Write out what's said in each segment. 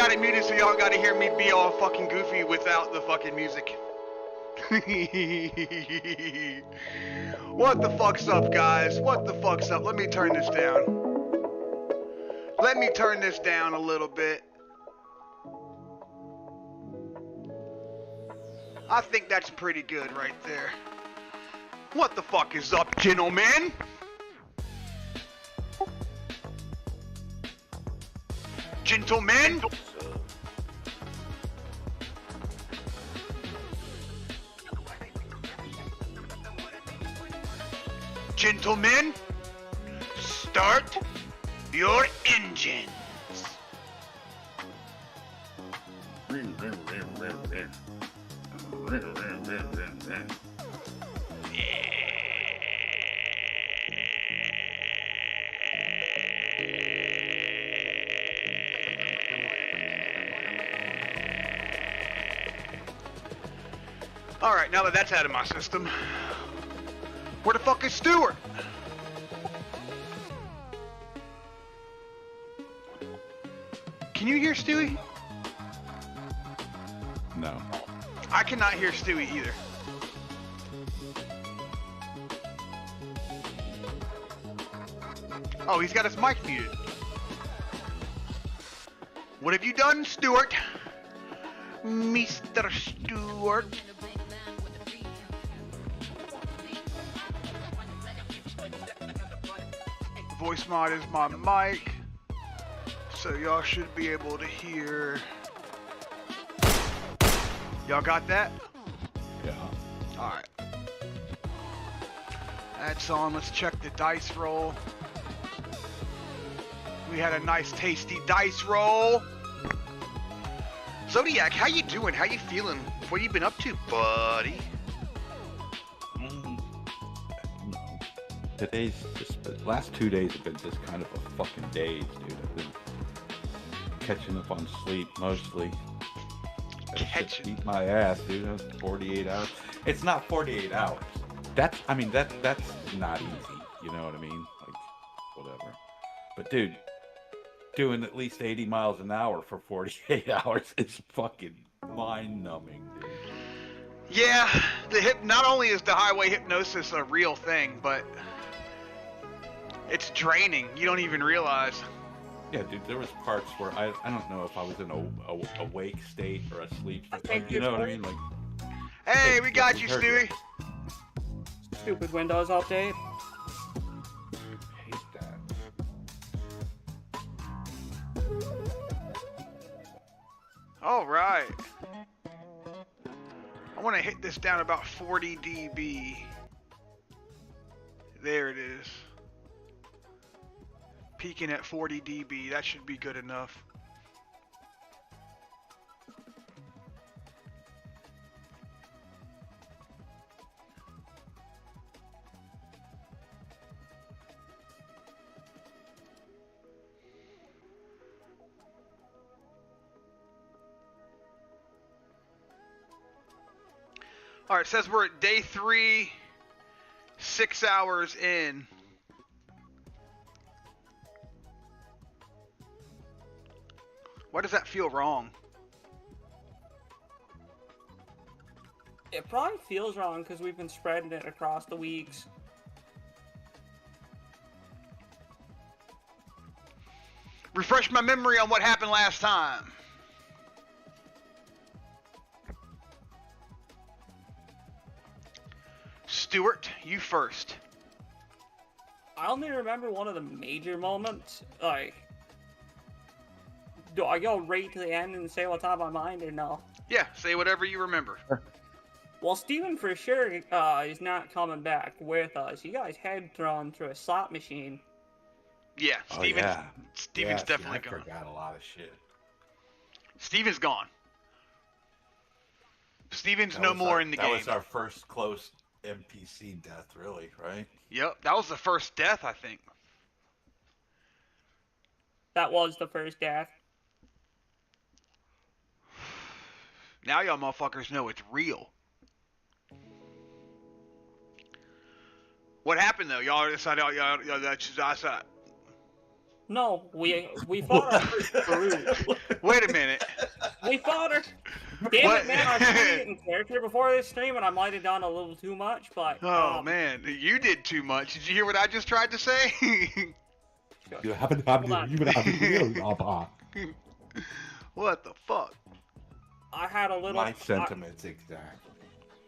got it muted so y'all gotta hear me be all fucking goofy without the fucking music. What the fuck's up, guys? What the fuck's up? Let me turn this down. Let me turn this down a little bit. I think that's pretty good right there. What the fuck is up, gentlemen? Gentlemen? Gentlemen, start your engines. Alright, now that that's out of my system, where the fuck is Stuart? Can you hear Stewie? No. I cannot hear Stewie either. Oh, he's got his mic muted. What have you done, Stuart? Mr. Stuart? Voice mod is my mic, so y'all should be able to hear. Y'all got that? Yeah. Alright. That's on. Let's check the dice roll. We had a nice tasty dice roll. Zodiac, how you doing? How you feeling? What you been up to, buddy? Today's just the last 2 days have been just kind of a fucking daze, dude. I've been catching up on sleep mostly. Beat my ass, dude. That was 48 hours. It's not 48 hours. That's not easy. You know what I mean? Like, whatever. But dude, doing at least 80 miles an hour for 48 hours is fucking mind-numbing, dude. Yeah, not only is the highway hypnosis a real thing, but it's draining. You don't even realize. Yeah, dude, there was parts where I don't know if I was in a awake state or a sleep state. Like, you know what I mean? Like, hey, we got you, Stewie. Stupid Windows update. Hate that. All right. I want to hit this down about 40 dB. There it is. Peaking at 40 dB. That should be good enough. All right, it says we're at day 3, 6 hours in. Why does that feel wrong? It probably feels wrong because we've been spreading it across the weeks. Refresh my memory on what happened last time. Stuart, you first. I only remember one of the major moments. Like, do I go right to the end and say what's on my mind or no? Yeah, say whatever you remember. Well, Steven for sure is not coming back with us. You guys head thrown through a slot machine. Yeah, Steven's definitely I gone. forgot a lot of shit. Steven's gone. Steven's no more in the game. That was our first close NPC death, really, right? Yep, that was the first death, I think. That was the first death. Now y'all motherfuckers know it's real. What happened though? Y'all decided, y'all No, we fought our first brute. Wait a minute. We fought her. Damn What? it, man! I was trying to get in character before this stream, and I might have done a little too much, but Oh man, you did too much. Did you hear what I just tried to say? You haven't had What the fuck? I had a little. My sentiments exactly.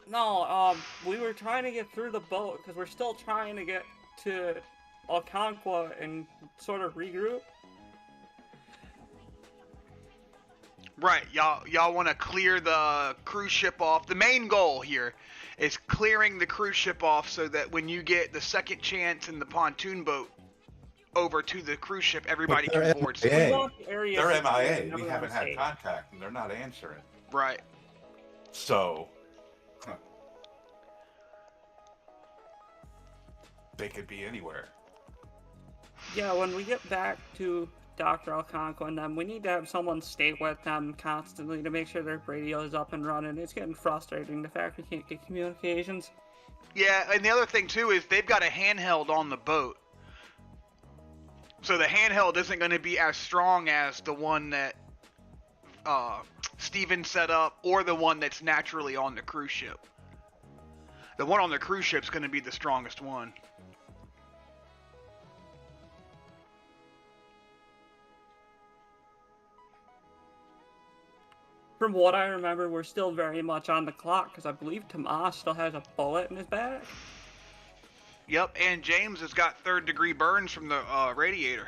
No, we were trying to get through the boat because we're still trying to get to Algonquin and sort of regroup. Right, y'all want to clear the cruise ship off. The main goal here is clearing the cruise ship off so that when you get the second chance in the pontoon boat over to the cruise ship, everybody can board. MIA. We want the area They're secure, MIA. never We wanna haven't had say. contact, and they're not answering. Right. So, they could be anywhere. Yeah, when we get back to Dr. Alconquin and them, we need to have someone stay with them constantly to make sure their radio is up and running. It's getting frustrating, the fact we can't get communications. Yeah, and the other thing too is they've got a handheld on the boat. So the handheld isn't going to be as strong as the one that Steven set up or the one that's naturally on the cruise ship. The one on the cruise ship's going to be the strongest one. From what I remember, we're still very much on the clock because I believe Tomas still has a bullet in his back. Yep, and James has got third-degree burns from the radiator.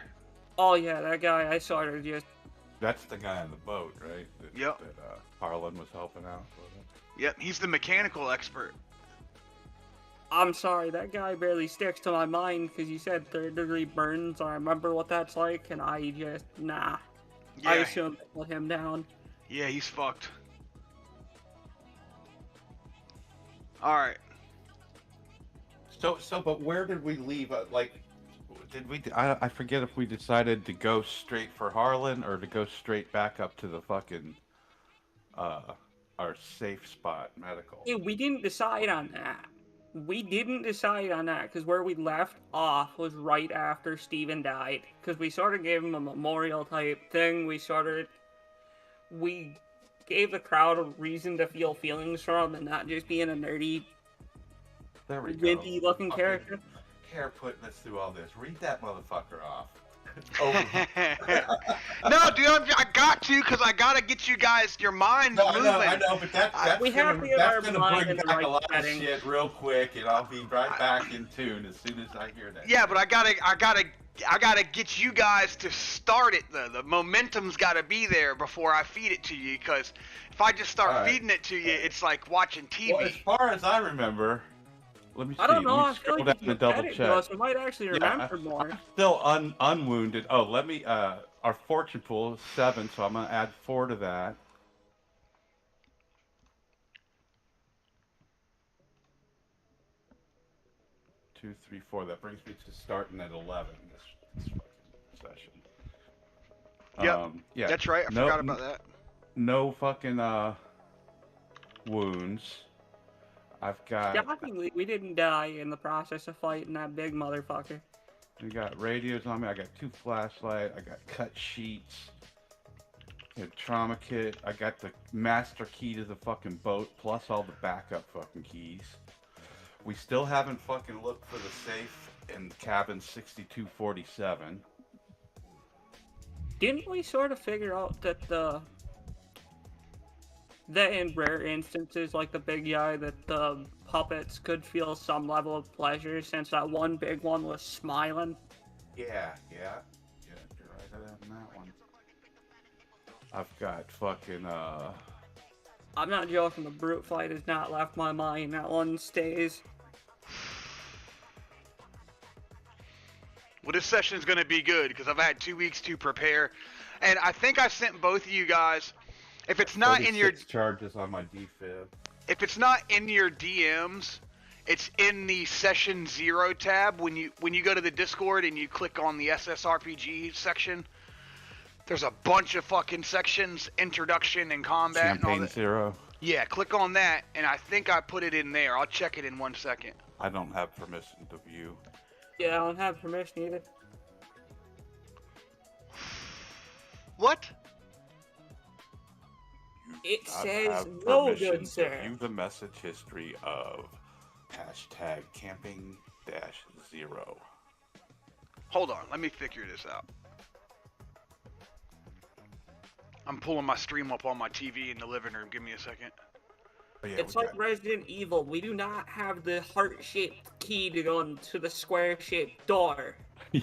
Oh yeah, that guy, I sort of just... That's the guy on the boat, right? Yep. That Harlan was helping out with. Yep, he's the mechanical expert. I'm sorry, that guy barely sticks to my mind because you said third-degree burns. I remember what that's like, and I just... Nah. Yeah, I assumed to put him down. yeah, he's fucked. Alright. So, but where did we leave? Did we? I forget if we decided to go straight for Harlan or to go straight back up to the fucking, our safe spot, medical. Yeah, we didn't decide on that. We didn't decide on that because where we left off was right after Steven died. Because we sort of gave him a memorial type thing. We gave the crowd a reason to feel feelings for him and not just being a nerdy, There we go. wimpy looking Fucking character. Care putting us through all this. Read that motherfucker off. Over. No, dude, I got to because I got to get you guys, your minds No, moving. I know, but that's We have to get our mind bring in the back right a lot setting. of shit real quick, and I'll be right back in tune as soon as I hear that. Yeah, but I gotta get you guys to start it. The momentum's gotta be there before I feed it to you. Because if I just start All right. feeding it to you, it's like watching TV. Well, as far as I remember, let me see. I don't know, Let me I feel scroll like down if you and double fed it to check. us, we might actually remember Yeah, more. I'm still unwounded. Oh, let me. Our fortune pool is 7, so I'm gonna add 4 to that. Two, 3, 4. That brings me to starting at 11. This fucking session. Yep, Yeah. that's right. I forgot about that. No fucking wounds. I've got. Shockingly, we didn't die in the process of fighting that big motherfucker. I got radios on me. I got 2 flashlights. I got cut sheets. A trauma kit. I got the master key to the fucking boat, plus all the backup fucking keys. We still haven't fucking looked for the safe in cabin 6247. Didn't we sort of figure out that that in rare instances, like the big guy, that the puppets could feel some level of pleasure since that one big one was smiling? Yeah, you're right on that one. I've got fucking I'm not joking, the brute fight has not left my mind. That one stays. Well, this session's gonna be good because I've had 2 weeks to prepare, and I think I sent both of you guys. If it's not in your charges on my defib. if it's not in your DMs, it's in the session 0 tab when you go to the Discord and you click on the SSRPG section. There's a bunch of fucking sections, introduction and combat and all Campaign that. 0. Yeah, click on that, and I think I put it in there. I'll check it in 1 second. I don't have permission to view. Yeah, I don't have permission either. What? It I says have no, permission good to sir. view the message history of #camping-0. Hold on, let me figure this out. I'm pulling my stream up on my TV in the living room. Give me a second. Oh, yeah, It's we like got- Resident Evil. We do not have the heart-shaped key to go into the square-shaped door. Yeah.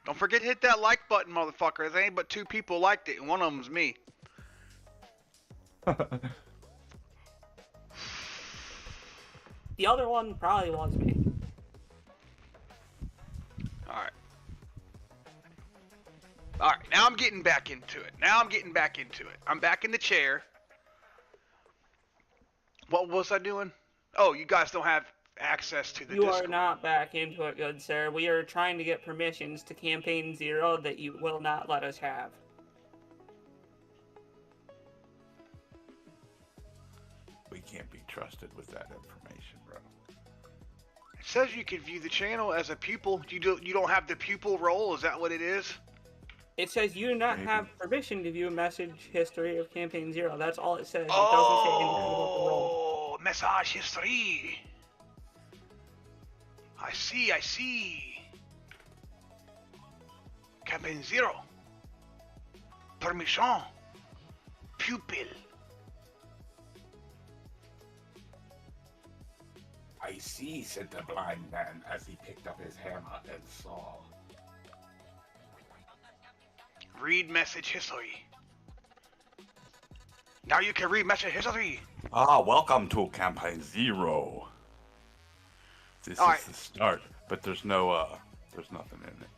Don't forget to hit that like button, motherfucker. There ain't but 2 people liked it, and one of them's me. The other one probably was me. Alright. Alright, now I'm getting back into it. I'm back in the chair. What was I doing? Oh, you guys don't have access to the You Discord. are not back into it, good sir. We are trying to get permissions to Campaign 0 that you will not let us have. We can't be trusted with that information, bro. It says you can view the channel as a pupil. You don't have the pupil role? Is that what it is? It says you do not Maybe. have permission to view message history of Campaign 0. That's all it says. It doesn't say anything about the role. Oh, message history. I see. Campaign 0. Permission. Pupil. I see, said the blind man as he picked up his hammer and saw. Read message history. Now you can read message history. Ah, welcome to Campaign 0. This All is right. the start, but there's no, there's nothing in it.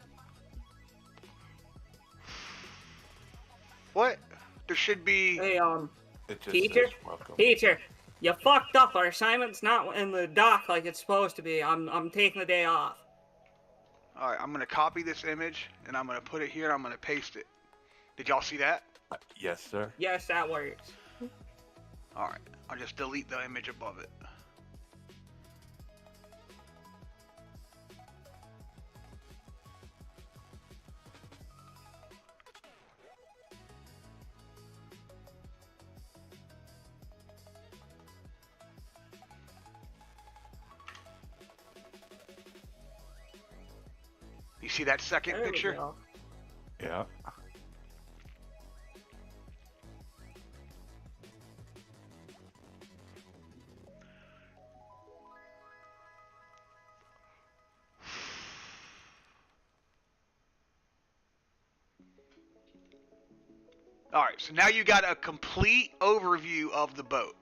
What? There should be... Hey, It just teacher? says welcome. Teacher, you fucked up. Our assignment's not in the doc like it's supposed to be. I'm taking the day off. Alright, I'm going to copy this image, and I'm going to put it here, and I'm going to paste it. Did y'all see that? Yes, sir. Yes, that works. Alright, I'll just delete the image above it. You see that second There we picture? go. Yeah. Alright, so now you got a complete overview of the boat.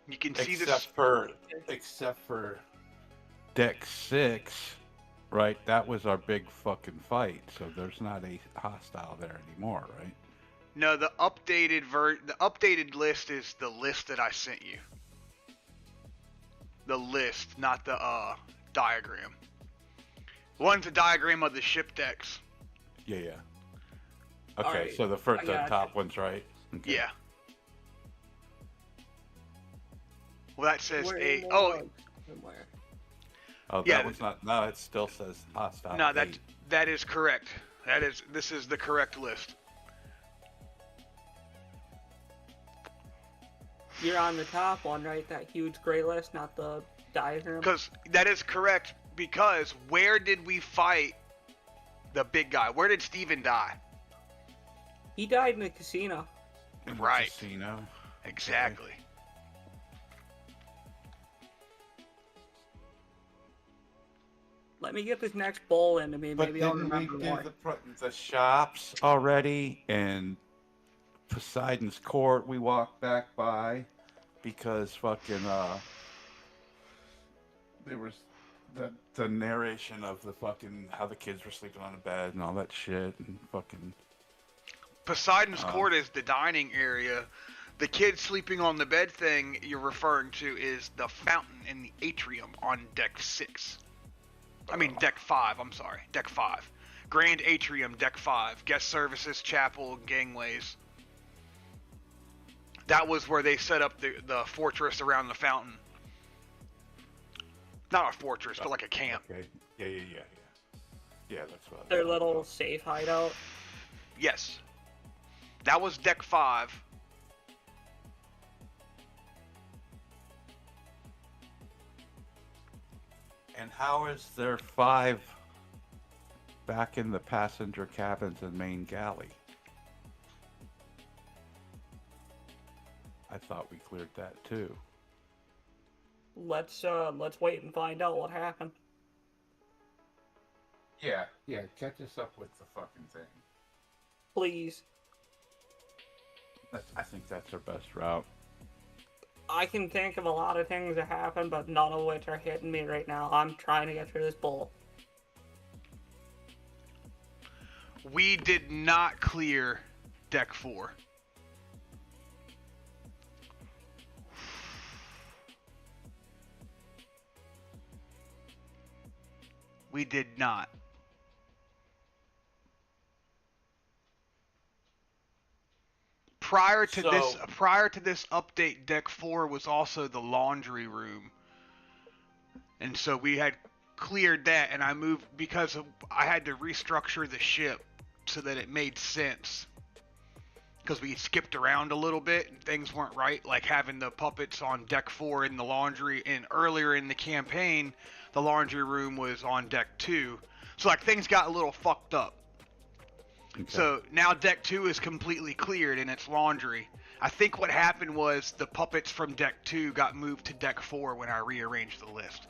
You can see this. Except for Deck 6, right? That was our big fucking fight, so there's not a hostile there anymore, right? No, the updated list is the list that I sent you. The list, not the diagram. One's a diagram of the ship decks. Yeah. Okay, Alright, so the I got top you. one's right. Okay. Yeah. Well, that says We're a. in the Oh, log somewhere. Oh, Yeah, that one's not. No, it still says hostile. no, 8. that is correct. This is the correct list. You're on the top one, right? That huge gray list, not the diagram. Because that is correct. Because where did we fight the big guy? Where did Steven die? He died in the casino. In the Right. casino. Exactly. Let me get this next bowl into me. But Maybe I'll didn't we remember do more. the shops already? And Poseidon's Court we walked back by because fucking there was the narration of the fucking how the kids were sleeping on the bed and all that shit and fucking Poseidon's Court is the dining area. The kid sleeping on the bed thing you're referring to is the fountain in the atrium on deck 6. I mean, deck 5, I'm sorry. Deck 5. Grand Atrium, deck 5. Guest services, chapel, gangways. That was where they set up the fortress around the fountain. Not a fortress, but like a camp. Okay. Yeah. Yeah, that's what. Their little safe hideout. Yes. That was deck 5. And how is there 5 back in the passenger cabins and main galley? I thought we cleared that too. Let's wait and find out what happened. Yeah, catch us up with the fucking thing. Please. I think that's our best route. I can think of a lot of things that happened, but none of which are hitting me right now. I'm trying to get through this bowl. We did not clear deck 4. We did not. Prior to this update, deck 4 was also the laundry room. And so we had cleared that, and I moved because I had to restructure the ship so that it made sense. Because we skipped around a little bit and things weren't right, like having the puppets on deck 4 in the laundry, and earlier in the campaign, the laundry room was on deck 2. So like things got a little fucked up. Okay. So now deck 2 is completely cleared and it's laundry. I think what happened was the puppets from deck 2 got moved to deck 4 when I rearranged the list.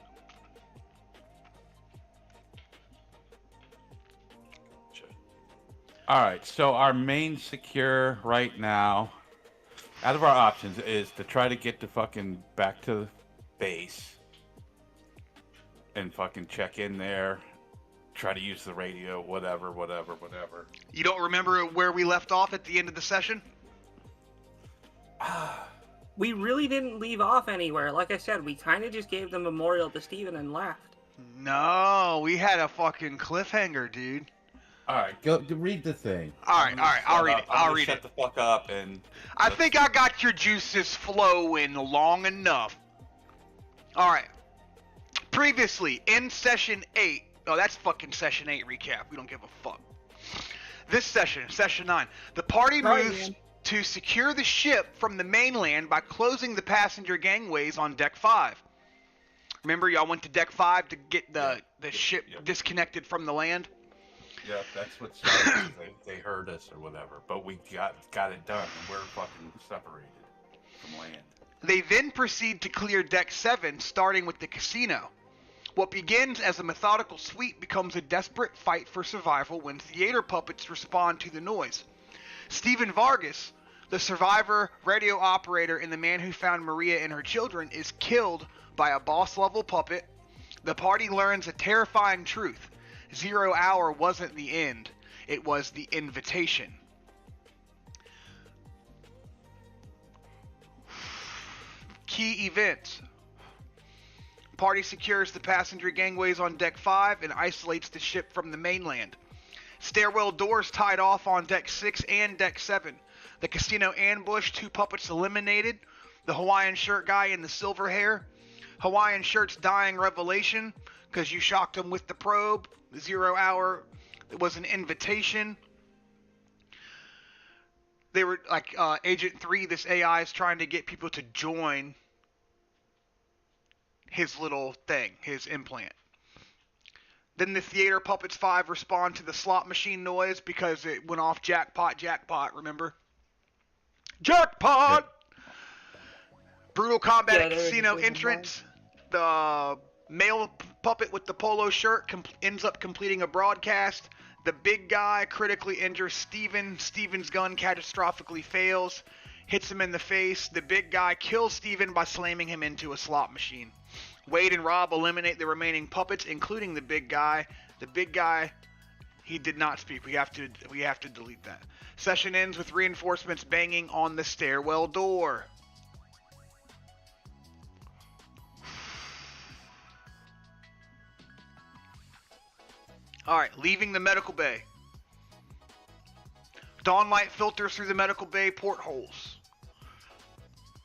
Alright, so our main secure right now, out of our options, is to try to get the fucking back to the base and fucking check in there. Try to use the radio, whatever. You don't remember where we left off at the end of the session? We really didn't leave off anywhere. Like I said, we kind of just gave the memorial to Steven and left. No, we had a fucking cliffhanger, dude. Alright, go read the thing. Alright, I'll read it. I'll read it. Shut the fuck up and... I think I got your juices flowing long enough. Alright. Previously, in Session 8... Oh, that's fucking Session 8 recap. We don't give a fuck. This session, Session 9. The party moves to secure the ship from the mainland by closing the passenger gangways on Deck 5. Remember, y'all went to Deck 5 to get the ship disconnected from the land? Yeah, that's what started. they heard us or whatever, but we got it done, and we're fucking separated from land. They then proceed to clear Deck 7, starting with the casino. What begins as a methodical sweep becomes a desperate fight for survival when theater puppets respond to the noise. Stephen Vargas, the survivor, radio operator, and the man who found Maria and her children, is killed by a boss-level puppet. The party learns a terrifying truth. 0 hour wasn't the end. It was the invitation. Key events. Party secures the passenger gangways on Deck 5 and isolates the ship from the mainland. Stairwell doors tied off on Deck 6 and Deck 7. The casino ambush, 2 puppets eliminated. The Hawaiian shirt guy and the silver hair. Hawaiian shirt's dying revelation because you shocked him with the probe. 0 hour, it was an invitation. They were like Agent 3, this AI is trying to get people to join his little thing, his implant. Then the Theater Puppets 5 respond to the slot machine noise because it went off jackpot, remember? Jackpot! Yep. Brutal combat at casino entrance. The male puppet with the polo shirt ends up completing a broadcast. The big guy critically injures Steven. Steven's gun catastrophically fails. Hits him in the face. The big guy kills Steven by slamming him into a slot machine. Wade and Rob eliminate the remaining puppets, including the big guy. The big guy, he did not speak. We have to delete that. Session ends with reinforcements banging on the stairwell door. Alright, leaving the medical bay. Dawn light filters through the medical bay portholes.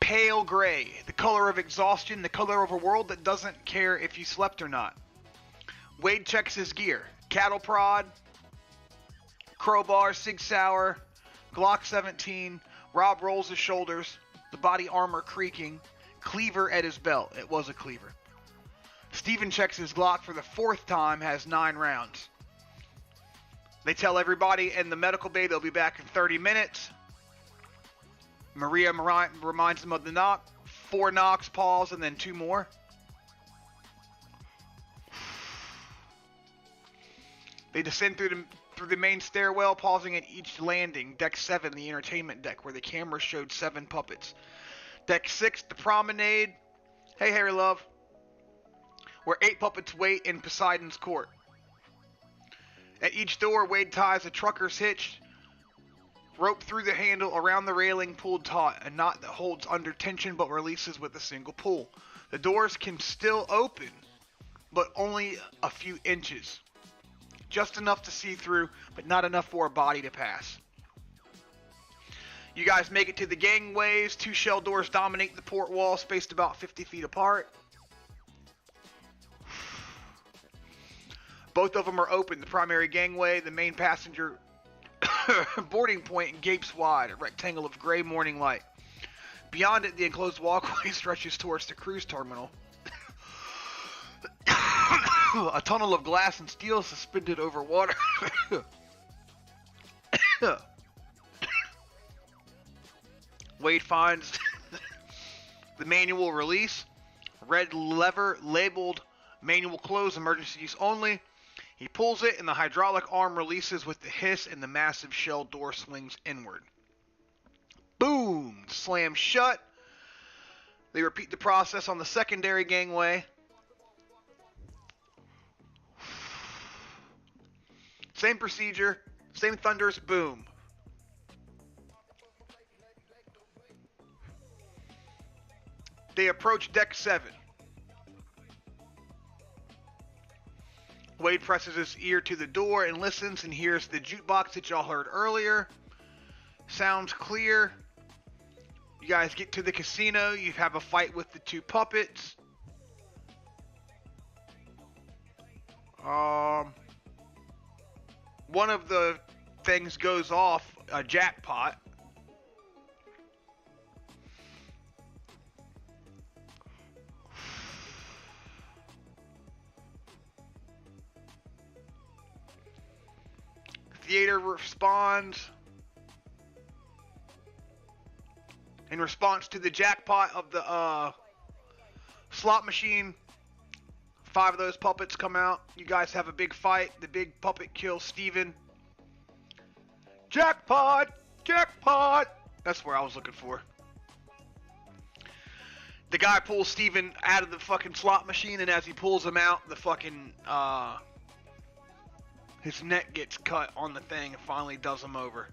pale gray, the color of exhaustion, the color of a world that doesn't care if you slept or not. Wade checks his gear. Cattle prod, crowbar, Sig Sauer, Glock 17. Rob rolls his shoulders, the body armor creaking, cleaver at his belt. It was a cleaver. Steven checks his Glock for the 4th time, has 9 rounds. They tell everybody in the medical bay they'll be back in 30 minutes. Maria reminds them of the knock. 4 knocks, pause, and then 2 more. They descend through the main stairwell, pausing at each landing. Deck 7, the entertainment deck, where the camera showed 7 puppets. Deck 6, the promenade. Hey, Harry Love. Where 8 puppets wait in Poseidon's court. At each door, Wade ties a trucker's hitch, rope through the handle, around the railing, pulled taut, a knot that holds under tension but releases with a single pull. The doors can still open, but only a few inches. Just enough to see through, but not enough for a body to pass. You guys make it to the gangways. 2 shell doors dominate the port wall, spaced about 50 feet apart. Both of them are open. The primary gangway, the main passenger boarding point, gapes wide, a rectangle of gray morning light. Beyond it, the enclosed walkway stretches towards the cruise terminal. A tunnel of glass and steel suspended over water. Wade finds the manual release. Red lever labeled manual close, emergency use only. He pulls it and the hydraulic arm releases with the hiss and the massive shell door swings inward. Boom! Slams shut. They repeat the process on the secondary gangway. Same procedure, same thunders, boom. They approach deck 7. Wade presses his ear to the door and listens and hears the jukebox that y'all heard earlier. Sounds clear. You guys get to the casino. You have a fight with the 2 puppets. One of the things goes off, a jackpot. Theater responds. In response to the jackpot of the slot machine, 5 of those puppets come out. You guys have a big fight. The big puppet kills Steven. Jackpot! Jackpot! That's where I was looking for. The guy pulls Steven out of the fucking slot machine, and as he pulls him out, the fucking, his neck gets cut on the thing and finally does him over.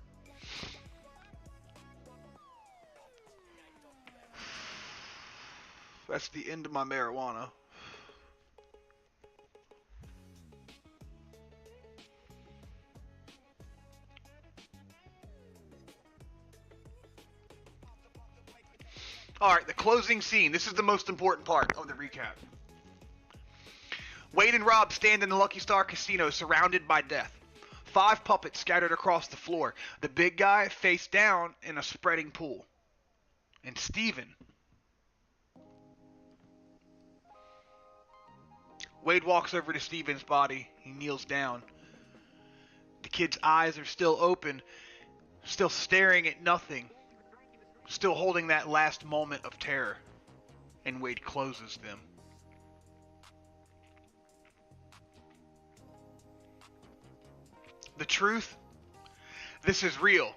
That's the end of my marijuana. Alright, the closing scene. This is the most important part of the recap. Wade and Rob stand in the Lucky Star Casino surrounded by death. 5 puppets scattered across the floor. The big guy face down in a spreading pool. And Steven. Wade walks over to Steven's body. He kneels down. The kid's eyes are still open, still staring at nothing, still holding that last moment of terror. And Wade closes them. The truth? This is real.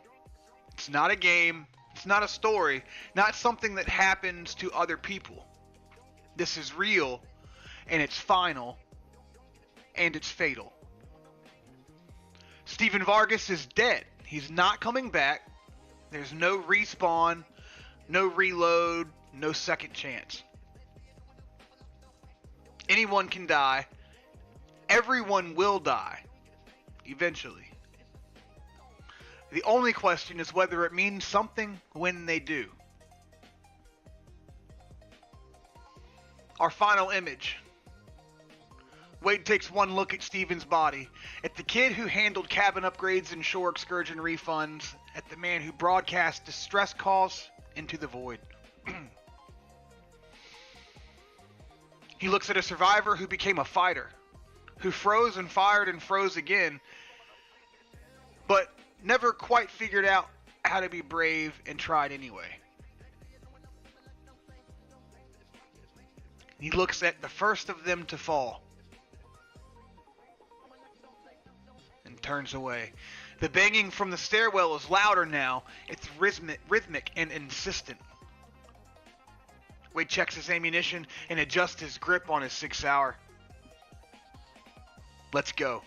It's not a game. It's not a story. Not something that happens to other people. This is real, and it's final, and it's fatal. Steven Vargas is dead. He's not coming back. There's no respawn, no reload, no second chance. Anyone can die. Everyone will die. Eventually. The only question is whether it means something when they do. Our final image. Wade takes one look at Steven's body, at the kid who handled cabin upgrades and shore excursion refunds, at the man who broadcast distress calls into the void. He looks at a survivor who became a fighter, who froze and fired and froze again, but never quite figured out how to be brave and tried anyway. He looks at the first of them to fall and turns away. The banging from the stairwell is louder now. It's rhythmic and insistent. Wade checks his ammunition and adjusts his grip on his 6-hour. Let's go.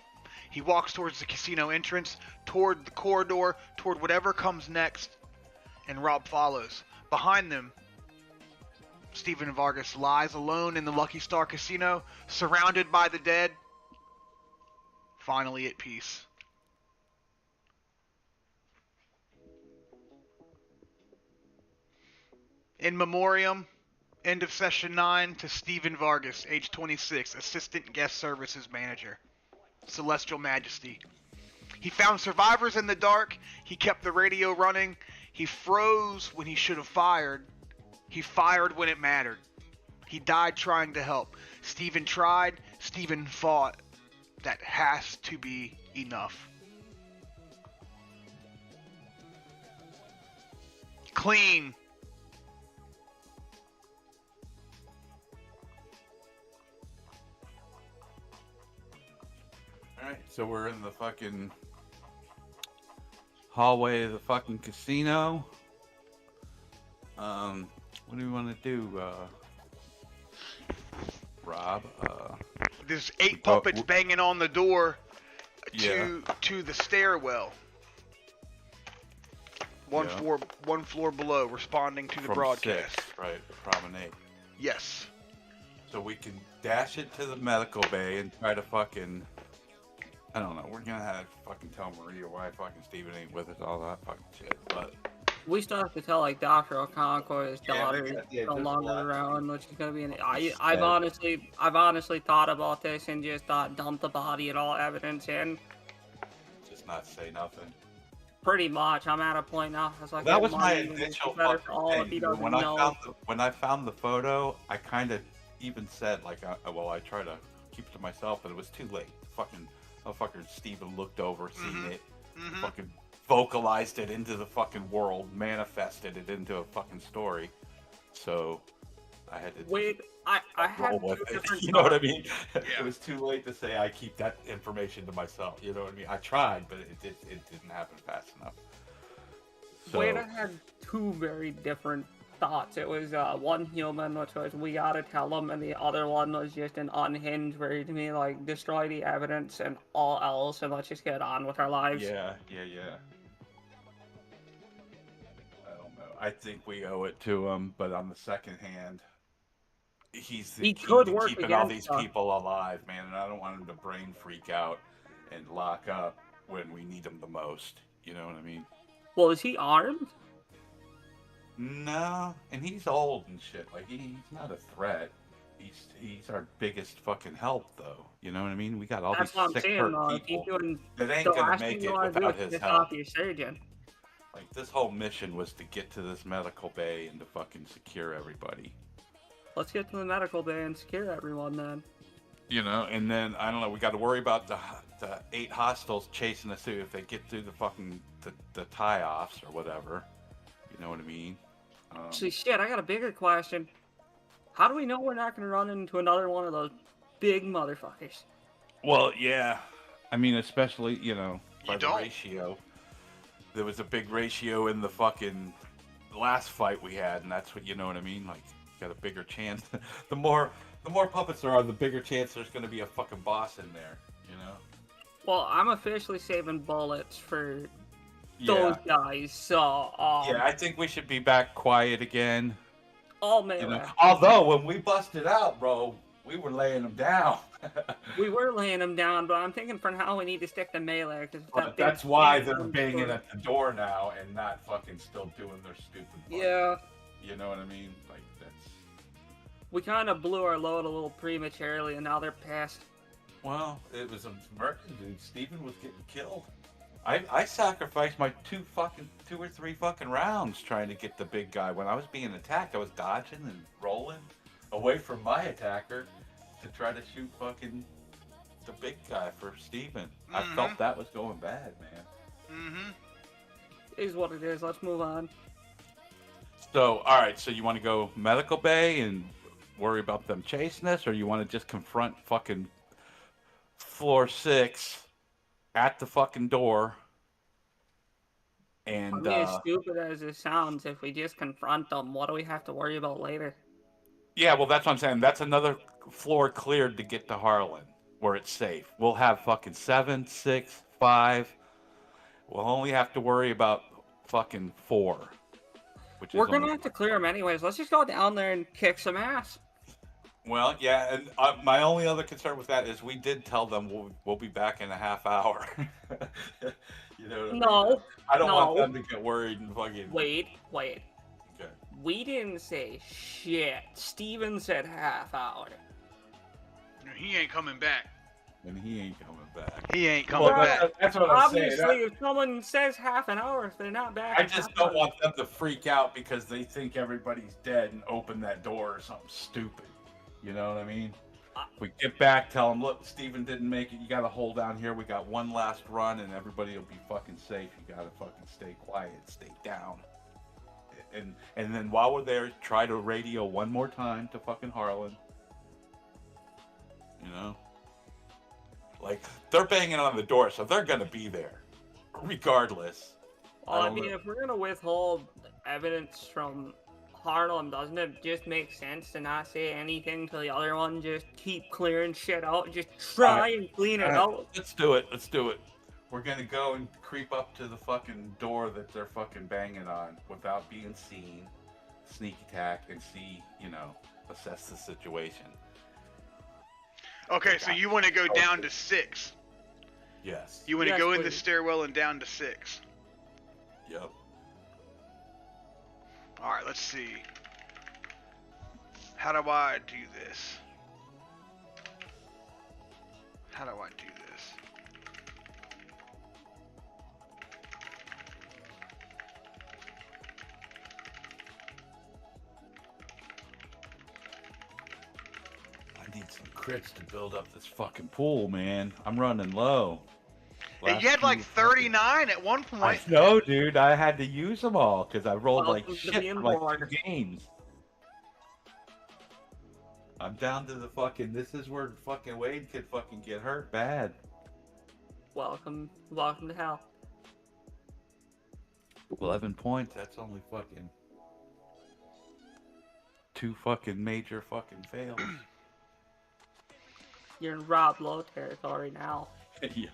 He walks towards the casino entrance, toward the corridor, toward whatever comes next, and Rob follows. Behind them, Steven Vargas lies alone in the Lucky Star Casino, surrounded by the dead, finally at peace. In memoriam, end of session 9 to Steven Vargas, age 26, assistant guest services manager. Celestial Majesty. He found survivors in the dark. He kept the radio running. He froze when he should have fired. He fired when it mattered. He died trying to help. Steven tried. Steven fought. That has to be enough. Clean. Alright, so we're in the fucking hallway of the fucking casino. What do we want to do, Rob? There's 8 puppets banging on the door Yeah. to the stairwell. One floor below, responding to the From broadcast. 6, right, the promenade. Yes. So we can dash it to the medical bay and try to fucking, I don't know, we're gonna have to fucking tell Maria why fucking Steven ain't with us, all that fucking shit, but... We still have to tell like Dr. Okonkwo, his Yeah, daughter, we is got- yeah, no just longer black. around, which is gonna be I've honestly thought about this and just dump the body and all evidence in. Just not say nothing. Pretty much, I'm at a point now. It's like That was my money, it's initial better fucking for all if he thing. doesn't When know. I found the photo, I kind of even said, like, I try to keep it to myself, but it was too late. Fucking motherfucker Steven looked over, seen it, fucking vocalized it into the fucking world, manifested it into a fucking story. So I had to Wait, I had roll two with it. different You know what I thoughts. mean? It was too late to say I keep that information to myself. You know what I mean? I tried, but it didn't happen fast enough. So, Wait, I had two very different thoughts. It was one human, which was we gotta tell him, and the other one was just an unhinged, where to me like destroy the evidence and all else, and let's just get on with our lives. yeah. I don't know. I think we owe it to him, but on the second hand, he's the He key could to work keeping all against these us. people alive, man. And I don't want him to brain freak out and lock up when we need him the most. You know what I mean? Well, is he armed? No, and he's old and shit. Like he's not a threat. He's our biggest fucking help, though. You know what I mean? We got all That's these what I'm sick, saying. hurt If he's people doing that ain't the gonna last make thing you it want to do without is his piss help. off your surgeon. Like this whole mission was to get to this medical bay and to fucking secure everybody. Let's get to the medical bay and secure everyone then. You know, and then I don't know. We got to worry about the 8 hostiles chasing us through if they get through the fucking the tie-offs or whatever. You know what I mean? Actually, shit, I got a bigger question. How do we know we're not going to run into another one of those big motherfuckers? Well, yeah. I mean, especially by You the don't. ratio. There was a big ratio in the fucking last fight we had, and that's what you know what I mean. Like, you got a bigger chance. the more puppets there are, the bigger chance there's going to be a fucking boss in there. You know. Well, I'm officially saving bullets for Yeah. those guys, so Yeah, I think we should be back quiet again. all You melee. know? Although when we busted out, bro, we were laying them down. We were laying them down, but I'm thinking for now we need to stick to melee because But that's why they're banging at the door now and not fucking still doing their stupid. Part. Yeah. You know what I mean? Like We kind of blew our load a little prematurely, and now they're pissed. Well, it was a murder, dude. Steven was getting killed. I sacrificed my two or three fucking rounds trying to get the big guy. When I was being attacked, I was dodging and rolling away from my attacker to try to shoot fucking the big guy for Steven. I felt that was going bad, man. It is what it is. Let's move on. So, all right. So you want to go medical bay and worry about them chasing us, or you want to just confront fucking floor 6 at the fucking door? And I mean, as stupid as it sounds, if we just confront them, what do we have to worry about later? yeah, well, that's what I'm saying. That's another floor cleared to get to Harlan, where it's safe. We'll have fucking 7, 6, 5. We'll only have to worry about fucking 4. Which We're is gonna have to clear them anyways. Let's just go down there and kick some ass. Well, yeah, and my only other concern with that is we did tell them we'll be back in a half hour. You know what I mean? No. I don't want them to get worried and fucking... Wait. Okay. We didn't say shit. Steven said half hour. He ain't coming back. And he ain't coming back. He ain't coming back. That's what I'm saying. Obviously, if someone says half an hour, if they're not back... I just don't want them to freak out because they think everybody's dead and open that door or something stupid. You know what I mean? We get back, tell them, look, Steven didn't make it. You got to hold down here. We got one last run, and everybody will be fucking safe. You got to fucking stay quiet, stay down. And then while we're there, try to radio one more time to fucking Harlan. You know? Like, they're banging on the door, so they're going to be there. Regardless. Well, I mean, if we're going to withhold evidence from Harlan, doesn't it just make sense to not say anything to the other one? Just keep clearing shit out. Just try and clean it out. Let's do it. We're gonna go and creep up to the fucking door that they're fucking banging on without being seen. Sneak attack and see, assess the situation. Okay, so you want to go down to 6. Yes. You want to go in the stairwell and down to 6. Yep. Alright, let's see. How do I do this? I need some crits to build up this fucking pool, man. I'm running low. And you had like 39 at one point. I know, dude. I had to use them all because I rolled like shit for like 2 games. I'm down to the fucking... This is where fucking Wade could fucking get hurt bad. Welcome to hell. 11 points. That's only fucking... 2 fucking major fucking fails. You're in Rob Lowe territory now. Yeah.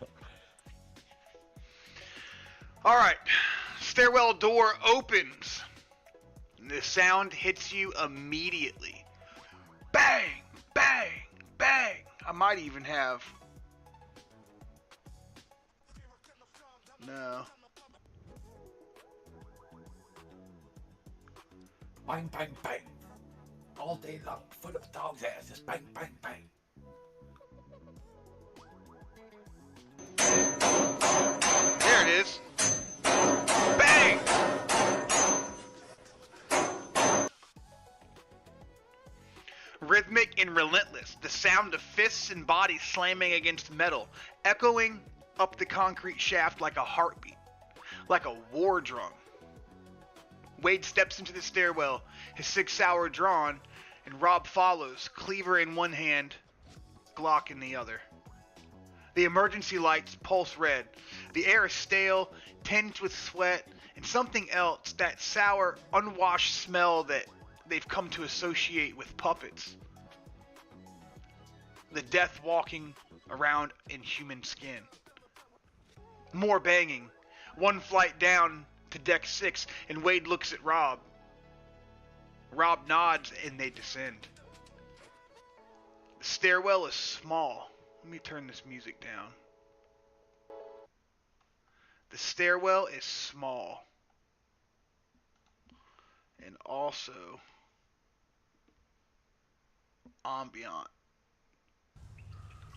Alright, stairwell door opens. The sound hits you immediately. Bang, bang, bang. I might even have... No. Bang, bang, bang. All day long, foot of dog's ass. Just bang, bang, bang. There it is. Bang! Rhythmic and relentless, the sound of fists and bodies slamming against metal, echoing up the concrete shaft like a heartbeat, like a war drum. Wade steps into the stairwell, his 6-hour drawn, and Rob follows, cleaver in one hand, Glock in the other. The emergency lights pulse red. The air is stale, tinged with sweat, and something else, that sour, unwashed smell that they've come to associate with puppets. The death walking around in human skin. More banging. One flight down to deck 6, and Wade looks at Rob. Rob nods, and they descend. The stairwell is small. Let me turn this music down. The stairwell is small. And also ambient.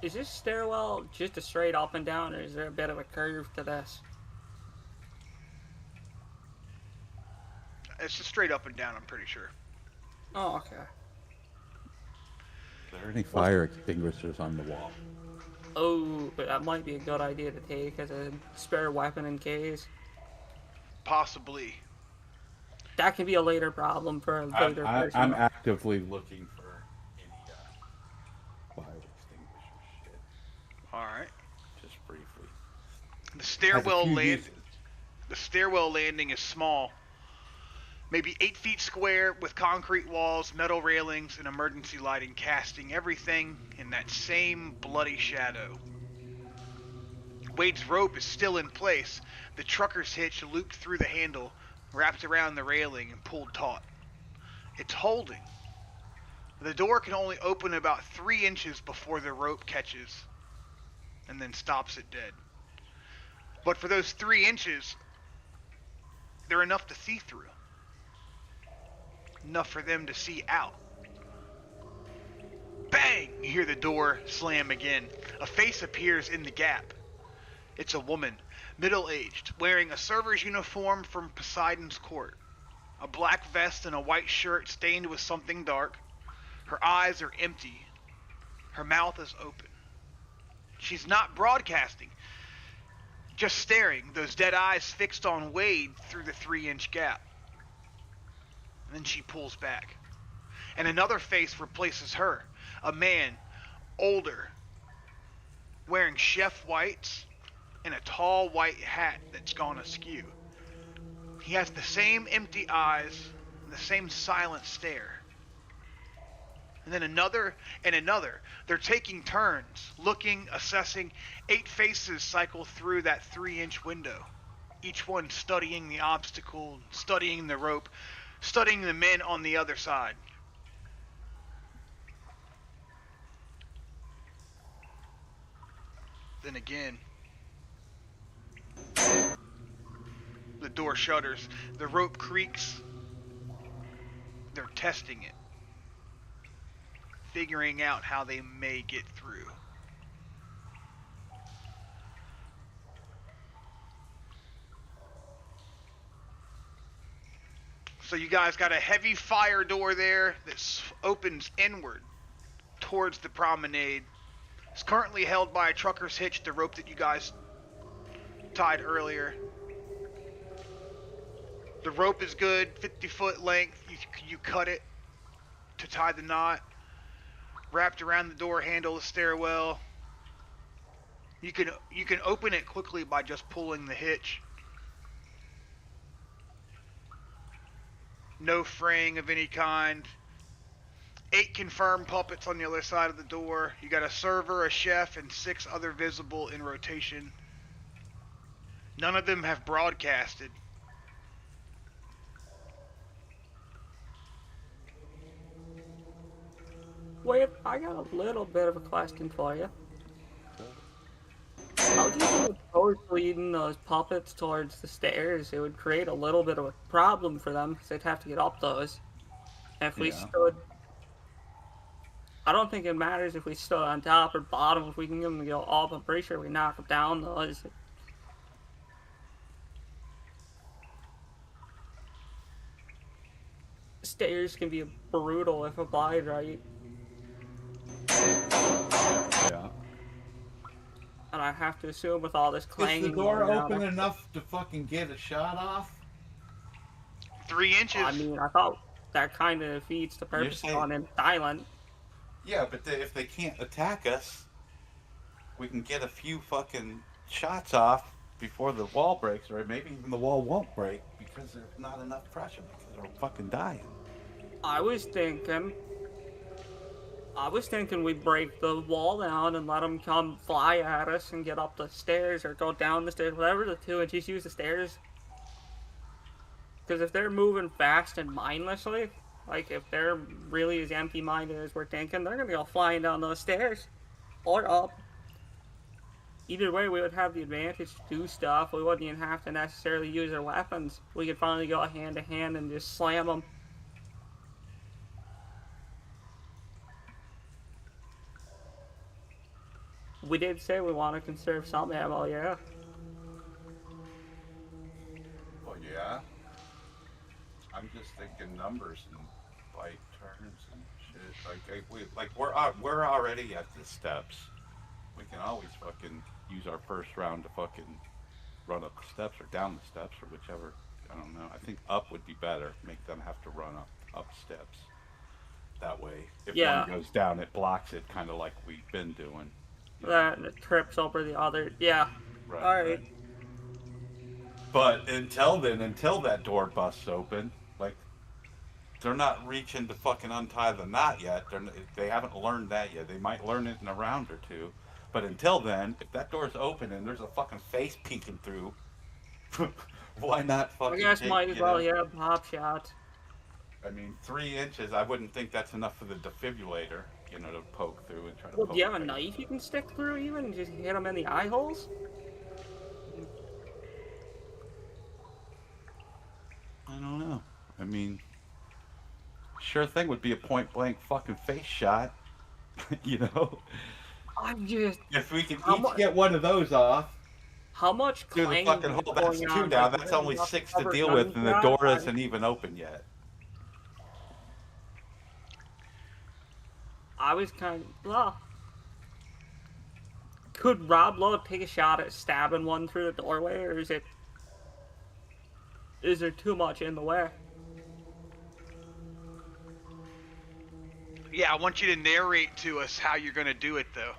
Is this stairwell just a straight up and down, or is there a bit of a curve to this? It's just straight up and down, I'm pretty sure. Oh, okay. Are there any fire extinguishers on the wall? Oh, but that might be a good idea to take as a spare weapon in case. Possibly. That can be a later problem for a later person. I'm actively looking for any fire extinguisher shit. Alright. Just briefly. The stairwell landing is small. Maybe 8 feet square with concrete walls, metal railings, and emergency lighting casting everything in that same bloody shadow. Wade's rope is still in place. The trucker's hitch looped through the handle, wrapped around the railing, and pulled taut. It's holding. The door can only open about 3 inches before the rope catches, and then stops it dead. But for those 3 inches, they're enough to see through. Enough for them to see out. Bang! You hear the door slam again. A face appears in the gap. It's a woman, middle-aged, wearing a server's uniform from Poseidon's court. A black vest and a white shirt stained with something dark. Her eyes are empty. Her mouth is open. She's not broadcasting, just staring, those dead eyes fixed on Wade through the 3-inch gap. And then she pulls back. And another face replaces her. A man, older, wearing chef whites and a tall white hat that's gone askew. He has the same empty eyes and the same silent stare. And then another and another. They're taking turns, looking, assessing. 8 faces cycle through that 3-inch window. Each one studying the obstacle, studying the rope, studying the men on the other side. Then again, the door shudders, the rope creaks. They're testing it, figuring out how they may get through. So you guys got a heavy fire door there that opens inward towards the promenade. It's currently held by a trucker's hitch, the rope that you guys tied earlier. The rope is good, 50-foot length. You cut it to tie the knot. Wrapped around the door handle of the stairwell. You can open it quickly by just pulling the hitch. No fraying of any kind. 8 confirmed puppets on the other side of the door. You got a server, a chef, and 6 other visible in rotation. None of them have broadcasted. Wait, I got a little bit of a question for you. How do you propose leading those puppets towards the stairs? It would create a little bit of a problem for them because they'd have to get up those. And if we stood... I don't think it matters if we stood on top or bottom. If we can get them to go up, I'm pretty sure we knock them down those. Stairs can be brutal if applied right. Yeah. And I have to assume with all this clanging... Is the door open enough to fucking get a shot off? 3 inches. I mean, I thought that kind of defeats the purpose of on him silent. Yeah, but if they can't attack us, we can get a few fucking shots off before the wall breaks, or maybe even the wall won't break because there's not enough pressure because they're fucking dying. I was thinking we break the wall down and let them come fly at us and get up the stairs or go down the stairs, whatever the two, and just use the stairs. Because if they're moving fast and mindlessly, like if they're really as empty-minded as we're thinking, they're going to go flying down those stairs. Or up. Either way, we would have the advantage to do stuff. We wouldn't even have to necessarily use our weapons. We could finally go hand-to-hand and just slam them. We did say we want to conserve some ammo, yeah. Well, yeah. I'm just thinking numbers and bite turns and shit. We're already at the steps. We can always fucking use our first round to fucking run up the steps or down the steps or whichever. I don't know. I think up would be better. Make them have to run up steps. That way, if one goes down, it blocks it, kind of like we've been doing. That and it trips over the other. Yeah. Right. Alright. Right. But until then, until that door busts open, like, they're not reaching to fucking untie the knot yet. They haven't learned that yet. They might learn it in a round or two. But until then, if that door's open and there's a fucking face peeking through, why not fucking I guess might as well, yeah, pop shot. I mean, 3 inches, I wouldn't think that's enough for the defibrillator, to poke through and try to Well, poke do you have a through. knife you can stick through even and just hit them in the eye holes? I don't know. I mean, sure thing would be a point blank fucking face shot, I'm just... If we can each get one of those off. How much Through the fucking hole, that's 2 now. That's only 6 to deal with, and the door isn't even open yet. I was kind of... Well, could Rob Lowe take a shot at stabbing one through the doorway, or is there too much in the way? Yeah, I want you to narrate to us how you're gonna do it, though.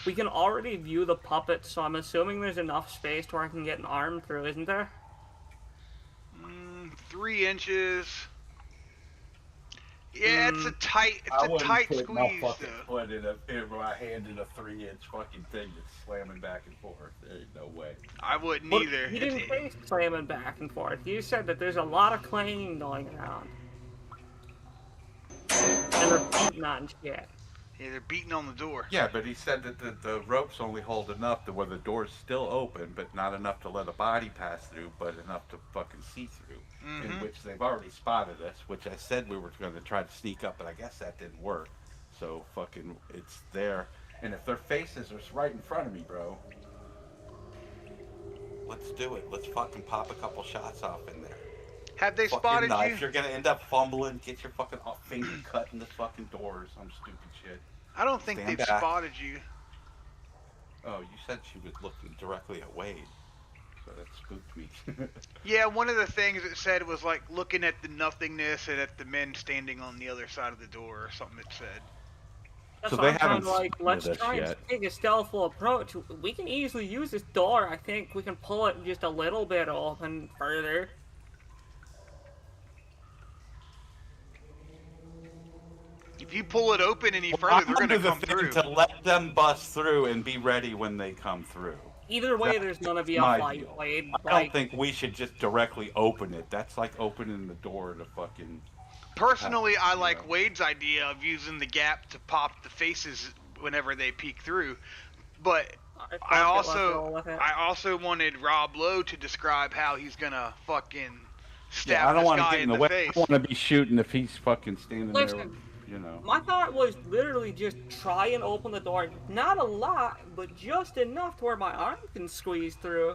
We can already view the puppet, so I'm assuming there's enough space to where I can get an arm through, isn't there? 3 inches. Yeah, it's a tight squeeze, my fucking foot in my hand in a 3-inch fucking thing that's slamming back and forth. There ain't no way. I wouldn't But either. He didn't say slamming back and forth. You said that there's a lot of clanging going around. And they're beating on shit. Yeah, they're beating on the door. Yeah, but he said that the ropes only hold enough to where the door's still open, but not enough to let a body pass through, but enough to fucking see through. In which they've already spotted us, which I said we were going to try to sneak up, but I guess that didn't work. So fucking, it's there. And if their faces are right in front of me, bro, let's do it. Let's fucking pop a couple shots off in there. Have they fucking spotted knife. you? You're gonna end up fumbling, get your fucking finger cut in the fucking door or some stupid shit. I don't think Stand they've back. spotted you. Oh, you said she was looking directly at Wade. So that spooked me. Yeah, one of the things it said was like looking at the nothingness and at the men standing on the other side of the door or something it said. That's So what they I'm haven't kinda like, let's spotted us try and yet. take a stealthful approach. We can easily use this door. I think we can pull it just a little bit open further. If you pull it open any further, they're gonna come through. To let them bust through and be ready when they come through. Either way, That's there's gonna be a my fight, deal. Wade. I don't think we should just directly open it. That's like opening the door to fucking... Personally, I like Yeah. Wade's idea of using the gap to pop the faces whenever they peek through. But I also wanted Rob Lowe to describe how he's gonna fucking stab I don't this want to guy get in in the the way. face. I want to be shooting if he's fucking standing there, Listen, you my thought was literally just try and open the door. Not a lot, but just enough to where my arm can squeeze through.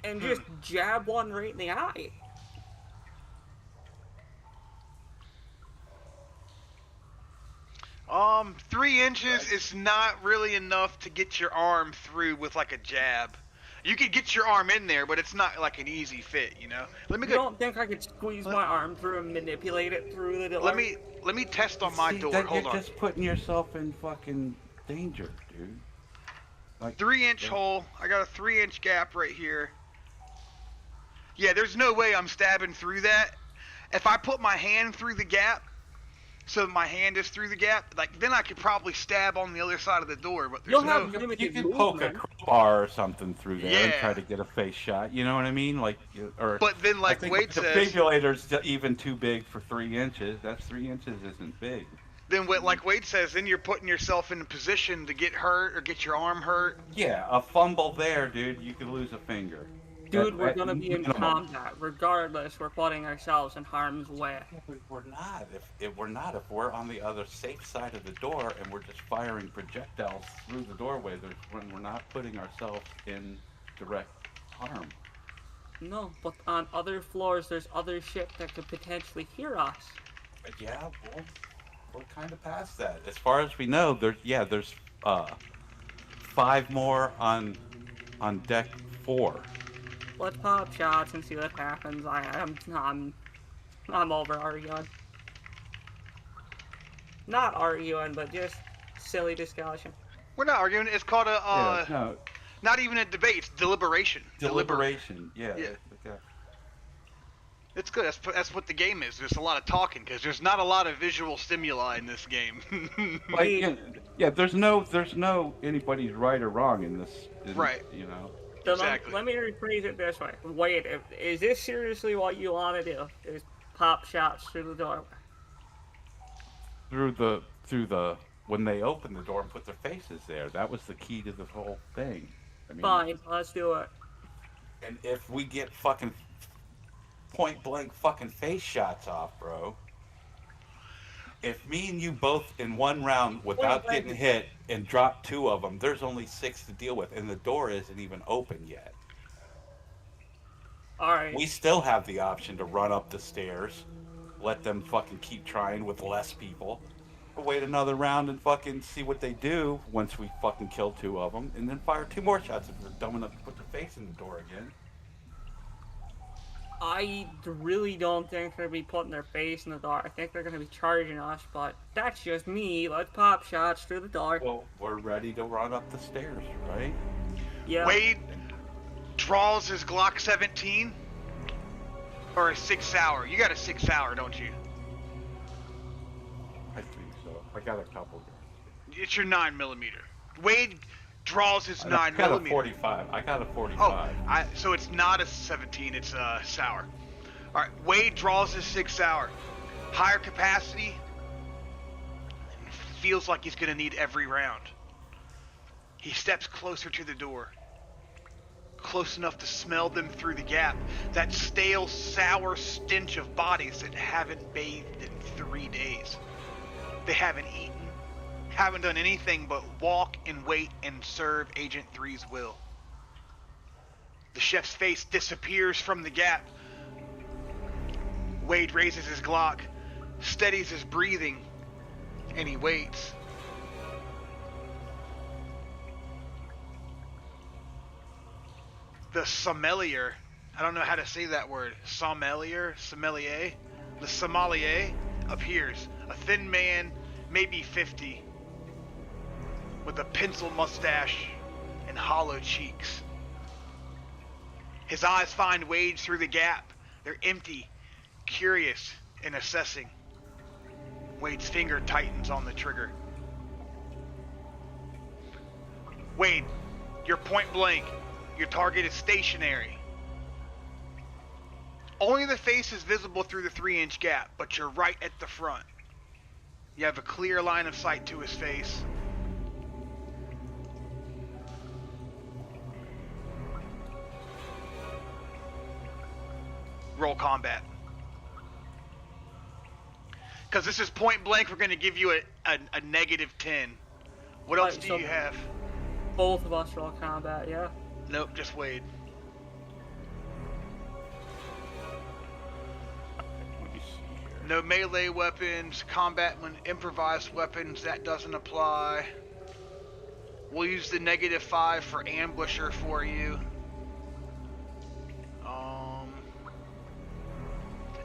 And just jab one right in the eye. Um, 3 inches is not really enough to get your arm through with like a jab. You could get your arm in there, but it's not like an easy fit, you know. Let me You go. don't think I could squeeze my arm through and manipulate it through the door? Let me test on my door. Hold You're on. just putting yourself in fucking danger, dude. Like 3-inch hole. I got a 3-inch gap right here. Yeah, there's no way I'm stabbing through that. If I put my hand through the gap, so my hand is through the gap, like then I could probably stab on the other side of the door. But there's You'll no. have limited you can poke a movement. crowbar or something through there and Yeah. try to get a face shot. You know what I mean? Like, or But then, I like think Wade the says, defibrillator's even too big for 3 inches. That's 3 inches isn't big. like Wade says, then you're putting yourself in a position to get hurt or get your arm hurt. Yeah, a fumble there, dude, you could lose a finger. Dude, we're gonna be in combat. Regardless, we're putting ourselves in harm's way. We're not. If we're on the other safe side of the door and we're just firing projectiles through the doorway, we're not putting ourselves in direct harm. No, but on other floors, there's other shit that could potentially hear us. Yeah, we're kind of past that. As far as we know, there's 5 more on deck 4. Let's pop shots and see what happens. I'm over arguing. Not arguing, but just silly discussion. We're not arguing. It's called not even a debate. It's deliberation. Deliberation. Yeah. It's good. That's what the game is. There's a lot of talking because there's not a lot of visual stimuli in this game. There's no anybody's right or wrong in this. Right. You know. So Exactly. Let me rephrase it this way. Wait, is this seriously what you want to do? Is pop shots through the doorway? Through the when they opened the door and put their faces there, that was the key to the whole thing. I mean, fine, let's do it. And if we get fucking point blank fucking face shots off, bro. If me and you both in one round without getting hit and drop 2 of them, there's only 6 to deal with, and the door isn't even open yet. Alright. We still have the option to run up the stairs, let them fucking keep trying with less people, or wait another round and fucking see what they do once we fucking kill 2 of them, and then fire 2 more shots if they're dumb enough to put their face in the door again. I really don't think they're going to be putting their face in the door. I think they're going to be charging us, but that's just me. Let's pop shots through the door. Well, we're ready to run up the stairs, right? Yeah. Wade draws his Glock 17 or a 6 Sauer. You got a 6 Sauer, don't you? I think so. I got a couple. It's your 9mm. Wade draws his 9mm. I got a 45. I got a 45. Oh, so it's not a 17, it's a Sauer. All right, Wade draws his 6 Sauer. Higher capacity. Feels like he's going to need every round. He steps closer to the door. Close enough to smell them through the gap. That stale, sour stench of bodies that haven't bathed in 3 days. They haven't eaten. Haven't done anything but walk and wait and serve Agent 3's will. The chef's face disappears from the gap. Wade raises his Glock, steadies his breathing, and he waits. The sommelier, I don't know how to say that word, sommelier, the sommelier appears. A thin man, maybe 50, with a pencil mustache and hollow cheeks. His eyes find Wade through the gap. They're empty, curious, and assessing. Wade's finger tightens on the trigger. Wade, you're point blank. Your target is stationary. Only the face is visible through the 3-inch gap, but you're right at the front. You have a clear line of sight to his face. Roll combat. Because this is point blank, we're going to give you a -10. What else do you have? Both of us roll combat, yeah? Nope, just Wade. Let me see here. No melee weapons, combat when improvised weapons, that doesn't apply. We'll use the -5 for ambusher for you.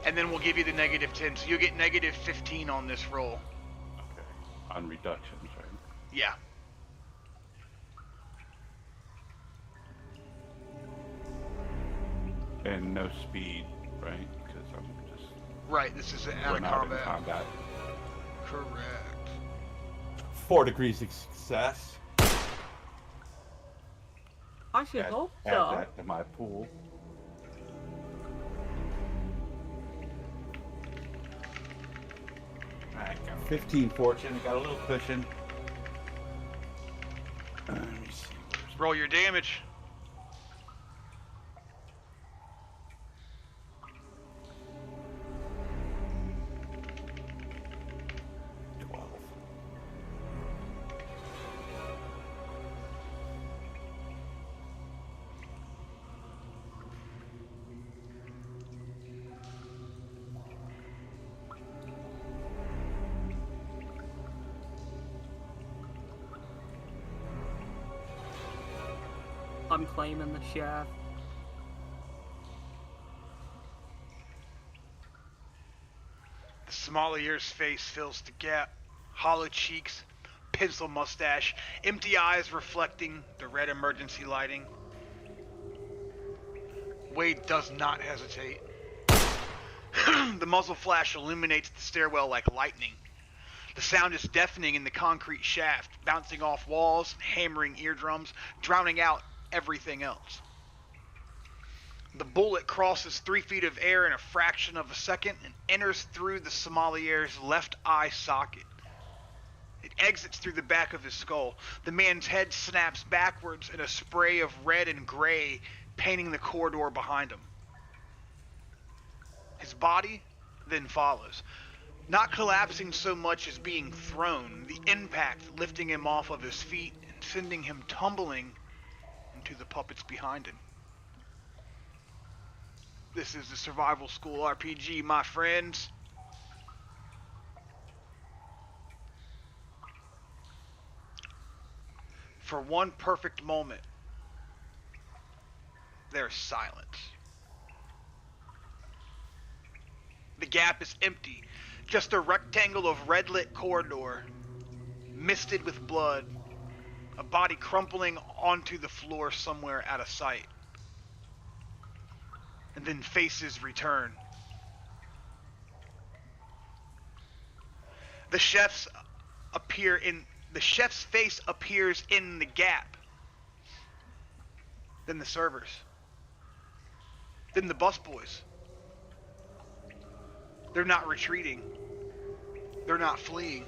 And then we'll give you the -10, so you'll get -15 on this roll. Okay. On reductions, right? Yeah. And no speed, right? Because I'm just Right, this is out of run out in combat. combat. Correct. 4 degrees of success. I should hope Add so. that to my pool. I got 15 fortune. I got a little cushion. Let me see. Roll your damage. I'm claiming the shaft. The sommelier face fills the gap. Hollow cheeks, pencil mustache, empty eyes reflecting the red emergency lighting. Wade does not hesitate. The muzzle flash illuminates the stairwell like lightning. The sound is deafening in the concrete shaft, bouncing off walls, hammering eardrums, drowning out everything else. The bullet crosses 3 feet of air in a fraction of a second and enters through the sommelier's left eye socket. It exits through the back of his skull. The man's head snaps backwards in a spray of red and gray, painting the corridor behind him. His body then follows, not collapsing so much as being thrown, the impact lifting him off of his feet and sending him tumbling into the puppets behind him. This is the Survival School RPG, my friends. For one perfect moment, there's silence. The gap is empty, just a rectangle of red-lit corridor, misted with blood, a body crumpling onto the floor somewhere out of sight. And then faces return. The chef's face appears in the gap. Then the servers. Then the busboys. They're not retreating. They're not fleeing.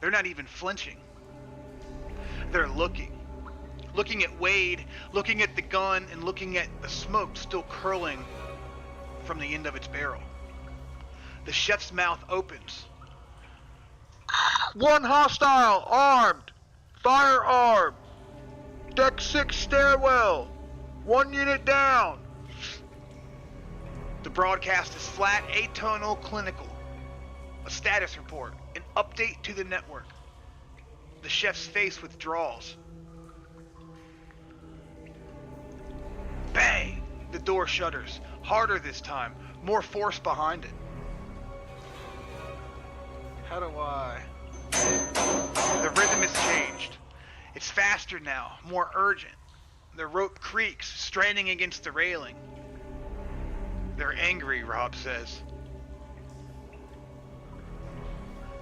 They're not even flinching. They're looking. Looking at Wade, looking at the gun, and looking at the smoke still curling from the end of its barrel. The chef's mouth opens. One hostile, armed, firearm, deck 6 stairwell, 1 unit down. The broadcast is flat, atonal, clinical. A status report, an update to the network. The chef's face withdraws. Bang! The door shutters, harder this time, more force behind it. How do I... The rhythm has changed. It's faster now, more urgent. The rope creaks, straining against the railing. They're angry, Rob says.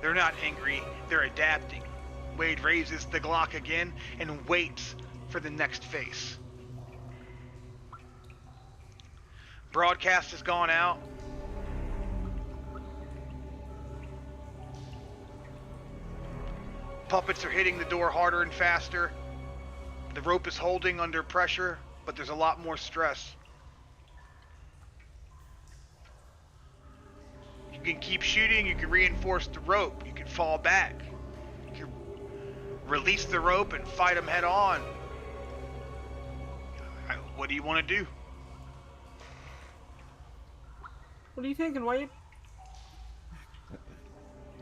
They're not angry, they're adapting. Wade raises the Glock again and waits for the next face. Broadcast has gone out. Puppets are hitting the door harder and faster. The rope is holding under pressure, but there's a lot more stress. You can keep shooting, you can reinforce the rope, you can fall back. You can release the rope and fight them head on. What do you want to do? What are you thinking, Wade?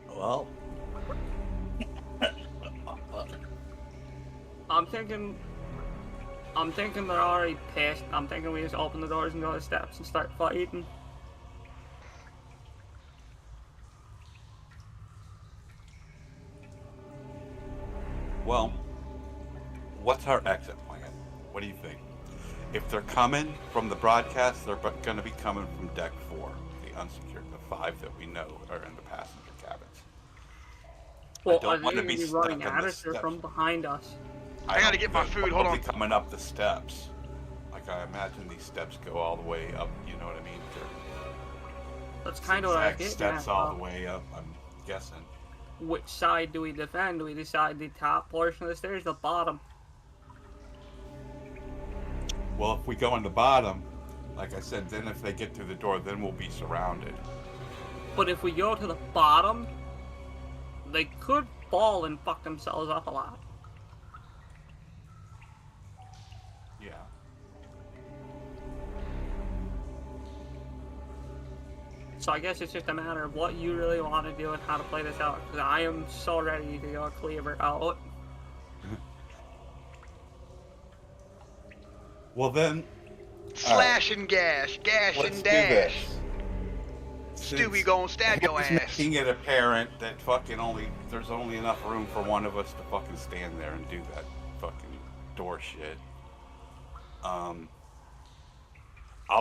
Well, I'm thinking they're already pissed. I'm thinking we just open the doors and go to the steps and start fighting. well, what's our exit plan? What do you think? If they're coming from the broadcast, they're going to be coming from deck 4, the unsecured, the 5 that we know are in the passenger cabins. Well, I don't want to be stuck running in at the us or steps. from behind us? I gotta get my food, hold on. Coming up the steps. Like, I imagine these steps go all the way up, you know what I mean? That's kind of what I Zigzag get steps at. all the way up, I'm guessing. Which side do we defend? Do we decide the top portion of the stairs, the bottom? Well, if we go on the bottom, like I said, then if they get through the door, then we'll be surrounded. But if we go to the bottom, they could fall and fuck themselves up a lot. Yeah. So I guess it's just a matter of what you really want to do and how to play this out. Because I am so ready to go cleaver out. Well then, Slash and gash, gash let's and do dash. this. Stewie gonna stab your It's ass. making it apparent that there's only enough room for one of us to fucking stand there and do that fucking door shit. I'll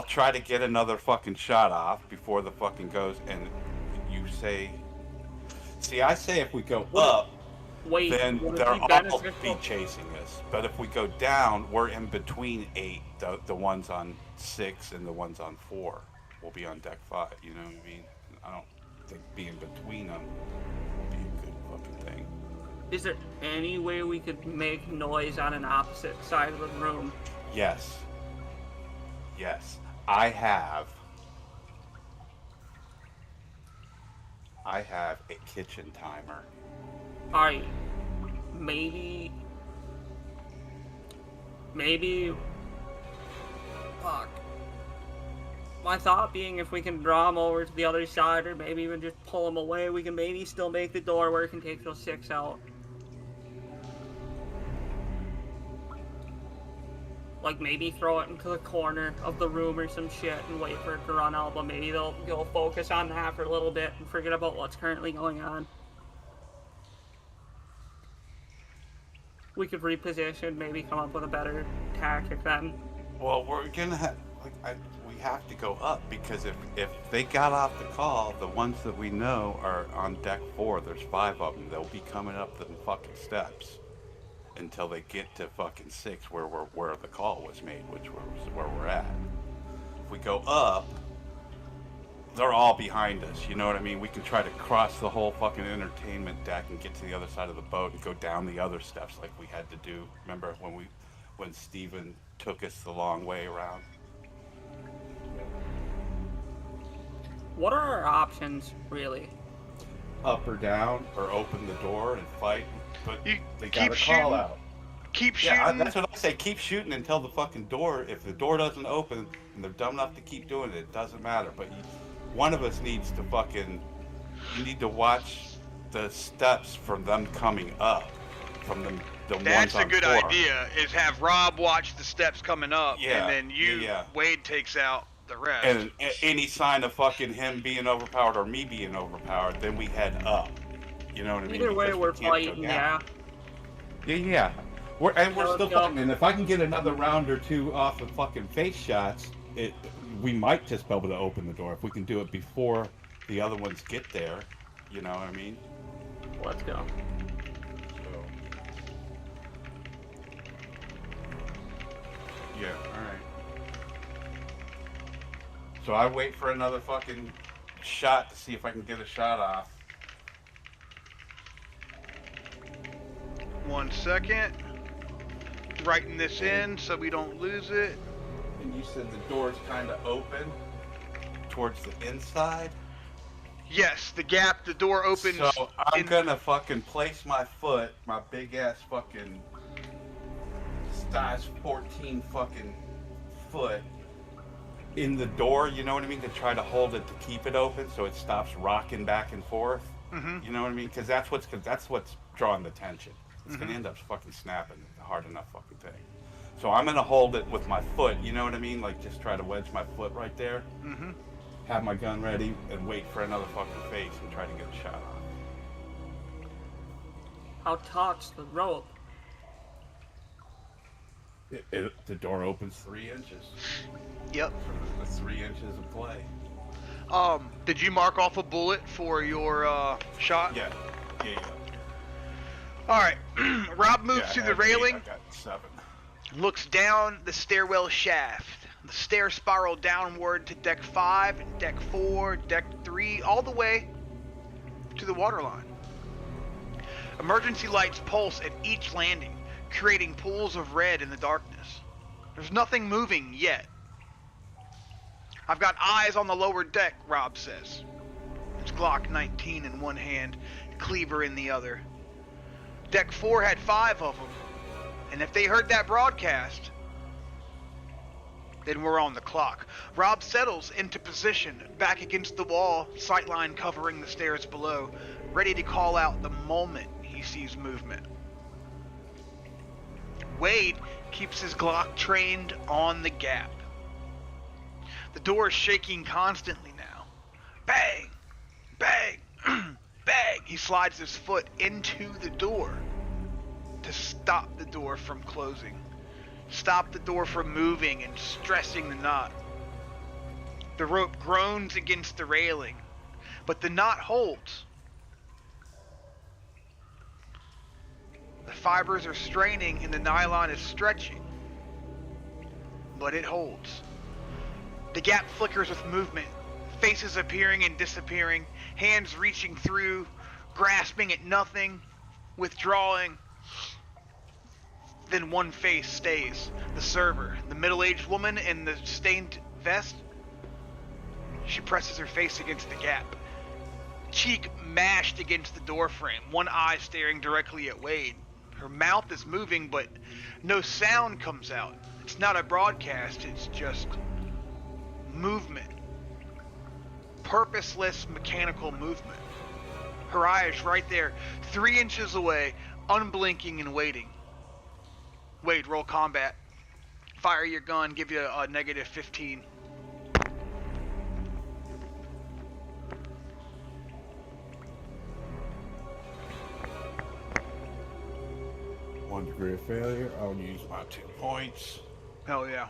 try to get another fucking shot off before the fucking goes, and you say, see, I say if we go up, Wait, then would it they'll be all beneficial? be chasing us. But if we go down, we're in between 8, the ones on 6 and the ones on 4 will be on deck 5, you know what I mean? I don't think being between them will be a good fucking thing. Is there any way we could make noise on an opposite side of the room? Yes. I have a kitchen timer. Alright, maybe, fuck. My thought being if we can draw them over to the other side, or maybe even just pull them away, we can maybe still make the door work and take those 6 out. Like, maybe throw it into the corner of the room or some shit and wait for it to run out, but maybe they'll focus on that for a little bit and forget about what's currently going on. We could reposition, maybe come up with a better tactic then. Well, we're gonna have, we have to go up, because if they got off the call, the ones that we know are on deck 4, there's 5 of them, they'll be coming up the fucking steps until they get to fucking 6 where the call was made, which was where we're at. If we go up, they're all behind us, you know what I mean? We can try to cross the whole fucking entertainment deck and get to the other side of the boat and go down the other steps like we had to do. Remember when Steven took us the long way around? What are our options, really? Up or down, or open the door and fight, but they keep got a shooting. call out. Keep shooting. Yeah, that's what I say. Keep shooting until the fucking door. If the door doesn't open and they're dumb enough to keep doing it, it doesn't matter. But one of us needs to fucking. You need to watch the steps from them coming up, from the That's ones on a good 4. idea. Is have Rob watch the steps coming up, Yeah, and then Wade takes out the rest. And any sign of fucking him being overpowered or me being overpowered, then we head up. You know what I mean? Either way, Because we we're can't go fighting, down. yeah. Yeah. We're still go. fighting, and if I can get another round or 2 off of fucking face shots, we might just be able to open the door if we can do it before the other ones get there. You know what I mean? Let's go. So, yeah, alright. So I wait for another fucking shot to see if I can get a shot off. 1 second. Writing this in so we don't lose it. And you said the door's kind of open towards the inside? Yes, the door opens. So I'm gonna fucking place my foot, my big ass fucking size 14 fucking foot in the door, you know what I mean? To try to hold it to keep it open so it stops rocking back and forth. Mm-hmm. You know what I mean? Because that's what's drawing the tension. It's gonna end up fucking snapping a hard enough fucking thing. So I'm gonna hold it with my foot, you know what I mean? Like just try to wedge my foot right there. Mm-hmm. Have my gun ready and wait for another fucking face and try to get a shot on. How taut's the rope? The door opens 3 inches. Yep. For the 3 inches of play. Did you mark off a bullet for your shot? Yeah. All right. Rob moves to the railing. I got 7. Looks down the stairwell shaft. The stairs spiral downward to deck 5, deck 4, deck 3, all the way to the waterline. Emergency lights pulse at each landing, creating pools of red in the darkness. There's nothing moving yet. I've got eyes on the lower deck, Rob says. His Glock 19 in one hand, cleaver in the other. Deck 4 had 5 of them, and if they heard that broadcast, then we're on the clock. Rob settles into position, back against the wall, sightline covering the stairs below, ready to call out the moment he sees movement. Wade keeps his Glock trained on the gap. The door is shaking constantly now. Bang! Bang! Bang! He slides his foot into the door to stop the door from closing. Stop the door from moving and stressing the knot. The rope groans against the railing, but the knot holds. The fibers are straining and the nylon is stretching, but it holds. The gap flickers with movement, faces appearing and disappearing, hands reaching through, grasping at nothing, withdrawing. Then one face stays, the server, the middle-aged woman in the stained vest. She presses her face against the gap, cheek mashed against the door frame, one eye staring directly at Wade. Her mouth is moving, but no sound comes out. It's not a broadcast, it's just movement. Purposeless mechanical movement. Her eye is right there, 3 inches away, unblinking and waiting. Wade, roll combat. Fire your gun, give you a negative 15. One degree of failure. I'll use my 2 points. Hell yeah.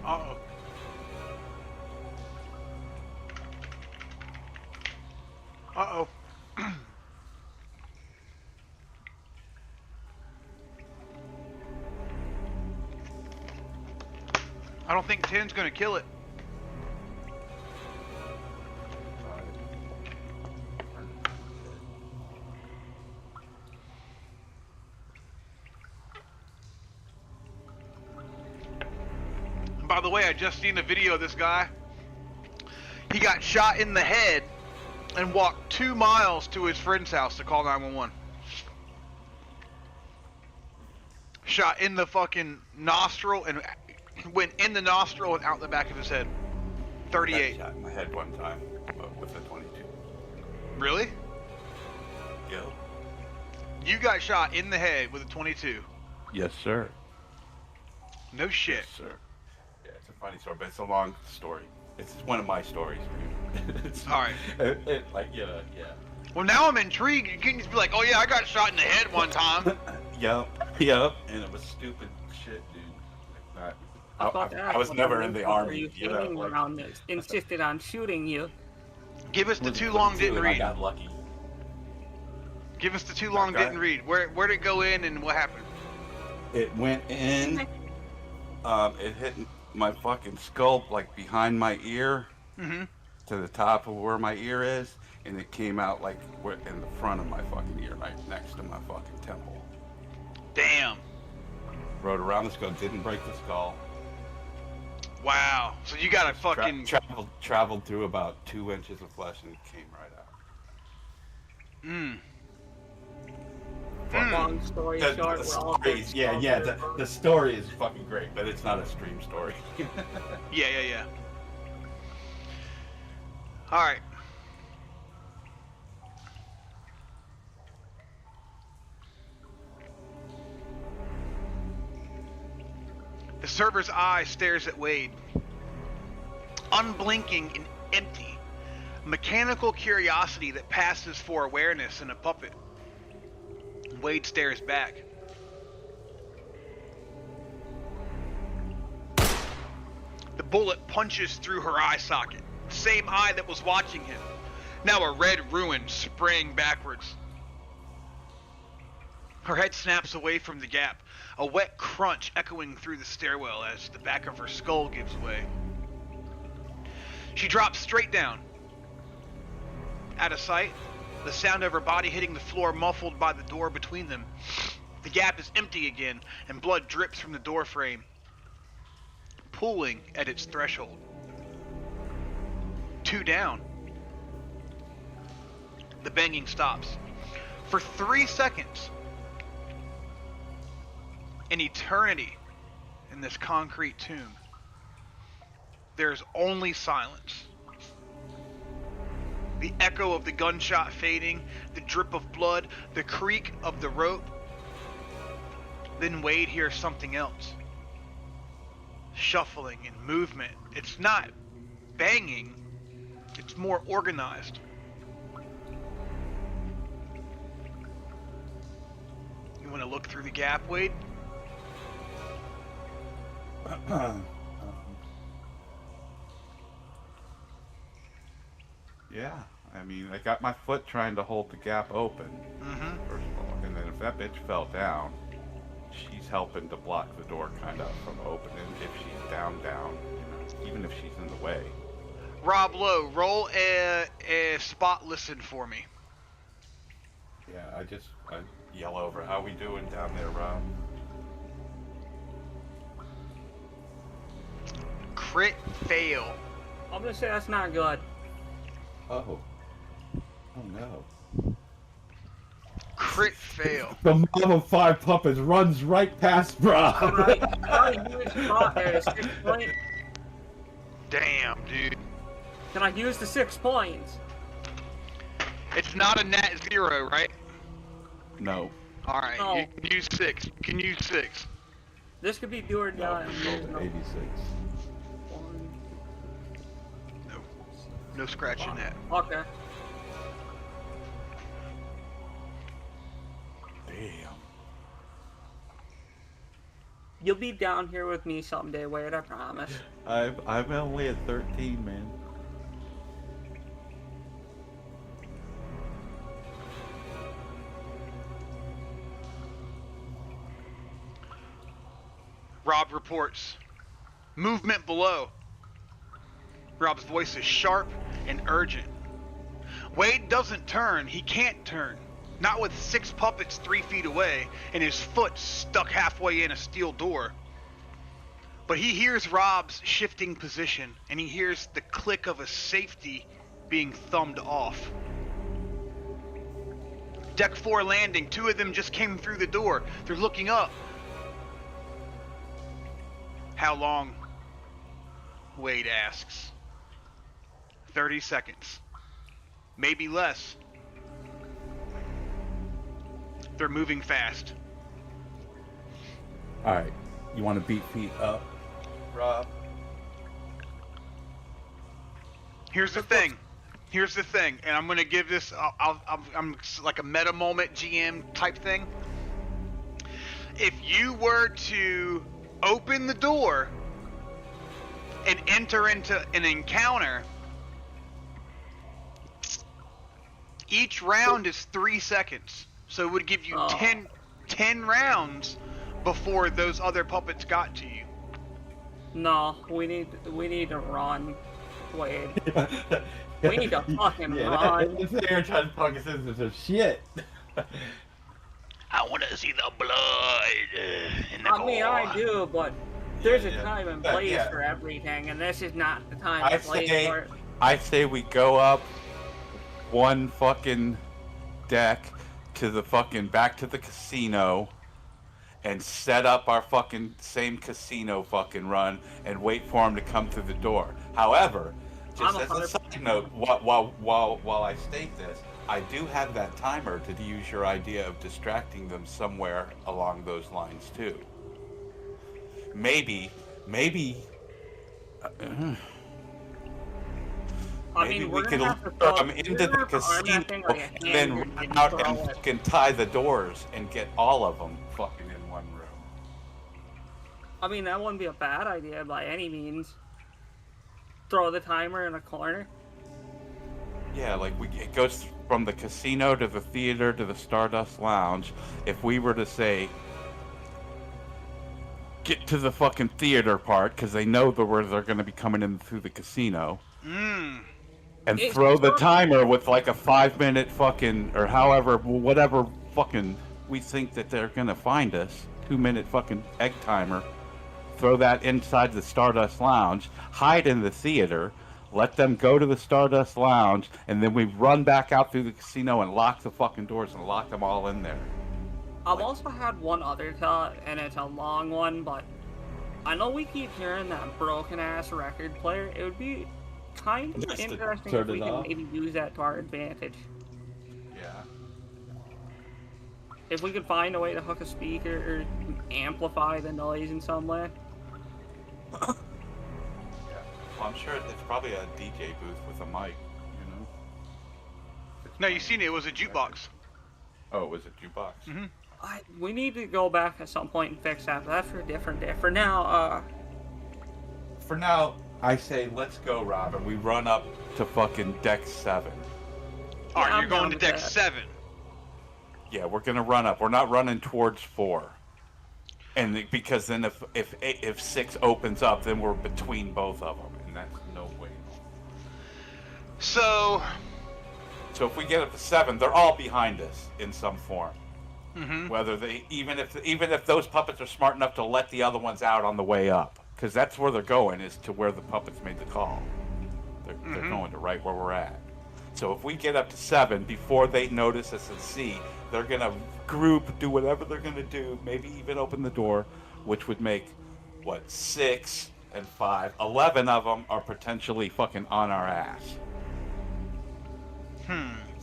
Uh-oh. Uh-oh. I don't think 10's gonna kill it. By the way, I just seen a video of this guy. He got shot in the head and walked 2 miles to his friend's house to call 911. Shot in the fucking nostril and went in the nostril and out the back of his head. 38. Shot in my head one time with a 22. Really? Yeah. You got shot in the head with a 22. Yes, sir. No shit. Yes, sir. Yeah, it's a funny story, but it's a long story. It's one of my stories. All right. Yeah. Well, now I'm intrigued. You can just be like, oh yeah, I got shot in the head one time. Yep. And it was stupid shit, dude. I was What never the in the fuck are army, you hanging around this? Insisted on shooting you. Give us the too long didn't I read. got lucky. Give us the too long Okay. didn't read. Where'd it go in and what happened? It went in. It hit my fucking skull, like behind my ear, Mm-hmm. to the top of where my ear is, and it came out like in the front of my fucking ear, right next to my fucking temple. Damn. Rode around the skull, didn't break the skull. Wow. So you got a fucking. Traveled through about 2 inches of flesh and it came right out. Long story short, we're all the story is fucking great, but it's not a stream story. Yeah. All right. The server's eye stares at Wade, unblinking and empty. Mechanical curiosity that passes for awareness in a puppet. Wade stares back. The bullet punches through her eye socket, the same eye that was watching him. Now a red ruin spraying backwards. Her head snaps away from the gap, a wet crunch echoing through the stairwell as the back of her skull gives way. She drops straight down. Out of sight, the sound of her body hitting the floor muffled by the door between them. The gap is empty again, and blood drips from the door frame, pooling at its threshold. 2 down. The banging stops. For 3 seconds, an eternity in this concrete tomb, there's only silence. The echo of the gunshot fading, the drip of blood, the creak of the rope. Then Wade hears something else. Shuffling and movement. It's not banging, it's more organized. You want to look through the gap, Wade? Yeah, I mean, I got my foot trying to hold the gap open, first of all, and then if that bitch fell down, she's helping to block the door kind of from opening if she's down, you know, even if she's in the way. Rob Lowe, roll a spot listen for me. Yeah, I yell over, how we doing down there, Rob? Crit fail. I'm gonna say that's not good. Oh no. Crit fail. The mom of 5 puppets runs right past Rob. Alright, I use spot there to 6 points. Damn, dude. Can I use the 6 points? It's not a nat 0, right? No. Alright, No. you can use 6. You can use 6. This could be do or No, die. no, 86. No scratching that. Okay. Damn. You'll be down here with me someday, Wade, I promise. I'm only at 13, man. Rob reports. Movement below. Rob's voice is sharp and urgent. Wade doesn't turn. He can't turn. Not with 6 puppets 3 feet away and his foot stuck halfway in a steel door. But he hears Rob's shifting position and he hears the click of a safety being thumbed off. Deck 4 landing. 2 of them just came through the door. They're looking up. How long? Wade asks. 30 seconds. Maybe less. They're moving fast. Alright, you want to beat feet up, Rob? Here's the thing, and I'm gonna give this. I'm like a meta moment GM type thing. If you were to open the door and enter into an encounter, each round is 3 seconds, so it would give you 10 rounds before those other puppets got to you. No, we need to run, Wade. We need to fucking run. This here trying to fuck us into some shit. I want to see the blood in the I mean, gore. I do, but there's a Yeah. time and place Yeah. for everything, and this is not the time and place for it. I say we go up one fucking deck to the fucking back to the casino and set up our fucking same casino fucking run and wait for him to come through the door. However, just I'm as a 100% side note, while I state this, I do have that timer to use your idea of distracting them somewhere along those lines too. Maybe. I Maybe mean, we we're could gonna have to lure throw- them into we're the gonna have to arm casino that thing like a and then hand run and out throw and it. fucking tie the doors and get all of them fucking in one room. I mean, that wouldn't be a bad idea by any means. Throw the timer in a corner. Yeah, like it goes from the casino to the theater to the Stardust Lounge. If we were to say, get to the fucking theater part, because they know where they're going to be coming in through the casino, and throw the timer with like a 5-minute fucking, or however, whatever fucking we think that they're going to find us, 2-minute fucking egg timer, throw that inside the Stardust Lounge, hide in the theater, let them go to the Stardust Lounge, and then we run back out through the casino and lock the fucking doors and lock them all in there. I've also had one other thought, and it's a long one, but I know we keep hearing that broken-ass record player. It would be kind of interesting if we can maybe use that to our advantage. Yeah. If we could find a way to hook a speaker or amplify the noise in some way. Yeah. Well, I'm sure it's probably a DJ booth with a mic, you know? No, you seen it. It was a jukebox. Oh, it was a jukebox? Mm-hmm. We need to go back at some point and fix that, but that's for a different day. For now, I say let's go, Robin. We run up to fucking deck 7. Alright, you're going to deck 7. Yeah, we're gonna run up. We're not running towards 4. And because then if 6 opens up, then we're between both of them, and that's no way. So if we get up to 7, they're all behind us in some form. Mm-hmm. Whether they even if those puppets are smart enough to let the other ones out on the way up, because that's where they're going, is to where the puppets made the call. They're going to right where we're at. So if we get up to 7 before they notice us and see, they're gonna group, do whatever they're gonna do, maybe even open the door, which would make 6 and 5, 11 of them are potentially fucking on our ass.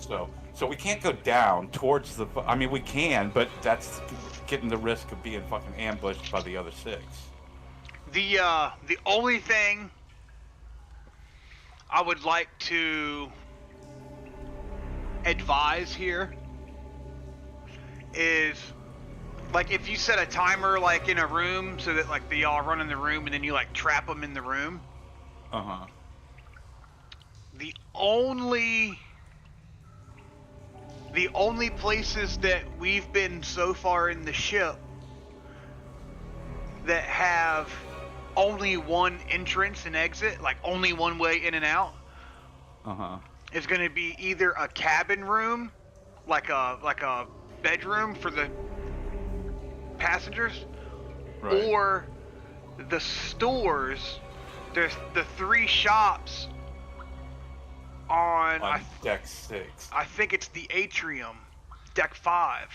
So we can't go down towards the. I mean, we can, but that's getting the risk of being fucking ambushed by the other 6. The only thing I would like to advise here is, like, if you set a timer like in a room so that like they all run in the room and then you like trap them in the room. The only places that we've been so far in the ship that have only one entrance and exit, like only one way in and out, is going to be either a cabin room, like a bedroom for the passengers, right, or the stores. There's the 3 shops on deck 6. I think it's the atrium, deck 5.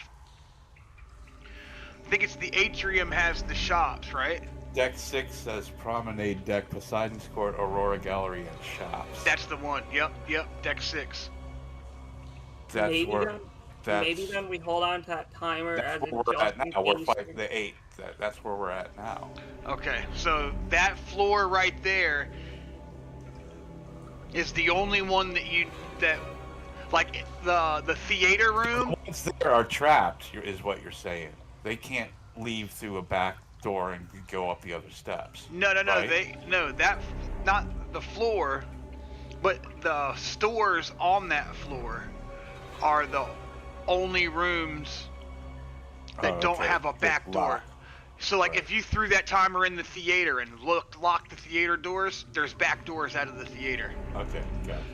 I think it's the atrium has the shops, right? Deck 6 says Promenade Deck, Poseidon's Court, Aurora Gallery, and Shops. That's the one. Yep. Deck 6. Maybe then we hold on to that timer as where we're at now. We're fighting the 8. That's where we're at now. Okay, so that floor right there is the only one that like the theater room. The ones there are trapped, is what you're saying. They can't leave through a back door and go up the other steps. No. Right? That's not the floor, but the stores on that floor are the only rooms that don't have a back door. So like if you threw that timer in the theater and locked the theater doors, there's back doors out of the theater. Okay, got it.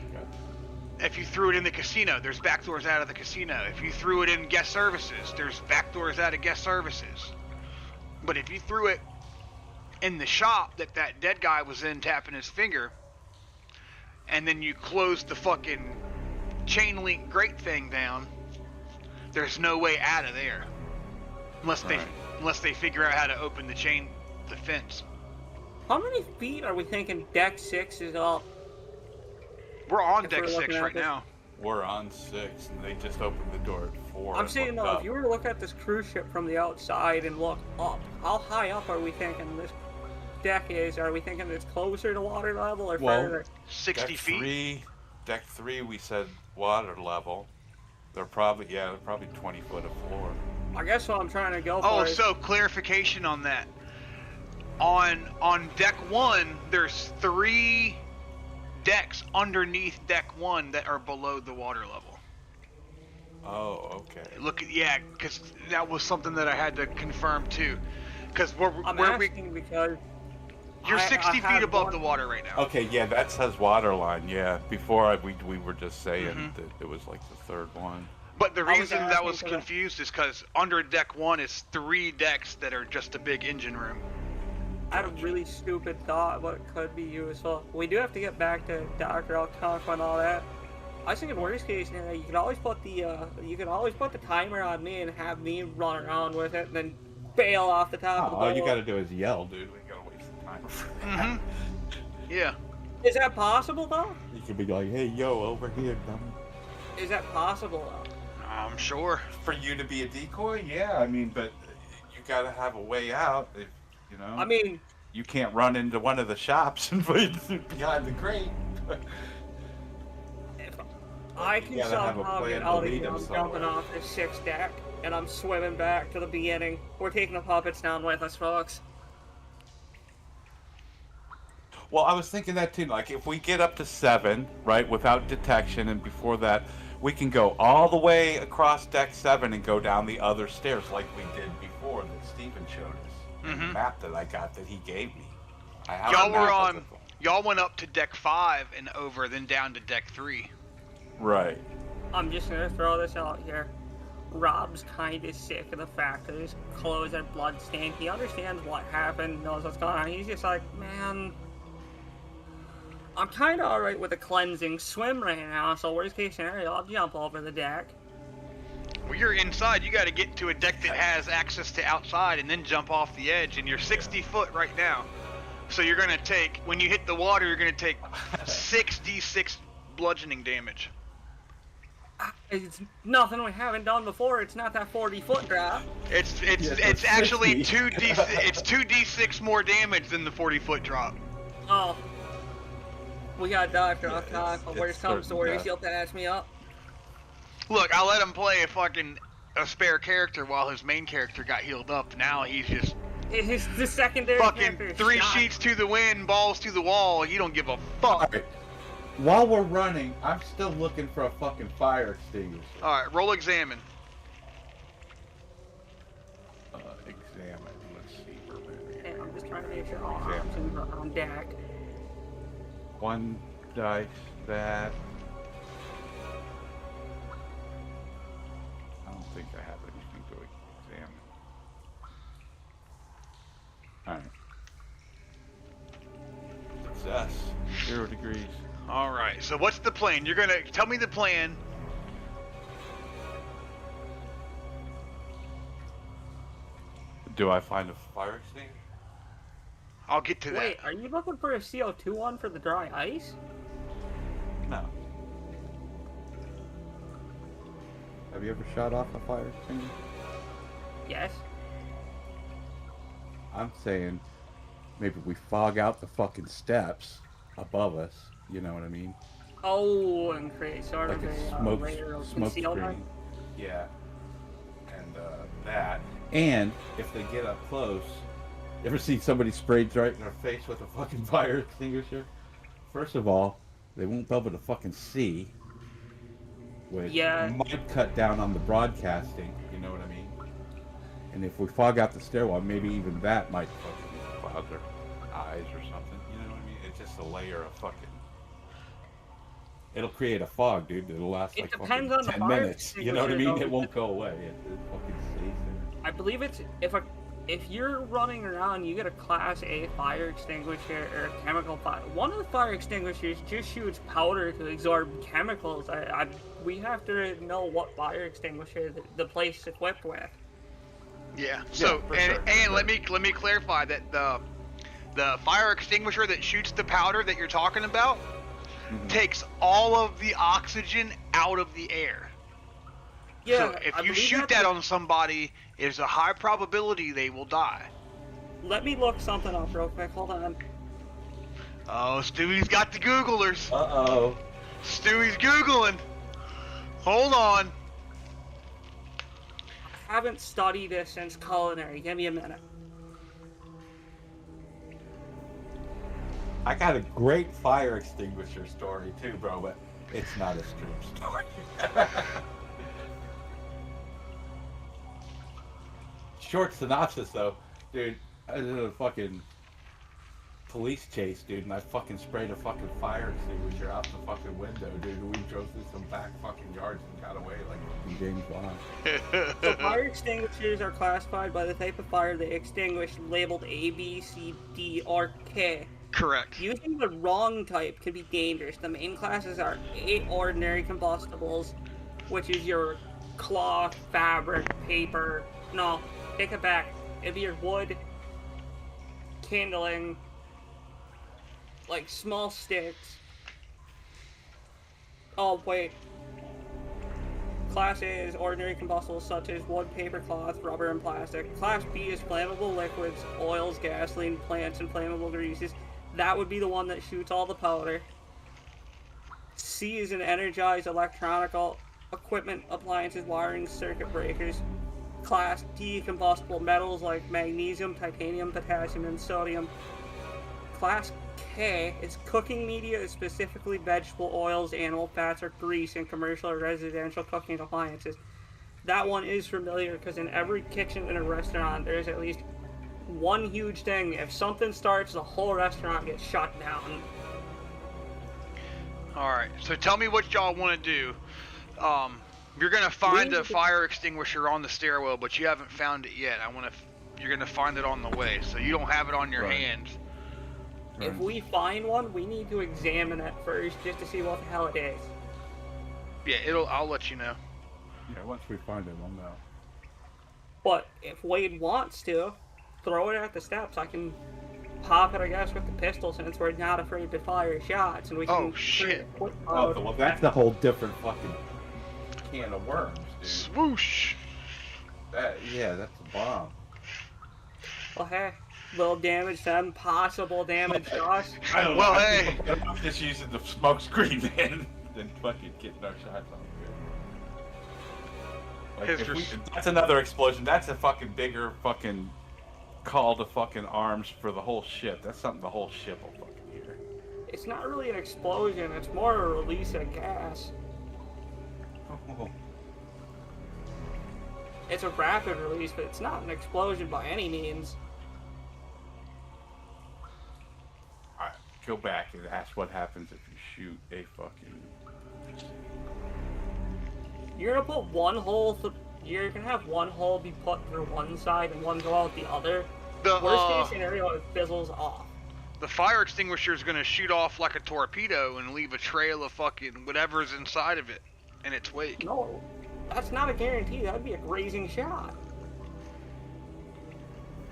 If you threw it in the casino, there's back doors out of the casino. If you threw it in guest services, there's back doors out of guest services. But if you threw it in the shop that dead guy was in tapping his finger, and then you closed the fucking chain link grate thing down, there's no way out of there. Unless they figure out how to open the fence. How many feet are we thinking deck 6 is up? We're on deck 6 right now. We're on 6, and they just opened the door at 4. I'm saying though, if you were to look at this cruise ship from the outside and look up, how high up are we thinking this deck is? Are we thinking it's closer to water level or further? 60 feet. Deck 3, we said water level. They're probably 20 foot of floor. I guess what I'm trying to go for is... so clarification on that. On deck 1, there's 3 decks underneath deck 1 that are below the water level. Oh, okay. Look, yeah, because that was something that I had to confirm too. Because I'm asking because you're 60 I feet above one- the water right now. Okay, yeah, that says water line. Yeah, before we were just saying that it was like the third one. But the I was reason that asking was for that. confused is because under deck 1 is 3 decks that are just a big engine room. I had a really stupid thought what could be useful. We do have to get back to Dr. Alconquo and all that. I was thinking worst case scenario, you could always put the timer on me and have me run around with it, and then bail off the top of the boat. All you gotta do is yell, dude. We gotta waste the time for that. Yeah. Is that possible though? You could be like, hey, yo, over here, dummy. Is that possible though? I'm sure. For you to be a decoy, yeah. I mean, but you gotta have a way out. If, you know. I mean, you can't run into one of the shops and put it behind the crate. if I can gotta have a somehow plan get to out of lead here, them I'm somewhere. jumping off this 6th deck, and I'm swimming back to the beginning. We're taking the puppets down with us, folks. Well, I was thinking that too. Like, if we get up to 7, right, without detection, and before that, we can go all the way across deck 7 and go down the other stairs like we did before that Steven showed us. In the map that I got that he gave me. I have a map of Y'all went up to deck 5 and over, then down to deck 3. Right. I'm just gonna throw this out here. Rob's kind of sick of the fact that his clothes are bloodstained. He understands what happened, knows what's going on. He's just like, man, I'm kind of alright with a cleansing swim right now, so worst case scenario, I'll jump over the deck. Well, you're inside. You got to get to a deck that has access to outside and then jump off the edge, and you're 60 foot right now. So you're going to take, when you hit the water, you're going to take 6d6 bludgeoning damage. It's nothing we haven't done before. It's not that 40-foot drop. It's actually 2d6 more damage than the 40-foot drop. Oh. We got Dr. Alconquo. it's Worst comes to certain worst, death. he'll patch me up. Look, I let him play a spare character while his main character got healed up. Now he's just It's the secondary fucking character 3 shot. sheets to the wind, balls to the wall. He don't give a fuck. Alright. While we're running, I'm still looking for a fucking fire extinguisher. Alright, roll examine. Examine. Let's see. for a minute. And I'm just trying to make sure all options are on deck. 1 dice that. I don't think I have anything to examine. Alright. Success. 0 degrees. Alright, so what's the plan? You're gonna tell me the plan. Do I find a fire extinguisher? I'll get to that. Wait, are you looking for a CO2 one for the dry ice? No. Have you ever shot off a fire extinguisher? Yes. I'm saying maybe we fog out the fucking steps above us. You know what I mean? Oh, and create sort Like of a a layer of smoke concealment. screen. Yeah. And that. And if they get up close, You ever see somebody sprayed right in their face with a fucking fire extinguisher? First of all, they won't be able to fucking see. Which Yeah. might cut down on the broadcasting. You know what I mean? And if we fog out the stairwell, maybe even that might fucking cloud their eyes or something. You know what I mean? It's just a layer of fucking. It'll create a fog, dude. It'll last It like depends fucking on the 10 fire minutes. You know what I extinguisher, mean? though. It won't go away. It fucking stays there. I believe it's if you're running around, you get a Class A fire extinguisher or a chemical fire. One of the fire extinguishers just shoots powder to absorb chemicals. We have to know what fire extinguisher the place is equipped with. Yeah. So for and, sure, for and sure. let me clarify that the fire extinguisher that shoots the powder that you're talking about takes all of the oxygen out of the air. Yeah, So if I you believe shoot that's that a- on somebody, there's a high probability they will die. Let me look something up real quick. Hold on. Oh, Stewie's got the Googlers. Uh-oh. Stewie's Googling. Hold on. I haven't studied this since culinary. Give me a minute. I got a great fire extinguisher story too, bro, but it's not a stream story. Short synopsis though, dude. I did a fucking police chase, dude, and I fucking sprayed a fucking fire extinguisher out the fucking window, dude. We drove through some back fucking yards and got away like fucking James Bond. So fire extinguishers are classified by the type of fire they extinguish, labeled A, B, C, D, or K. Correct. Using the wrong type can be dangerous. The main classes are A, ordinary combustibles, which is your cloth, fabric, paper. No, take it back. It'd be your wood, kindling, like small sticks. Oh, wait. Class A is ordinary combustibles such as wood, paper, cloth, rubber, and plastic. Class B is flammable liquids, oils, gasoline, plants, and flammable greases. That would be the one that shoots all the powder. C is an energized electronic equipment, appliances, wiring, circuit breakers. Class D, combustible metals like magnesium, titanium, potassium, and sodium. Class K is cooking media, specifically vegetable oils, animal fats, or grease in commercial or residential cooking appliances. That one is familiar because in every kitchen in a restaurant, there's at least one huge thing. If something starts, the whole restaurant gets shut down. Alright, so tell me what y'all want to do. You're gonna find a fire extinguisher on the stairwell, but you haven't found it yet. You're gonna find it on the way, so you don't have it on your hands. If we find one, we need to examine it first, just to see what the hell it is. Yeah, I'll let you know. Yeah, once we find it, we'll know. But if Wade wants to, throw it at the steps. I can pop it, I guess, with the pistol, since we're not afraid to fire shots, and we can. Oh shit! Oh, well, that's a whole different fucking can of worms, dude. Swoosh! Yeah, that's a bomb. Well, hey, little damage to them, possible damage to us. I don't Well, know. hey. I'm just using the smoke screen, man. Then fucking getting our shots on here. Like, that's another explosion. That's a fucking bigger fucking call to fucking arms for the whole ship. That's something the whole ship will fucking hear. It's not really an explosion, it's more a release of gas. Oh. It's a rapid release, but it's not an explosion by any means. Alright, go back and ask what happens if you shoot a fucking... You're gonna put one hole, you're gonna have one hole be put through one side and one go out the other. The worst case scenario, it fizzles off. The fire extinguisher is gonna shoot off like a torpedo and leave a trail of fucking whatever's inside of it in its wake. No, that's not a guarantee. That'd be a grazing shot.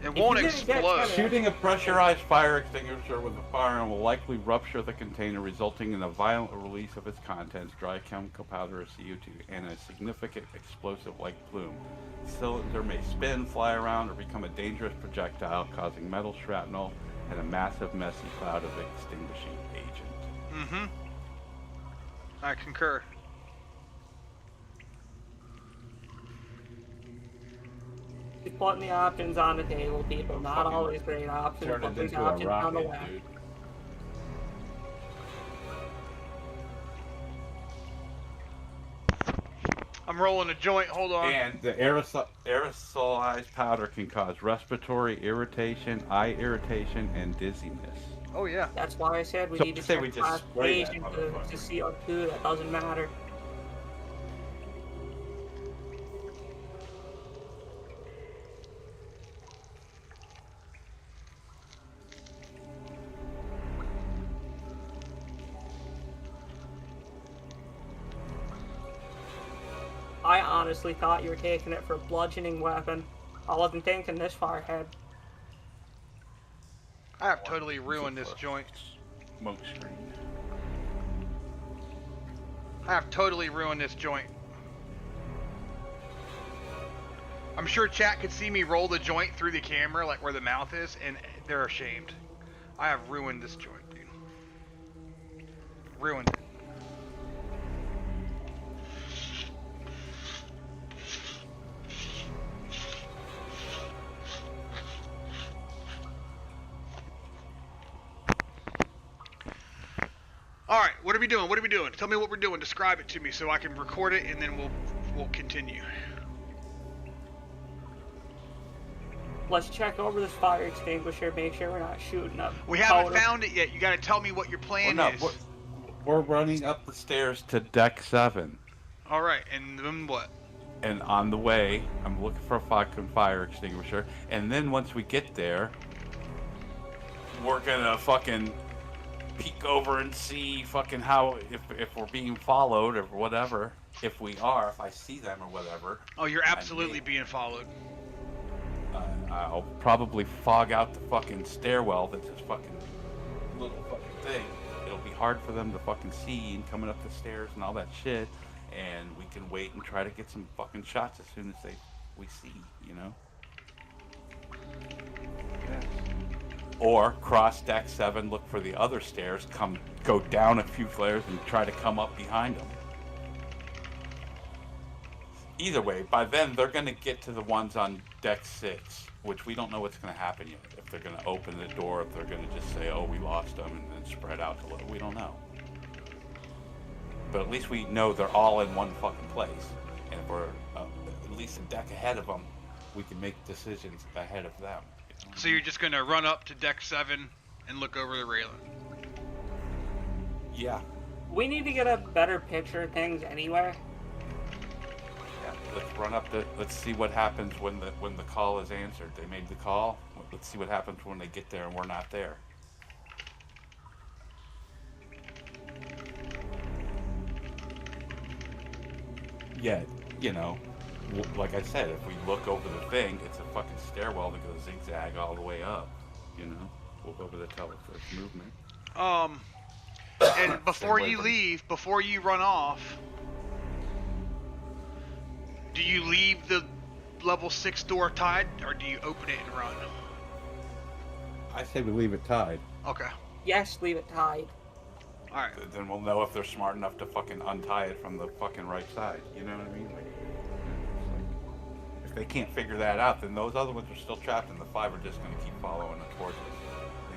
It won't explode. Shooting a pressurized fire extinguisher with a firearm will likely rupture the container, resulting in a violent release of its contents, dry chemical powder or CO2, and a significant explosive-like plume. The cylinder may spin, fly around, or become a dangerous projectile, causing metal shrapnel and a massive, messy cloud of extinguishing agent. Mm-hmm. I concur. Just putting the options on the table, people. Not always great options. Turn Put it these into a options on the rocket, way. dude. I'm rolling a joint. Hold on. And the aerosolized powder can cause respiratory irritation, eye irritation, and dizziness. Oh yeah. That's why I said we So need to say check we just spray that classification motherfucker. to CO2. That doesn't matter. I honestly thought you were taking it for a bludgeoning weapon. I wasn't thinking this far ahead. I have totally ruined this joint. Smoke screen. I have totally ruined this joint. I'm sure chat could see me roll the joint through the camera, like where the mouth is, and they're ashamed. I have ruined this joint, dude. Ruined it. All right, what are we doing? What are we doing? Tell me what we're doing. Describe it to me so I can record it, and then we'll continue. Let's check over this fire extinguisher, make sure we're not shooting up. We haven't found it yet. You got to tell me what your plan is. We're running up the stairs to deck 7. All right, and then what? And on the way, I'm looking for a fucking fire extinguisher. And then once we get there, we're gonna fucking peek over and see fucking how, if we're being followed or whatever. If we are, if I see them or whatever. Oh, you're absolutely being followed. I'll probably fog out the fucking stairwell that's this fucking little fucking thing. It'll be hard for them to fucking see and coming up the stairs and all that shit. And we can wait and try to get some fucking shots as soon as we see, you know? Yeah. Or cross deck 7, look for the other stairs, go down a few flares and try to come up behind them. Either way, by then they're going to get to the ones on deck 6, which we don't know what's going to happen yet. If they're going to open the door, if they're going to just say, oh, we lost them, and then spread out to we don't know. But at least we know they're all in one fucking place. And if we're at least a deck ahead of them, we can make decisions ahead of them. You know? So you're just going to run up to deck 7 and look over the railing? Yeah. We need to get a better picture of things anyway. Let's run up let's see what happens when the call is answered. They made the call. Let's see what happens when they get there and we're not there. Yeah, you know, like I said, if we look over the thing, it's a fucking stairwell that goes zigzag all the way up. You know, we'll go over the telephone movement. And before you leave, before you run off, do you leave the level 6 door tied, or do you open it and run? I say we leave it tied. Okay. Yes, leave it tied. Alright. Then we'll know if they're smart enough to fucking untie it from the fucking right side. You know what I mean? If they can't figure that out, then those other ones are still trapped, and the 5 are just going to keep following it towards us.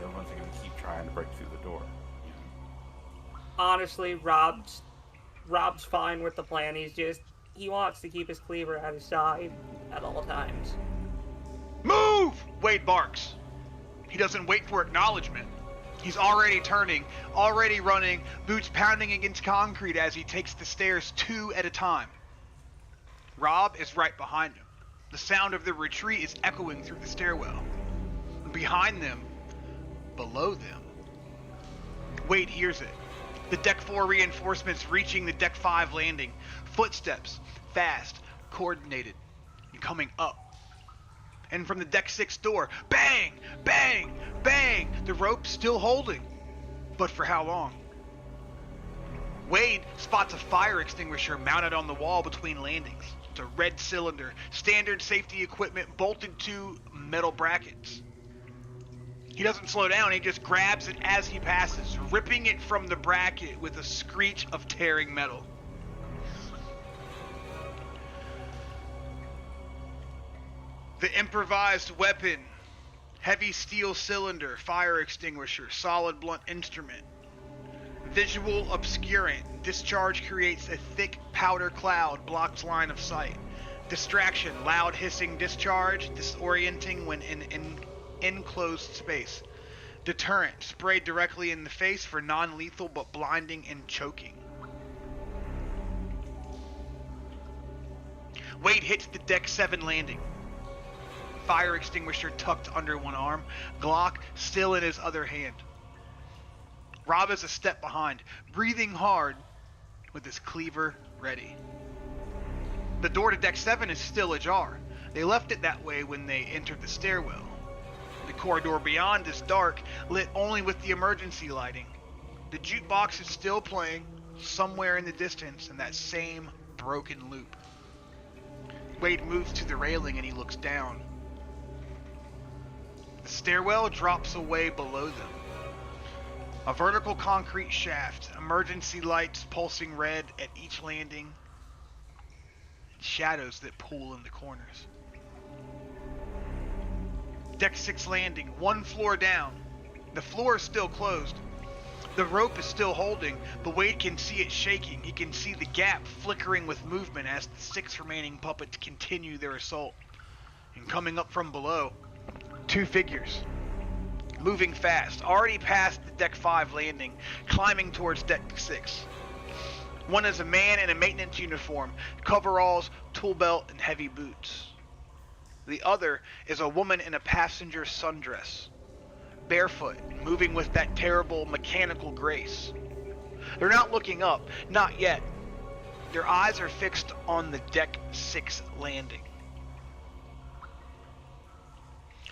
The other ones are going to keep trying to break through the door. You know? Honestly, Rob's fine with the plan. He wants to keep his cleaver at his side at all times. Move! Wade barks. He doesn't wait for acknowledgement. He's already turning, already running, boots pounding against concrete as he takes the stairs 2 at a time. Rob is right behind him. The sound of the retreat is echoing through the stairwell. Behind them, below them, Wade hears it. The deck 4 reinforcements reaching the deck 5 landing. Footsteps, fast, coordinated, and coming up. And from the deck 6 door, bang, bang, bang, the rope still holding. But for how long? Wade spots a fire extinguisher mounted on the wall between landings. It's a red cylinder, standard safety equipment bolted to metal brackets. He doesn't slow down, he just grabs it as he passes, ripping it from the bracket with a screech of tearing metal. The improvised weapon, heavy steel cylinder, fire extinguisher, solid blunt instrument. Visual obscurant, discharge creates a thick powder cloud, blocks line of sight. Distraction, loud hissing discharge, disorienting when in enclosed space. Deterrent, sprayed directly in the face for non-lethal but blinding and choking. Wade hits the deck 7 landing. Fire extinguisher tucked under one arm, Glock still in his other hand. Rob is a step behind, breathing hard with his cleaver ready. The door to deck 7 is still ajar. They left it that way when they entered the stairwell. The corridor beyond is dark, lit only with the emergency lighting. The jukebox is still playing, somewhere in the distance in that same broken loop. Wade moves to the railing and he looks down. The stairwell drops away below them. A vertical concrete shaft, emergency lights pulsing red at each landing, and shadows that pool in the corners. Deck 6 landing, 1 floor down. The floor is still closed. The rope is still holding, but Wade can see it shaking. He can see the gap flickering with movement as the 6 remaining puppets continue their assault. And coming up from below, 2 figures. Moving fast, already past the Deck 5 landing, climbing towards Deck 6. One is a man in a maintenance uniform, coveralls, tool belt, and heavy boots. The other is a woman in a passenger sundress, barefoot, moving with that terrible mechanical grace. They're not looking up, not yet. Their eyes are fixed on the Deck 6 landing.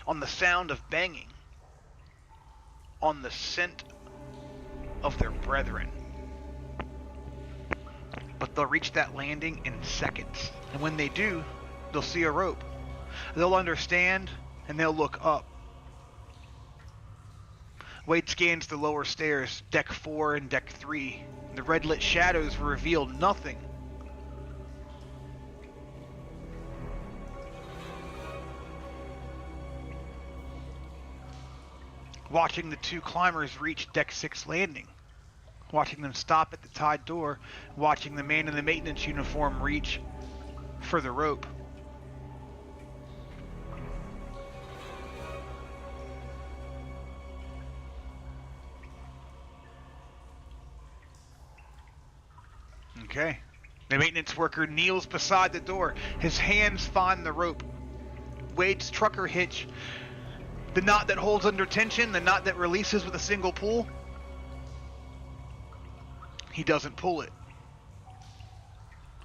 On the sound of banging. On the scent of their brethren. But they'll reach that landing in seconds. And when they do, they'll see a rope. They'll understand, and they'll look up. Wade scans the lower stairs, Deck 4 and Deck 3. The red-lit shadows reveal nothing. Watching the 2 climbers reach Deck 6 landing. Watching them stop at the tied door. Watching the man in the maintenance uniform reach for the rope. Okay. The maintenance worker kneels beside the door. His hands find the rope. Wade's trucker hitch. The knot that holds under tension, the knot that releases with a single pull. He doesn't pull it.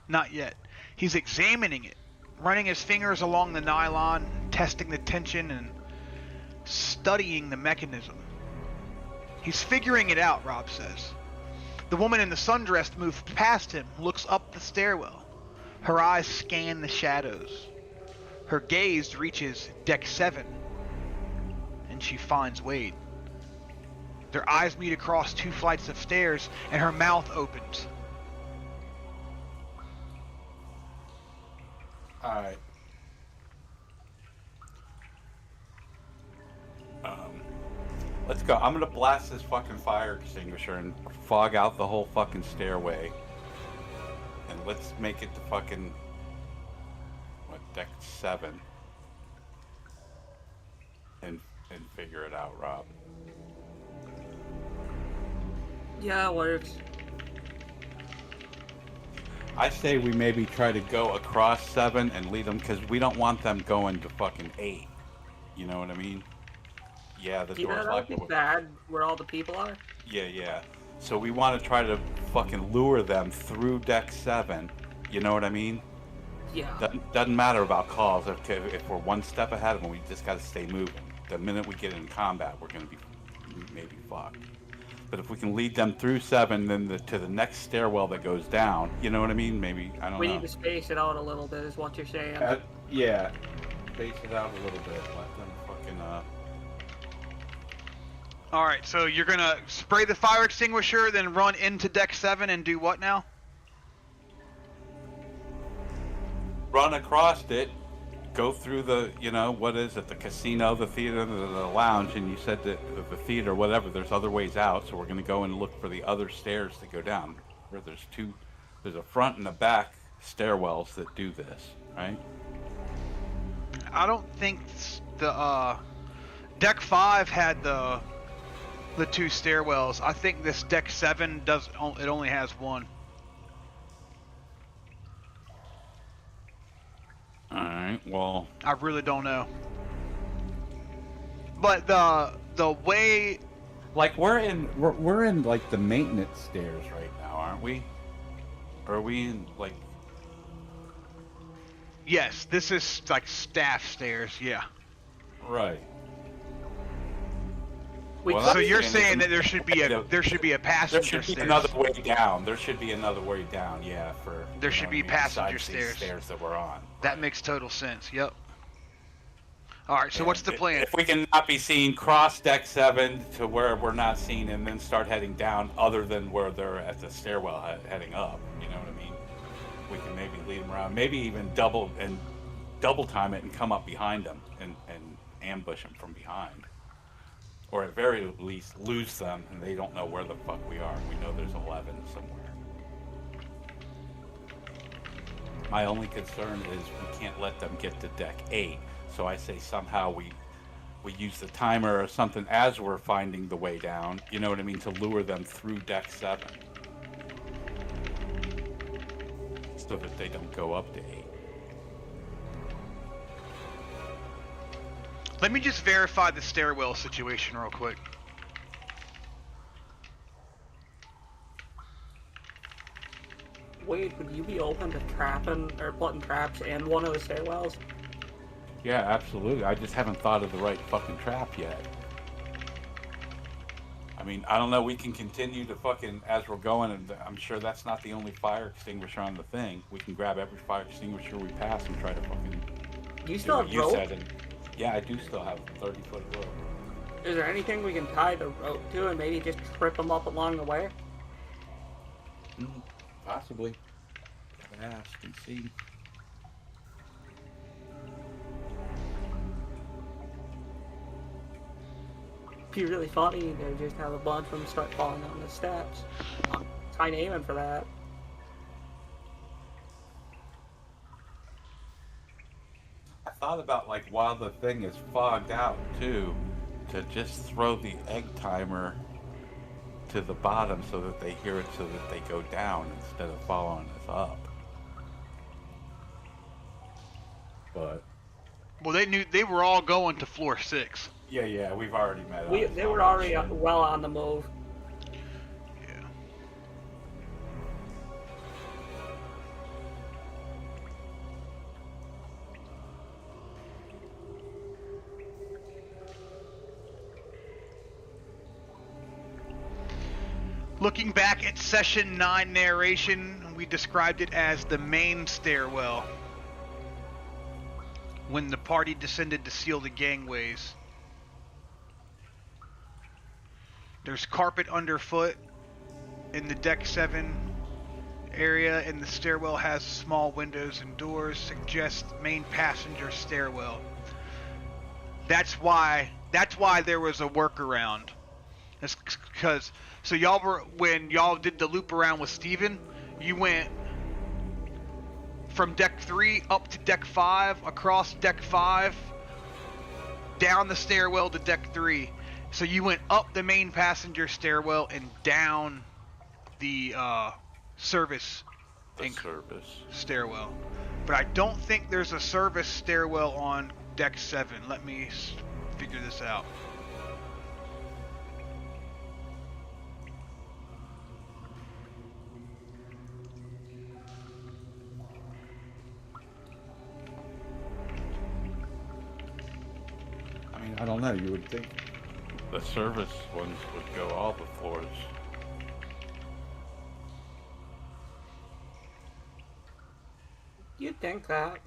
Not yet. He's examining it, running his fingers along the nylon, testing the tension and studying the mechanism. He's figuring it out, Rob says. The woman in the sundress moves past him, looks up the stairwell. Her eyes scan the shadows. Her gaze reaches Deck 7, and she finds Wade. Their eyes meet across 2 flights of stairs, and her mouth opens. Alright. Let's go. I'm gonna blast this fucking fire extinguisher and fog out the whole fucking stairway. And let's make it to fucking... what, Deck 7. And figure it out, Rob. Yeah, it works. I say we maybe try to go across 7 and lead them, because we don't want them going to fucking 8. You know what I mean? Yeah, the door's That locked. would be bad where all the people are. Yeah. So we want to try to fucking lure them through Deck 7. You know what I mean? Yeah. Doesn't matter about calls. If we're one step ahead of them, we just got to stay moving. The minute we get in combat, we're going to be maybe fucked. But if we can lead them through 7, then to the next stairwell that goes down, you know what I mean? Maybe, I don't know. We need to space it out a little bit, is what you're saying. Yeah. Space it out a little bit. Let them fucking, Alright, so you're gonna spray the fire extinguisher, then run into Deck 7 and do what now? run across it, go through the, what is it, the casino, the theater, the lounge, and you said that the theater, whatever, there's other ways out, so we're going to go and look for the other stairs to go down. Where there's a front and a back stairwells that do this, right? I don't think the Deck 5 had the 2 stairwells. I think this Deck 7 it only has one. Alright, well... I really don't know. But the way... Like, we're in like the maintenance stairs right now, aren't we? Or are we in, like... Yes, this is like staff stairs, yeah. Right. So you're saying that there should be a passenger there should be stairs. another way down. There should be another way down, yeah, for... There should be passenger besides these stairs. stairs that we're on. That makes total sense, yep. Alright, so what's the plan? If we can not be seen, cross Deck 7 to where we're not seen, and then start heading down, other than where they're at the stairwell heading up, you know what I mean? We can maybe lead them around, maybe even double time it and come up behind them and ambush them from behind. or at very least lose them, and they don't know where the fuck we are. We know there's 11 somewhere. My only concern is we can't let them get to deck 8, so I say somehow we use the timer or something as we're finding the way down, you know what I mean, to lure them through deck 7. So that they don't go up to 8. Let me just verify the stairwell situation real quick. Wade, would you be open to trapping or putting traps in one of the stairwells? Yeah, absolutely. I just haven't thought of the right fucking trap yet. I mean, I don't know. We can continue to fucking, as we're going, and I'm sure that's not the only fire extinguisher on the thing. We can grab every fire extinguisher we pass and try to fucking Do you still have rope? Yeah, I do still have 30-foot rope. Is there anything we can tie the rope to and maybe just trip them up along the way? Possibly. Gotta ask and see. It'd be really funny to just have a bunch of them start falling down the steps. I'm kind of aiming for that. I thought about, like, while the thing is fogged out, too, to just throw the egg timer to the bottom so that they hear it so that they go down instead of following us up. But... Well, they were all going to floor 6. Yeah, we've already met up. They were already well on the move. Yeah. Looking back at session 9 narration, we described it as the main stairwell. When the party descended to seal the gangways. There's carpet underfoot in the deck 7 area, and the stairwell has small windows and doors, suggests main passenger stairwell. That's why there was a workaround. That's because, so y'all were, when y'all did the loop around with Steven, you went from deck 3 up to deck 5, across deck 5, down the stairwell to deck 3. So you went up the main passenger stairwell and down the service stairwell. But I don't think there's a service stairwell on deck 7. Let me figure this out. I mean, I don't know. You would think the service ones would go all the floors. You'd think that.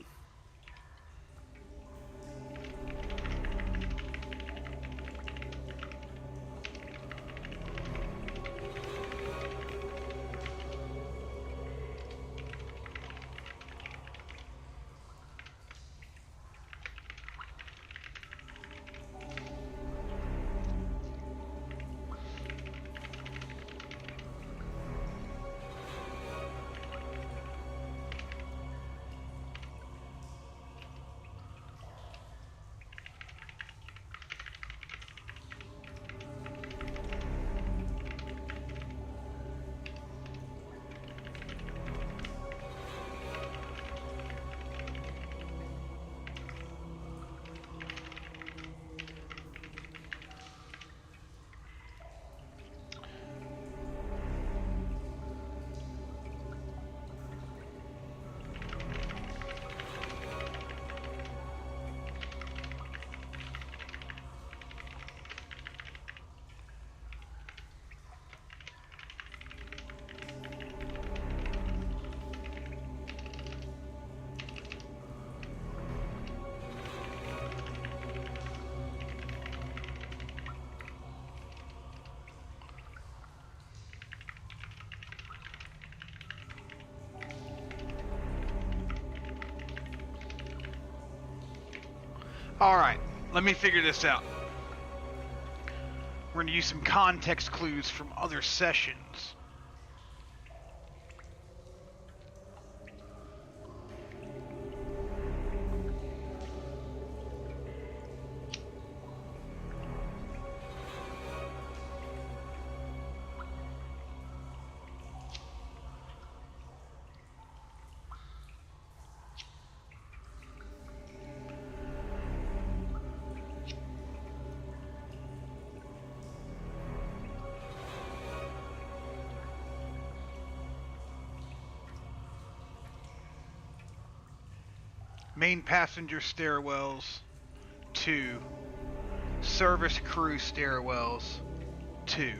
Alright, let me figure this out. We're going to use some context clues from other sessions. Main passenger stairwells, 2. Service crew stairwells, 2.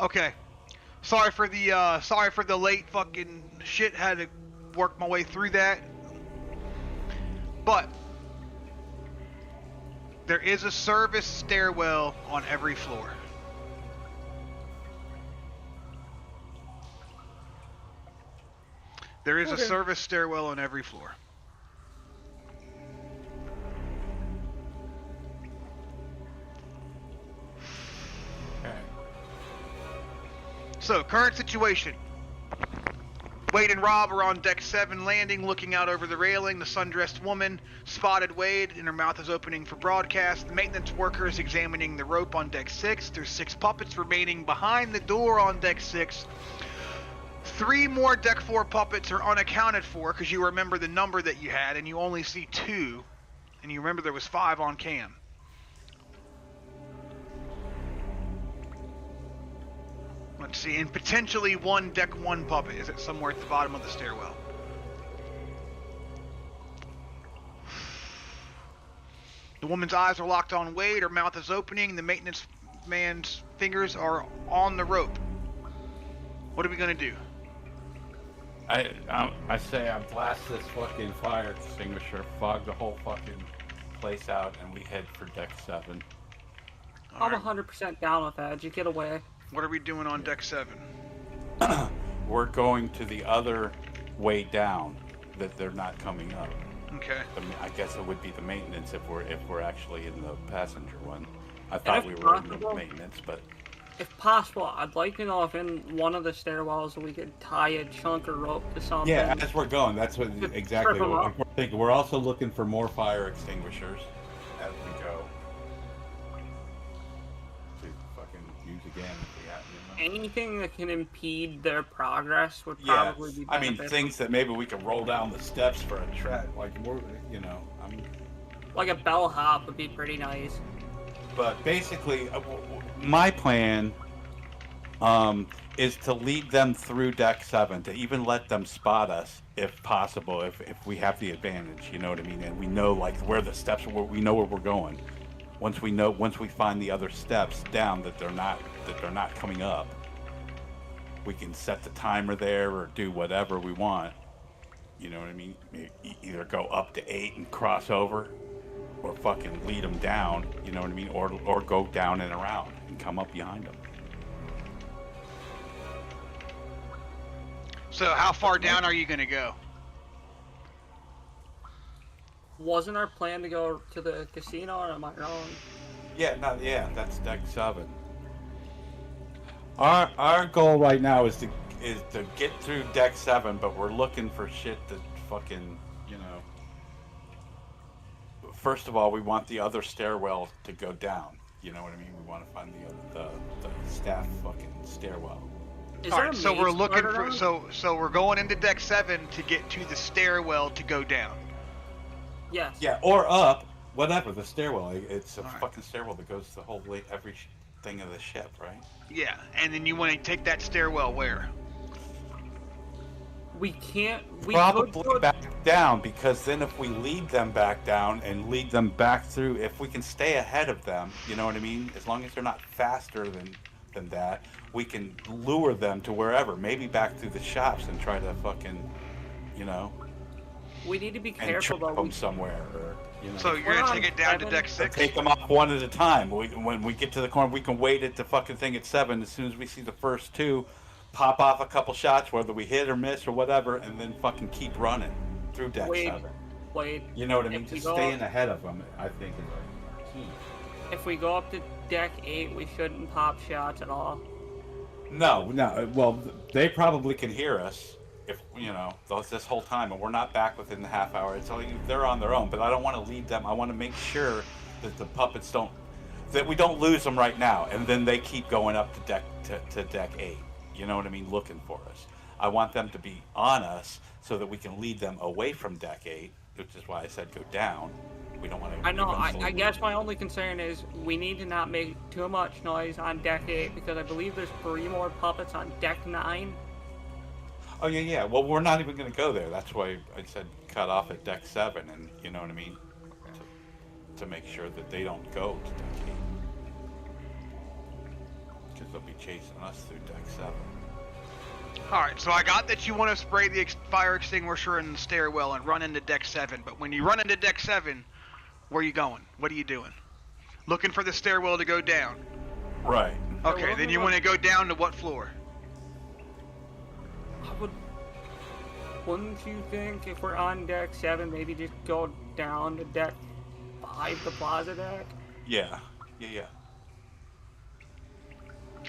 Okay. Sorry for the late fucking shit. Had to work my way through that. But there is a service stairwell on every floor. There is a service stairwell on every floor. So, current situation. Wade and Rob are on deck 7 landing, looking out over the railing. The sundressed woman spotted Wade, and her mouth is opening for broadcast. The maintenance worker is examining the rope on deck 6. There's 6 puppets remaining behind the door on deck 6. 3 more deck 4 puppets are unaccounted for, because you remember the number that you had, and you only see 2. And you remember there was 5 on cam. Let's see, and potentially 1 deck 1 puppet. Is it somewhere at the bottom of the stairwell? The woman's eyes are locked on Wade. Her mouth is opening. The maintenance man's fingers are on the rope. What are we gonna do? I say I blast this fucking fire extinguisher, fog the whole fucking place out, and we head for deck 7. I'm 100% down with that. You get away. What are we doing on deck 7? We're going to the other way down that they're not coming up. Okay. I guess it would be the maintenance if we're actually in the passenger one. I thought we were in the maintenance, but if possible, I'd like to know if in one of the stairwells we could tie a chunk of rope to something. yeah, as we're going, that's what exactly what we're thinking. We're also looking for more fire extinguishers as we go. To fucking use again if we have to. Anything that can impede their progress would probably be I beneficial. mean, things that maybe we could roll down the steps for a track, like we're, like a bellhop would be pretty nice. But basically, my plan is to lead them through deck 7, to even let them spot us if possible, if we have the advantage, you know what I mean, and we know like where the steps are, we know where we're going. Once we find the other steps down that they're not coming up, we can set the timer there or do whatever we want. You know what I mean? Either go up to 8 and cross over, or fucking lead them down, you know what I mean, or go down and around and come up behind them. So how far down are you gonna go? Wasn't our plan to go to the casino, or am I wrong? Yeah, that's deck 7. Our goal right now is to get through deck 7, but we're looking for shit that fucking, you know. First of all, we want the other stairwell to go down. You know what I mean? We want to find the staff fucking stairwell. All right, so we're looking for so we're going into deck 7 to get to the stairwell to go down. Yes. Yeah, or up, whatever, the stairwell. It's a All fucking stairwell that goes the whole way, every thing of the ship, right? Yeah, and then you want to take that stairwell where? We can't. We Probably could go back down, because then if we lead them back down and lead them back through, if we can stay ahead of them, you know what I mean? As long as they're not faster than that, we can lure them to wherever, maybe back through the shops and try to fucking, you know. We need to be And careful trip though. them somewhere, or you know. So you're gonna take it down to deck 6? Take them up one at a time. When we get to the corner, we can wait at the fucking thing at 7. As soon as we see the first 2, pop off a couple shots, whether we hit or miss or whatever, and then fucking keep running through deck 7. Wait. You know what I mean? If we Just go staying up- ahead of them, I think, is key. If we go up to deck 8, we shouldn't pop shots at all. No. Well, they probably can hear us if, you know, this whole time, and we're not back within the half hour. It's only they're on their own, but I don't want to lead them. I want to make sure that the puppets that we don't lose them right now, and then they keep going up to deck 8. You know what I mean? Looking for us. I want them to be on us so that we can lead them away from deck 8, which is why I said go down. We don't want to. I know. I guess my only concern is we need to not make too much noise on deck 8, because I believe there's 3 more puppets on deck 9. Oh yeah. Well, we're not even going to go there. That's why I said cut off at deck 7, and you know what I mean, to make sure that they don't go to deck 8, because they'll be chasing us through deck 7. All right, so I got that you want to spray the fire extinguisher in the stairwell and run into deck 7, but when you run into deck 7, where are you going? What are you doing? Looking for the stairwell to go down. Right. Okay, then you want to go down to what floor? Wouldn't you think if we're on deck 7, maybe just go down to deck 5, the plaza deck? Yeah.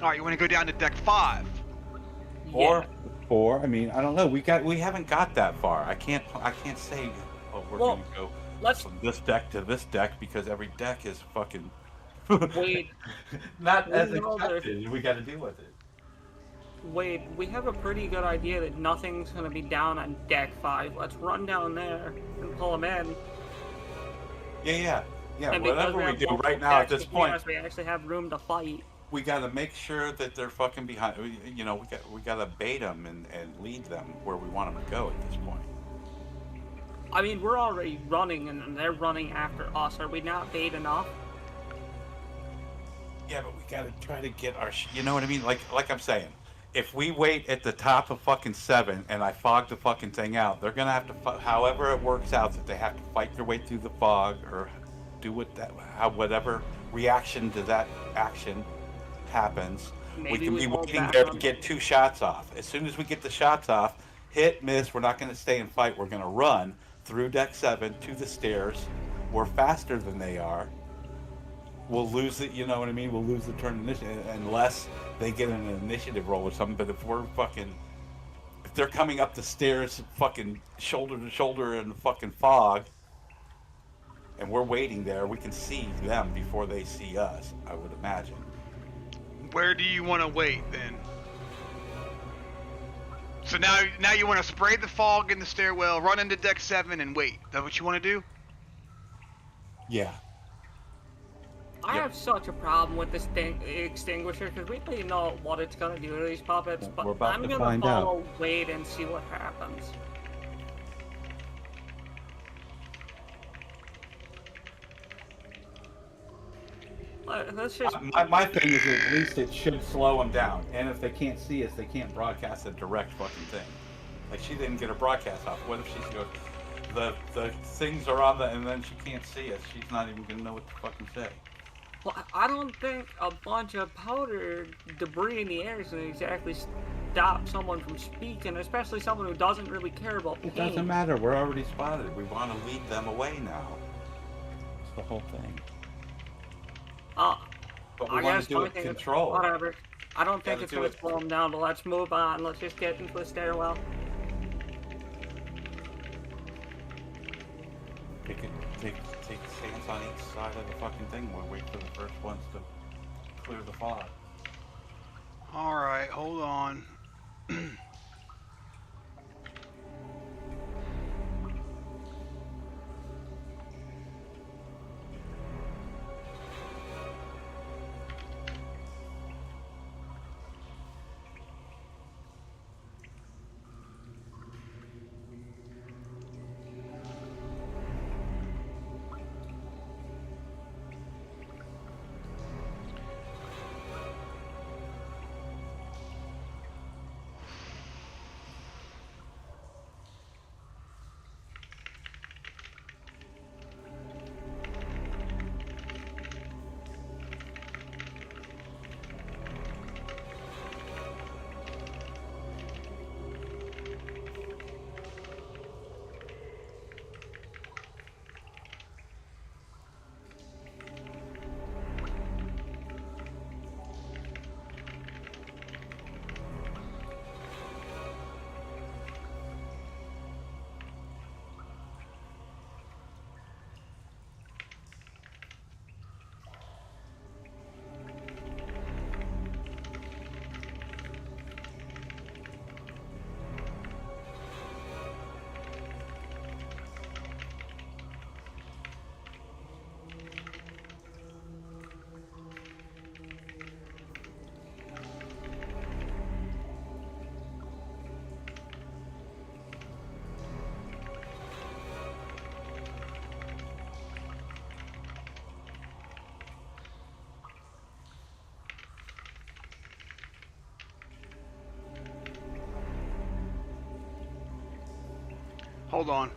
All right, you want to go down to deck 5. Or 4. I mean, I don't know. We haven't got that far. I can't say. Oh, we're gonna go from this deck to this deck, because every deck is fucking. Wait. Not as We know expected. We got to deal with it. Wait, we have a pretty good idea that nothing's gonna be down on deck 5. Let's run down there and pull them in. Yeah. And because Whatever we have do multiple right now at decks this point, between us, we actually have room to fight. we got to make sure that they're fucking behind. You know, we got to bait them and lead them where we want them to go at this point. I mean, we're already running, and they're running after us. Are we not bait enough? Yeah, but we got to try to get our. You know what I mean? Like I'm saying, if we wait at the top of fucking 7 and I fog the fucking thing out, they're gonna have to. However it works out, that they have to fight their way through the fog or do whatever reaction to that action happens. Maybe we can be hold waiting back there to on- get 2 shots off. As soon as we get the shots off, hit, miss, we're not going to stay and fight. We're going to run through deck 7 to the stairs. We're faster than they are. We'll lose it, you know what I mean? We'll lose the turn initiative unless they get an initiative roll or something. But if they're coming up the stairs fucking shoulder to shoulder in the fucking fog, and we're waiting there, we can see them before they see us, I would imagine. Where do you want to wait then? So now you want to spray the fog in the stairwell, run into deck 7, and wait. Is that what you want to do? Yeah. I have such a problem with this extinguisher, because we don't even know what it's gonna do to these puppets, but We're about I'm to gonna find follow Wade and see what happens. Let's just... My thing is at least it should slow them down. And if they can't see us, they can't broadcast a direct fucking thing. Like, she didn't get her broadcast off. What if she goes, the things are on and then she can't see us. She's not even gonna know what to fucking say. Well, I don't think a bunch of powder debris in the air is going to exactly stop someone from speaking, especially someone who doesn't really care about pain. It doesn't matter. We're already spotted. We want to lead them away now. It's the whole thing. But we want to do it controlled. Whatever. I don't think it's going to slow them down, but let's move on. Let's just get into the stairwell. Take a stance on each side of the fucking thing. We'll wait for the first ones to clear the fog. Alright, hold on. Hold on.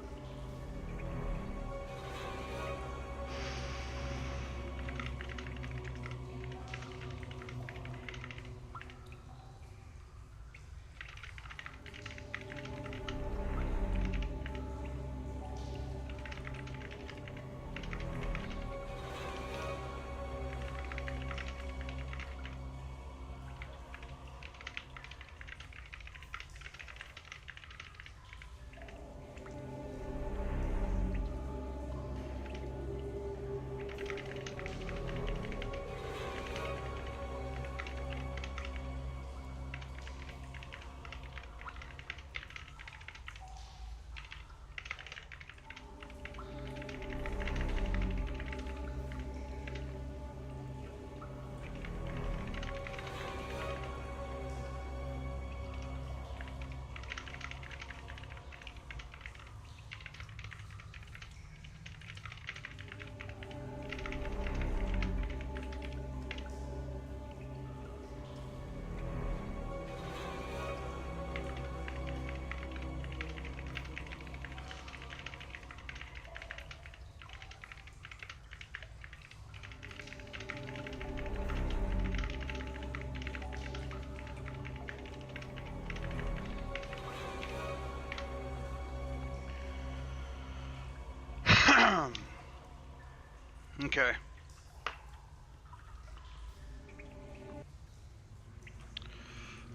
Okay.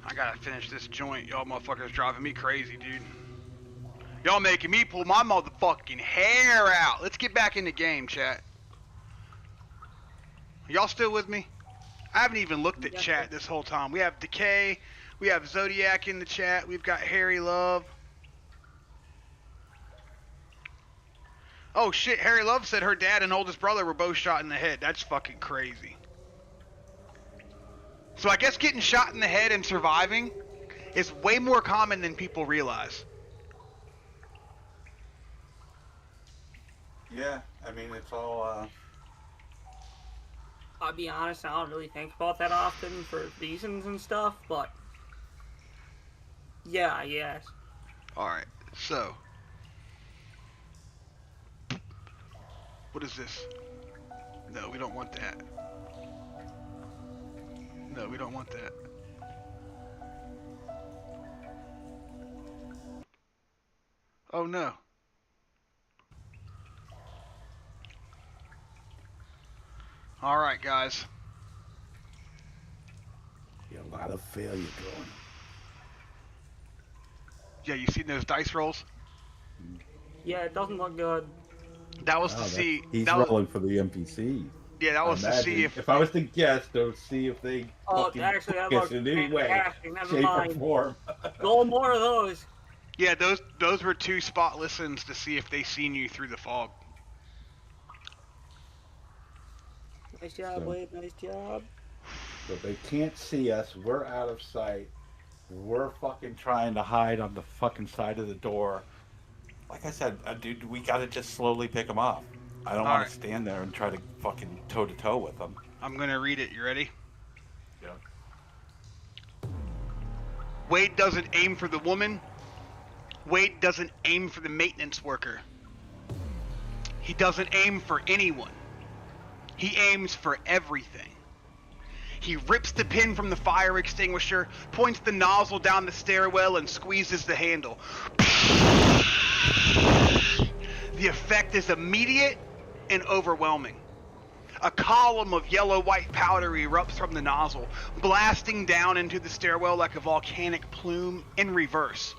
I gotta finish this joint. Y'all motherfuckers driving me crazy, dude. Y'all making me pull my motherfucking hair out. Let's get back in the game, chat. Y'all still with me? I haven't even looked at chat this whole time. We have Decay. We have Zodiac in the chat. We've got Harry Love. Oh shit, Harry Love said her dad and oldest brother were both shot in the head. That's fucking crazy. So I guess getting shot in the head and surviving is way more common than people realize. Yeah, I mean, it's all, I'll be honest, I don't really think about that often for reasons and stuff, but... Yeah, yes. Alright, so... What is this? No, we don't want that. No, we don't want that. Oh no. Alright, guys. You got a lot of failure going. Yeah, you seen those dice rolls? Yeah, it doesn't look good. That was to see. He's that was, rolling for the NPC. yeah, that was to see if I was to guess, to see if they fucking actually, that guess looks in any way, fantastic. Never shape, mind. or form. Go more of those. Yeah, those were 2 spot listens to see if they seen you through the fog. Nice job, Wade. Nice job. So they can't see us. We're out of sight. We're fucking trying to hide on the fucking side of the door. Like I said, dude, we gotta just slowly pick them off. I don't want to stand there and try to fucking toe-to-toe with them. I'm gonna read it. You ready? Yeah. Wade doesn't aim for the woman. Wade doesn't aim for the maintenance worker. He doesn't aim for anyone. He aims for everything. He rips the pin from the fire extinguisher, points the nozzle down the stairwell, and squeezes the handle. The effect is immediate and overwhelming. A column of yellow-white powder erupts from the nozzle, blasting down into the stairwell like a volcanic plume in reverse.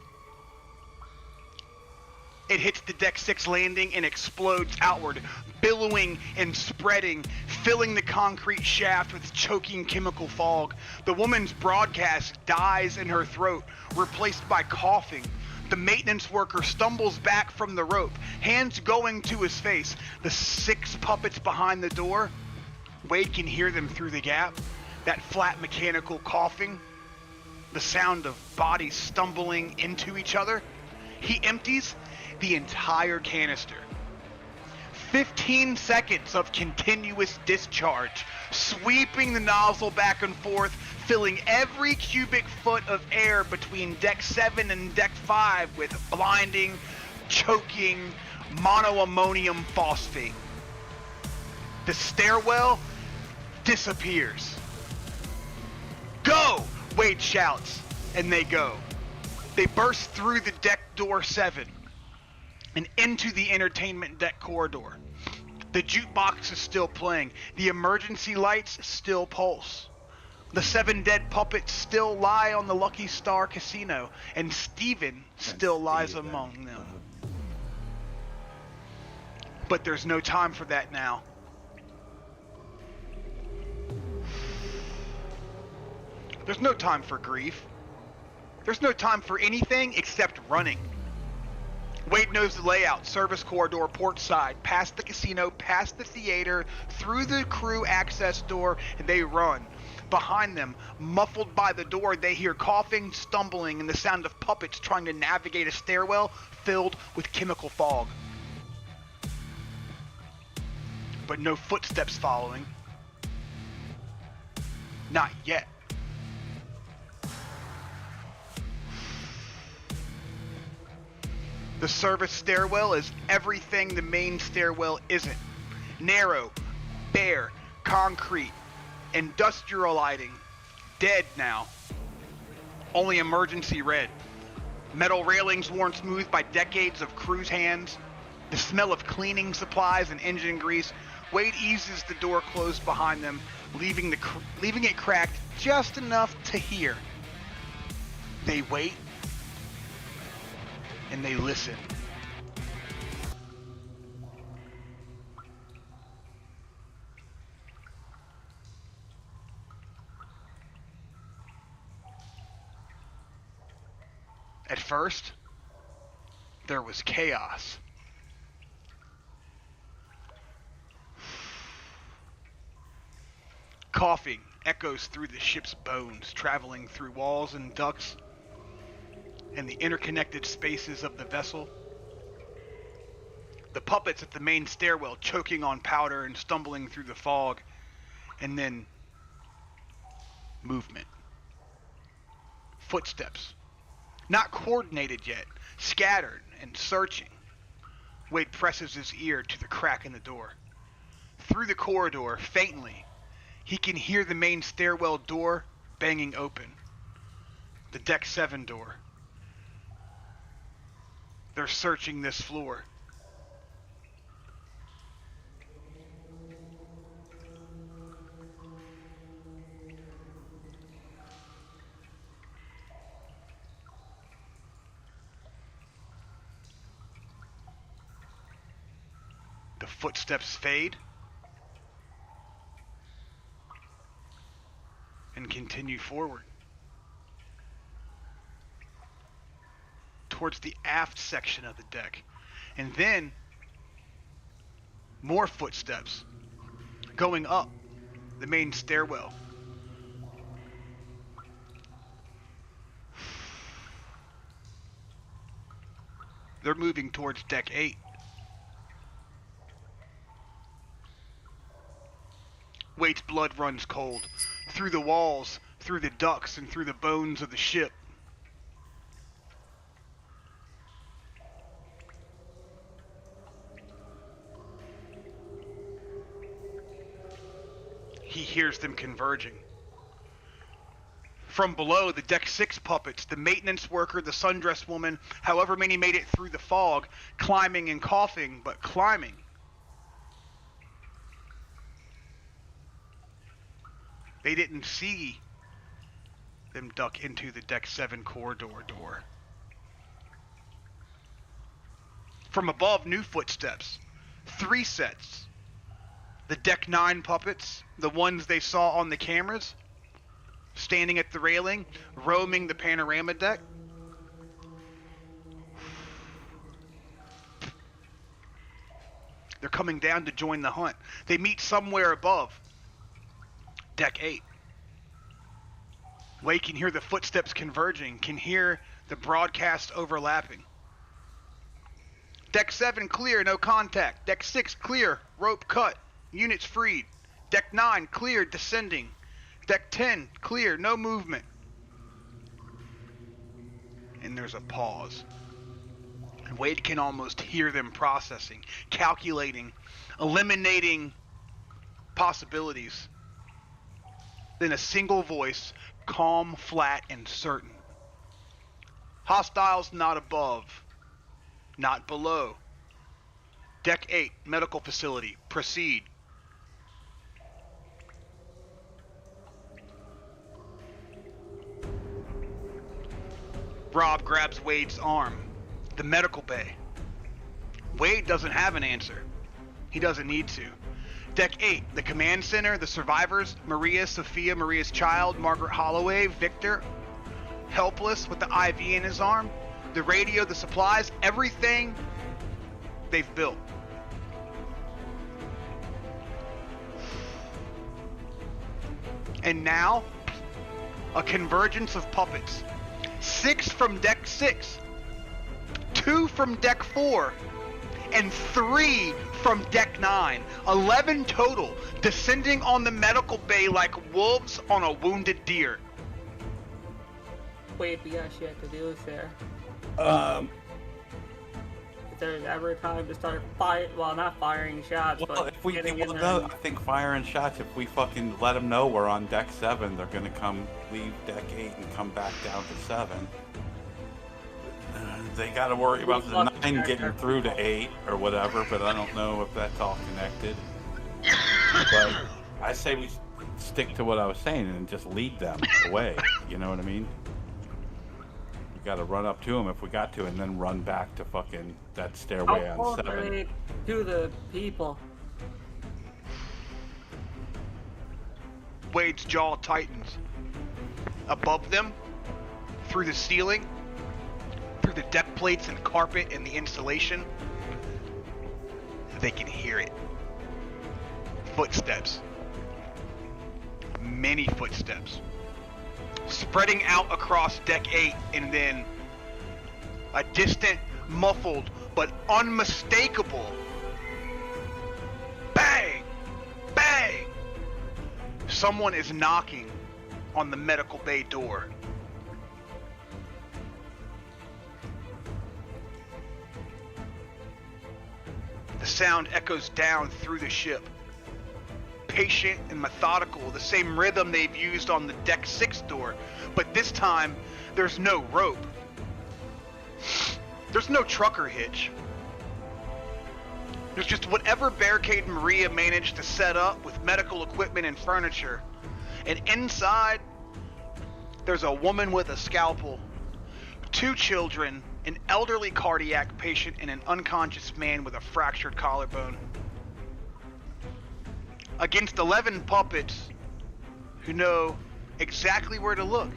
It hits the deck 6 landing and explodes outward, billowing and spreading, filling the concrete shaft with choking chemical fog. The woman's broadcast dies in her throat, replaced by coughing. The maintenance worker stumbles back from the rope, hands going to his face. The 6 puppets behind the door, Wade can hear them through the gap. That flat mechanical coughing, the sound of bodies stumbling into each other. He empties the entire canister. 15 seconds of continuous discharge, sweeping the nozzle back and forth, filling every cubic foot of air between deck 7 and deck 5 with blinding, choking monoammonium phosphate. The stairwell disappears. Go! Wade shouts, and they go. They burst through the deck door 7 and into the entertainment deck corridor. The jukebox is still playing. The emergency lights still pulse. The 7 dead puppets still lie on the Lucky Star Casino, and Steven still lies among them. But there's no time for that now. There's no time for grief. There's no time for anything except running. Wade knows the layout. Service corridor, port side, past the casino, past the theater, through the crew access door, and they run. Behind them, muffled by the door, they hear coughing, stumbling, and the sound of puppets trying to navigate a stairwell filled with chemical fog. But no footsteps following. Not yet. The service stairwell is everything the main stairwell isn't. Narrow, bare, concrete, industrial lighting, dead now. Only emergency red. Metal railings worn smooth by decades of crew's hands. The smell of cleaning supplies and engine grease. Wade eases the door closed behind them, leaving it cracked just enough to hear. They wait. And they listen. At first, there was chaos. Coughing echoes through the ship's bones, traveling through walls and ducts and the interconnected spaces of the vessel. The puppets at the main stairwell choking on powder and stumbling through the fog. And then movement. Footsteps. Not coordinated yet, scattered and searching. Wade presses his ear to the crack in the door. through the corridor, faintly, he can hear the main stairwell door banging open. The Deck 7 door. They're searching this floor. The footsteps fade and continue forward towards the aft section of the deck. And then more footsteps going up the main stairwell. They're moving towards Deck 8. Wade's blood runs cold, through the walls, through the ducts, and through the bones of the ship. He hears them converging. From below, the Deck 6 puppets, the maintenance worker, the sundress woman, however many made it through the fog, climbing and coughing, but climbing. They didn't see them duck into the Deck 7 corridor door. From above, new footsteps. 3 sets. The Deck 9 puppets, the ones they saw on the cameras, standing at the railing, roaming the panorama deck. They're coming down to join the hunt. They meet somewhere above Deck 8. Wade can hear the footsteps converging, can hear the broadcast overlapping. Deck 7 clear, no contact. Deck 6 clear, rope cut, units freed. Deck 9 clear, descending. Deck 10 clear, no movement. And there's a pause. And Wade can almost hear them processing, calculating, eliminating possibilities. Then a single voice, calm, flat, and certain. Hostiles not above, not below. Deck 8, medical facility, proceed. Rob grabs Wade's arm. The medical bay. Wade doesn't have an answer. He doesn't need to. Deck 8, the command center, the survivors, Maria, Sophia, Maria's child, Margaret Holloway, Victor, helpless with the IV in his arm, the radio, the supplies, everything they've built. And now, a convergence of puppets. 6 from Deck 6, 2 from Deck 4, and 3 from Deck 9. 11 total, descending on the medical bay like wolves on a wounded deer. Wait, we got shit to do there. If there's ever time to start not firing shots, Well, but if we getting in there. no, I think firing shots. If we fucking let them know we're on Deck 7, they're gonna come leave Deck 8 and come back down to 7. They got to worry about the 9 getting through to 8 or whatever, but I don't know if that's all connected. But I say we stick to what I was saying and just lead them away. You know what I mean? We got to run up to them if we got to, and then run back to fucking that stairway How on close are 7. they to the people? Wade's jaw tightens. Above them, through the ceiling, through the deck plates and carpet and the insulation, they can hear it. Footsteps. Many footsteps. Spreading out across Deck 8, and then a distant, muffled, but unmistakable bang! Bang! Someone is knocking on the medical bay door. The sound echoes down through the ship. patient and methodical, the same rhythm they've used on the Deck 6 door. But this time, there's no rope. There's no trucker hitch. There's just whatever barricade Maria managed to set up with medical equipment and furniture. And inside, there's a woman with a scalpel, 2 children, an elderly cardiac patient, and an unconscious man with a fractured collarbone. Against 11 puppets who know exactly where to look.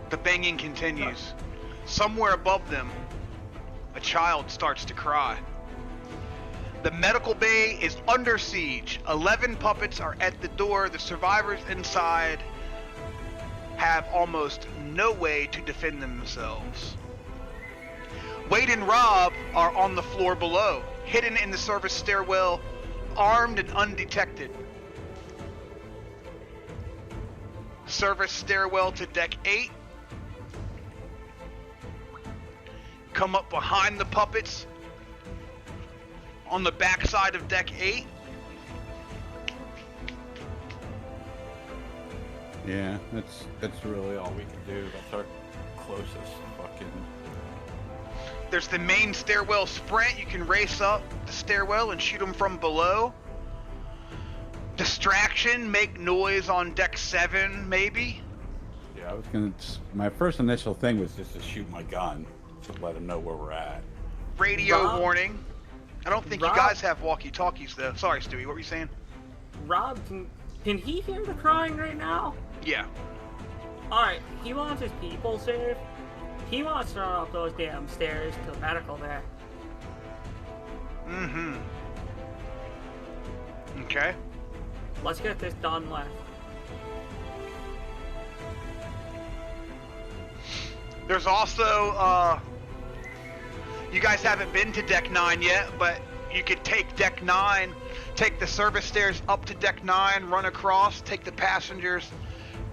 The banging continues. Somewhere above them, a child starts to cry. The medical bay is under siege. 11 puppets are at the door. The survivors inside have almost no way to defend themselves. Wade and Rob are on the floor below, hidden in the service stairwell, armed and undetected. Service stairwell to deck 8. Come up behind the puppets on the back side of deck 8. Yeah, that's really all we can do. That's our closest fucking... There's the main stairwell sprint. You can race up the stairwell and shoot them from below. Distraction, make noise on deck 7, maybe. Yeah, I was gonna... My first initial thing was just to shoot my gun to let them know where we're at. Radio warning. I don't think you Rob? guys have walkie-talkies, though. Sorry, Stewie, what were you saying? Rob, can he hear the crying right now? Yeah. Alright, he wants his people saved. He wants to run up those damn stairs to the medical bay. Mm-hmm. Okay. Let's get this done with. There's also, you guys haven't been to deck 9 yet, but you could take deck 9, take the service stairs up to deck 9, run across, take the passengers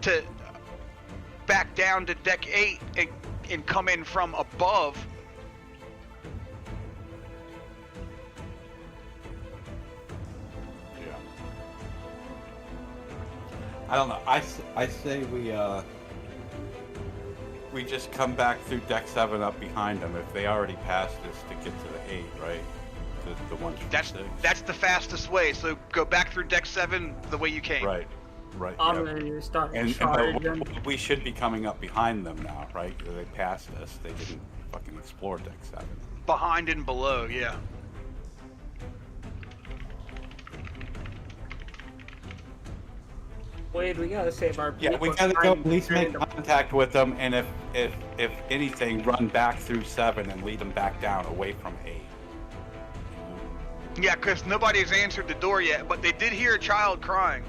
to back down to deck 8 and come in from above. Yeah. I don't know. I say we just come back through deck 7 up behind them if they already passed us to get to the 8, right? The ones from 6. That's the fastest way. So go back through deck 7 the way you came. Right. I'm Yeah. ready to start And charging. we should be coming up behind them now, right? They passed us. They didn't fucking explore deck 7. Behind and below, yeah. Wade, we gotta save our people. Yeah, we gotta go I'm at least make trying to- contact with them, and if anything, run back through 7 and lead them back down away from 8. Yeah, because nobody's answered the door yet, but they did hear a child crying.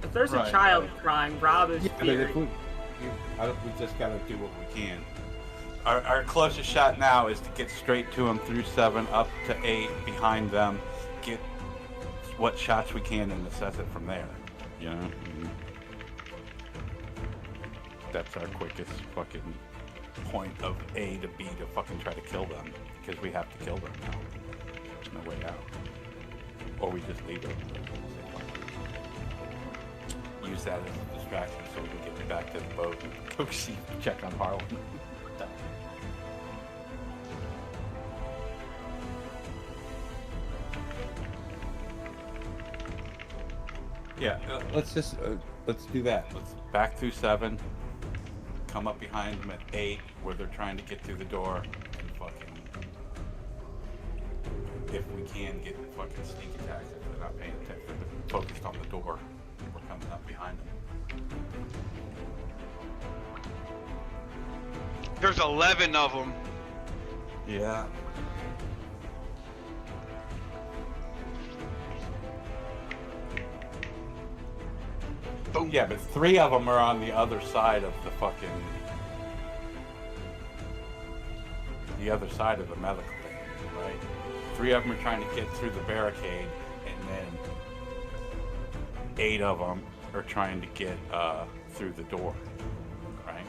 If there's a Right, child right. crying, Rob is Yeah, but fearing. if we just gotta do what we can. Our closest shot now is to get straight to them through 7, up to 8, behind them, get what shots we can and assess it from there. You know? That's our quickest fucking point of A to B to fucking try to kill them, because we have to kill them now. There's no way out. Or we just leave them. Use that as a distraction so we can get back to the boat and go see, check on Harlan. Yeah, let's do that. Let's back through 7, come up behind them at 8, where they're trying to get through the door, and fucking, if we can, get fucking sneak attacks if they're not paying attention, if they're focused on the door, we're coming up behind them. There's 11 of them. Yeah. Boom. Yeah, but 3 of them are on the other side of the fucking... the other side of the medical bay, right? 3 of them are trying to get through the barricade, and then 8 of them are trying to get through the door, right?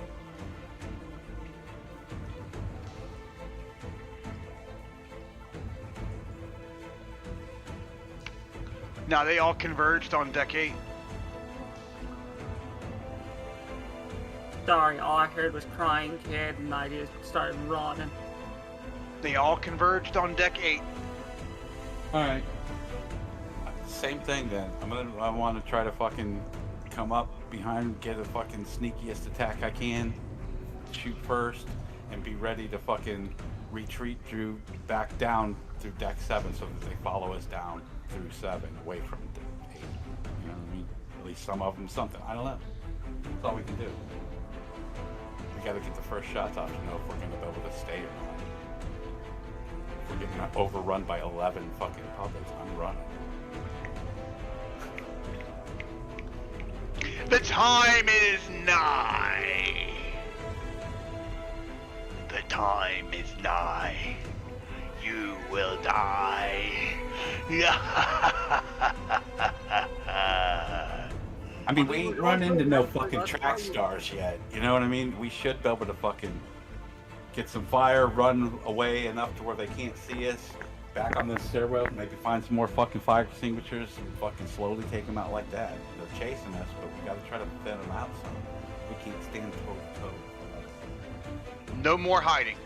Now they all converged on deck 8. Sorry, all I heard was crying kid, and I just started running. They all converged on deck 8. Alright. Same thing then. I want to try to fucking come up behind, get the fucking sneakiest attack I can, shoot first, and be ready to fucking retreat through back down through deck 7 so that they follow us down through 7 away from deck 8. You know what I mean? At least some of them something. I don't know. That's all we can do. We gotta get the first shots off to know if we're gonna be able to stay or not. If we're getting overrun by 11 fucking puppets, I'm running. The time is nigh. The time is nigh. You will die. I mean, we ain't run into no fucking track stars yet. You know what I mean? We should be able to fucking get some fire, run away enough to where they can't see us. Back on this stairwell, maybe find some more fucking fire extinguishers and fucking slowly take them out like that. They're chasing us, but we gotta try to thin them out some. We can't stand toe to toe. No more hiding.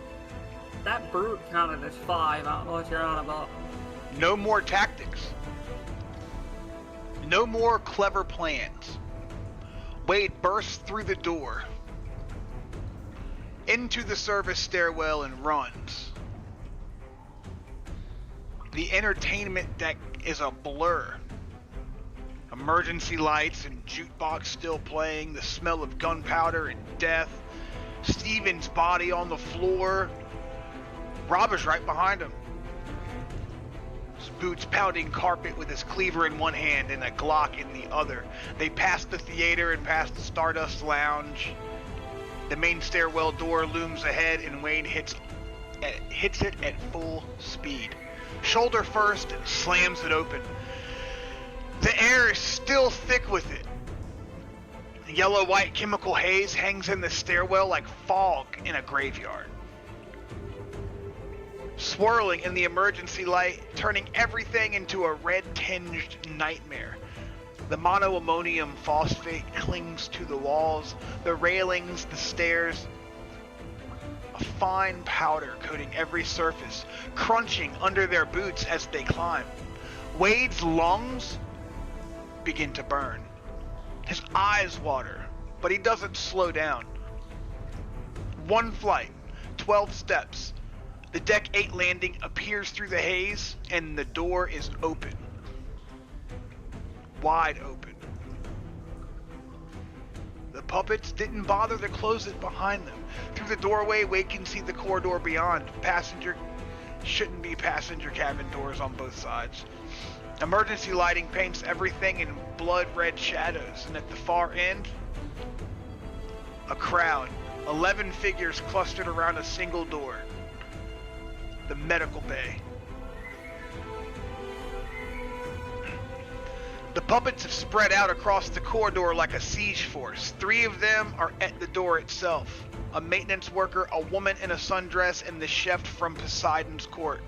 That brute counted as 5. I don't know what you're on about. No more tactics. No more clever plans. Wade bursts through the door, into the service stairwell and runs. The entertainment deck is a blur. Emergency lights and jukebox still playing, the smell of gunpowder and death. Steven's body on the floor. Rob is right behind him. His boots pounding carpet with his cleaver in one hand and a Glock in the other. They pass the theater and pass the Stardust Lounge. The main stairwell door looms ahead and Wade hits it at full speed. Shoulder first, slams it open. The air is still thick with it. The yellow-white chemical haze hangs in the stairwell like fog in a graveyard. Swirling in the emergency light, turning everything into a red-tinged nightmare. The monoammonium phosphate clings to the walls, the railings, the stairs. A fine powder coating every surface, crunching under their boots as they climb. Wade's lungs begin to burn. His eyes water, but he doesn't slow down. One flight, 12 steps. The deck 8 landing appears through the haze, and the door is open. Wide open. The puppets didn't bother to close it behind them. Through the doorway, Wade can see the corridor beyond. Shouldn't be passenger cabin doors on both sides. Emergency lighting paints everything in blood-red shadows, and at the far end, a crowd. 11 figures clustered around a single door. The medical bay. The puppets have spread out across the corridor like a siege force. 3 of them are at the door itself. A maintenance worker, a woman in a sundress, and the chef from Poseidon's court.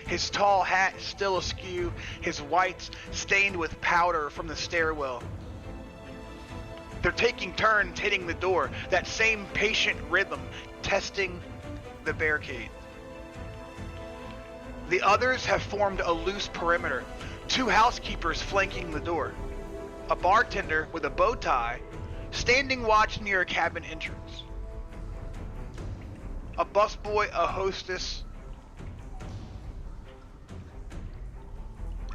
His tall hat still askew, his whites stained with powder from the stairwell. They're taking turns hitting the door, that same patient rhythm, testing the barricade. The others have formed a loose perimeter. 2 housekeepers flanking the door. A bartender with a bow tie, standing watch near a cabin entrance. A busboy, a hostess,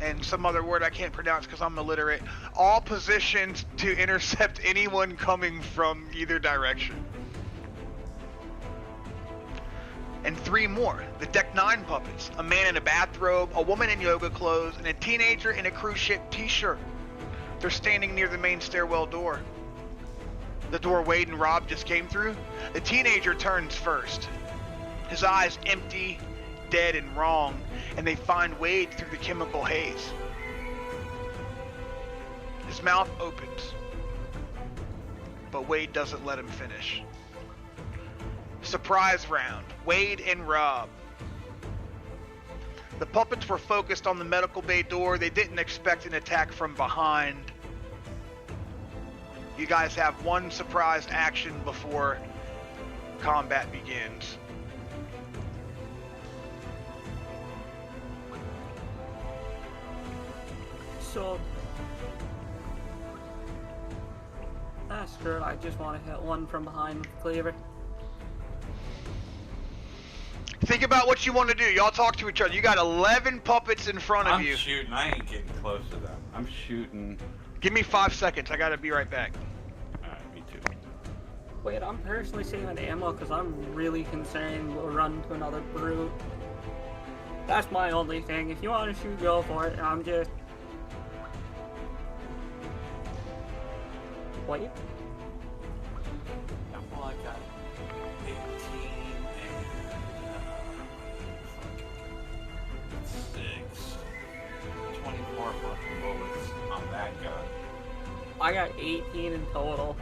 and some other word I can't pronounce because I'm illiterate, all positioned to intercept anyone coming from either direction. And 3 more, the Deck 9 puppets, a man in a bathrobe, a woman in yoga clothes, and a teenager in a cruise ship t-shirt. They're standing near the main stairwell door. The door Wade and Rob just came through. The teenager turns first. His eyes empty, dead and wrong, and they find Wade through the chemical haze. His mouth opens, but Wade doesn't let him finish. Surprise round, Wade and Rob. The puppets were focused on the medical bay door. They didn't expect an attack from behind. You guys have one surprise action before combat begins. So, screw it, I just want to hit one from behind with the cleaver. Think about what you want to do. Y'all talk to each other. You got 11 puppets in front of you. I'm shooting. I ain't getting close to them. I'm shooting. Give me 5 seconds. I gotta be right back. Alright, me too. Wait, I'm personally saving ammo because I'm really concerned we'll run into another brute. That's my only thing. If you want to shoot, go for it. I'm just... Wait. Well, I got 18 and 6. 24 fucking bullets on that gun. I got 18 in total.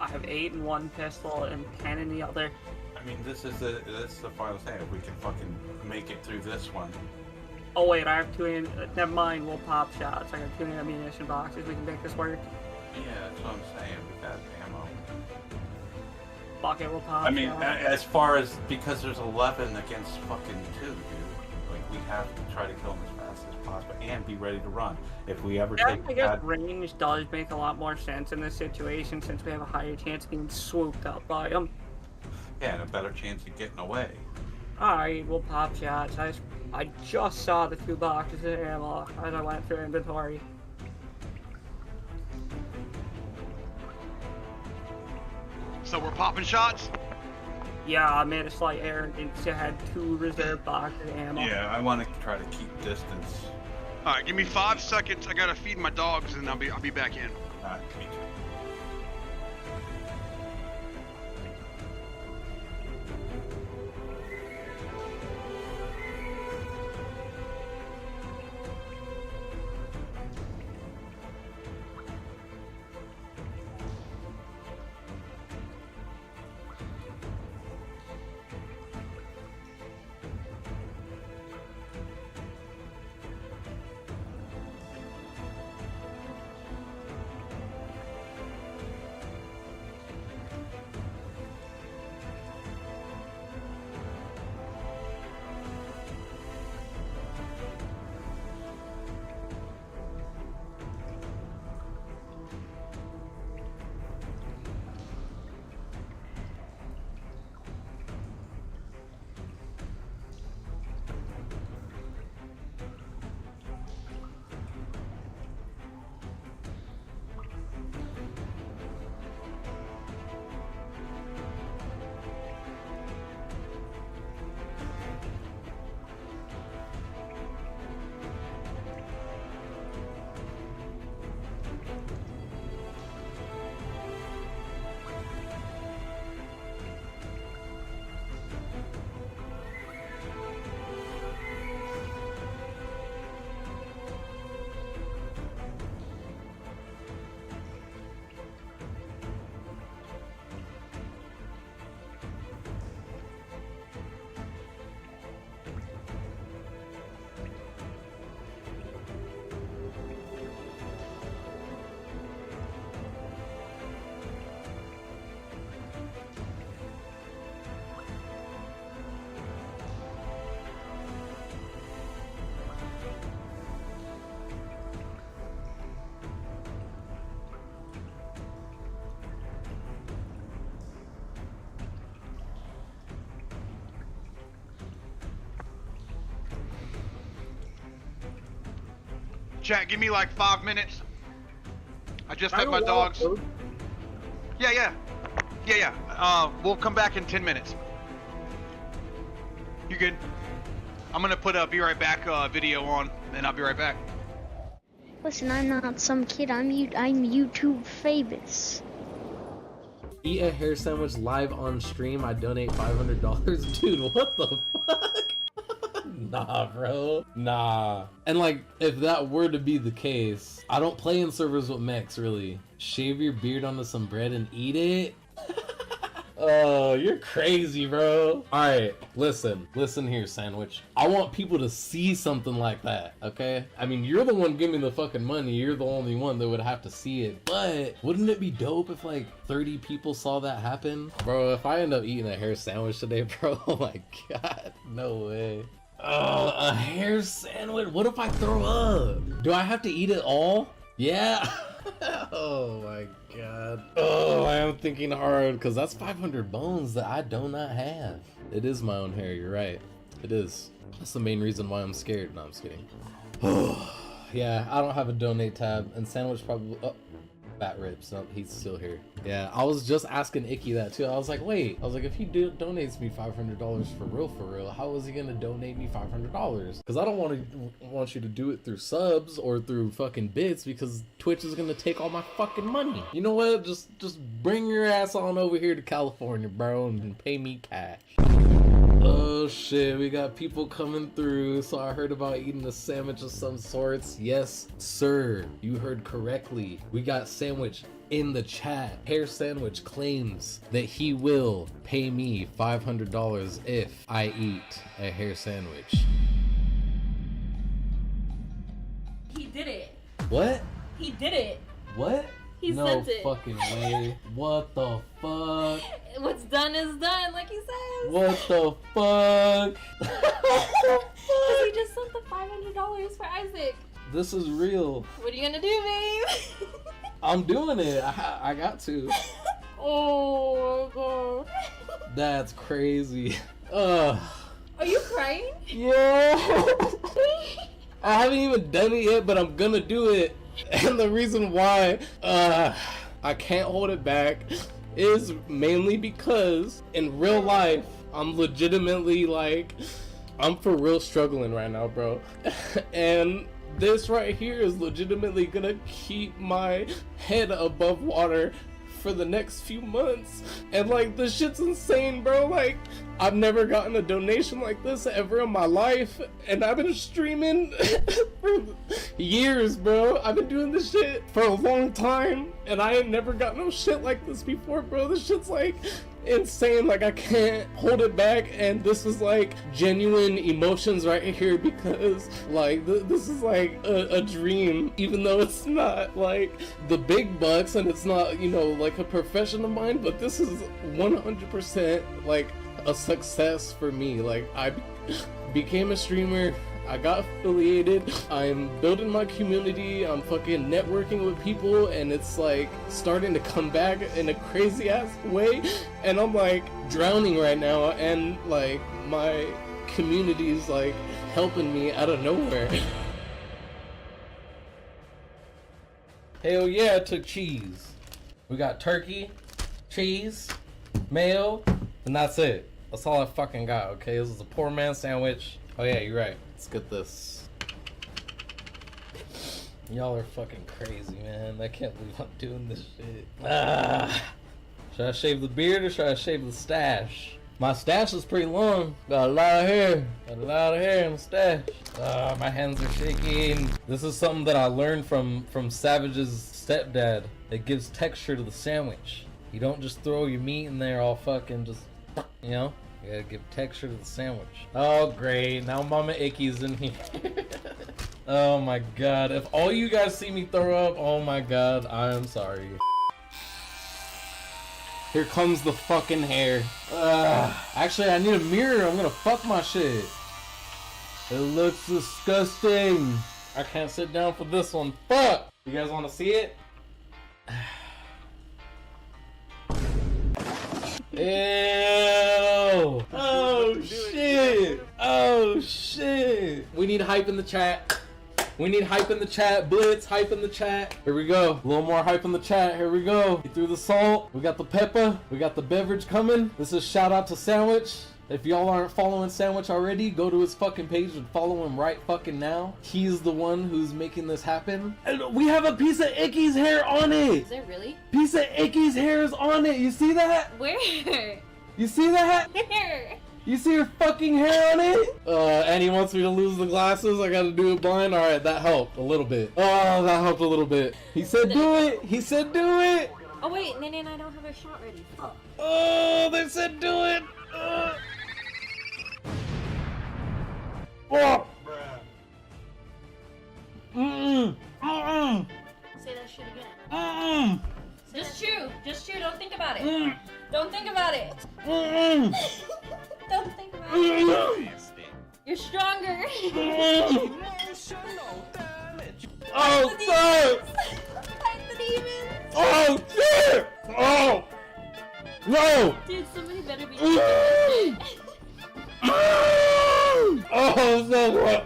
I have 8 in one pistol and 10 in the other. I mean, this is the final thing. If we can fucking make it through this one. Oh wait, I have 2 in... Never mind, we'll pop shots. I got 2 ammunition boxes. We can make this work. Yeah, that's what I'm saying. We got ammo. Fuck it, we'll pop I mean, shots. as far as, because there's 11 against fucking 2, dude. Like, we have to try to kill them as fast as possible and be ready to run. If we ever Yeah, take I guess that, range does make a lot more sense in this situation since we have a higher chance of being swooped up by them. yeah, and a better chance of getting away. Alright, we'll pop shots. I just saw the 2 boxes of ammo as I went through inventory. So we're popping shots? Yeah, I made a slight error. I had 2 reserve boxes of ammo. Yeah, I want to try to keep distance. All right, give me 5 seconds. I gotta feed my dogs, and I'll be back in. Alright, me too. Chat, give me like 5 minutes. I just fed my dogs. Yeah. We'll come back in 10 minutes. You good? I'm gonna put a be right back video on, and I'll be right back. Listen, I'm not some kid. I'm YouTube famous. Eat a hair sandwich live on stream. I donate $500. Dude, what the fuck? Nah, bro. Nah. And like, if that were to be the case, I don't play in servers with mechs, really. Shave your beard onto some bread and eat it? Oh, you're crazy, bro. Alright, listen here, Sandwich. I want people to see something like that, okay? I mean, you're the one giving me the fucking money. You're the only one that would have to see it. But wouldn't it be dope if like 30 people saw that happen? Bro, if I end up eating a hair sandwich today, bro, oh my god, no way. Oh, a hair sandwich? What if I throw up? Do I have to eat it all? Yeah. Oh my god. Oh, I am thinking hard because that's 500 bones that I do not have. It is my own hair, you're right. It is. That's the main reason why I'm scared. No, I'm just kidding. Oh, yeah, I don't have a donate tab, and Sandwich probably... Oh, Bat Ribs. No, he's still here. Yeah, I was just asking Icky that too. I was like, wait. I was like, if he donates me $500 for real, how is he gonna donate me $500? Because I don't want you to do it through subs or through fucking bits, because Twitch is gonna take all my fucking money. You know what? Just bring your ass on over here to California, bro, and pay me cash. Oh shit, we got people coming through. So I heard about eating a sandwich of some sorts. Yes, sir, you heard correctly. We got Sandwich in the chat. Hair Sandwich claims that he will pay me $500 if I eat a hair sandwich. He did it. What? He did it. What? He no sent it. Fucking way. What the fuck? What's done is done, like he says. What the fuck? Because he just sent the $500 for Isaac. This is real. What are you gonna do, babe? I'm doing it. I got to. Oh god. That's crazy. Are you crying? Yeah. I haven't even done it yet, but I'm gonna do it. And the reason why I can't hold it back is mainly because in real life, I'm legitimately like, I'm for real struggling right now, bro. And this right here is legitimately gonna keep my head above water for the next few months. And like, this shit's insane, bro. Like, I've never gotten a donation like this ever in my life, and I've been streaming for years, bro. I've been doing this shit for a long time, and I ain't never got no shit like this before, bro. This shit's like insane. Like, I can't hold it back, and this is like genuine emotions right here, because like this is like a dream, even though it's not like the big bucks and it's not, you know, like a profession of mine, but this is 100% like a success for me. Like, I became a streamer, I got affiliated, I'm building my community, I'm fucking networking with people, and it's like starting to come back in a crazy ass way, and I'm like drowning right now, and like my community's like helping me out of nowhere. Hell yeah, I took cheese. We got turkey, cheese, mayo, and that's it. That's all I fucking got, okay? This is a poor man's sandwich. Oh yeah, you're right. Let's get this. Y'all are fucking crazy, man. I can't believe I'm doing this shit. Should I shave the beard or should I shave the stash? My stash is pretty long. Got a lot of hair. Got a lot of hair in the stash. My hands are shaking. This is something that I learned from Savage's stepdad. It gives texture to the sandwich. You don't just throw your meat in there all fucking just, you know? You gotta give texture to the sandwich. Oh great, now Mama Icky's in here. Oh my god, if all you guys see me throw up, oh my god, I am sorry. Here comes the fucking hair. Actually, I need a mirror. I'm gonna fuck my shit. It looks disgusting. I can't sit down for this one. Fuck! You guys wanna see it? Ew! Oh shit! Oh shit! We need hype in the chat. We need hype in the chat. Blitz, hype in the chat. Here we go. A little more hype in the chat. Here we go. We threw the salt. We got the pepper. We got the beverage coming. This is shout out to Sandwich. If y'all aren't following Sandwich already, go to his fucking page and follow him right fucking now. He's the one who's making this happen. And we have a piece of Icky's hair on it. Is there really? Piece of Icky's hair is on it. You see that? Where? You see that? Where? You see her fucking hair on it? And he wants me to lose the glasses. I gotta do it blind. Alright, that helped a little bit. Oh, that helped a little bit. He said do it. He said do it. Oh wait, Nene and I don't have a shot ready. Oh, they said do it. Oh. Say that shit again. Just chew. Just chew. Don't think about it. Don't think about it. Don't think about it. You're stronger. Oh, fuck! Fight the demons. Oh, shit! Oh! No! Dude, somebody better be. Oh, so what?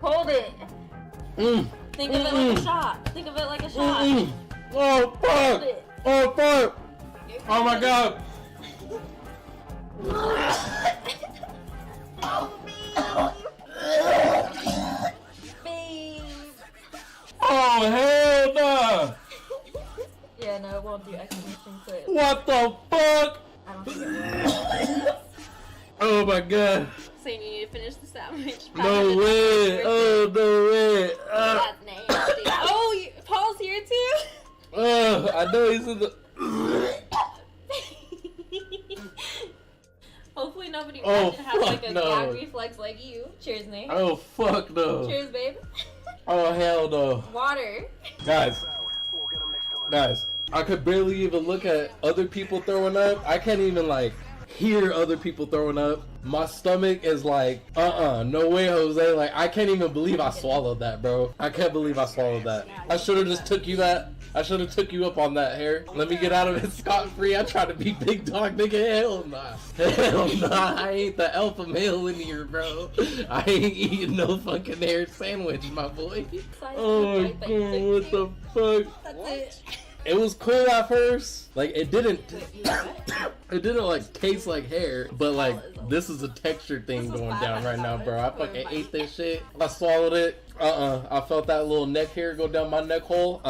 Hold it. Think of it like a shot. Think of it like a shot. Oh, fuck! Hold it. Oh, fuck! Oh, my God! Babe. Oh, hell no! Yeah, no, it won't do exclamation point. What the fuck? I don't think it will. Oh my god. Saying you need to finish the sandwich. No way. Oh, no way. That's nasty. Oh, Paul's here too? I know he's in the... Hopefully nobody Oh, has like fuck a no. gag reflex like you. Cheers, Nate. Oh, fuck no. Cheers, babe. Oh, hell no. Water. Guys, I could barely even look at other people throwing up. I can't even, like, hear other people throwing up. My stomach is like, no way, Jose. Like, I can't even believe I swallowed that, bro. I can't believe I swallowed that. I should have just took you that. I should have took you up on that, hair. Let me get out of it scot-free. I try to be big dog, nigga. Hell nah. Hell nah. I ain't the alpha male in here, bro. I ain't eating no fucking hair sandwich, my boy. Oh my god, what the fuck? That's it. It was cool at first. Like, it didn't like taste like hair, but like this is a texture thing going down right now, bro. I fucking ate this shit. I swallowed it. I felt that little neck hair go down my neck hole.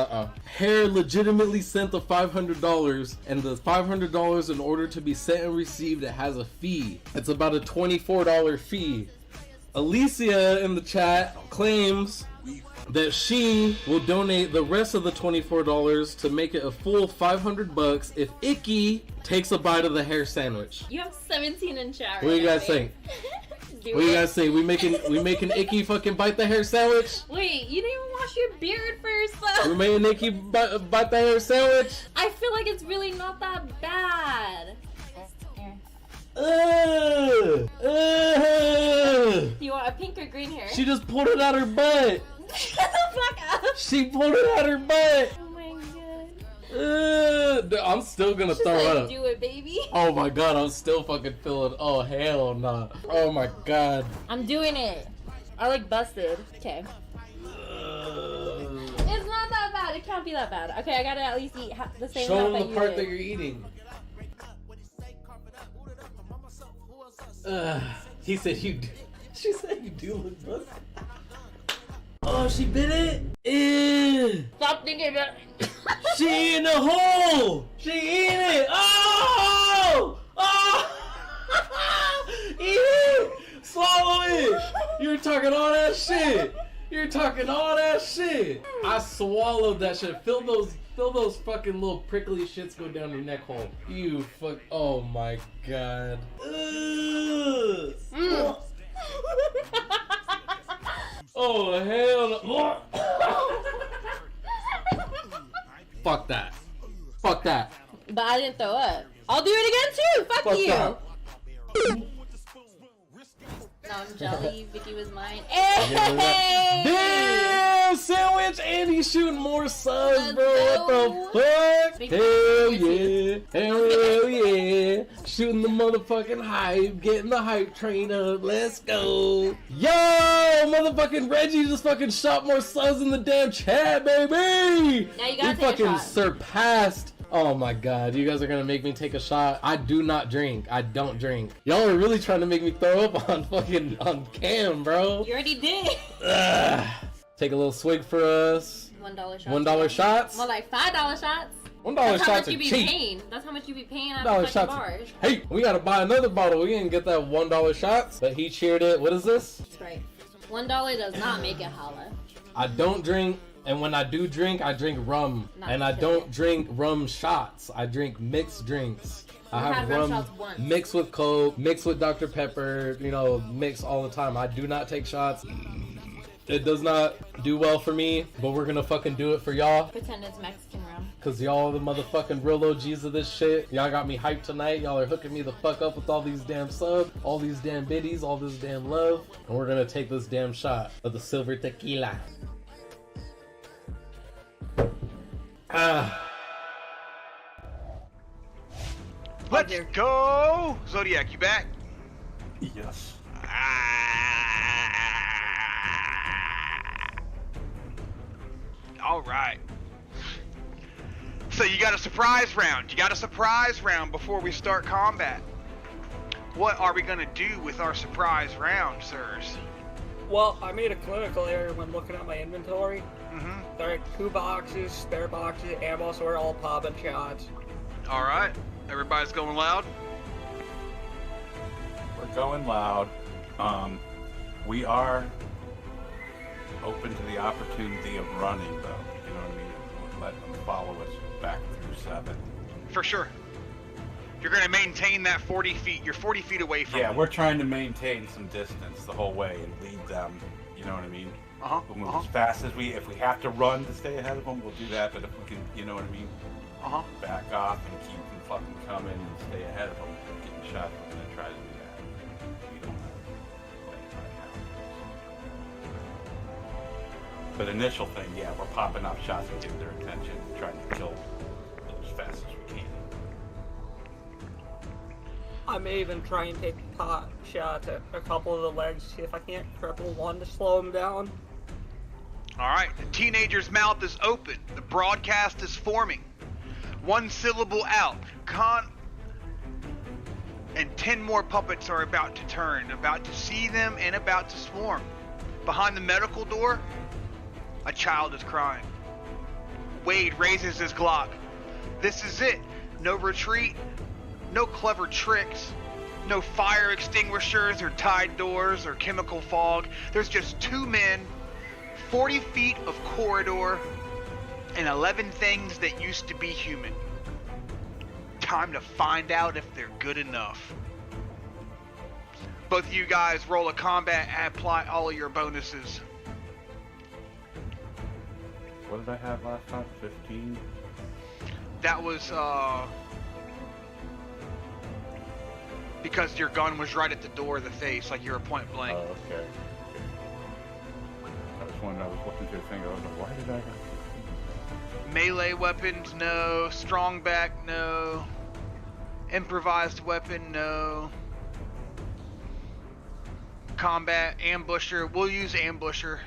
Hair legitimately sent the $500, and the $500, in order to be sent and received, it has a fee. It's about a $24 fee. Alicia in the chat claims that she will donate the rest of the $24 to make it a full $500 if Icky takes a bite of the hair sandwich. You have 17 in chat right What do you now, guys babe. think? What do you guys think? We making Icky fucking bite the hair sandwich? Wait, you didn't even wash your beard first, though. We making Icky bite the hair sandwich? I feel like it's really not that bad. Do you want a pink or green hair? She just pulled it out her butt. Shut the fuck up. She pulled it out her butt. Oh my god. I'm still gonna Just throw like, up. do it, baby. Oh my god, I'm still fucking feeling. Oh hell nah. Oh my god. I'm doing it. I like busted. Okay. It's not that bad. It can't be that bad. Okay, I gotta at least eat the same Show amount them that the you part did. that you're eating. He said you do. She said you do look busted. Oh, she bit it? Ew. Stop thinking about it. She in the hole! She eating it! Oh! Oh! Eat it! Swallow it! You're talking all that shit! You're talking all that shit! I swallowed that shit. Feel those fucking little prickly shits go down your neck hole. You fuck. Oh my god. Ugh. Oh hell no. Fuck that. Fuck that. But I didn't throw up. I'll do it again too. Fuck you. That. No, I'm jelly. Vicky was mine. Hey! Damn, sandwich, and he's shooting more subs, bro. Let's What the fuck? Big Hell fan. yeah. Hell yeah. Shooting the motherfucking hype, getting the hype train up. Let's go. Yo, motherfucking Reggie just fucking shot more subs in the damn chat, baby. Now you gotta We take a fucking shot. surpassed. Oh my god, you guys are gonna make me take a shot. I do not drink. I don't drink. Y'all are really trying to make me throw up on cam, bro. You already did. Ugh. Take a little swig for us. $1 shots. $1 shots? More like $5 shots. $1 That's how shots much are you be cheap. paying. That's how much you be paying at $1 the fucking shots. bars. Hey, we gotta buy another bottle. We didn't get that $1 shots. But he cheered it. What is this? That's right. $1 does not make it holla. I don't drink. And when I do drink, I drink rum. Not And I kill don't you. drink rum shots. I drink mixed drinks. I You have had rum rum shots once. mixed with Coke, mixed with Dr. Pepper, you know, mixed all the time. I do not take shots. It does not do well for me, but we're gonna fucking do it for y'all. Pretend it's Mexican rum. Cause y'all are the motherfucking real OGs of this shit. Y'all got me hyped tonight. Y'all are hooking me the fuck up with all these damn subs, all these damn biddies, all this damn love. And we're gonna take this damn shot of the silver tequila. Let's go! Zodiac, you back? Yes. All right. So you got a surprise round. You got a surprise round before we start combat. What are we gonna do with our surprise round, sirs? Well, I made a clinical error when looking at my inventory. Mm-hmm. There are 2 boxes, spare boxes, ammo, so we're all popping shots. All right. Everybody's going loud. We're going loud. We are open to the opportunity of running, though. You know what I mean? Let them follow us back through 7. For sure. You're gonna maintain that 40 feet. You're 40 feet away from Yeah, them. we're trying to maintain some distance the whole way and lead them. You know what I mean? Uh-huh. We'll move as fast as if we have to run to stay ahead of them, we'll do that. But if we can, you know what I mean? Uh-huh. Back off and keep them fucking coming and stay ahead of them, getting shot. We're gonna try to do that. We don't have plans right now. But initial thing, yeah, we're popping off shots to get their attention, trying to kill them as fast as we can. I may even try and take pot shots at a couple of the legs, see if I can't cripple one to slow him down. All right. The teenager's mouth is open. The broadcast is forming. 1 syllable out. And 10 more puppets are about to turn, about to see them, and about to swarm. Behind the medical door, a child is crying. Wade raises his Glock. This is it. No retreat, no clever tricks, no fire extinguishers or tied doors or chemical fog. There's just 2 men, 40 feet of corridor, and 11 things that used to be human. Time to find out if they're good enough. Both of you guys roll a combat and apply all of your bonuses. What did I have last time? 15? That was, because your gun was right at the door of the face, like you were point blank. Oh, okay. I was wondering, I was looking through the thing, I was like, why did I have 15? Melee weapons, no. Strong back, no. Improvised weapon, no. Combat, ambusher, we'll use ambusher.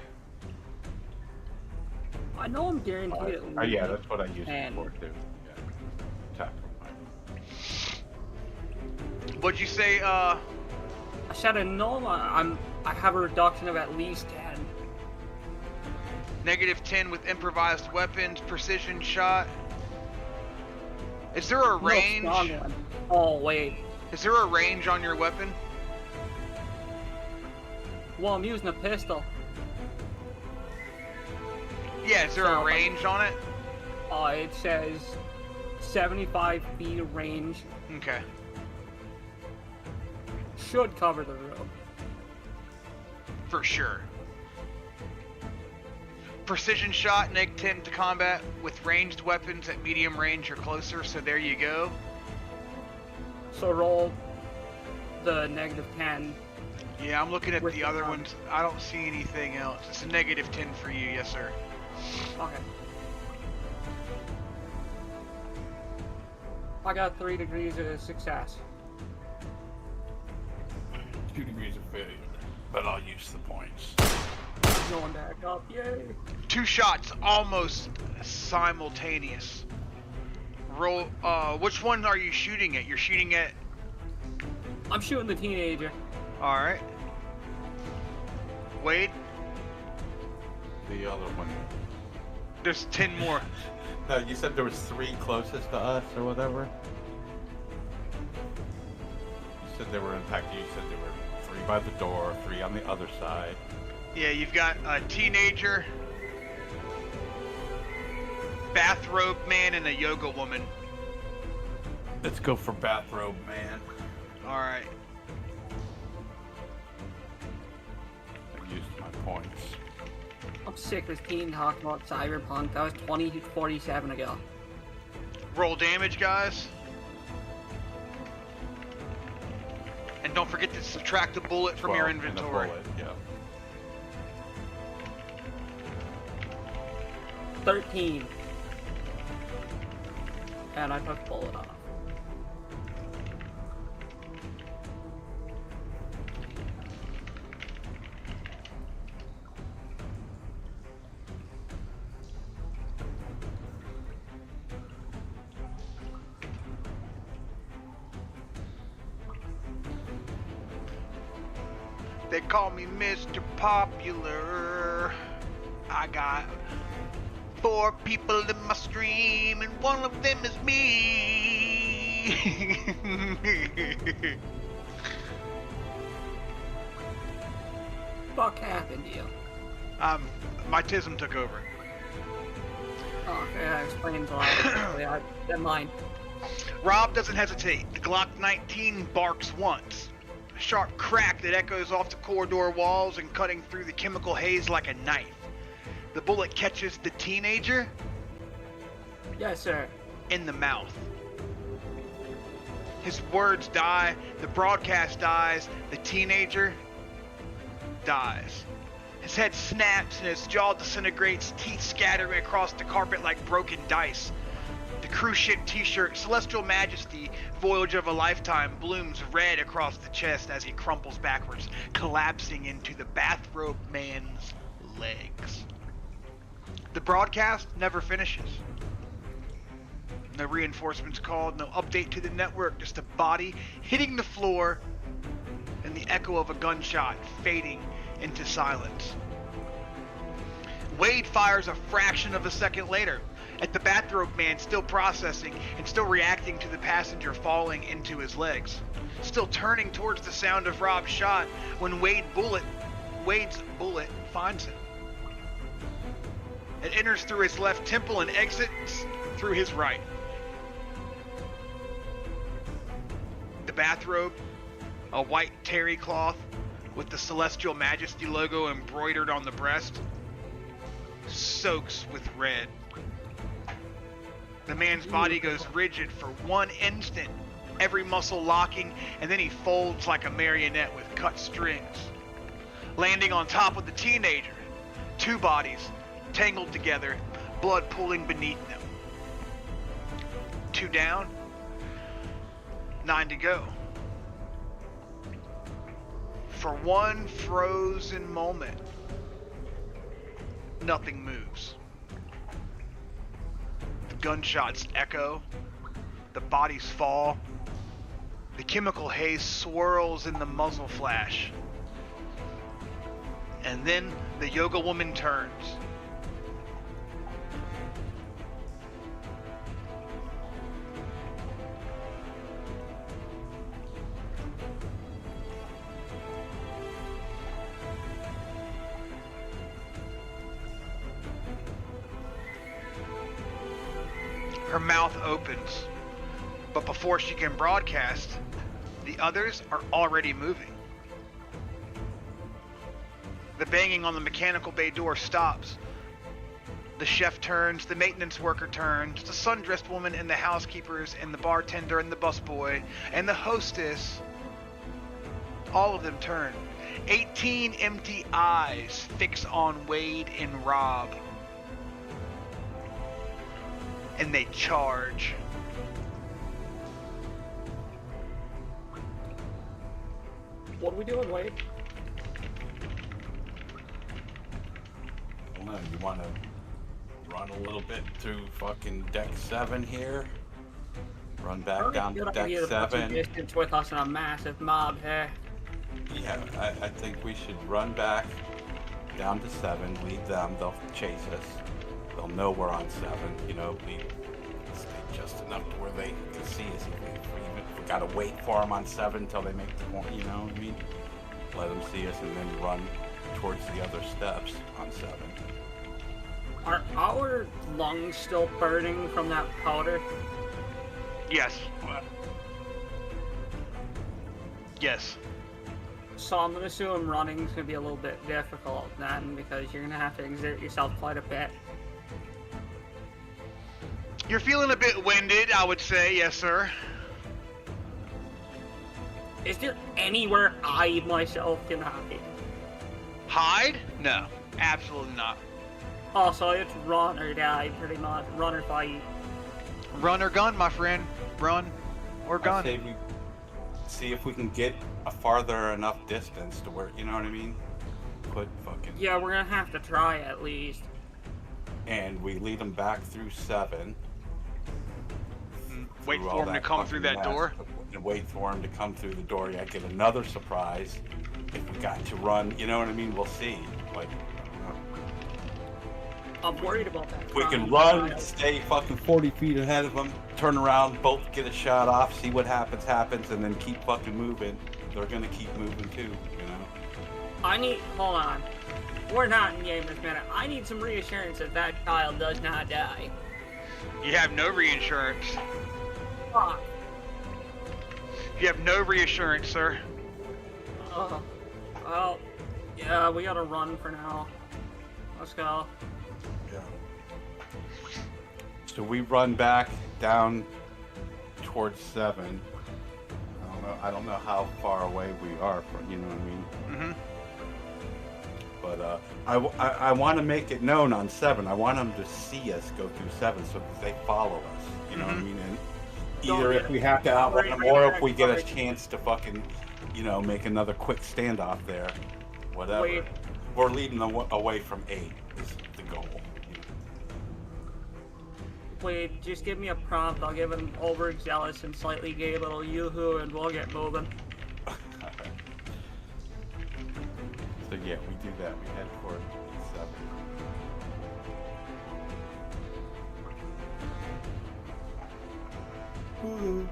I know I'm guaranteed at least. Yeah, that's what I used it And- for too. Yeah. Tactical. What'd you say, I said I know I have a reduction of at least 10. -10 with improvised weapons, precision shot. Is there a range? No, strong one. Oh, wait. Is there a range on your weapon? Well, I'm using a pistol. Yeah, is there a range on it? It says 75 feet of range. Okay. Should cover the room. For sure. Precision shot, -10 to combat with ranged weapons at medium range or closer, so there you go. So roll the -10. Yeah, I'm looking at With the the other gun. ones. I don't see anything else. It's a -10 for you, yes sir. Okay. I got 3 degrees of success. 2 degrees of failure, but I'll use the points. Going back up, yay! 2 shots, almost simultaneous. Roll, which one are you shooting at? You're shooting at... I'm shooting the teenager. Alright. Wade, The other one. there's 10 more. No, you said there was 3 closest to us or whatever? You said there were, in fact, you said there were 3 by the door, 3 on the other side. Yeah, you've got a teenager, bathrobe man and a yoga woman. Let's go for bathrobe, man. All right. I've used my points. I'm sick of teen talking about Cyberpunk. That was 2047 ago. Roll damage, guys. And don't forget to subtract a bullet from your 12 and a inventory. bullet, yeah. 13. And I took a bullet off. They call me Mr. Popular. I got 4 people in my stream, and one of them is me. Fuck happened to you? My tism took over. Oh, okay, that explains a lot. Yeah, never mind. Rob doesn't hesitate. The Glock 19 barks once. A sharp crack that echoes off the corridor walls and cutting through the chemical haze like a knife. The bullet catches the teenager Yes, sir. in the mouth. His words die, the broadcast dies, the teenager dies. His head snaps and his jaw disintegrates, teeth scattering across the carpet like broken dice. The cruise ship t-shirt, Celestial Majesty, Voyage of a Lifetime, blooms red across the chest as he crumples backwards, collapsing into the bathrobe man's legs. The broadcast never finishes. No reinforcements called, no update to the network, just a body hitting the floor and the echo of a gunshot fading into silence. Wade fires a fraction of a second later, at the bathrobe man still processing and still reacting to the passenger falling into his legs. Still turning towards the sound of Rob's shot when Wade's bullet finds him. It enters through his left temple and exits through his right. The bathrobe, a white terry cloth with the Celestial Majesty logo embroidered on the breast, soaks with red. The man's body goes rigid for one instant, every muscle locking, and then he folds like a marionette with cut strings. Landing on top of the teenager, 2 bodies tangled together, blood pooling beneath them. 2 down, 9 to go. For one frozen moment, nothing moves. The gunshots echo, the bodies fall, the chemical haze swirls in the muzzle flash. And then the yoga woman turns. Her mouth opens, but before she can broadcast, the others are already moving. The banging on the mechanical bay door stops. The chef turns, the maintenance worker turns, the sundressed woman and the housekeepers and the bartender and the busboy and the hostess, all of them turn. 18 empty eyes fix on Wade and Rob. And they charge. What are we doing, Wade? I don't know, you want to run a little bit through fucking deck 7 here? Run back down to deck 7? Distance with us in a massive mob here. Yeah, I think we should run back down to 7, leave them, they'll chase us. They'll know we're on 7, you know, we stay just enough to where they can see us. We gotta wait for them on 7 until they make the point, you know what I mean? Let them see us and then run towards the other steps on 7. Are our lungs still burning from that powder? Yes. Yes. So I'm gonna assume running's gonna be a little bit difficult then, because you're gonna have to exert yourself quite a bit. You're feeling a bit winded, I would say, yes, sir. Is there anywhere I myself can hide? Hide? No, absolutely not. Oh, so it's run or die, pretty much. Run or fight. Run or gun, my friend. Run or I gun. say we see if we can get a farther enough distance to where, you know what I mean? Put fucking... Yeah, we're gonna have to try at least. And we lead them back through 7. Wait through for all him to come through that fucking door. mess, and wait for him to come through the door. Yeah, get another surprise. If we got to run, you know what I mean? We'll see. Like, I'm worried about that. we can run, stay fucking 40 feet ahead of them, turn around, both get a shot off, see what happens, and then keep fucking moving. They're gonna keep moving too, you know? Hold on. We're not in game this minute. I need some reassurance that that child does not die. You have no reinsurance. Fuck. You have no reassurance, sir. Well, yeah, we gotta run for now. Let's go. Yeah. So we run back down towards 7. I don't know how far away we are from, you know what I mean? Mm-hmm. But I want to make it known on 7. I want them to see us go through 7 so that they follow us. You know what I mean? And either if we have to outrun them or if we get a chance to fucking, you know, make another quick standoff there, whatever. Wait. We're leading them away from 8 is the goal. Wait, just give me a prompt. I'll give an overzealous and slightly gay little yoo-hoo and we'll get moving. So yeah, we do that. We head toward 7. Woo.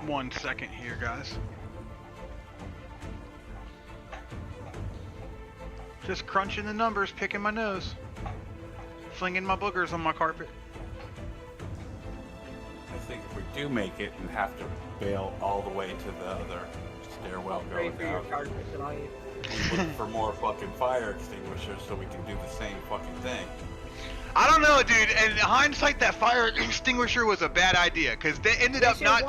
One second here, guys. Just crunching the numbers, picking my nose. Flinging my boogers on my carpet. I think if we do make it and have to bail all the way to the other stairwell going down, we look for more fucking fire extinguishers so we can do the same fucking thing. I don't know, dude. And in hindsight, that fire extinguisher was a bad idea because they ended up not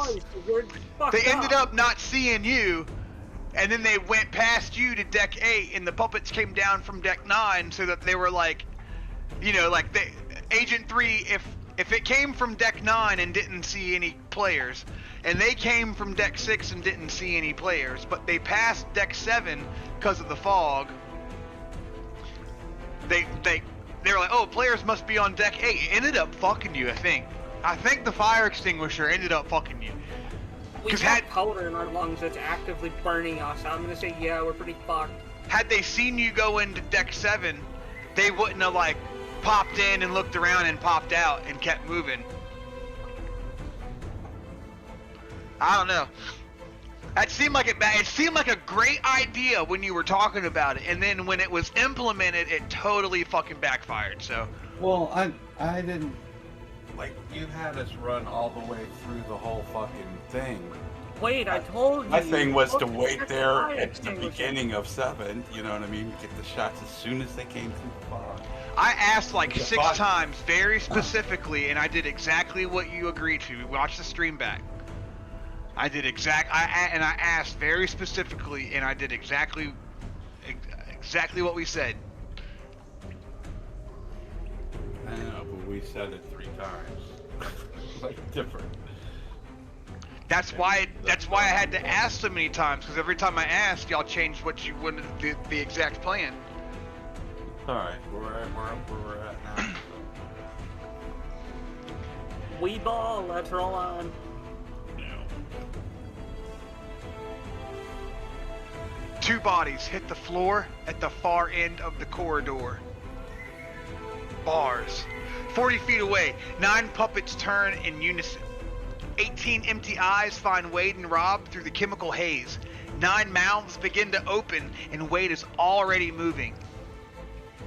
seeing you, and then they went past you to deck 8, and the puppets came down from deck 9, so that they were like, you know, like Agent 3. If it came from deck 9 and didn't see any players, and they came from deck 6 and didn't see any players, but they passed deck 7 because of the fog, they were like, oh, players must be on deck 8. It ended up fucking you, I think. I think the fire extinguisher ended up fucking you. We have powder in our lungs that's actively burning us. I'm gonna say, yeah, we're pretty fucked. Had they seen you go into deck 7, they wouldn't have, like, popped in and looked around and popped out and kept moving. I don't know. That seemed like it seemed like a great idea when you were talking about it, and then when it was implemented, it totally fucking backfired. So. Well, I didn't. Like, you had us run all the way through the whole fucking thing. Wait, I told you. My thing was to wait there at the beginning of 7, you know what I mean? Get the shots as soon as they came through the fog. I asked like 6 times very specifically, and I did exactly what you agreed to. We watched the stream back. I asked very specifically, and I did exactly what we said. I know, but we said it 3 times. Like, different. That's why I had to ask so many times, because every time I asked, y'all changed what you wanted, the exact plan. Alright, we're up where we're at now. We ball, let's roll on. 2 bodies hit the floor at the far end of the corridor. Bars. 40 feet away, 9 puppets turn in unison. 18 empty eyes find Wade and Rob through the chemical haze. 9 mouths begin to open, and Wade is already moving.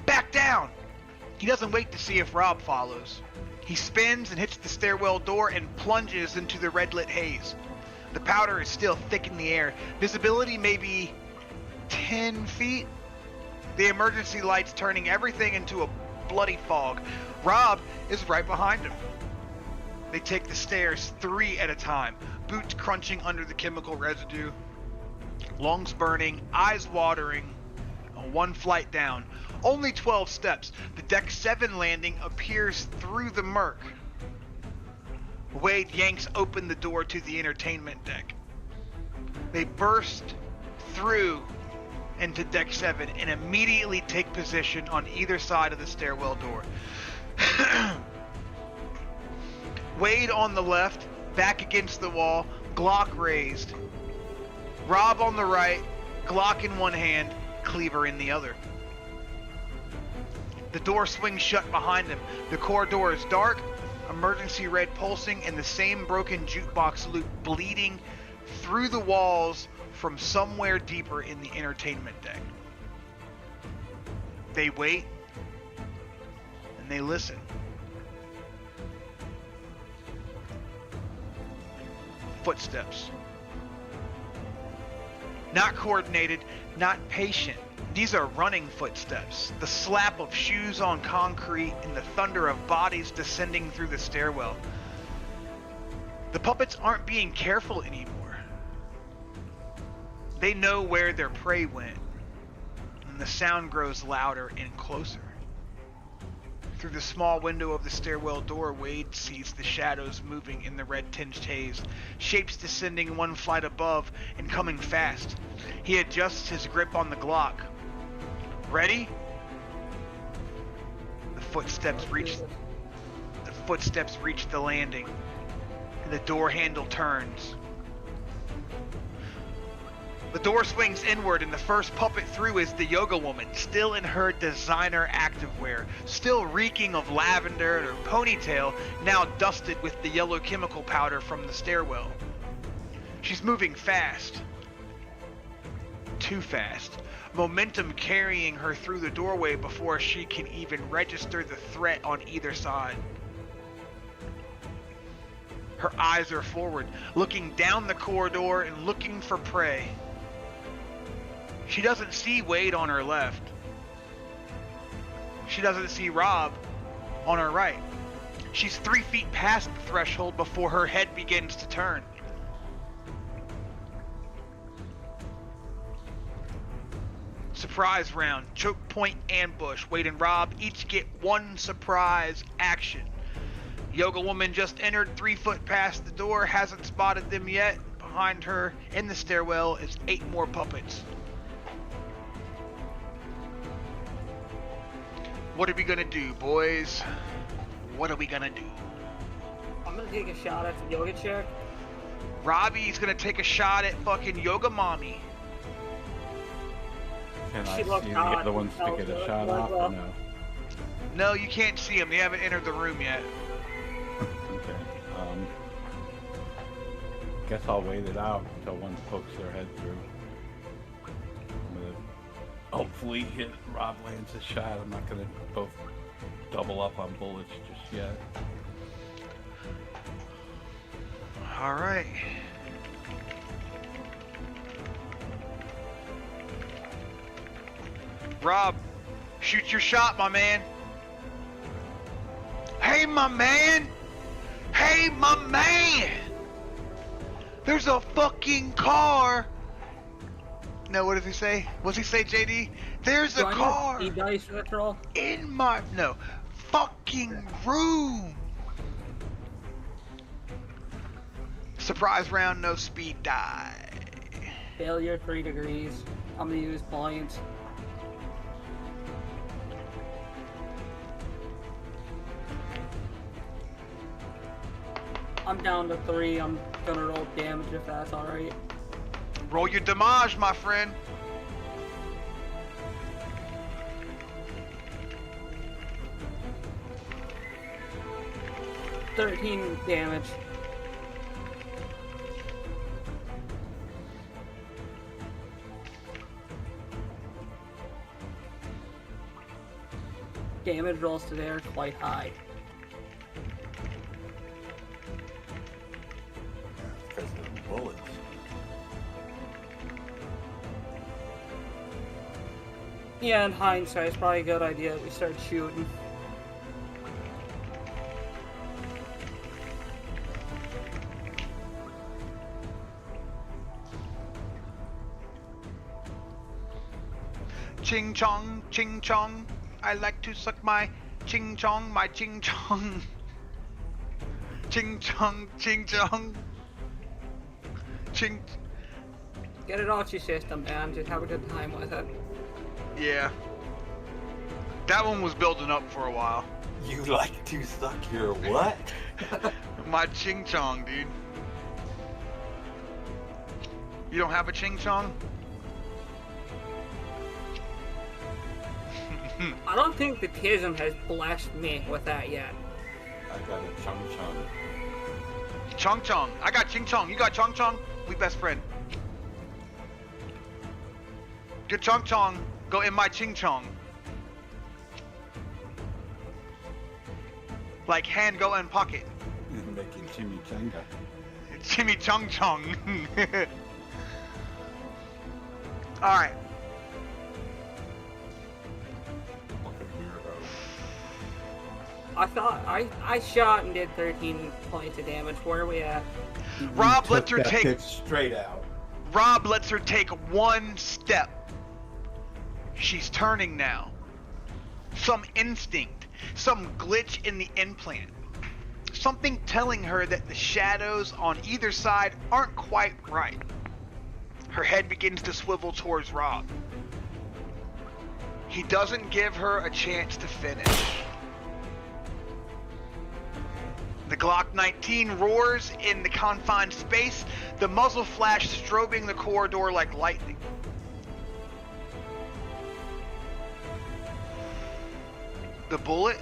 Back down! He doesn't wait to see if Rob follows. He spins and hits the stairwell door and plunges into the red-lit haze. The powder is still thick in the air. Visibility may be 10 feet. The emergency lights turning everything into a bloody fog. Rob is right behind him. They take the stairs 3 at a time, boots crunching under the chemical residue, lungs burning, eyes watering. 1 flight down, only 12 steps. The deck 7 landing appears through the murk. Wade yanks open the door to the entertainment deck. They burst through into deck 7 and immediately take position on either side of the stairwell door. Wade on the left, back against the wall, Glock raised. Rob on the right, Glock in one hand, cleaver in the other. The door swings shut behind him. The corridor is dark, emergency red pulsing, and the same broken jukebox loop bleeding through the walls from somewhere deeper in the entertainment deck. They wait, and they listen. Footsteps. Not coordinated, not patient. These are running footsteps. The slap of shoes on concrete and the thunder of bodies descending through the stairwell. The puppets aren't being careful anymore. They know where their prey went, and the sound grows louder and closer. Through the small window of the stairwell door, Wade sees the shadows moving in the red-tinged haze, shapes descending 1 flight above and coming fast. He adjusts his grip on the Glock. Ready? The footsteps reach the landing, and the door handle turns. The door swings inward, and the first puppet through is the yoga woman, still in her designer activewear, still reeking of lavender, and her ponytail now dusted with the yellow chemical powder from the stairwell. She's moving fast. Too fast. Momentum carrying her through the doorway before she can even register the threat on either side. Her eyes are forward, looking down the corridor and looking for prey. She doesn't see Wade on her left. She doesn't see Rob on her right. She's 3 feet past the threshold before her head begins to turn. Surprise round, choke point ambush. Wade and Rob each get 1 surprise action. Yoga woman just entered 3 foot past the door, hasn't spotted them yet. Behind her in the stairwell is 8 more puppets. What are we gonna do, boys? What are we gonna do? I'm gonna take a shot at the yoga chick. Robbie's gonna take a shot at fucking yoga mommy. Can I She see looked the hot. other ones to get a shot off or no? No, you can't see them. They haven't entered the room yet. Okay. Guess I'll wait it out until one pokes their head through. I'm gonna hopefully hit Rob lands a shot. I'm not gonna both double up on bullets just yet. All right. Rob, shoot your shot, my man. Hey, my man. Hey, my man. There's a fucking car. No, what does he say? What's he say, JD? There's a car E-dice for the troll? in my fucking room. Surprise round, no speed die. Failure 3 degrees. I'm gonna use points. I'm down to 3. I'm gonna roll damage if that's alright. Roll your damage, my friend. 13 damage. Damage rolls today are quite high. Because of the bullets. Yeah, in hindsight, it's probably a good idea that we start shooting. Ching chong, ching chong. I like to suck my ching chong, my ching chong. Ching chong, ching chong. Ching. Get it off your system, man. Just have a good time with it. Yeah. That one was building up for a while. You like to suck your what? My ching chong, dude. You don't have a ching chong? I don't think the Tism has blessed me with that yet. I got a chung chung. Chong chong. I got ching chong. You got chong chong? We best friend. Your chong chong go in my ching chong. Like hand go in pocket. Making chimichanga. Chimmy chong chong. Alright. I thought I shot and did 13 points of damage. Where are we at? Rob lets her take Kick straight out. Rob lets her take one step. She's turning now. Some instinct, some glitch in the implant. Something telling her that the shadows on either side aren't quite right. Her head begins to swivel towards Rob. He doesn't give her a chance to finish. The Glock 19 roars in the confined space, the muzzle flash strobing the corridor like lightning. The bullet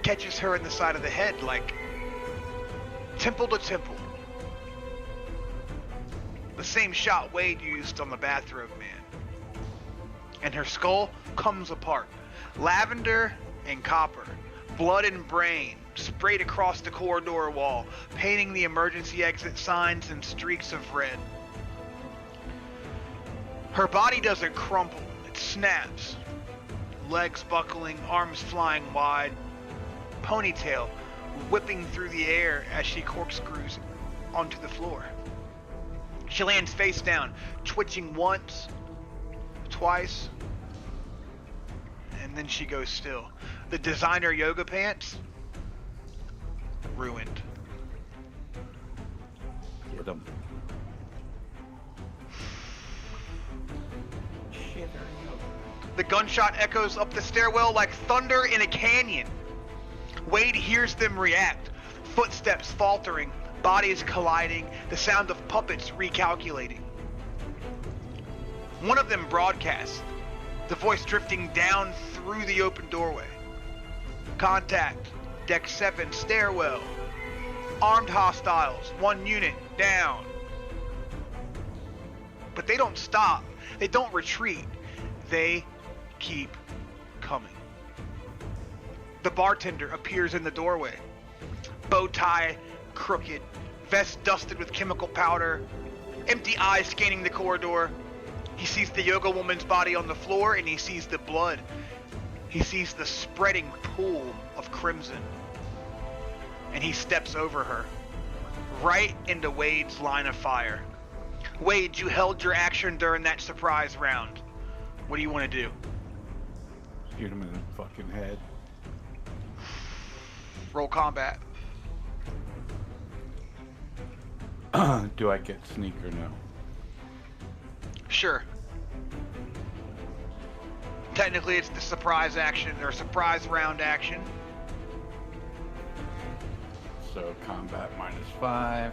catches her in the side of the head like temple to temple. The same shot Wade used on the bathrobe man. And her skull comes apart. Lavender and copper. Blood and brain sprayed across the corridor wall, painting the emergency exit signs in streaks of red. Her body doesn't crumple, it snaps. Legs buckling, arms flying wide, ponytail whipping through the air as she corkscrews onto the floor. She lands face down, twitching once, twice, and then she goes still. The designer yoga pants, ruined. Get him. The gunshot echoes up the stairwell like thunder in a canyon. Wade hears them react. Footsteps faltering, bodies colliding, the sound of puppets recalculating. One of them broadcasts, the voice drifting down through the open doorway. Contact, deck 7, stairwell. Armed hostiles, 1 unit, down. But they don't stop. They don't retreat. They keep coming. The bartender appears in the doorway. Bow tie crooked, vest dusted with chemical powder, empty eyes scanning the corridor. He sees the yoga woman's body on the floor and he sees the blood. He sees the spreading pool of crimson. And he steps over her, right into Wade's line of fire. Wade, you held your action during that surprise round. What do you want to do? Shoot him in the fucking head. Roll combat. Do I get sneak or no? Sure. Technically, it's the surprise action or surprise round action. So combat -5.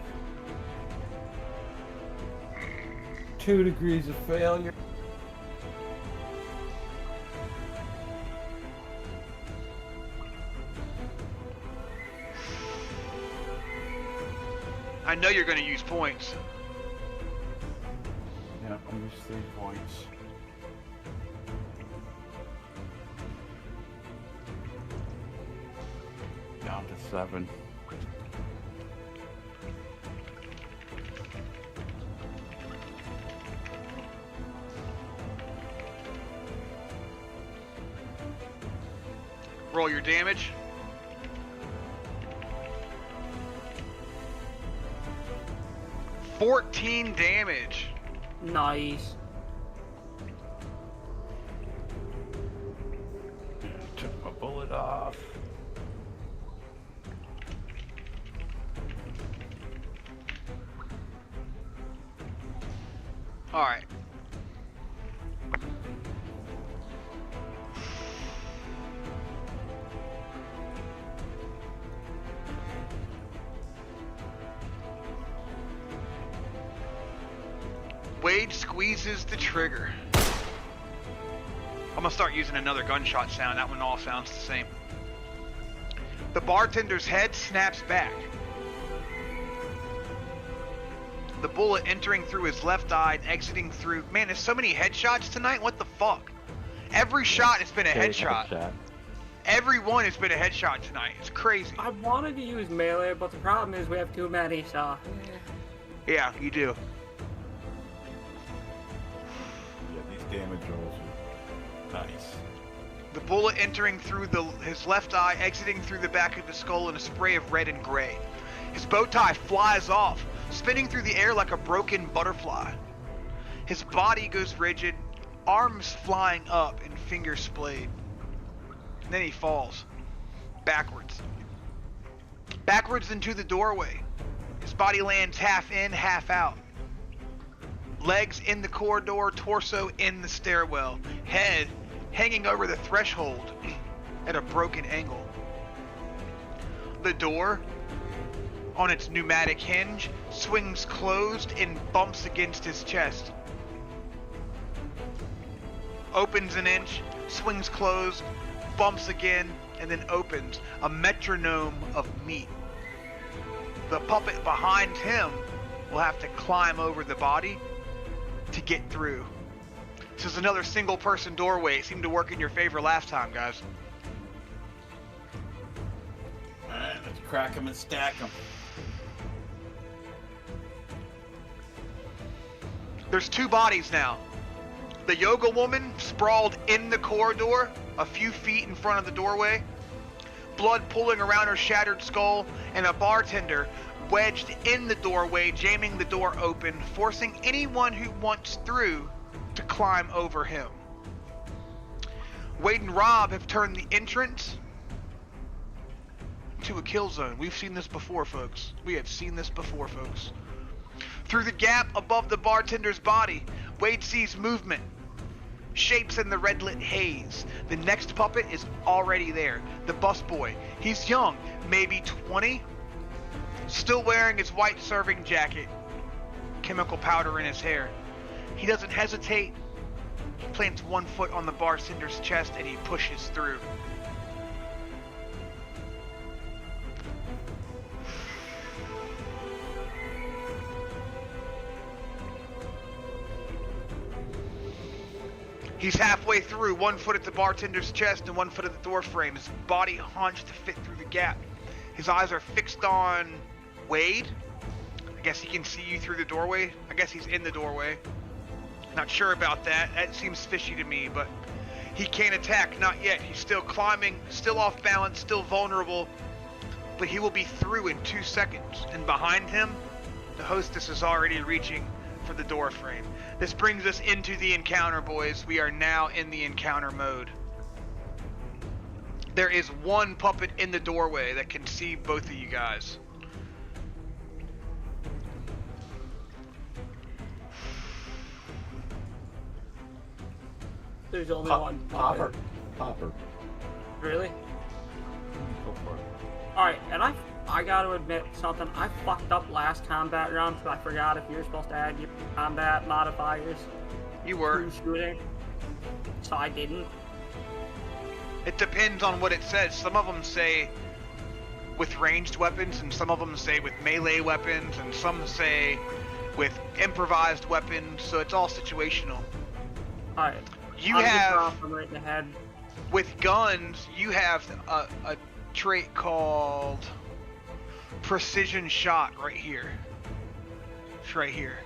2 degrees of failure. I know you're gonna use points. Yeah, I use 3 points. Down to 7. Roll your damage. $14 damage. Nice. Took my bullet off. All right. Wade squeezes the trigger. I'm gonna start using another gunshot sound. That one all sounds the same. The bartender's head snaps back. The bullet entering through his left eye and exiting through... Man, there's so many headshots tonight. What the fuck? Every shot has been a headshot. Every one has been a headshot tonight. It's crazy. I wanted to use melee, but the problem is we have too many, so... Yeah, you do. Yeah, these damage rolls are nice. The bullet entering through his left eye, exiting through the back of the skull in a spray of red and gray. His bow tie flies off, spinning through the air like a broken butterfly. His body goes rigid, arms flying up and fingers splayed. And then he falls. Backwards. Backwards into the doorway. His body lands half in, half out. Legs in the corridor, torso in the stairwell. Head hanging over the threshold at a broken angle. The door, on its pneumatic hinge, swings closed and bumps against his chest. Opens an inch, swings closed, bumps again, and then opens, a metronome of meat. The puppet behind him will have to climb over the body to get through. This is another single person doorway. It seemed to work in your favor last time, guys. Alright, let's crack them and stack them. There's 2 bodies now. The yoga woman sprawled in the corridor, a few feet in front of the doorway, blood pooling around her shattered skull, and a bartender wedged in the doorway, jamming the door open, forcing anyone who wants through to climb over him. Wade and Rob have turned the entrance to a kill zone. We've seen this before, folks. We have seen this before, folks. Through the gap above the bartender's body, Wade sees movement. Shapes in the red-lit haze. The next puppet is already there. The busboy. He's young, maybe 20. Still wearing his white serving jacket. Chemical powder in his hair. He doesn't hesitate. He plants 1 foot on the bartender's chest and he pushes through. He's halfway through, 1 foot at the bartender's chest and 1 foot at the door frame. His body hunched to fit through the gap. His eyes are fixed on Wade. I guess he can see you through the doorway. I guess he's in the doorway. Not sure about that. That seems fishy to me, but he can't attack, not yet. He's still climbing, still off balance, still vulnerable, but he will be through in 2 seconds. And behind him, the hostess is already reaching for the door frame. This brings us into the encounter, boys. We are now in the encounter mode. There is 1 puppet in the doorway that can see both of you guys. There's only one puppet. Popper. Really? Go for it. Alright, and I gotta admit something. I fucked up last combat round because I forgot if you were supposed to add your combat modifiers. You were. to shooting. So I didn't. It depends on what it says. Some of them say with ranged weapons, and some of them say with melee weapons, and some say with improvised weapons, so it's all situational. Alright. You have, right in the head. with guns, you have a trait called precision shot right here. It's right here.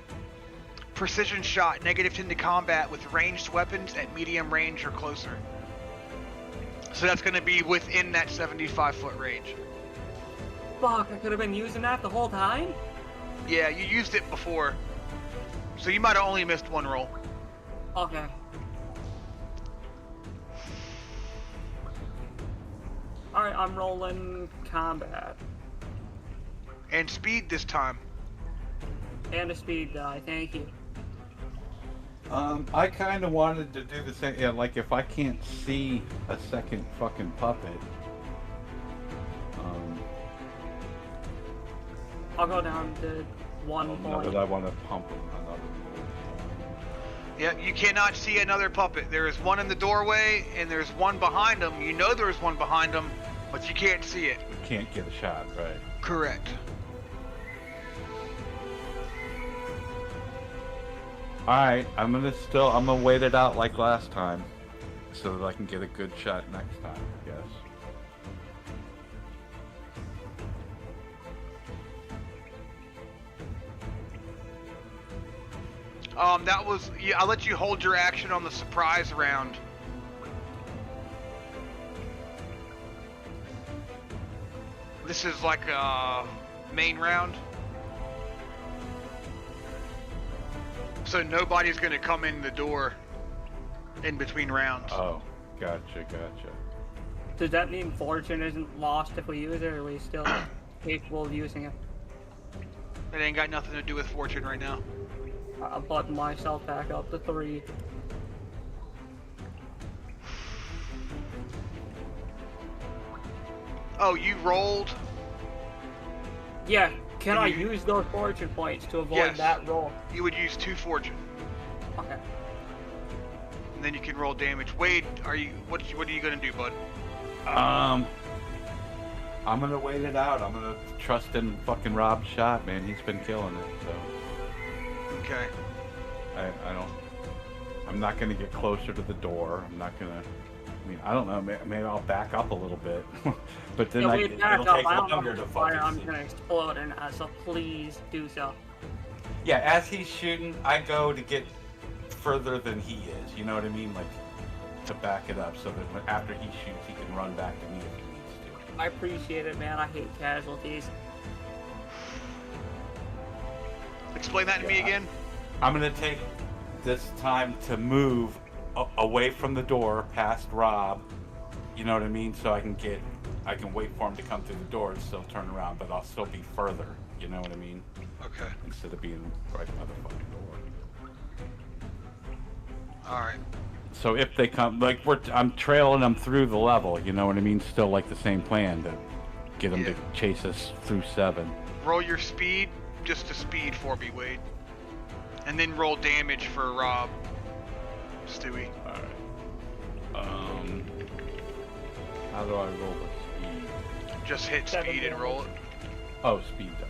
Precision shot, -10 to combat with ranged weapons at medium range or closer. So that's going to be within that 75-foot range. Fuck, I could have been using that the whole time? Yeah, you used it before. So you might have only missed one roll. Okay. Alright, I'm rolling combat. And speed this time. And a speed die, thank you. I kind of wanted to do the same. Yeah, like if I can't see a second fucking puppet. I'll go down to 1 Not point. that I want to pump him another. Yeah, you cannot see another puppet. There is one in the doorway, and there's one behind him. You know there's one behind him, but you can't see it. Can't get a shot, right? Correct. Alright, I'm gonna wait it out like last time, so that I can get a good shot next time, I guess. That was, yeah, I'll let you hold your action on the surprise round. This is like a main round. So nobody's gonna come in the door in between rounds. Oh, gotcha. Does that mean fortune isn't lost if we use it, or are we still capable of using it? It ain't got nothing to do with fortune right now. I'll button myself back up to 3. Oh, you rolled? Yeah, can I you- use those fortune points to avoid Yes. that roll? You would use 2 fortune, Okay. and then you can roll damage. Wade, what are you gonna do, bud? I'm gonna wait it out. I'm gonna trust in fucking Rob's shot, man. He's been killing it, so Okay. I'm not gonna get closer to the door. I'm not gonna. I mean, I don't know. Maybe I'll back up a little bit, but then Yeah, it'll wait, back take up. I don't longer know to if fire I'm fucking see. gonna explode in us, so please do so. Yeah, as he's shooting, I go to get further than he is. You know what I mean? Like to back it up, so that after he shoots, he can run back to me if he needs to. I appreciate it, man. I hate casualties. Explain that to me again. I'm gonna take this time to move away from the door, past Rob. You know what I mean? So I can wait for him to come through the door and still turn around, but I'll still be further. You know what I mean? Okay. Instead of being right by the fucking door. All right. So if they come, like I'm trailing them through the level. You know what I mean? Still like the same plan to get them Yeah. to chase us through 7. Roll your speed, just a speed for me, Wade. And then roll damage for Rob. Stewie. All right. How do I roll the speed? Just hit 7 speed and damage. roll it. Oh, speed though.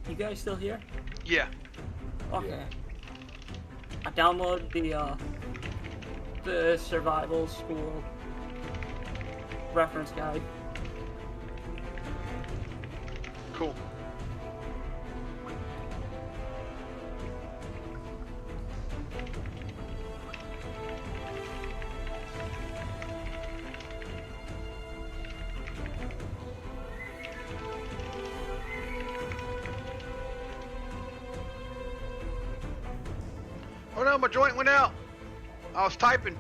You guys still here? Yeah. Okay. I downloaded the survival school reference guide. Cool. know, my joint went out. I was typing.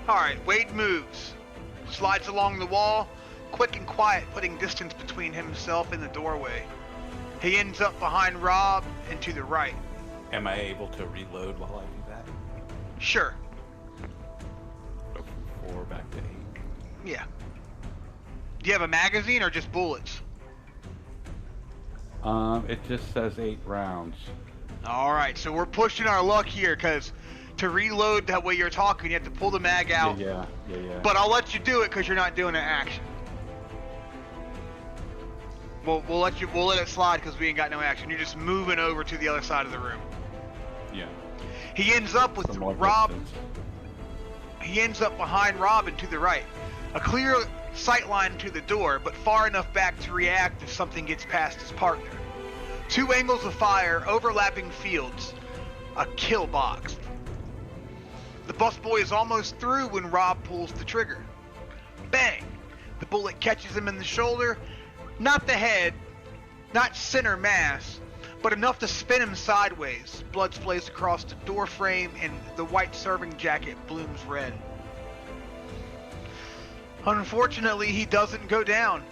Alright, Wade moves. Slides along the wall, quick and quiet, putting distance between himself and the doorway. He ends up behind Rob and to the right. Am I able to reload while I do that? Sure. Go from 4 back to 8. Yeah. Do you have a magazine or just bullets? It just says 8 rounds. Alright, so we're pushing our luck here, because to reload that way you're talking, you have to pull the mag out. Yeah. But I'll let you do it because you're not doing an action. We'll let it slide because we ain't got no action. You're just moving over to the other side of the room. Yeah. He ends up with Some more Rob. distance. He ends up behind Rob and to the right. A clear sight line to the door, but far enough back to react if something gets past his partner. 2 angles of fire, overlapping fields. A kill box. The busboy is almost through when Rob pulls the trigger. Bang! The bullet catches him in the shoulder, not the head, not center mass, but enough to spin him sideways. Blood splays across the door frame and the white serving jacket blooms red. Unfortunately, he doesn't go down.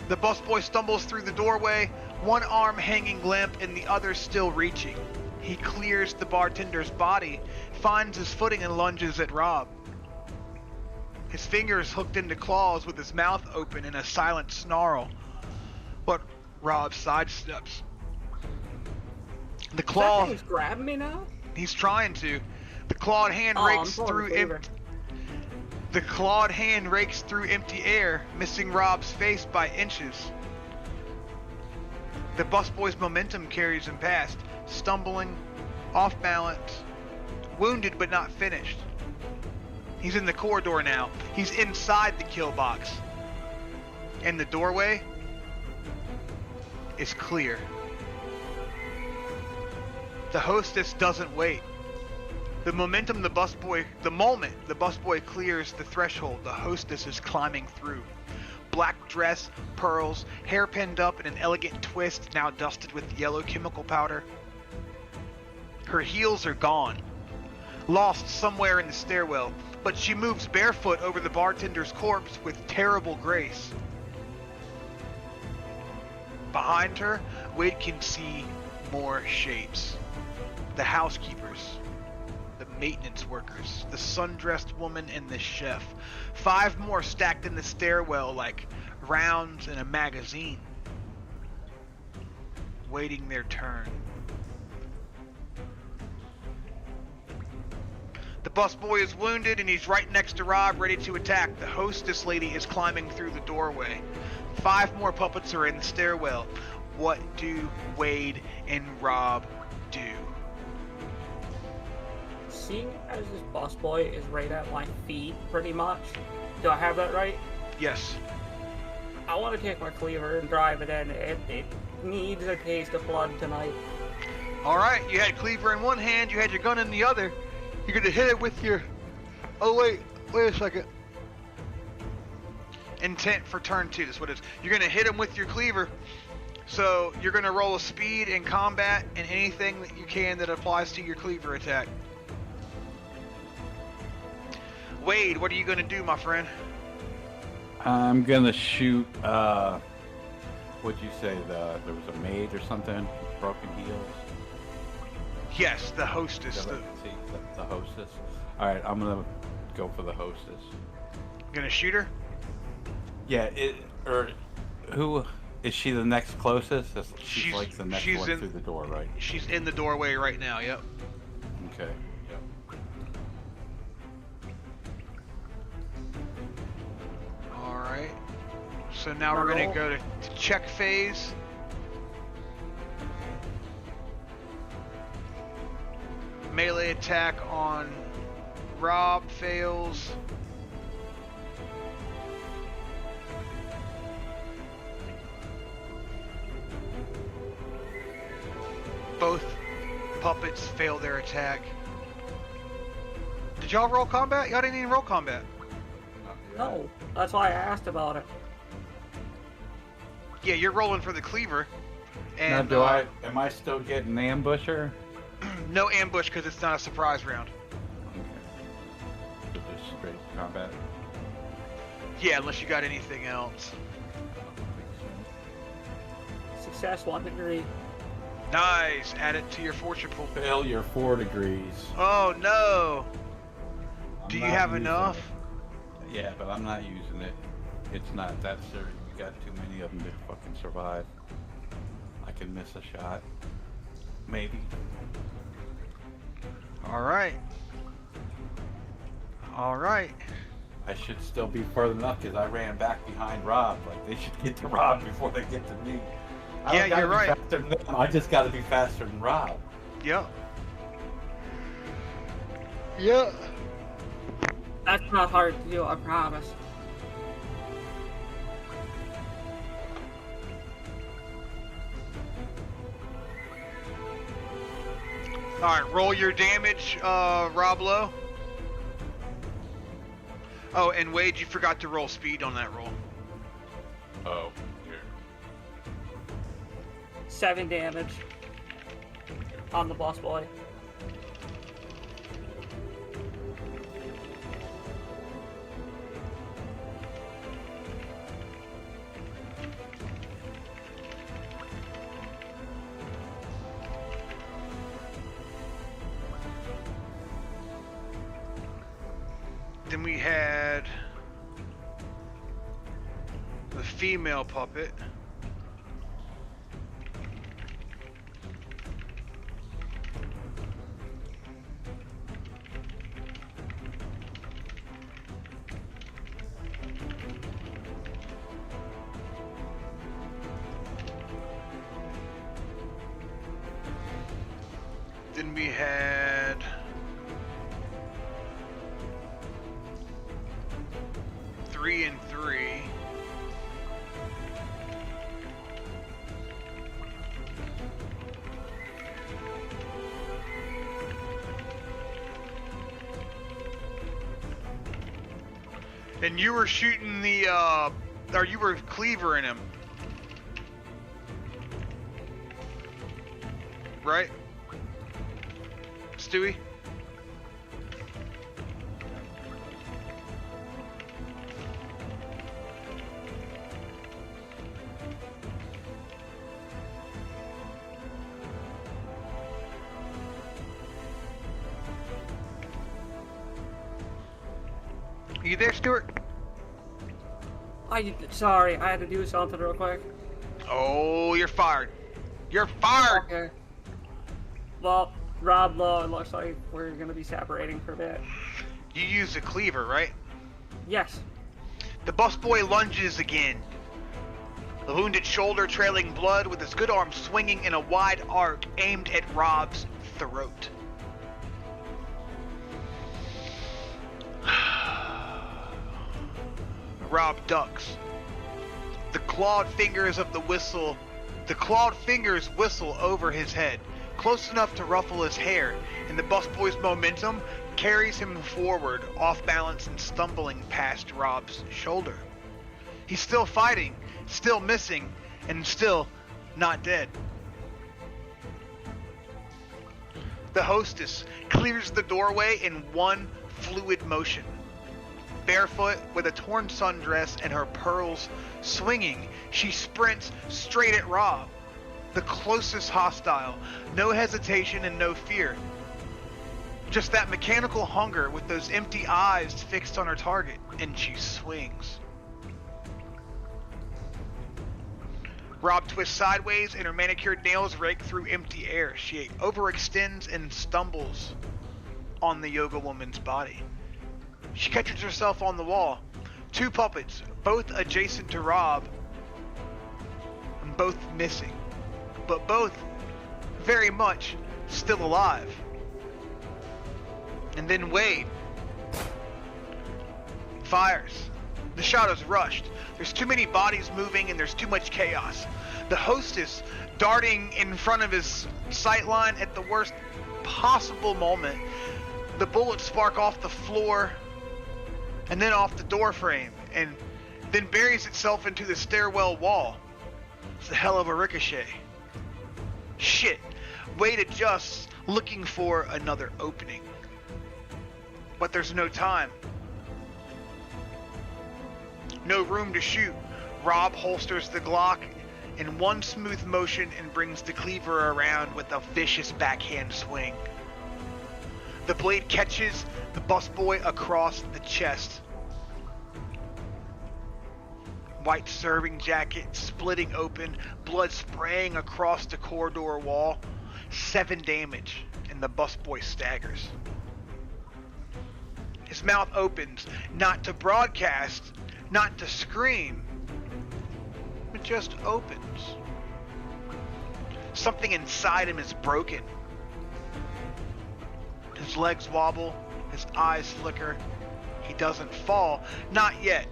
The busboy stumbles through the doorway, one arm hanging limp and the other still reaching. He clears the bartender's body, finds his footing and lunges at Rob. His fingers hooked into claws with his mouth open in a silent snarl. But Rob sidesteps. The claw... He's grabbing me now? He's trying to. The clawed hand rakes through The clawed hand rakes through empty air, missing Rob's face by inches. The busboy's momentum carries him past, stumbling, off balance, wounded but not finished. He's in the corridor now. He's inside the kill box. And the doorway is clear. The hostess doesn't wait. The moment the busboy clears the threshold, the hostess is climbing through. Black dress, pearls, hair pinned up in an elegant twist, now dusted with yellow chemical powder. Her heels are gone, lost somewhere in the stairwell, but she moves barefoot over the bartender's corpse with terrible grace. Behind her, Wade can see more shapes. The housekeepers, the maintenance workers, the sun-dressed woman, and the chef. 5 more stacked in the stairwell like rounds in a magazine, waiting their turn. The busboy is wounded and he's right next to Rob, ready to attack. The hostess lady is climbing through the doorway. 5 more puppets are in the stairwell. What do Wade and Rob do? Seeing as this busboy is right at my feet, pretty much. Do I have that right? Yes. I want to take my cleaver and drive it in. It needs a taste of blood tonight. Alright, you had cleaver in one hand, you had your gun in the other. You're gonna hit it with your... Oh wait a second. Intent for turn 2, that's what it is. You're gonna hit him with your cleaver. So you're gonna roll a speed in combat and anything that you can that applies to your cleaver attack. Wade, what are you gonna do, my friend? I'm gonna shoot, what'd you say, there was a maid or something with broken heels? Yes, the hostess. The hostess. Alright, I'm gonna go for the hostess. Gonna shoot her? Yeah, who, is she the next closest? She's like the next one through the door, right? She's in the doorway right now, yep. Okay. Alright. So now we're gonna go to check phase. Melee attack on Rob fails. Both puppets fail their attack. y'all roll combat? Y'all didn't even roll combat. No, that's why I asked about it. Yeah, you're rolling for the cleaver. And Now, am I still getting ambusher? no ambush because it's not a surprise round. Okay. So just straight combat. Yeah, unless you got anything else. Success 1 degree. Nice. Add it to your fortune pool. Failure 4 degrees. Oh no. I'm Do you not have using enough? it. Yeah, but I'm not using it. It's not that serious. We got too many of them to fucking survive. I can miss a shot. Maybe. Alright. Alright. I should still be further enough because I ran back behind Rob. Like, they should get to Rob before they get to me. I Yeah, don't gotta you're be right. faster than them. I just gotta be faster than Rob. Yep. Yep. That's not hard to do, I promise. Alright, roll your damage, Rob Lowe. Oh, and Wade, you forgot to roll speed on that roll. Oh, here. 7 damage on the boss boy. Then we had the female puppet. Then we had 3 and 3. And you were shooting the, or you were cleavering him. Right? Stewie? You there, Stuart? Sorry, I had to do something real quick. Oh, you're fired. You're fired! Okay. Well, Rob Lowe, it looks like we're gonna be separating for a bit. You used a cleaver, right? Yes. The busboy lunges again. The wounded shoulder trailing blood with his good arm swinging in a wide arc aimed at Rob's throat. Rob ducks. The clawed fingers whistle over his head, close enough to ruffle his hair, and the busboy's momentum carries him forward, off balance and stumbling past Rob's shoulder. He's still fighting, still missing, and still not dead. The hostess clears the doorway in one fluid motion. Barefoot, with a torn sundress and her pearls swinging, she sprints straight at Rob, the closest hostile. No hesitation and no fear. Just that mechanical hunger with those empty eyes fixed on her target, and she swings. Rob twists sideways and her manicured nails rake through empty air. She overextends and stumbles on the yoga woman's body. She catches herself on the wall. 2 puppets, both adjacent to Rob, and both missing, but both very much still alive. And then Wade fires. The shadows rushed. There's too many bodies moving and there's too much chaos. The hostess darting in front of his sightline at the worst possible moment. The bullets spark off the floor and then off the door frame and then buries itself into the stairwell wall. It's a hell of a ricochet. Shit. Wade adjusts, looking for another opening. But there's no time. No room to shoot. Rob holsters the Glock in one smooth motion and brings the cleaver around with a vicious backhand swing. The blade catches the busboy across the chest. White serving jacket splitting open, blood spraying across the corridor wall. 7 damage, and the busboy staggers. His mouth opens, not to broadcast, not to scream. It just opens. Something inside him is broken. His legs wobble, his eyes flicker. He doesn't fall, not yet.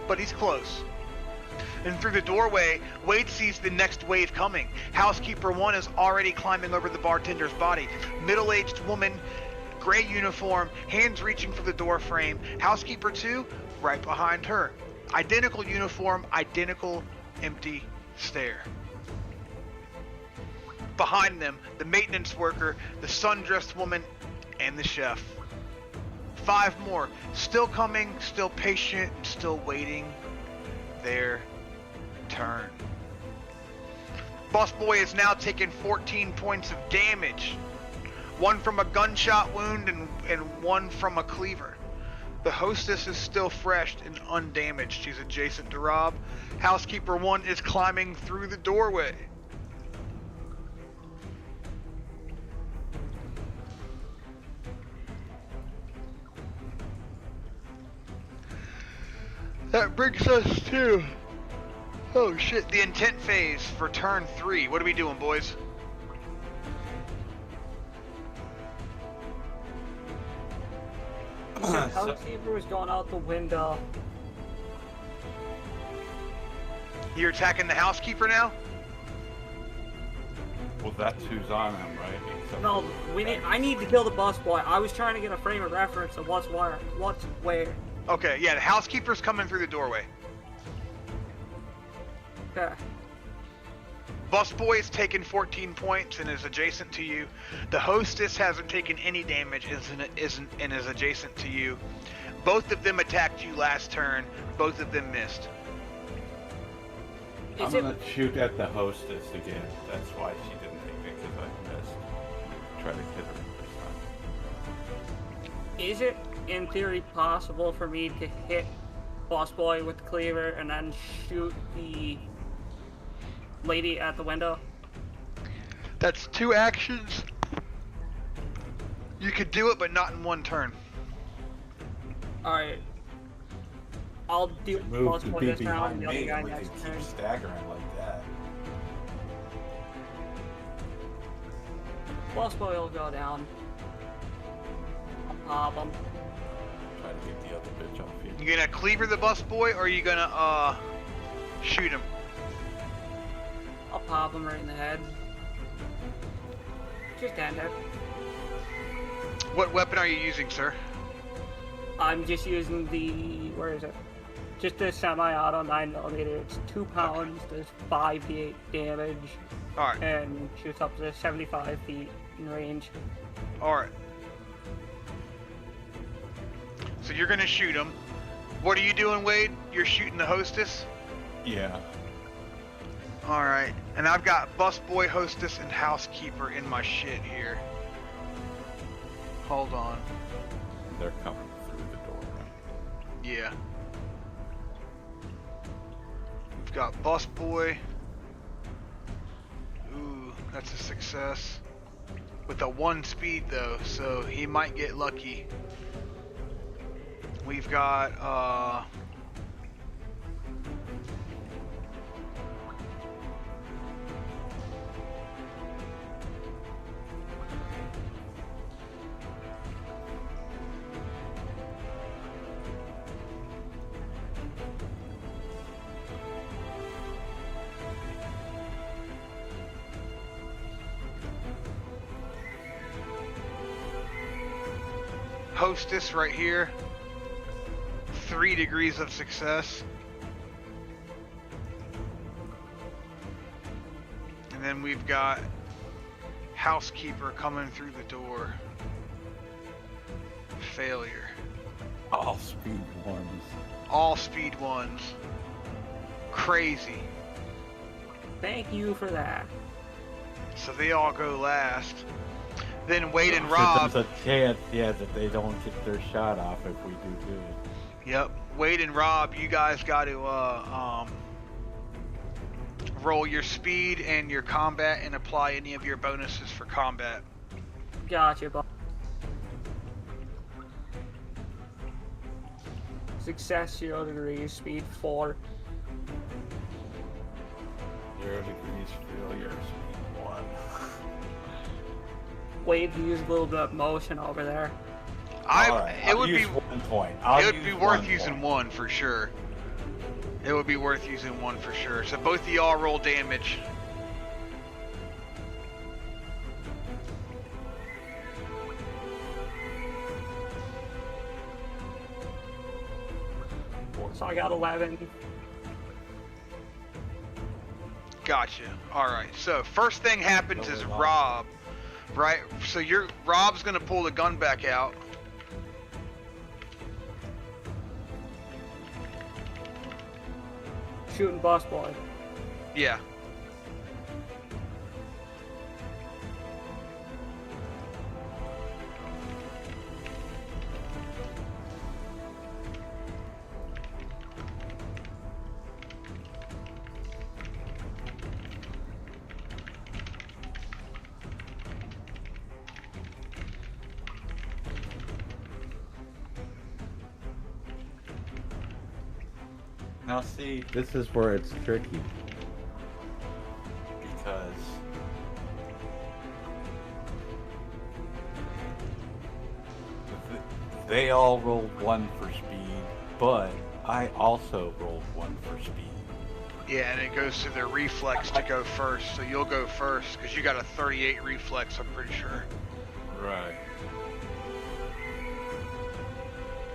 But he's close. And through the doorway, Wade sees the next wave coming. Housekeeper 1 is already climbing over the bartender's body. Middle-aged woman, gray uniform, hands reaching for the door frame. Housekeeper 2, right behind her. Identical uniform, identical empty stare. Behind them, the maintenance worker, the sun-dressed woman, and the chef. 5 more, still coming, still patient, still waiting their turn. Busboy is now taking 14 points of damage. 1 from a gunshot wound and 1 from a cleaver. The hostess is still fresh and undamaged. She's adjacent to Rob. Housekeeper 1 is climbing through the doorway. That brings us to, oh shit, the intent phase for turn 3. What are we doing, boys? The housekeeper was going out the window. You're attacking the housekeeper now? Well, that's who's on him, right? Except No, I need to kill the busboy. I was trying to get a frame of reference of what's where. Okay, yeah, the housekeeper's coming through the doorway. Okay. Busboy is taking 14 points and is adjacent to you. The hostess hasn't taken any damage and is adjacent to you. Both of them attacked you last turn. Both of them missed. I'm gonna shoot at the hostess again. That's why she didn't take it, because I missed. Try to hit her this time. Is it, in theory, possible for me to hit Busboy with the cleaver and then shoot the lady at the window? That's 2 actions. You could do it, but not in 1 turn. Alright. I'll do Move to Busboy be this round and behind the other me, guy and we can next turn. keep staggering like that. Busboy will go down. I'll pop him. Try to get the other bitch off you. You gonna cleaver the busboy, or are you gonna shoot him? I'll pop him right in the head. Just stand there. What weapon are you using, sir? I'm just using the, where is it? Just a semi-auto 9mm. It's 2 pounds, does 5d8 damage, Alright, and shoots up to 75 feet in range. alright. So you're gonna shoot him. What are you doing, Wade? You're shooting the hostess? Yeah. Alright, and I've got busboy, hostess, and housekeeper in my shit here. Hold on. They're coming through the door, right? Yeah. We've got busboy. Ooh, that's a success. With a 1 speed though, so he might get lucky. We've got hostess right here. 3 degrees of success. And then we've got housekeeper coming through the door. Failure. All speed ones. All speed ones. Crazy. Thank you for that. So they all go last. Then Wade and So Rob. there's a chance, yeah, that they don't get their shot off if we do good. Yep. Wade and Rob, you guys got to roll your speed and your combat and apply any of your bonuses for combat. Gotcha, boss. Success 0 degrees, speed 4. 0 degrees failure, speed 1. Wade used a little bit of motion over there. It would be 1 point. it would be worth using 1 for sure. It would be worth using 1 for sure. So both of y'all roll damage. So I got 11. Gotcha. Alright, so first thing happens is Rob. Right? So Rob's gonna pull the gun back out. Shooting boss boy. Yeah. Now see, this is where it's tricky. Because they all rolled 1 for speed, but I also rolled 1 for speed. Yeah, and it goes to their reflex to go first, so you'll go first, because you got a 38 reflex, I'm pretty sure. Right.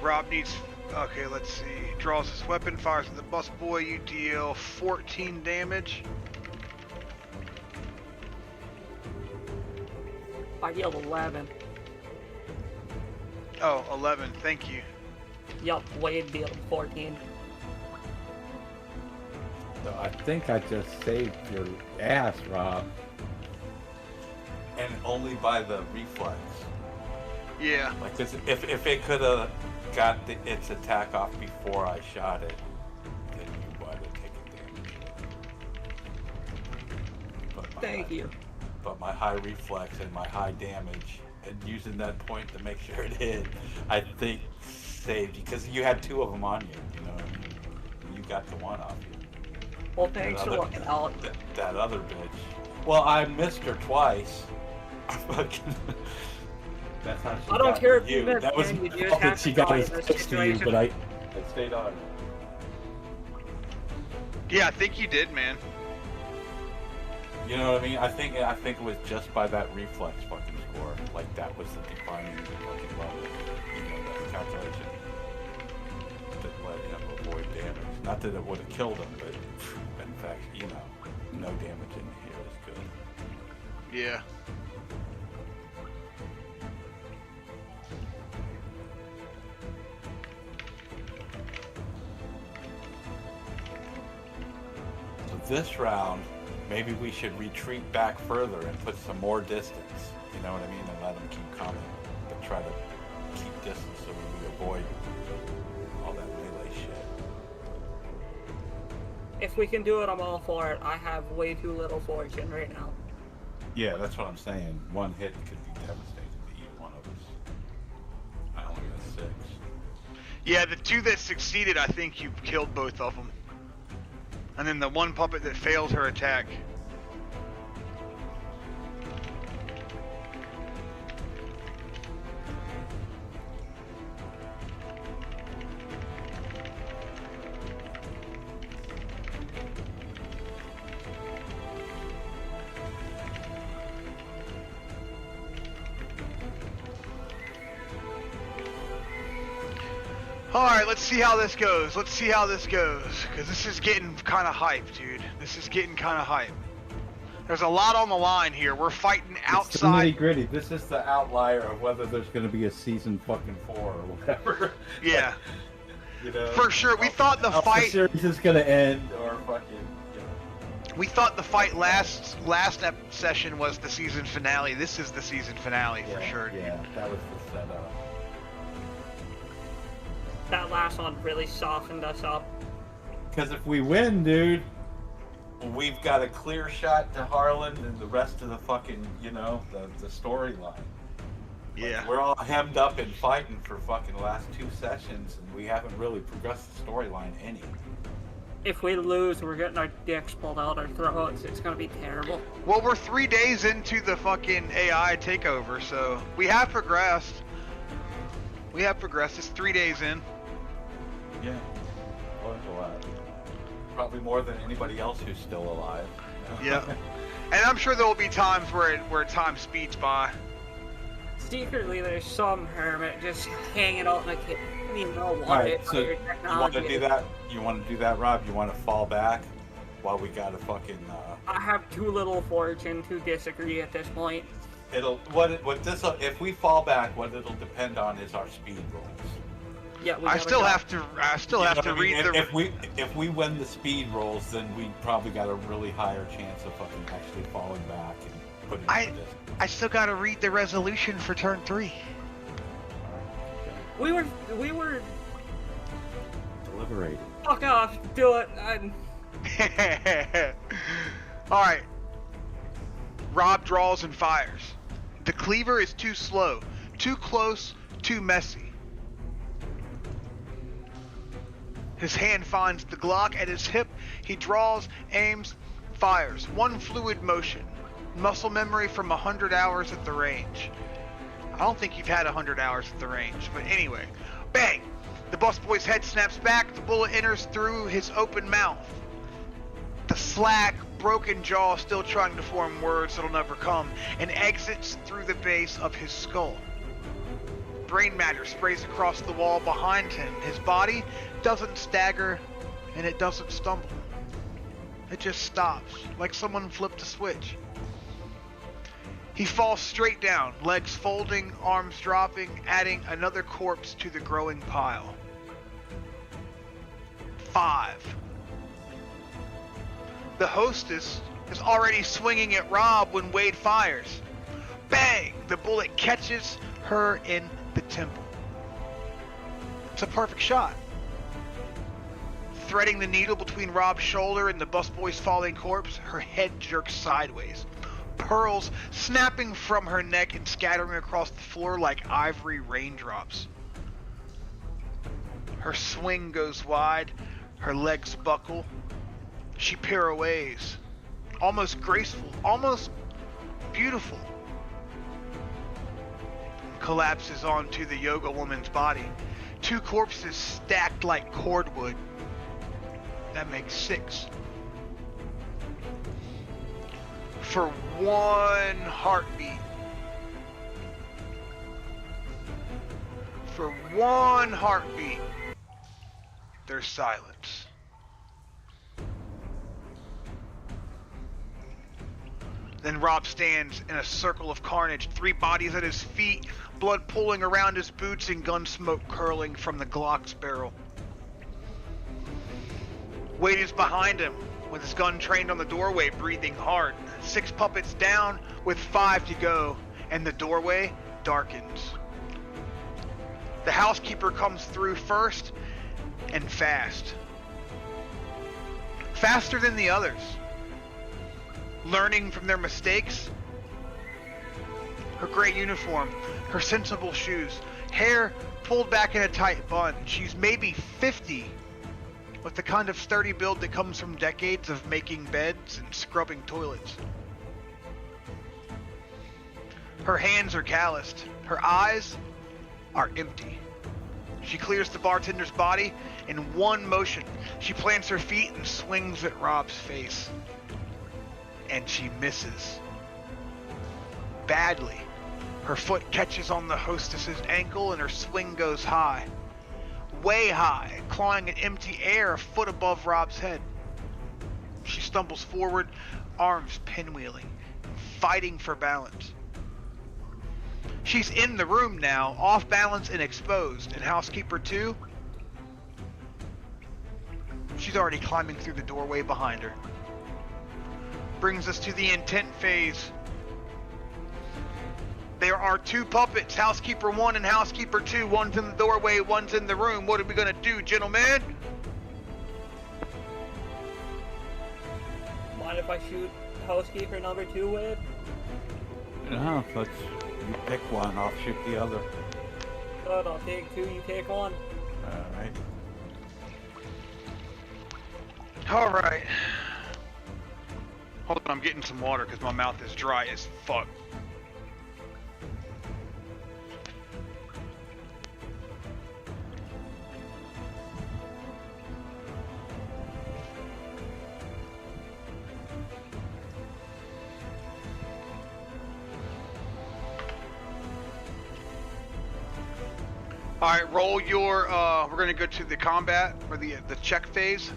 Rob needs... Okay, let's see. Draws his weapon, fires at the bus boy, you deal 14 damage. I dealt 11. Oh, 11, thank you. Yup, Wade dealt 14. So I think I just saved your ass, Rob. And only by the reflex. Yeah. Like, if it could have got its attack off before I shot it, then you would have taken damage. Thank you. But my high reflex and my high damage, and using that point to make sure it hit, I think saved you, because you had 2 of them on you, you know what I mean? You got the 1 off you. Well, thanks for looking out. That other bitch. Well, I missed her twice. That's how she I don't got care if you. you missed, That was man, you just fucking, have she to got die as in this close to you, situation. but I stayed on. Yeah, I think you did, man. You know what I mean? I think it was just by that reflex fucking score. Like, that was the defining fucking level. You know, that calculation that let him avoid damage. Not that it would have killed him, but in fact, you know, no damage in here is good. Yeah. So this round, maybe we should retreat back further and put some more distance. You know what I mean? And let them keep coming, but try to keep distance so we avoid all that melee shit. If we can do it, I'm all for it. I have way too little fortune right now. Yeah, that's what I'm saying. 1 hit could be devastating to either one of us. I only got 6. Yeah, the 2 that succeeded, I think you killed both of them. And then the 1 puppet that failed her attack. Alright, let's see how this goes. Let's see how this goes. Because this is getting kind of hype, dude. This is getting kind of hype. There's a lot on the line here. We're fighting outside. It's gritty. This is the outlier of whether there's going to be a season fucking 4 or whatever. Yeah. You know, For sure. We thought the how fight... the series is going to end or fucking... You know. We thought the fight last session was the season finale. This is the season finale for sure, dude. Yeah, that was the setup. That last one really softened us up. Because if we win, dude, we've got a clear shot to Harlan and the rest of the fucking, you know, the storyline. Yeah. Like, we're all hemmed up and fighting for fucking last 2 sessions, and we haven't really progressed the storyline any. If we lose, we're getting our dicks pulled out our throats. It's gonna be terrible. Well, we're 3 days into the fucking AI takeover, so we have progressed. We have progressed. It's 3 days in. Yeah. Learned a lot. Probably more than anybody else who's still alive. You know? Yeah. And I'm sure there will be times where time speeds by. Secretly, there's some hermit just hanging out like it. You know what? Alright, so you want to do that? You want to do that, Rob? You want to fall back while we got a fucking? I have too little fortune to disagree at this point. It'll if we fall back, what it'll depend on is our speed rolls. Yeah, I still have to read the. If we win the speed rolls, then we probably got a really higher chance of fucking actually falling back and putting. I still got to read the resolution for turn 3. We were deliberating. Fuck off, do it. Alright. Rob draws and fires. The cleaver is too slow, too close, too messy. His hand finds the Glock at his hip. He draws, aims, fires. One fluid motion. Muscle memory from 100 hours at the range. I don't think you've had 100 hours at the range, but anyway. Bang! The busboy's head snaps back. The bullet enters through his open mouth. The slack, broken jaw still trying to form words that'll never come, and exits through the base of his skull. Brain matter sprays across the wall behind him. His body doesn't stagger, and it doesn't stumble. It just stops, like someone flipped a switch. He falls straight down, legs folding, arms dropping, adding another corpse to the growing pile. 5. The hostess is already swinging at Rob when Wade fires. Bang! The bullet catches her in the temple. It's a perfect shot. Threading the needle between Rob's shoulder and the busboy's falling corpse, her head jerks sideways. Pearls snapping from her neck and scattering across the floor like ivory raindrops. Her swing goes wide, her legs buckle. She pirouettes, almost graceful, almost beautiful. Collapses onto the yoga woman's body. 2 corpses stacked like cordwood. That makes 6. For 1 heartbeat. For 1 heartbeat, there's silence. Then Rob stands in a circle of carnage, 3 bodies at his feet, blood pooling around his boots and gun smoke curling from the Glock's barrel. Wade is behind him, with his gun trained on the doorway, breathing hard. 6 puppets down, with 5 to go, and the doorway darkens. The housekeeper comes through first, and fast. Faster than the others. Learning from their mistakes. Her gray uniform, her sensible shoes, hair pulled back in a tight bun. She's maybe 50, with the kind of sturdy build that comes from decades of making beds and scrubbing toilets. Her hands are calloused. Her eyes are empty. She clears the bartender's body in 1 motion. She plants her feet and swings at Rob's face. And she misses. Badly. Her foot catches on the hostess's ankle and her swing goes high. way high, clawing at empty air a foot above Rob's head. She stumbles forward, arms pinwheeling, fighting for balance. She's in the room now, off balance and exposed, and Housekeeper 2, she's already climbing through the doorway behind her. Brings us to the intent phase. There are 2 puppets, Housekeeper 1 and Housekeeper 2. One's in the doorway, one's in the room. What are we gonna do, gentlemen? Mind if I shoot Housekeeper number 2 with? No, you pick one, I'll shoot the other. Good, I'll take 2, you take 1. Alright. Alright. Hold on, I'm getting some water because my mouth is dry as fuck. Alright, roll your, we're gonna go to the combat, or the check phase.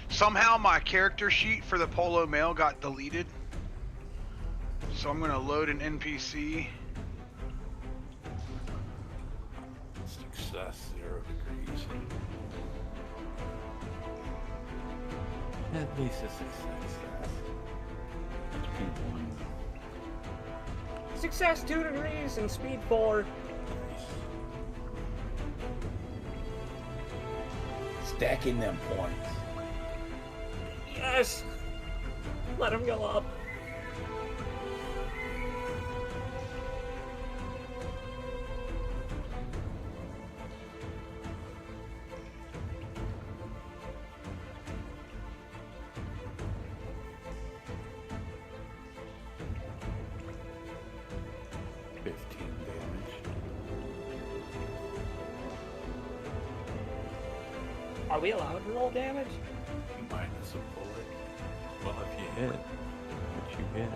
Somehow my character sheet for the Polo Mail got deleted. So I'm gonna load an NPC. Success, 0 degrees. At least a success. Speed 1. Success 2 degrees and speed 4. Stacking them points. Yes! Let him go up. Are we allowed to roll damage? Minus a bullet. Well, if you hit, what you get.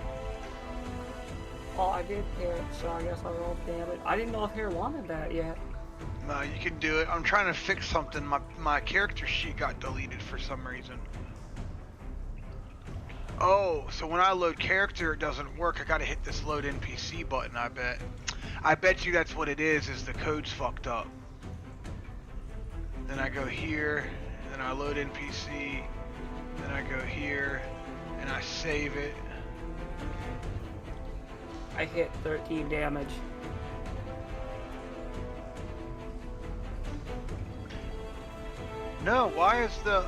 Oh, I did hit, so I guess I rolled damage. I didn't know if Hair wanted that yet. No, you can do it. I'm trying to fix something. My character sheet got deleted for some reason. Oh, so when I load character, it doesn't work. I gotta hit this load NPC button, I bet. I bet you that's what it is the code's fucked up. Then I go here, then I load NPC, then I go here, and I save it. I hit 13 damage. No, why is the...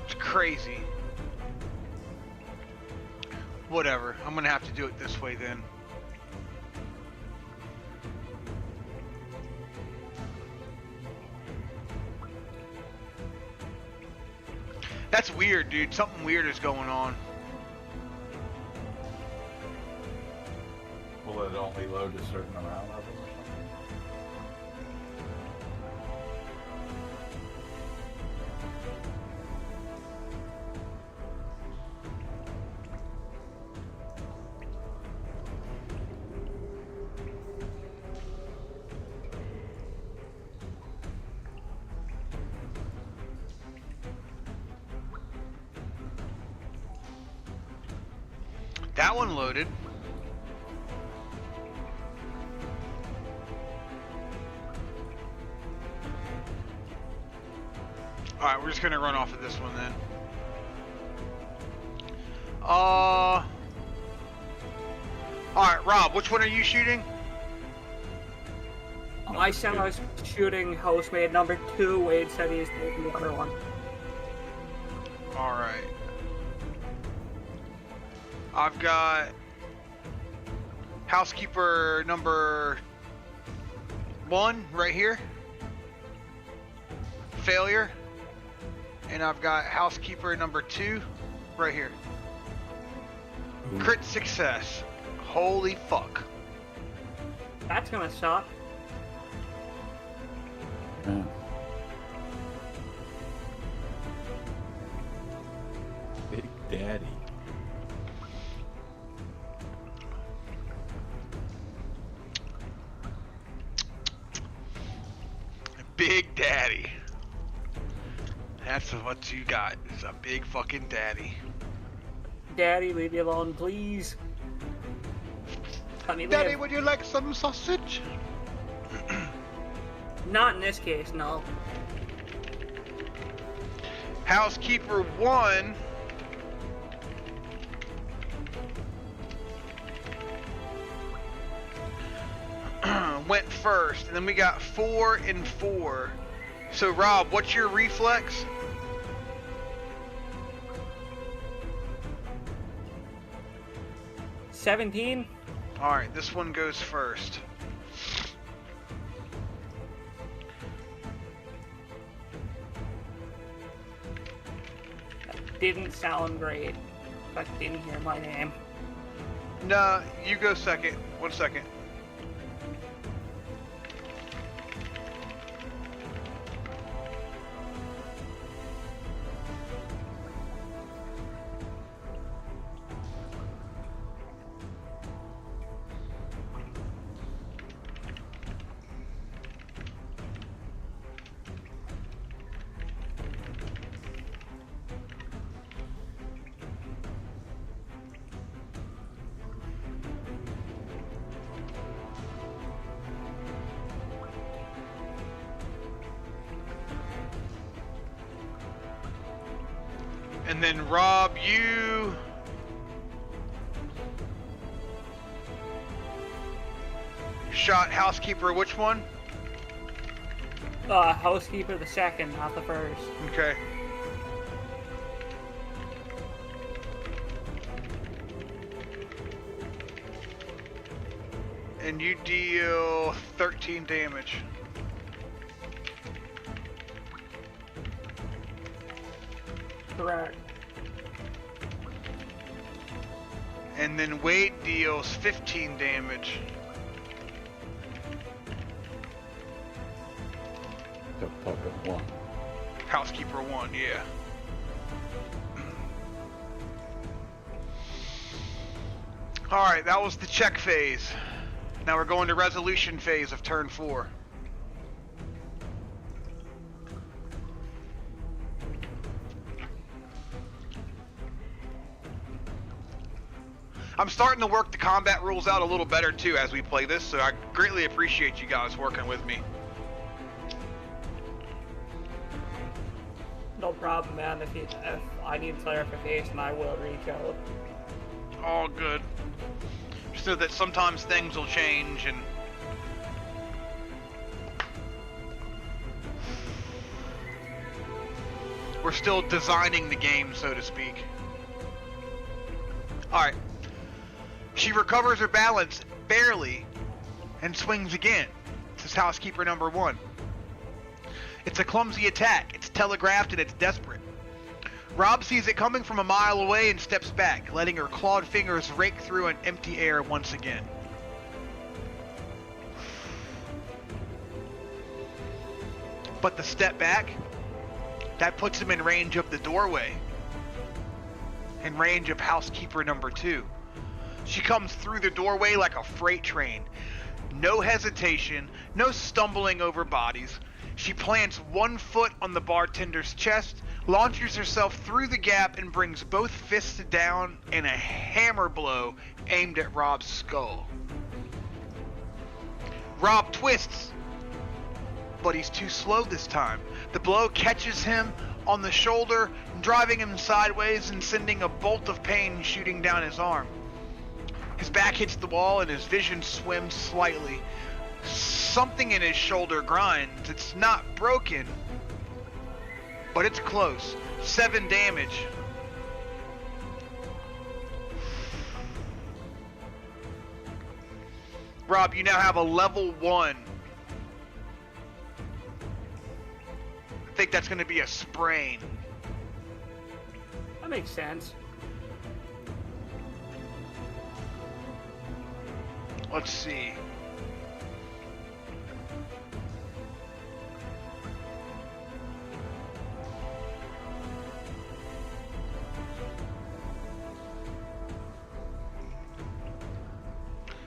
It's crazy. Whatever, I'm gonna have to do it this way then. That's weird, dude. Something weird is going on. Will it only load a certain amount of them or something? That one loaded. Alright, we're just gonna run off of this one then. Alright, Rob, which one are you shooting? I said I was shooting housemaid number 2. Wade said he's taking the other one. Alright. I've got housekeeper number 1 right here. Failure. And I've got housekeeper number 2 right here. Crit success. Holy fuck. That's gonna suck. Yeah. big daddy. That's what you got. It's a big fucking daddy. Daddy, leave me alone, please. Let me Daddy, live. would you like some sausage? Not in this case, no. Housekeeper 1 went first, and then we got 4 and 4. So Rob, what's your reflex? $17? Alright, this one goes first. That didn't sound great. I didn't hear my name. Nah, you go second. 1 second. And then Rob, you shot housekeeper, which one? Housekeeper the second, not the first. Okay. And you deal 13 damage. Correct. And then Wade deals 15 damage. The fucking one. Housekeeper 1, yeah. Alright, that was the check phase. Now we're going to resolution phase of turn 4. I'm starting to work the combat rules out a little better too as we play this, so I greatly appreciate you guys working with me. No problem, man. If I need clarification, I will reach out. All good. Just know that sometimes things will change and... we're still designing the game, so to speak. Alright. She recovers her balance, barely, and swings again. This is housekeeper number 1. It's a clumsy attack. It's telegraphed and it's desperate. Rob sees it coming from a mile away and steps back, letting her clawed fingers rake through an empty air once again. But the step back, that puts him in range of the doorway. In range of housekeeper number 2. She comes through the doorway like a freight train. No hesitation, no stumbling over bodies. She plants one foot on the bartender's chest, launches herself through the gap, and brings both fists down in a hammer blow aimed at Rob's skull. Rob twists, but he's too slow this time. The blow catches him on the shoulder, driving him sideways and sending a bolt of pain shooting down his arm. His back hits the wall and his vision swims slightly. Something in his shoulder grinds. It's not broken, but it's close. 7 damage. Rob, you now have a level 1. I think that's going to be a sprain. That makes sense. Let's see.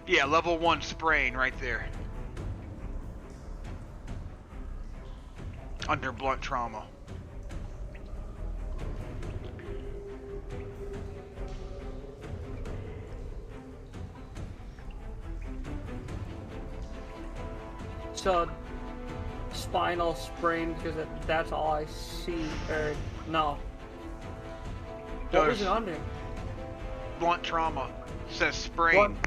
Yeah, level 1 sprain right there. under blunt trauma. So, spinal sprain, because that's all I see, or no. What was it under? Blunt trauma. Says sprain.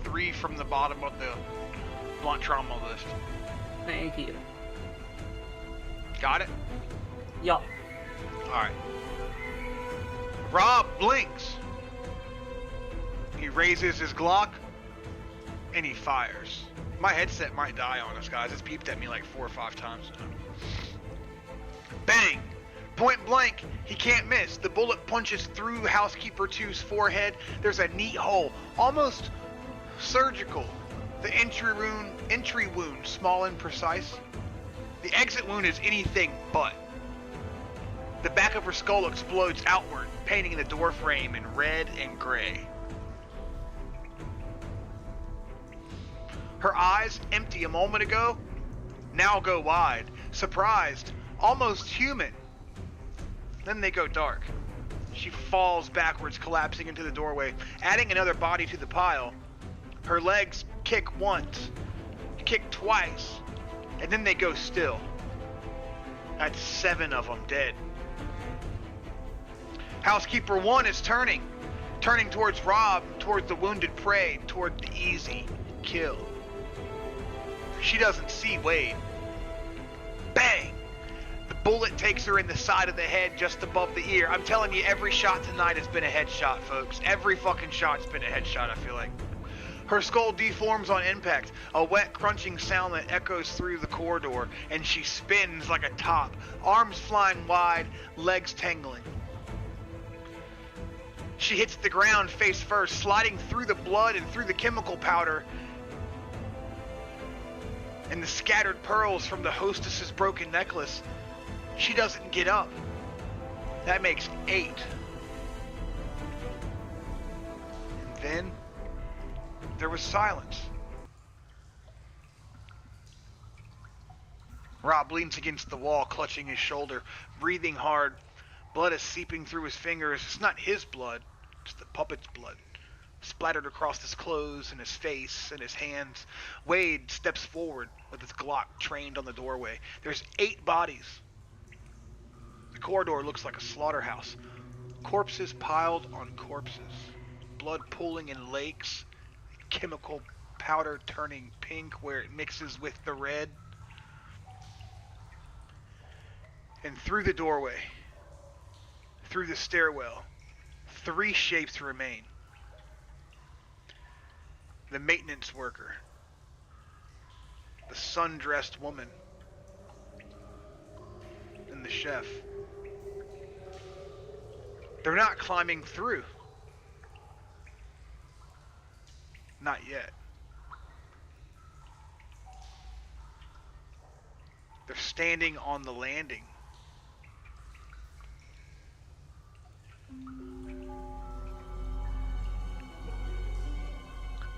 3 from the bottom of the blunt trauma list. Thank you. Got it? Yup. Alright. Rob blinks. He raises his Glock and he fires. My headset might die on us, guys. It's beeped at me like 4 or 5 times now. Bang! Point blank, he can't miss. The bullet punches through Housekeeper 2's forehead. There's a neat hole, almost surgical. The entry wound, small and precise. The exit wound is anything but. The back of her skull explodes outward, painting the door frame in red and gray. Her eyes, empty a moment ago, now go wide, surprised, almost human. Then they go dark. She falls backwards, collapsing into the doorway, adding another body to the pile. Her legs kick once, kick twice, and then they go still. That's 7 of them dead. Housekeeper 1 is turning towards Rob, towards the wounded prey, toward the easy kill. She doesn't see Wade. Bang! The bullet takes her in the side of the head just above the ear. I'm telling you, every shot tonight has been a headshot, folks. Every fucking shot's been a headshot, I feel like. Her skull deforms on impact, a wet, crunching sound that echoes through the corridor, and she spins like a top, arms flying wide, legs tangling. She hits the ground face first, sliding through the blood and through the chemical powder and the scattered pearls from the hostess's broken necklace. She doesn't get up. That makes 8. And then there was silence. Rob leans against the wall, clutching his shoulder, breathing hard. Blood is seeping through his fingers. It's not his blood, it's the puppet's blood. Splattered across his clothes and his face and his hands. Wade steps forward with his Glock trained on the doorway. There's 8 bodies. The corridor looks like a slaughterhouse. Corpses piled on corpses. Blood pooling in lakes. Chemical powder turning pink where it mixes with the red. And through the doorway, through the stairwell, 3 shapes remain. The maintenance worker, the sun-dressed woman, and the chef. They're not climbing through. Not yet. They're standing on the landing.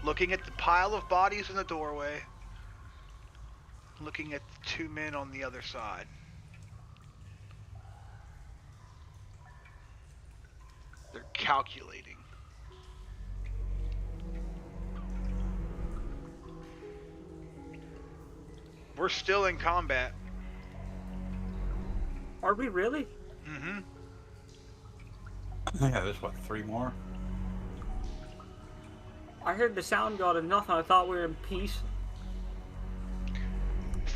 Looking at the pile of bodies in the doorway, looking at the 2 men on the other side. They're calculating. We're still in combat. Are we really? Mm-hmm. Yeah, there's what, 3 more? I heard the sound go to nothing. I thought we were in peace.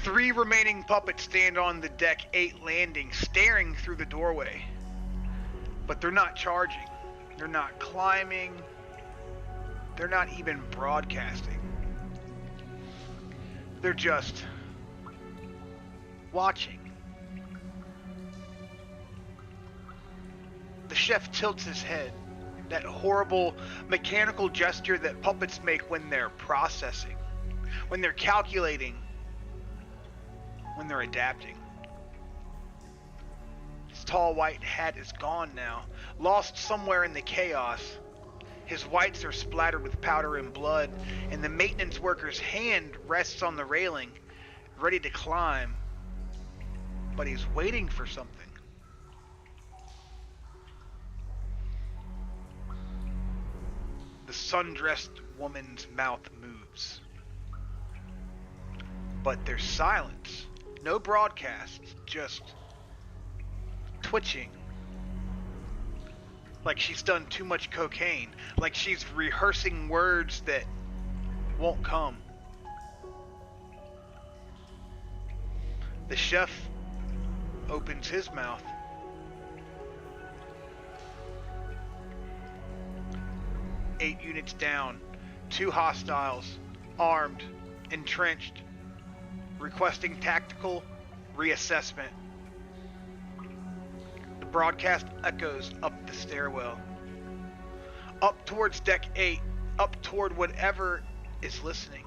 3 remaining puppets stand on the deck 8 landing, staring through the doorway. But they're not charging. They're not climbing. They're not even broadcasting. They're just watching. The chef tilts his head. That horrible mechanical gesture that puppets make when they're processing, when they're calculating, when they're adapting. His tall white hat is gone now, lost somewhere in the chaos. His whites are splattered with powder and blood, and the maintenance worker's hand rests on the railing, ready to climb. but he's waiting for something. The sundressed woman's mouth moves. But there's silence. No broadcast, just twitching. Like she's done too much cocaine. Like she's rehearsing words that won't come. The chef opens his mouth. Eight units down. 2 hostiles. Armed. Entrenched. Requesting tactical reassessment. The broadcast echoes up the stairwell. Up towards deck 8. Up toward whatever is listening.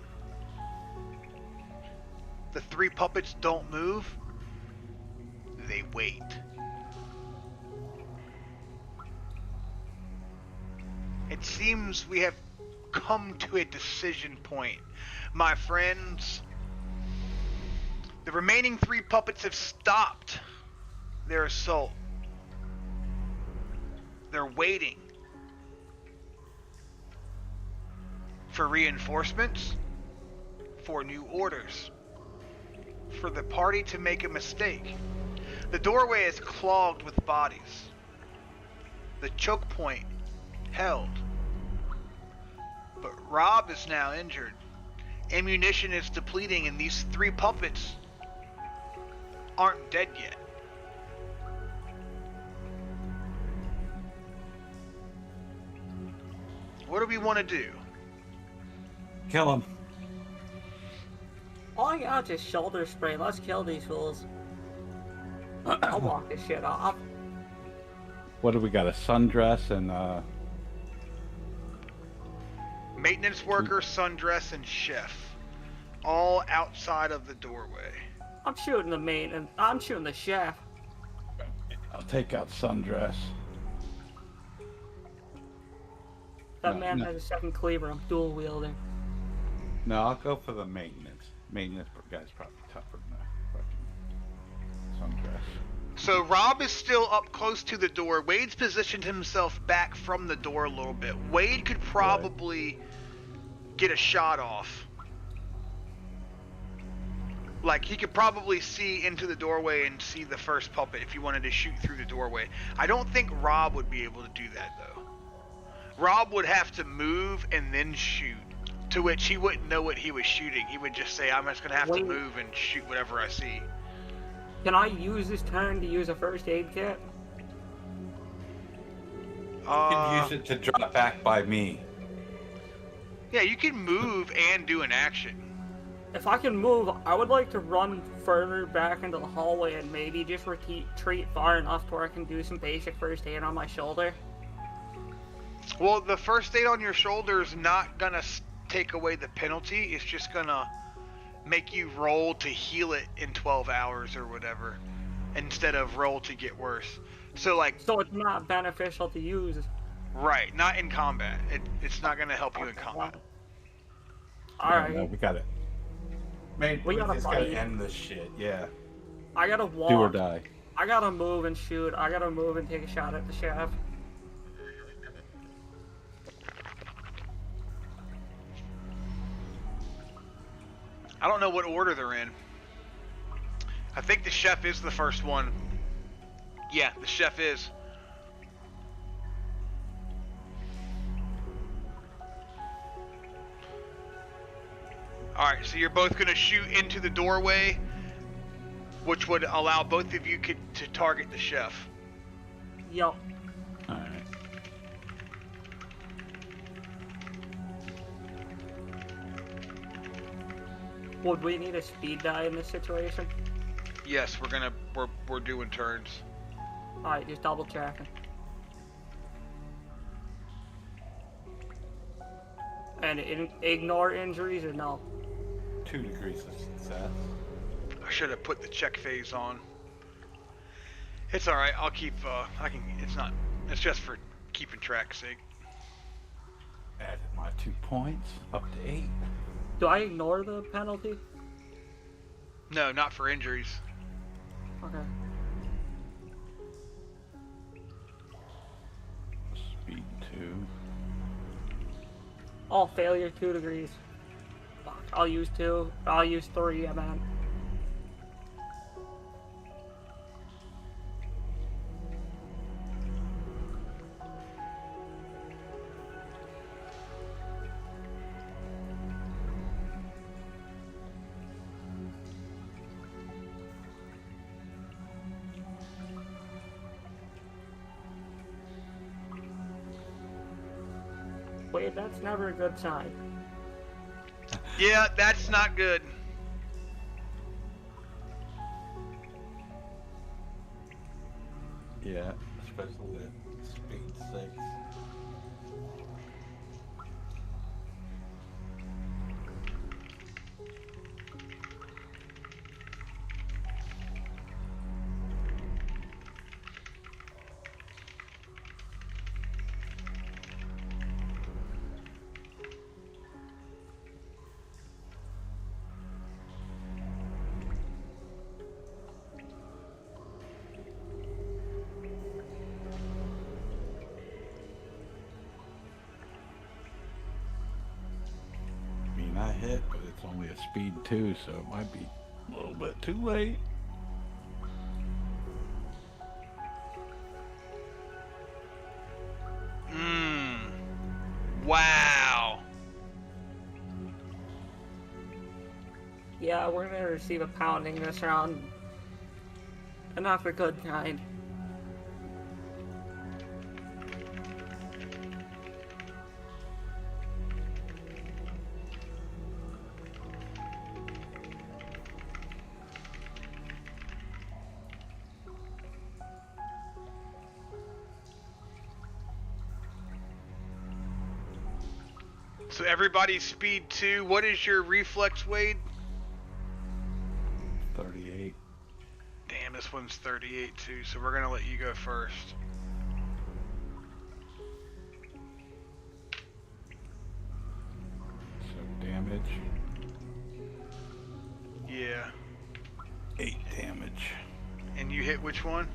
The 3 puppets don't move. They wait. It seems we have come to a decision point. My friends, the remaining 3 puppets have stopped their assault. They're waiting for reinforcements, for new orders, for the party to make a mistake. The doorway is clogged with bodies. The choke point held. But Rob is now injured. Ammunition is depleting and these 3 puppets aren't dead yet. What do we want to do? Kill him. All I got is shoulder spray. Let's kill these fools. I'll walk this shit off. What do we got? A sundress and Maintenance worker, sundress, and chef. All outside of the doorway. I'm shooting the maintenance. I'm shooting the chef. I'll take out sundress. That No, man no. has a second cleaver. I'm dual wielding. No, I'll go for the maintenance. Maintenance guy's probably tougher than the fucking sundress. So Rob is still up close to the door. Wade's positioned himself back from the door a little bit. Wade could probably get a shot off. Like, he could probably see into the doorway and see the first puppet if he wanted to shoot through the doorway. I don't think Rob would be able to do that, though. Rob would have to move and then shoot, to which he wouldn't know what he was shooting. He would just say, I'm just going to have to move and shoot whatever I see. Can I use this turn to use a first aid kit? You can use it to drop back by me. Yeah, you can move and do an action. If I can move, I would like to run further back into the hallway and maybe just retreat far enough to where I can do some basic first aid on my shoulder. Well, the first aid on your shoulder is not gonna take away the penalty. It's just gonna make you roll to heal it in 12 hours or whatever, instead of roll to get worse. So it's not beneficial to use. Right, not in combat. It's not gonna help you in combat. Alright. No, we got it. Man, We we gotta just gotta fight. end this shit. Yeah. I gotta walk. Do or die. I gotta move and shoot. I gotta move and take a shot at the chef. I don't know what order they're in. I think the chef is the first one. Yeah, the chef is. Alright, so you're both going to shoot into the doorway, which would allow both of you to target the chef. Yup. Alright. Would we need a speed die in this situation? Yes, we're doing turns. Alright, just double checking. And ignore injuries or no? 2 degrees of success. I should have put the check phase on. It's alright, I'll keep, it's just for keeping track's sake. Added my 2 points, up to 8. Do I ignore the penalty? No, not for injuries. Okay. Speed 2. Oh, failure 2 degrees. Fuck, I'll use 2. I'll use 3, I meant. Wait, that's never a good sign. Yeah, that's not good. Yeah. Especially at speed 6. I mean, I hit, but it's only a speed 2, so it might be a little bit too late. Wow. Yeah, we're gonna receive a pounding this round. And not the good kind. So everybody's speed 2. What is your reflex, Wade? 38. Damn, this one's 38 too, so we're gonna let you go first. So damage. Yeah. 8 damage. And you hit which one?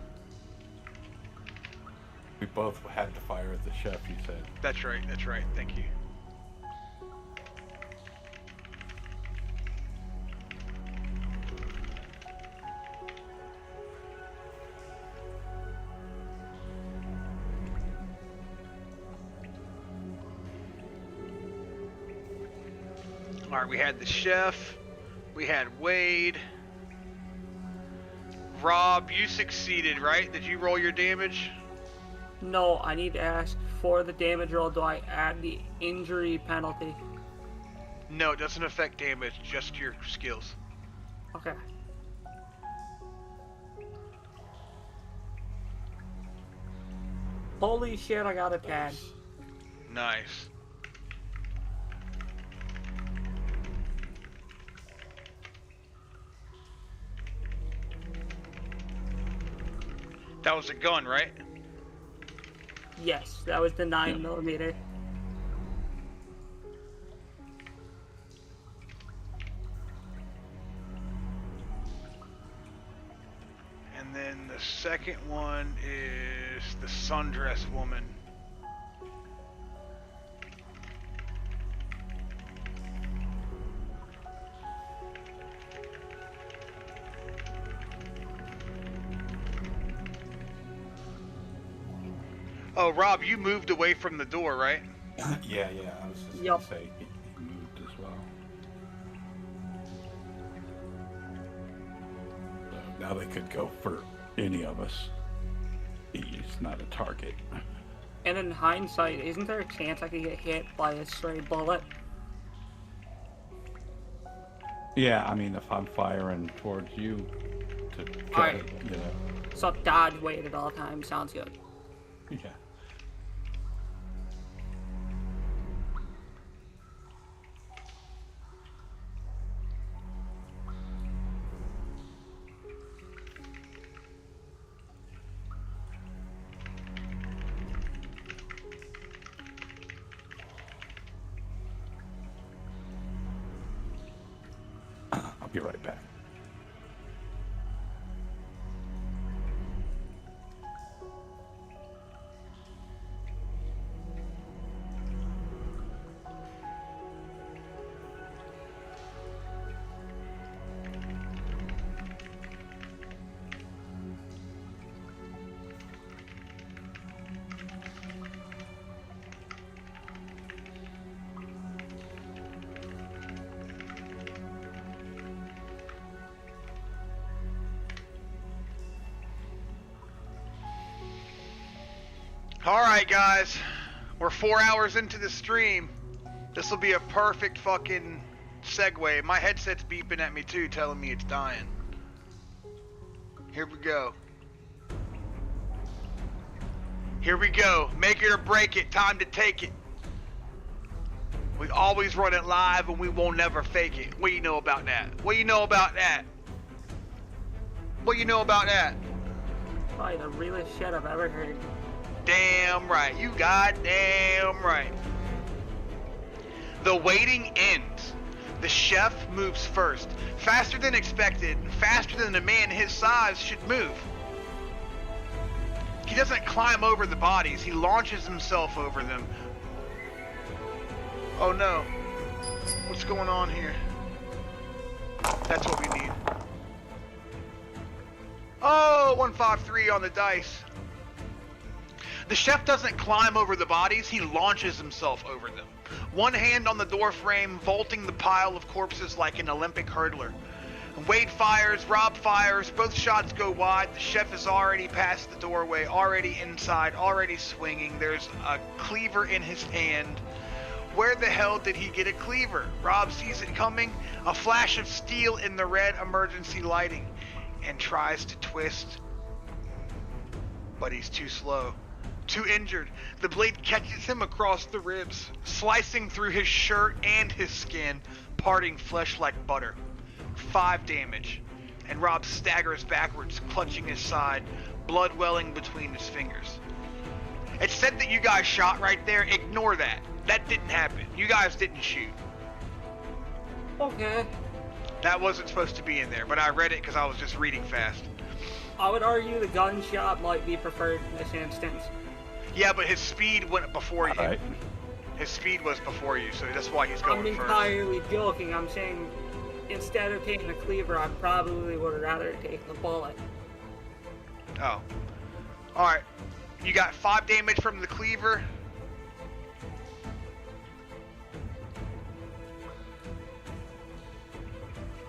We both had to fire at the chef, you said. That's right, thank you. Alright, we had the chef, we had Wade. Rob, you succeeded, right? Did you roll your damage? No, I need to ask, for the damage roll, do I add the injury penalty? No, it doesn't affect damage, just your skills. Okay. Holy shit, I got a 10. Nice. That was a gun, right? Yes, that was the 9mm. And then the second one is the sundress woman. Oh, Rob, you moved away from the door, right? Yeah, I was just Yup. gonna say he moved as well. So now they could go for any of us. He's not a target. And in hindsight, isn't there a chance I could get hit by a stray bullet? Yeah, I mean, if I'm firing towards you to try Alright. to, you know. So dodge Wade at all times, sounds good. Yeah. I'll be right back. Alright, guys. We're 4 hours into the stream. This will be a perfect fucking segue. My headset's beeping at me too, telling me it's dying. Here we go. Here we go. Make it or break it. Time to take it. We always run it live and we won't never fake it. What do you know about that? What do you know about that? What do you know about that? Probably the realest shit I've ever heard. Damn right. You goddamn right. The waiting ends. The chef moves first. Faster than expected. Faster than a man his size should move. He doesn't climb over the bodies. He launches himself over them. Oh no. What's going on here? That's what we need. Oh, 153 on the dice. The chef doesn't climb over the bodies. He launches himself over them. One hand on the door frame, vaulting the pile of corpses like an Olympic hurdler. Wade fires, Rob fires, both shots go wide. The chef is already past the doorway, already inside, already swinging. There's a cleaver in his hand. Where the hell did he get a cleaver? Rob sees it coming, a flash of steel in the red emergency lighting, and tries to twist. But he's too slow. Too injured. The blade catches him across the ribs, slicing through his shirt and his skin, parting flesh like butter. 5 damage, and Rob staggers backwards, clutching his side, blood welling between his fingers. It said that you guys shot right there. Ignore that. That didn't happen. You guys didn't shoot. Okay. That wasn't supposed to be in there, but I read it because I was just reading fast. I would argue the gunshot might be preferred in this instance. Yeah, but his speed went before you. Right. His speed was before you, so that's why he's going I'm first. entirely joking. I'm saying instead of taking the cleaver, I probably would rather take the bullet. Oh. Alright. You got 5 damage from the cleaver.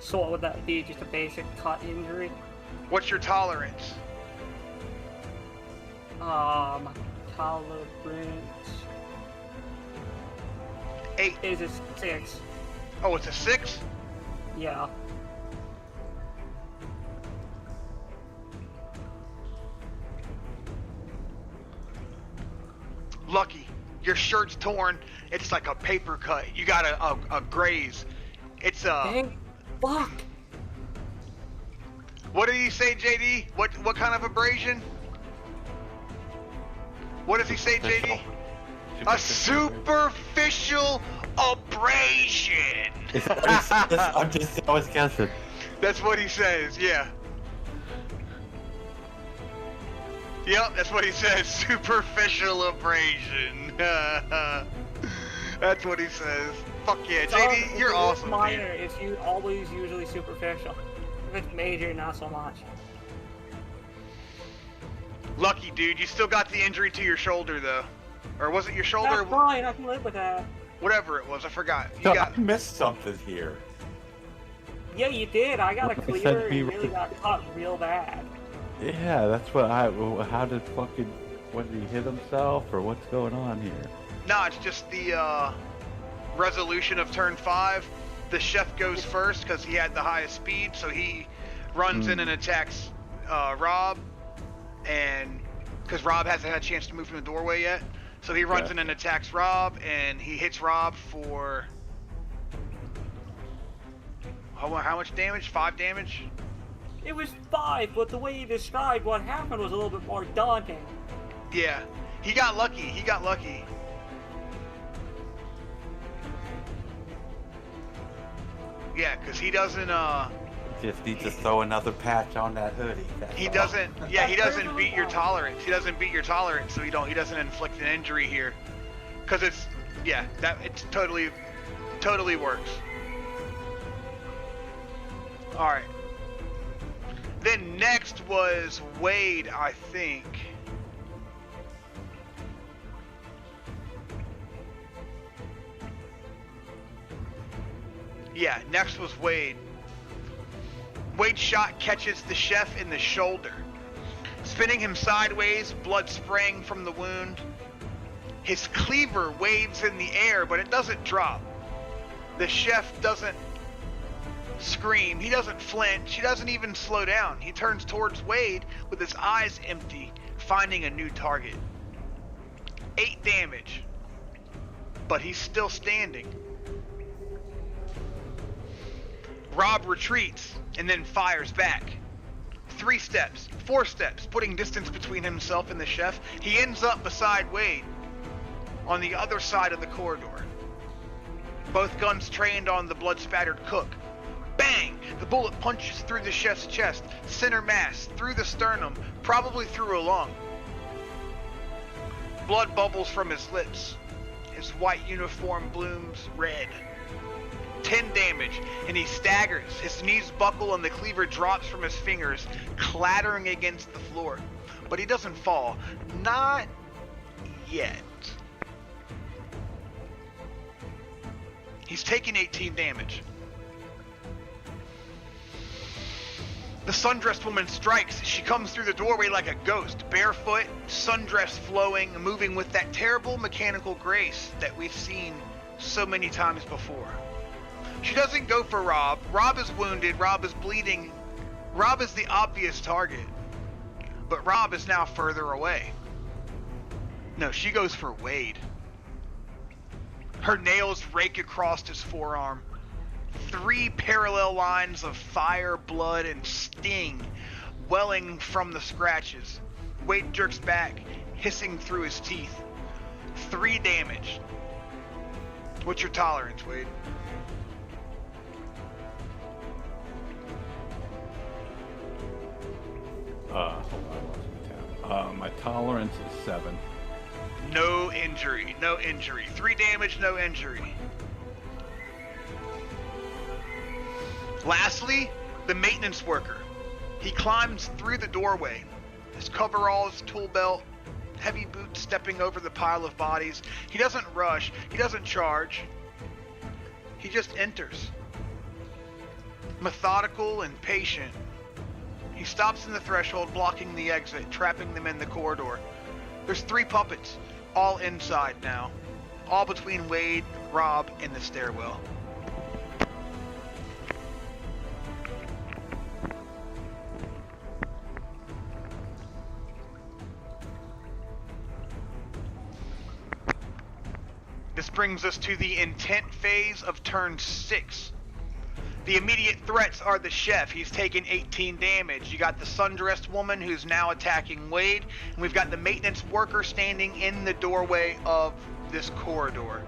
So what would that be? Just a basic cut injury? What's your tolerance? Tolerance 8. is a 6. Oh, it's a 6? Yeah. Lucky. Your shirt's torn. It's like a paper cut. You got a graze. It's a... Dang. Fuck. What did he say, JD? What kind of abrasion? What does he say, JD? A superficial abrasion. I'm just always guessing. That's what he says, yeah. Yep, that's what he says. Superficial abrasion. That's what he says. Fuck yeah, JD, you're awesome. If it's minor, it's always usually superficial. If it's major, not so much. Lucky, dude. You still got the injury to your shoulder, though. Or was it your shoulder? That's fine, I can live with that. Whatever it was, I forgot. You So got... I missed something here. Yeah, you did. I got a Like I cleaver said, and be you really right. got cut real bad. Yeah, that's what how did fucking, what, did he hit himself, or what's going on here? No, it's just the resolution of turn 5. The chef goes first because he had the highest speed, so he runs in and attacks Rob, and because Rob hasn't had a chance to move from the doorway yet, so he runs in and attacks Rob, and he hits Rob for how much damage? 5 damage? It was 5, but the way you described what happened was a little bit more daunting. Yeah, he got lucky. He got lucky. Yeah, because he doesn't, Just need to throw another patch on that hoodie. That's he all. doesn't, yeah, he doesn't beat your tolerance. He doesn't beat your tolerance, so he doesn't inflict an injury here. Because it's, yeah, it's totally works. Alright. Then next was Wade, I think. Yeah, next was Wade. Wade's shot catches the chef in the shoulder, spinning him sideways, blood spraying from the wound. His cleaver waves in the air, but it doesn't drop. The chef doesn't scream, he doesn't flinch, he doesn't even slow down. He turns towards Wade with his eyes empty, finding a new target. 8 damage, but he's still standing. Rob retreats and then fires back. 3 steps, 4 steps, putting distance between himself and the chef. He ends up beside Wade on the other side of the corridor. Both guns trained on the blood-spattered cook. Bang! The bullet punches through the chef's chest, center mass, through the sternum, probably through a lung. Blood bubbles from his lips. His white uniform blooms red. 10 damage, and he staggers. His knees buckle and the cleaver drops from his fingers, clattering against the floor. But he doesn't fall. Not yet. He's taking 18 damage. The sundressed woman strikes. She comes through the doorway like a ghost, barefoot, sundress flowing, moving with that terrible mechanical grace that we've seen so many times before. She doesn't go for Rob. Rob is wounded. Rob is bleeding. Rob is the obvious target. But Rob is now further away. No, she goes for Wade. Her nails rake across his forearm. 3 parallel lines of fire, blood, and sting welling from the scratches. Wade jerks back, hissing through his teeth. 3 damage. What's your tolerance, Wade? Hold on, my tolerance is 7. No injury, no injury. 3 damage, no injury. Lastly, the maintenance worker. He climbs through the doorway. His coveralls, tool belt, heavy boots stepping over the pile of bodies. He doesn't rush, he doesn't charge. He just enters. Methodical and patient. He stops in the threshold, blocking the exit, trapping them in the corridor. There's 3 puppets, all inside now. All between Wade, Rob, and the stairwell. This brings us to the intent phase of turn 6. The immediate threats are the chef. He's taken 18 damage. You got the sundressed woman who's now attacking Wade, and we've got the maintenance worker standing in the doorway of this corridor.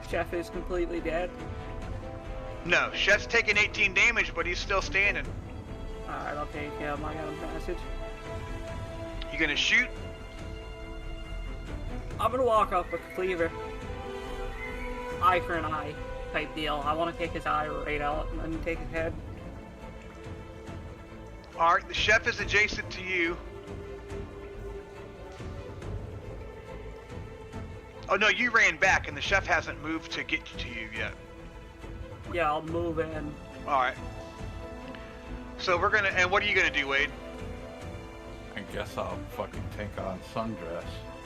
Chef is completely dead. No, chef's taken 18 damage, but he's still standing. Alright, I'll take him. I got him passage. You gonna shoot? I'm gonna walk up with the cleaver. Eye for an eye type deal. I want to take his eye right out and then take his head. Alright, the chef is adjacent to you. Oh no, you ran back and the chef hasn't moved to get to you yet. Yeah, I'll move in. Alright. So we're gonna, and what are you gonna do, Wade? I guess I'll fucking take on sundress.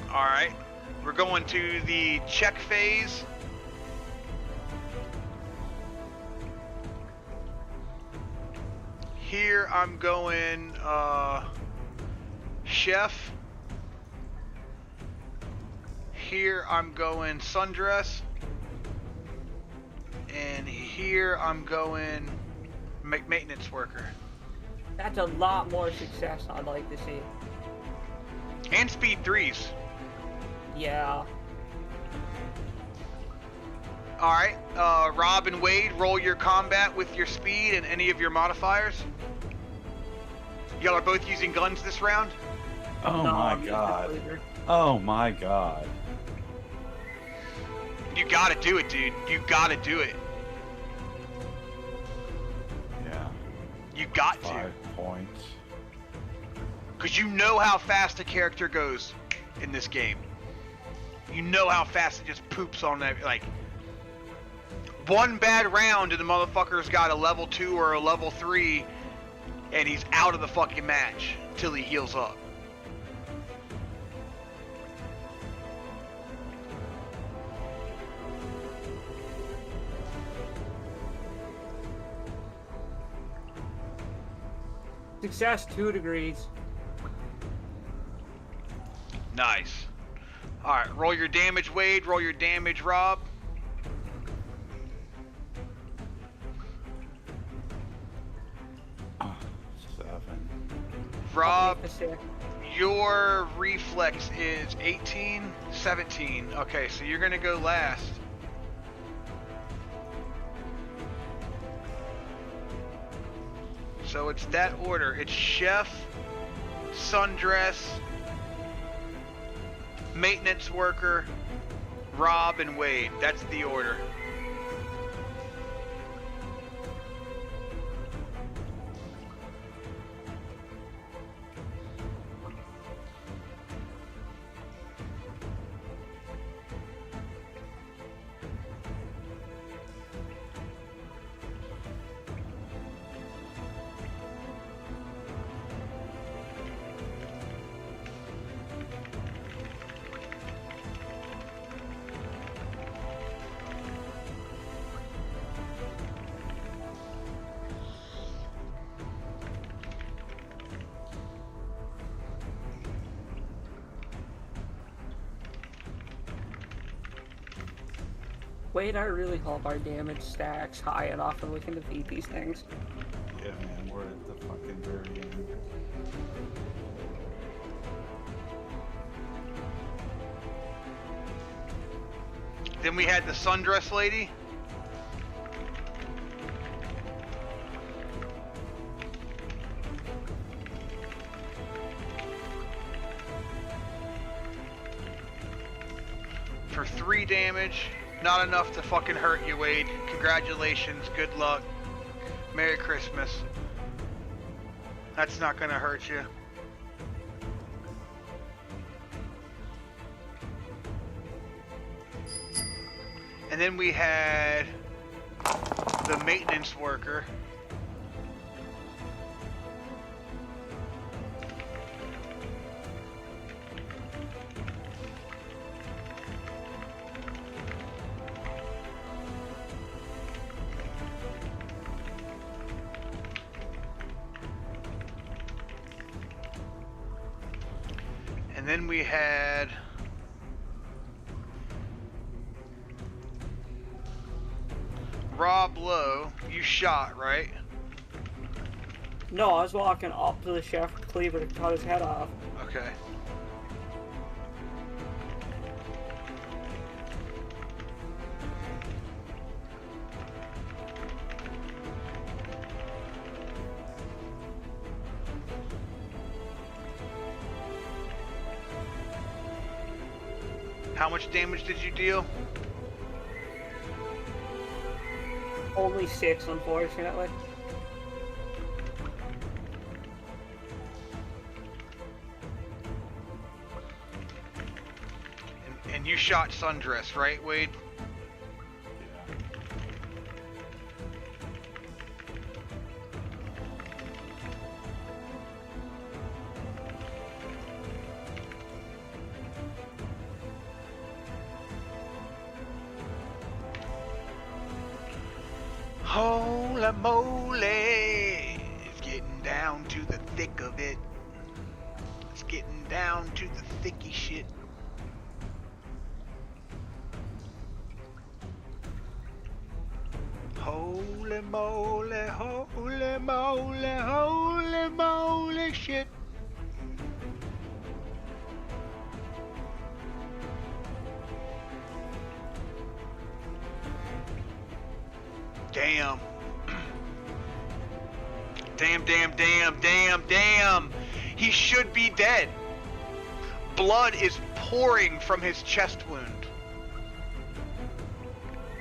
Alright. We're going to the check phase. Here I'm going chef. Here I'm going sundress. And here I'm going maintenance worker. That's a lot more success I'd like to see. And speed 3s. Yeah. Alright, Rob and Wade, roll your combat with your speed and any of your modifiers. Y'all are both using guns this round? Oh No, my I'm using god. the cleaver. Oh my god. You gotta do it, dude. You gotta do it. Yeah. You got to. 5 points. Because you know how fast a character goes in this game. You know how fast it just poops on that. Like, One bad round and the motherfucker's got a level 2 or a level 3 and he's out of the fucking match till he heals up. Success 2 degrees. Nice. Alright, roll your damage, Wade. Roll your damage, Rob. Rob, your reflex is 18, 17. Okay, so you're gonna go last. So it's that order. It's chef, sundress, maintenance worker, Rob, and Wade. That's the order. Wait, I really hope our damage stacks high enough and we can defeat these things. Yeah, man, we're at the fucking very end. Then we had the sundress lady. For 3 damage. Not enough to fucking hurt you, Wade. Congratulations. Good luck. Merry Christmas. That's not gonna hurt you. And then we had the maintenance worker. And then we had Rob Lowe. You shot, right? No, I was walking up to the chef cleaver to cut his head off. Okay. How much damage did you deal? Only 6, unfortunately. And you shot Sundress, right, Wade? Holy moly! It's getting down to the thick of it. It's getting down to the thicky shit. Holy moly, holy moly, holy moly shit. Damn. Damn. He should be dead. Blood is pouring from his chest wound.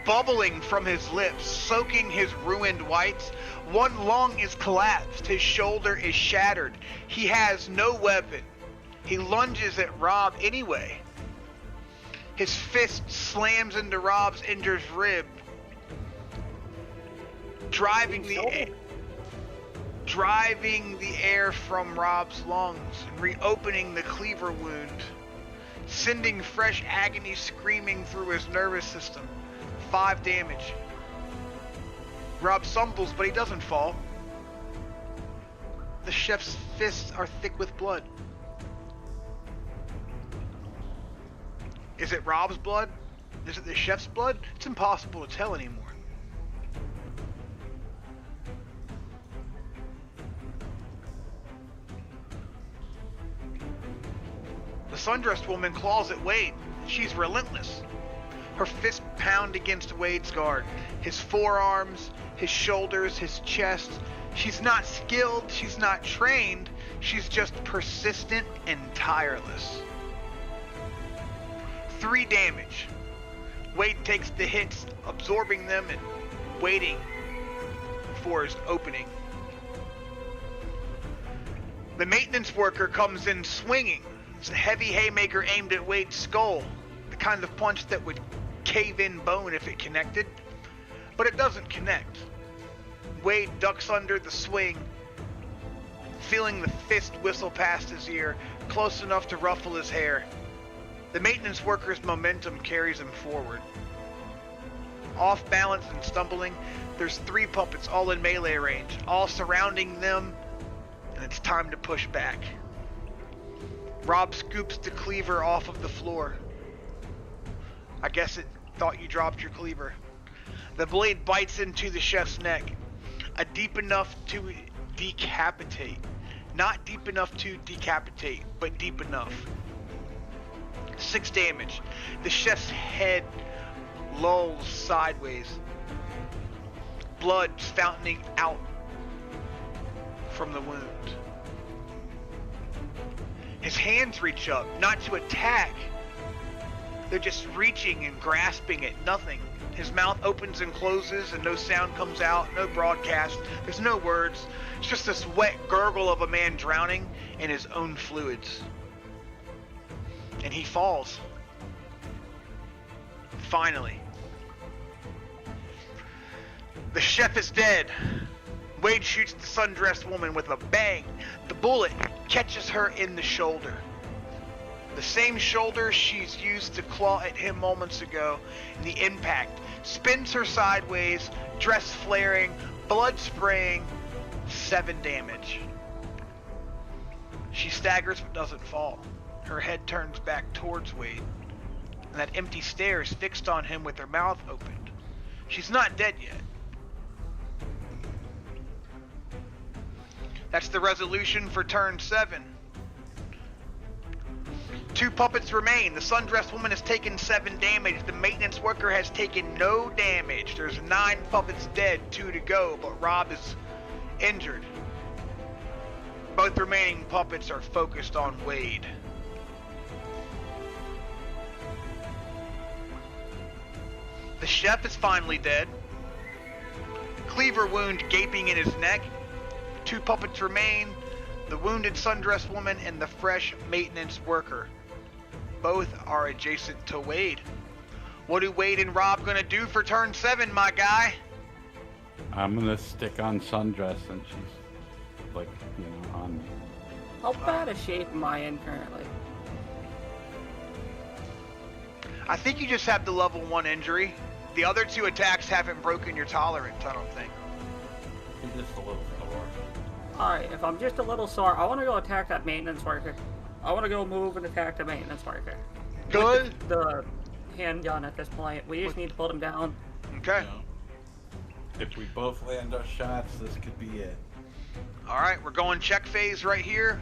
Bubbling from his lips, soaking his ruined whites. One lung is collapsed. His shoulder is shattered. He has no weapon. He lunges at Rob anyway. His fist slams into Rob's injured rib. driving the air from Rob's lungs and reopening the cleaver wound, sending fresh agony screaming through his nervous system. 5 damage. Rob stumbles, but he doesn't fall. The chef's fists are thick with blood. Is it Rob's blood? Is it the chef's blood? It's impossible to tell anymore. The sundressed woman claws at Wade. She's relentless. Her fists pound against Wade's guard. His forearms, his shoulders, his chest. She's not skilled, she's not trained. She's just persistent and tireless. 3 damage. Wade takes the hits, absorbing them and waiting for his opening. The maintenance worker comes in swinging. It's a heavy haymaker aimed at Wade's skull. The kind of punch that would cave in bone if it connected. But it doesn't connect. Wade ducks under the swing, feeling the fist whistle past his ear, close enough to ruffle his hair. The maintenance worker's momentum carries him forward. Off balance and stumbling, there's 3 puppets all in melee range, all surrounding them, and it's time to push back. Rob scoops the cleaver off of the floor. I guess it thought you dropped your cleaver. The blade bites into the chef's neck. Deep enough to decapitate. Not deep enough to decapitate, but deep enough. 6 damage. The chef's head lolls sideways. Blood fountaining out from the wound. His hands reach up, not to attack. They're just reaching and grasping at nothing. His mouth opens and closes and no sound comes out, no broadcast. There's no words. It's just this wet gurgle of a man drowning in his own fluids. And he falls. Finally. The chef is dead. Wade shoots the sundressed woman with a bang. The bullet catches her in the shoulder. The same shoulder she's used to claw at him moments ago. And the impact spins her sideways, dress flaring, blood spraying. 7 damage. She staggers but doesn't fall. Her head turns back towards Wade. And that empty stare is fixed on him with her mouth opened. She's not dead yet. That's the resolution for turn 7. 2 puppets remain. The sundressed woman has taken 7 damage. The maintenance worker has taken no damage. There's 9 puppets dead, 2 to go, but Rob is injured. Both remaining puppets are focused on Wade. The chef is finally dead. Cleaver wound gaping in his neck. 2 puppets remain. The wounded sundressed woman and the fresh maintenance worker. Both are adjacent to Wade. What are Wade and Rob gonna do for turn 7, my guy? I'm gonna stick on Sundress and she's like, on me. How bad a shape am I in currently? I think you just have the level 1 injury. The other 2 attacks haven't broken your tolerance, I don't think. You're just a little sore. Alright, if I'm just a little sore, I want to go attack that maintenance worker. I want to go move and attack the maintenance worker. Good. With the handgun at this point. We just need to put him down. Okay. If we both land our shots, this could be it. Alright, we're going check phase right here.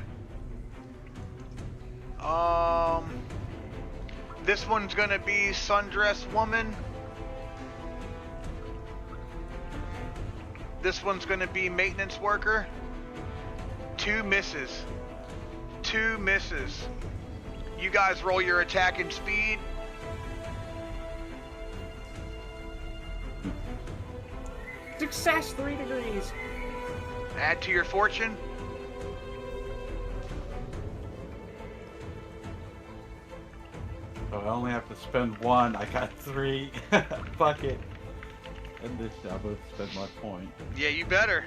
This one's gonna be sundressed woman. This one's gonna be maintenance worker. 2 misses. 2 misses. You guys roll your attack and speed. Success, 3 degrees. Add to your fortune. So I only have to spend 1. I got 3. Fuck it. end this, I'm gonna spend my point. Yeah, you better.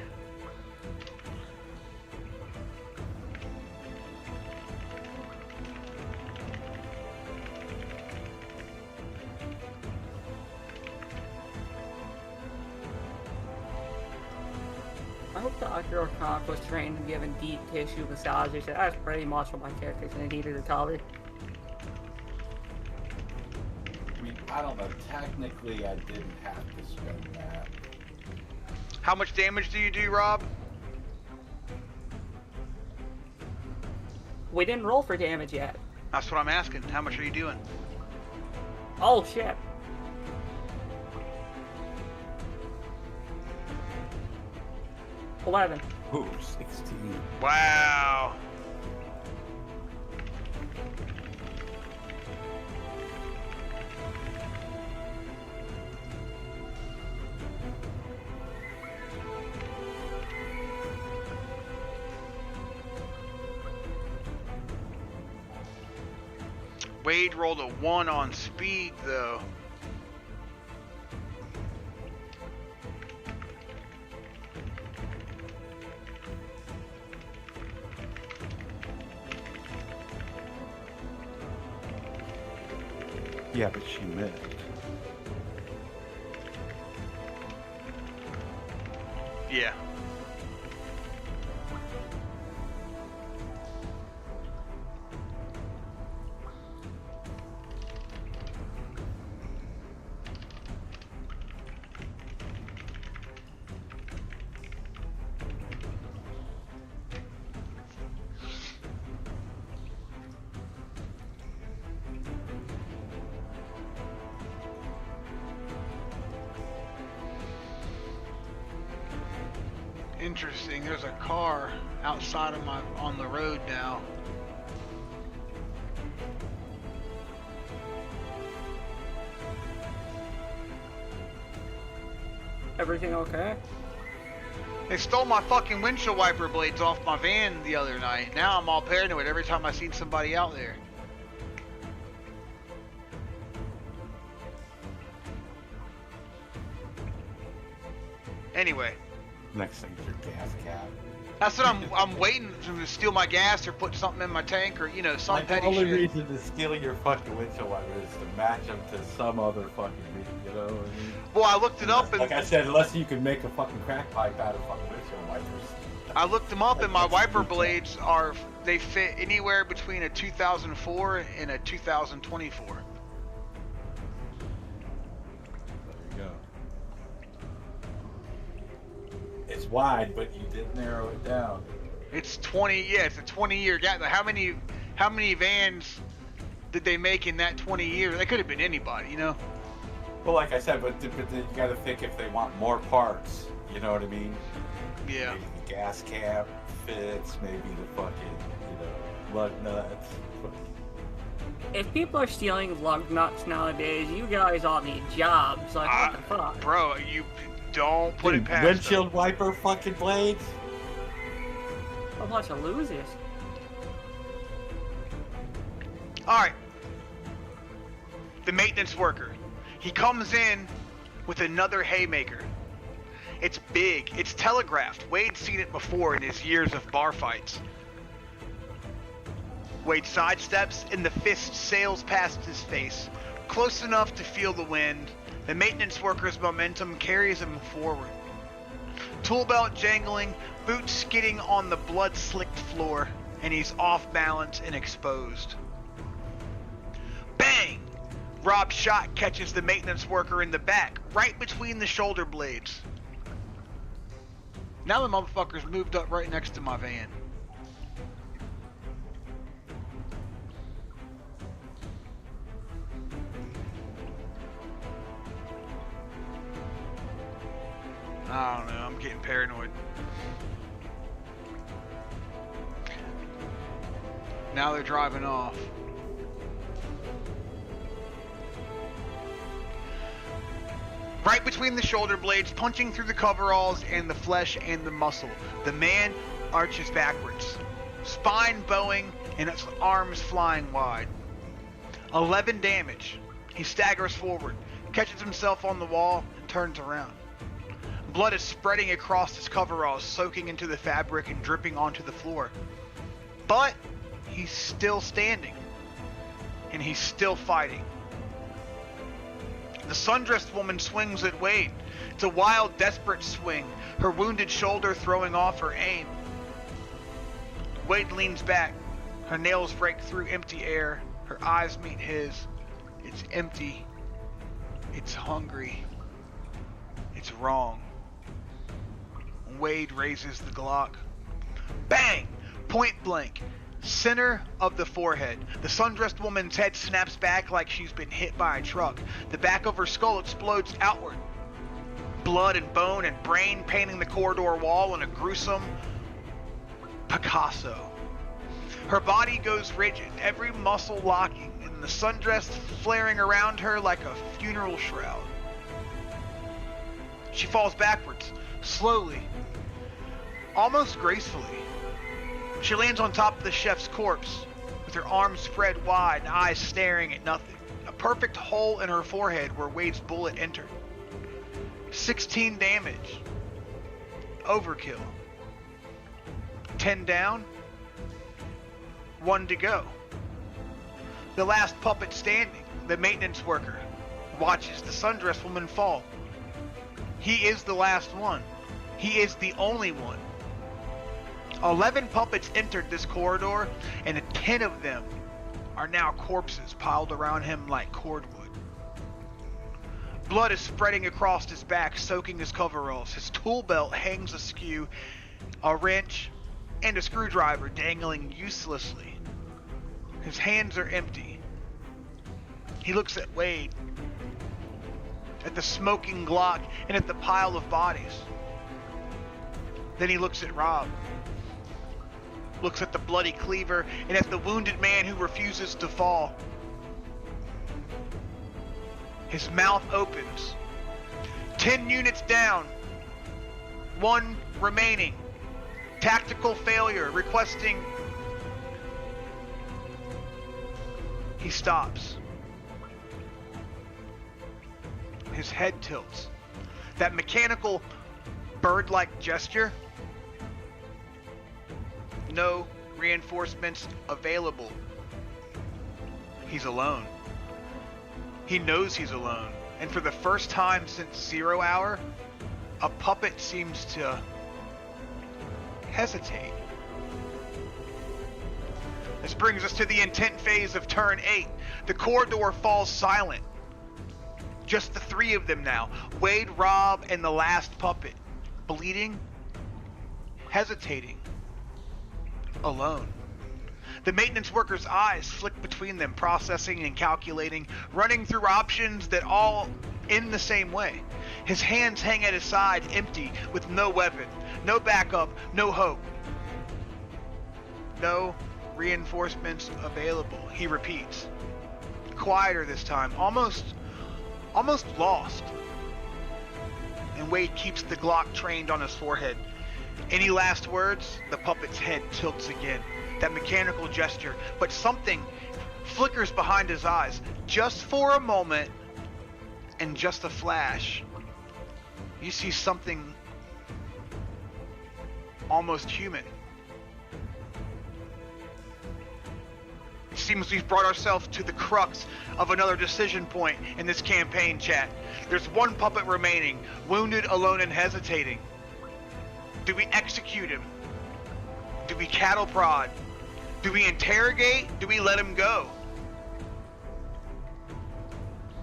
I hope Dr. O'Connor was trained in giving deep tissue massages. That's pretty much what my character's gonna need to recover. I mean, I don't know. Technically, I didn't have to spend that. How much damage do you do, Rob? We didn't roll for damage yet. That's what I'm asking. How much are you doing? Oh shit. $11. Ooh, 16. Wow. Wade rolled a 1 on speed, though. Yeah, but she missed. Yeah. Interesting. There's a car outside of on the road now. Everything okay? They stole my fucking windshield wiper blades off my van the other night. Now I'm all paranoid every time I see somebody out there. Anyway. Next thing's your gas cap. That's what I'm waiting for them to steal my gas or put something in my tank or, you know, some Like, petty the only shit. reason to steal your fucking windshield wiper is to match them to some other fucking reason, you know what I mean? Well, I looked it up and Like I said, unless you can make a fucking crack pipe out of fucking windshield wipers. I looked them up and my That's wiper the detail. blades they fit anywhere between a 2004 and a 2024. There you go. It's wide, but you did narrow it down. It's 20. Yeah, it's a 20-year gap. How many vans did they make in that 20 years? They could have been anybody, you know. Well, like I said, but then you gotta think if they want more parts, you know what I mean? Yeah. Maybe the gas cap fits, maybe the fucking, lug nuts. If people are stealing lug nuts nowadays, you guys all need jobs. Like, what the fuck? Bro, you don't put it past windshield wiper fucking blades? A bunch of losers. Alright. The maintenance worker. He comes in with another haymaker. It's big. It's telegraphed. Wade's seen it before in his years of bar fights. Wade sidesteps and the fist sails past his face, close enough to feel the wind. The maintenance worker's momentum carries him forward. Tool belt jangling, boots skidding on the blood-slicked floor, and he's off balance and exposed. Bang! Rob's shot catches the maintenance worker in the back, right between the shoulder blades. Now the motherfucker's moved up right next to my van. I don't know, I'm getting paranoid. Now they're driving off. Right between the shoulder blades, punching through the coveralls and the flesh and the muscle. The man arches backwards, spine bowing and its arms flying wide. 11 damage. He staggers forward, catches himself on the wall, and turns around. Blood is spreading across his coveralls, soaking into the fabric and dripping onto the floor. But he's still standing. And he's still fighting. The sundressed woman swings at Wade. It's a wild, desperate swing, her wounded shoulder throwing off her aim. Wade leans back. Her nails break through empty air. Her eyes meet his. It's empty. It's hungry. It's wrong. Wade raises the Glock. Bang! Point blank. Center of the forehead. The sundressed woman's head snaps back like she's been hit by a truck. The back of her skull explodes outward. Blood and bone and brain painting the corridor wall in a gruesome Picasso. Her body goes rigid, every muscle locking, and the sundress flaring around her like a funeral shroud. She falls backwards, slowly, almost gracefully. She lands on top of the chef's corpse, with her arms spread wide and eyes staring at nothing. A perfect hole in her forehead where Wade's bullet entered. 16 damage. Overkill. 10 down. 1 to go. The last puppet standing, the maintenance worker, watches the sundress woman fall. He is the last one. He is the only one. 11 puppets entered this corridor, and 10 of them are now corpses piled around him like cordwood. Blood is spreading across his back, soaking his coveralls. His tool belt hangs askew, a wrench and a screwdriver dangling uselessly. His hands are empty. He looks at Wade, at the smoking Glock, and at the pile of bodies. Then he looks at Rob, looks at the bloody cleaver, and at the wounded man who refuses to fall. His mouth opens. 10 units down. 1 remaining. Tactical failure, requesting... He stops. His head tilts. That mechanical, bird-like gesture. No reinforcements available. He's alone. He knows he's alone. And for the first time since 0 hour, a puppet seems to hesitate. This brings us to the intent phase of turn 8. The corridor falls silent. Just the 3 of them now. Wade, Rob, and the last puppet. Bleeding, hesitating, alone. The maintenance worker's eyes flick between them, processing and calculating, running through options that all end the same way. His hands hang at his side, empty, with no weapon, no backup, no hope. No reinforcements available, he repeats. Quieter this time, almost lost. And Wade keeps the Glock trained on his forehead. Any last words? The puppet's head tilts again. That mechanical gesture, but something flickers behind his eyes, just for a moment, and just a flash. You see something almost human. It seems we've brought ourselves to the crux of another decision point in this campaign, chat. There's 1 puppet remaining, wounded, alone, and hesitating. Do we execute him? Do we cattle prod? Do we interrogate? Do we let him go?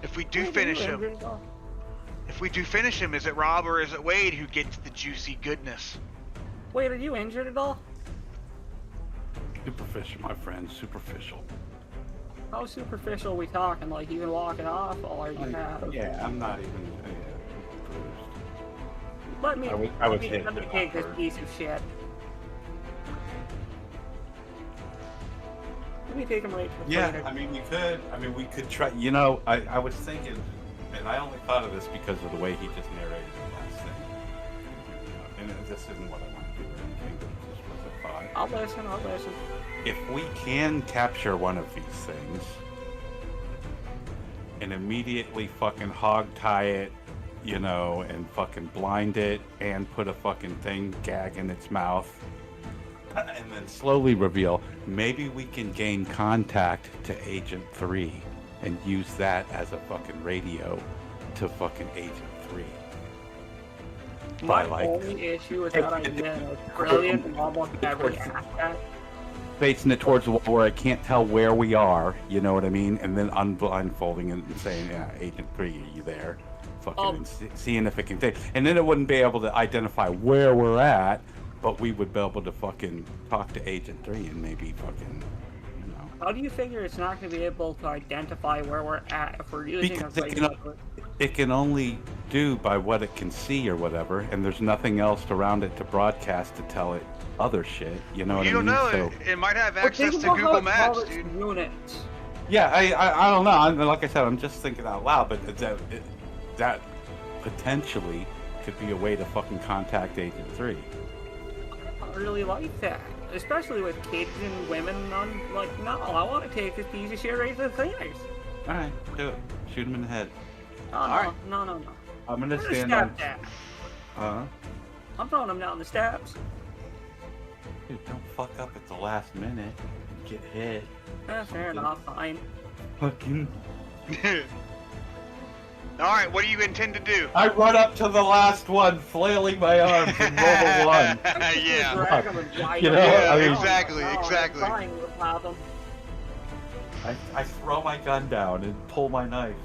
If we do finish him, is it Rob or is it Wade who gets the juicy goodness? Wade, are you injured at all? Superficial, my friend, superficial. How superficial are we talking? Like, you can walk it off, or you have... Yeah, I'm not even... bruised. Let me take this piece of shit. Let me take him right to the Yeah, I mean, we could try, you know, I was thinking, and I only thought of this because of the way he just narrated the last thing. And this isn't what I want to do or anything, but it just was a thought. I'll listen. If we can capture one of these things and immediately fucking hog tie it you know, and fucking blind it and put a fucking gag in its mouth. And then slowly reveal, maybe we can gain contact to Agent 3 and use that as a fucking radio to fucking Agent 3. My only issue with that idea is brilliant and almost every aspect. Facing it towards the wall where I can't tell where we are, you know what I mean? And then unblindfolding and saying, yeah, Agent 3, are you there? Fucking seeing if it can take. And then it wouldn't be able to identify where we're at, but we would be able to fucking talk to Agent 3 and maybe fucking, you know. How do you figure it's not going to be able to identify where we're at if we're using a radio? It can only do by what it can see or whatever, and there's nothing else around it to broadcast to tell it other shit, you know what I mean? You don't know, so, it might have access to Google Maps, dude. Units. Yeah, I don't know. Like I said, I'm just thinking out loud, but that potentially could be a way to fucking contact Agent 3. I really like that, especially with kids and women. I'm like, no, I want to take this piece of shit right to the cleaners. All right, do it. Shoot him in the head. Oh, no. I'm gonna stand on. I'm throwing him down the steps. Dude, don't fuck up at the last minute and get hit. Fair enough, fine. Fucking. Alright, what do you intend to do? I run up to the last one, flailing my arms and roll a one. Yeah. You know, yeah, I mean, exactly. I throw my gun down and pull my knife.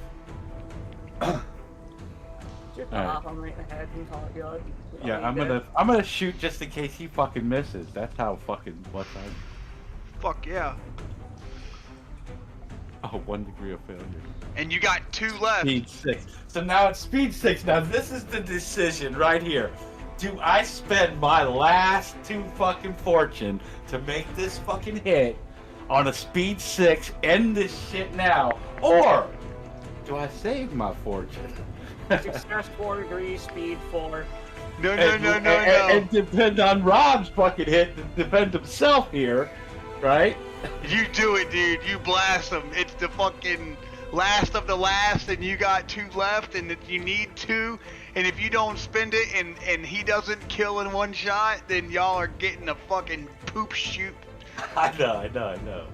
Just off him right in the head and call it good. Yeah, I'm gonna shoot just in case he fucking misses. That's how fucking what time. Fuck yeah. Oh, 1 degree of failure. And you got 2 left. Speed 6. So now it's speed 6. Now this is the decision right here. Do I spend my last 2 fucking fortune to make this fucking hit on a speed 6, end this shit now, or do I save my fortune? Success 4 degrees, speed 4. No. And depend on Rob's fucking hit and defend himself here, right? You do it, dude. You blast him. It's the fucking last of the last, and you got 2 left, and if you need 2, and if you don't spend it and he doesn't kill in 1 shot, then y'all are getting a fucking poop shoot. I know.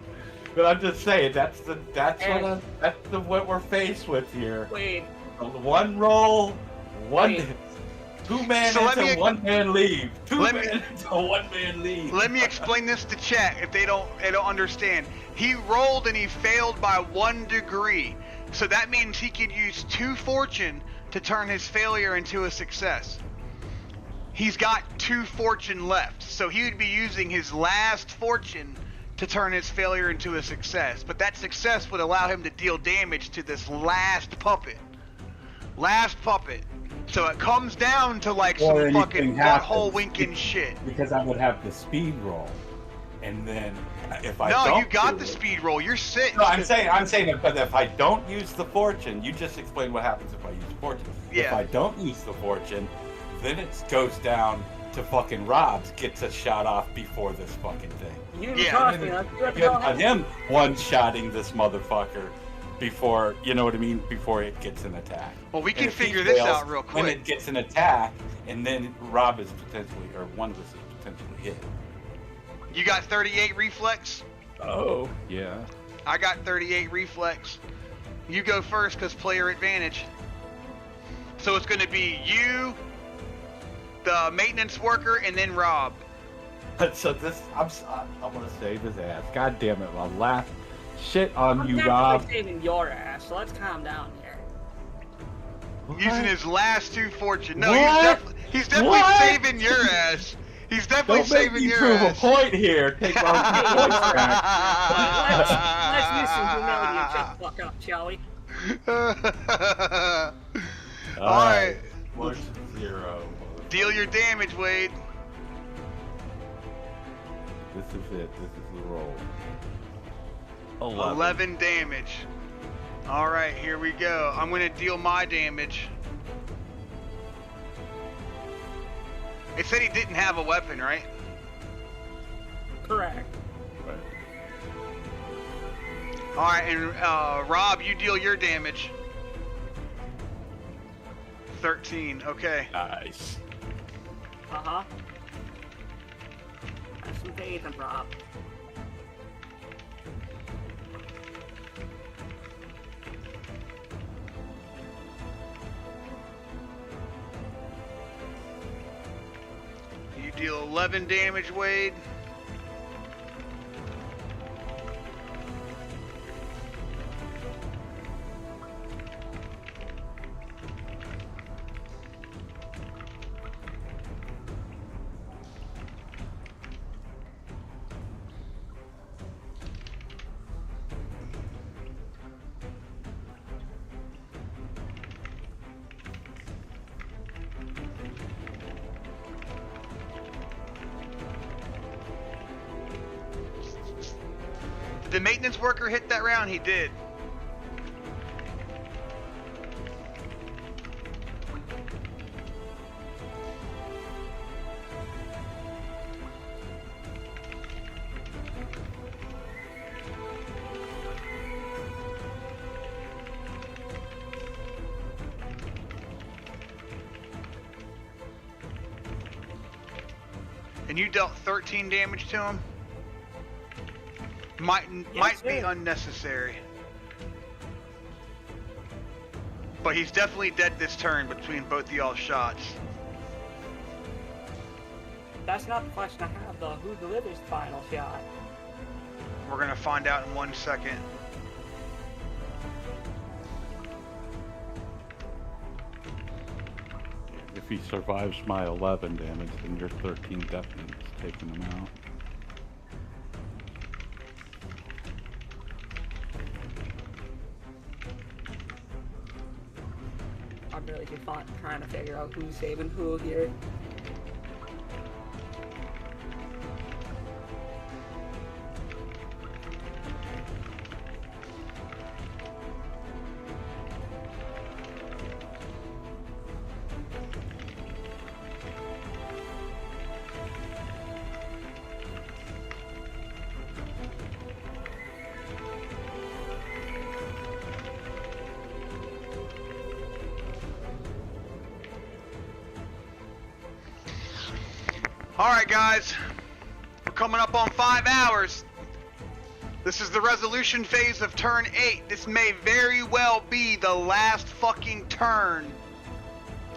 But I'm just saying that's what we're faced with here. Wait. 1 roll, 2 man into 1 man leave. 2 man into 1 man leave. Let me explain this to chat if they don't understand. He rolled and he failed by 1 degree. So that means he could use 2 fortune to turn his failure into a success. He's got 2 fortune left. So he would be using his last fortune to turn his failure into a success. But that success would allow him to deal damage to this last puppet. So it comes down to like some fucking butthole winking shit. Because I would have the speed roll, and then if I don't. No, you got the speed roll. You're sitting. No, I'm saying it. But if I don't use the fortune, you just explained what happens if I use fortune. Yeah. If I don't use the fortune, then it goes down to fucking Rob's gets a shot off before this fucking thing. You got him one-shotting this motherfucker. Before, you know what I mean? Before it gets an attack. Well, we can figure this out real quick. When it gets an attack, and then Rob is potentially, or one of us is potentially hit. You got 38 reflex? Oh, yeah. I got 38 reflex. You go first, because player advantage. So it's going to be you, the maintenance worker, and then Rob. So this, I'm going to save his ass. God damn it, I'm laughing. Shit on you, I'm Rob. saving your ass, so let's calm down here. Using his last 2 fortune. No, he's definitely saving your ass. He's definitely saving your ass. Don't make me prove a point here. Take my points back. Let's use some humility and shut the fuck up, shall we? Alright. 1-0. Deal your damage, Wade. This is it. This is the roll. 11 damage. Alright, here we go. I'm going to deal my damage. It said he didn't have a weapon, right? Correct. Alright, and Rob, you deal your damage. 13. Okay. Nice. Uh-huh. Have some faith in Rob. You deal 11 damage, Wade. Did the maintenance worker hit that round? He did. And you dealt 13 damage to him? Might be unnecessary. But he's definitely dead this turn between both of y'all's shots. That's not the question I have, though. Who delivers the final shot? We're gonna find out in 1 second. If he survives my 11 damage, then your 13 definitely is taking him out. I'm really just trying to figure out who's saving who here. Alright guys, we're coming up on 5 hours. This is the resolution phase of turn 8. This may very well be the last fucking turn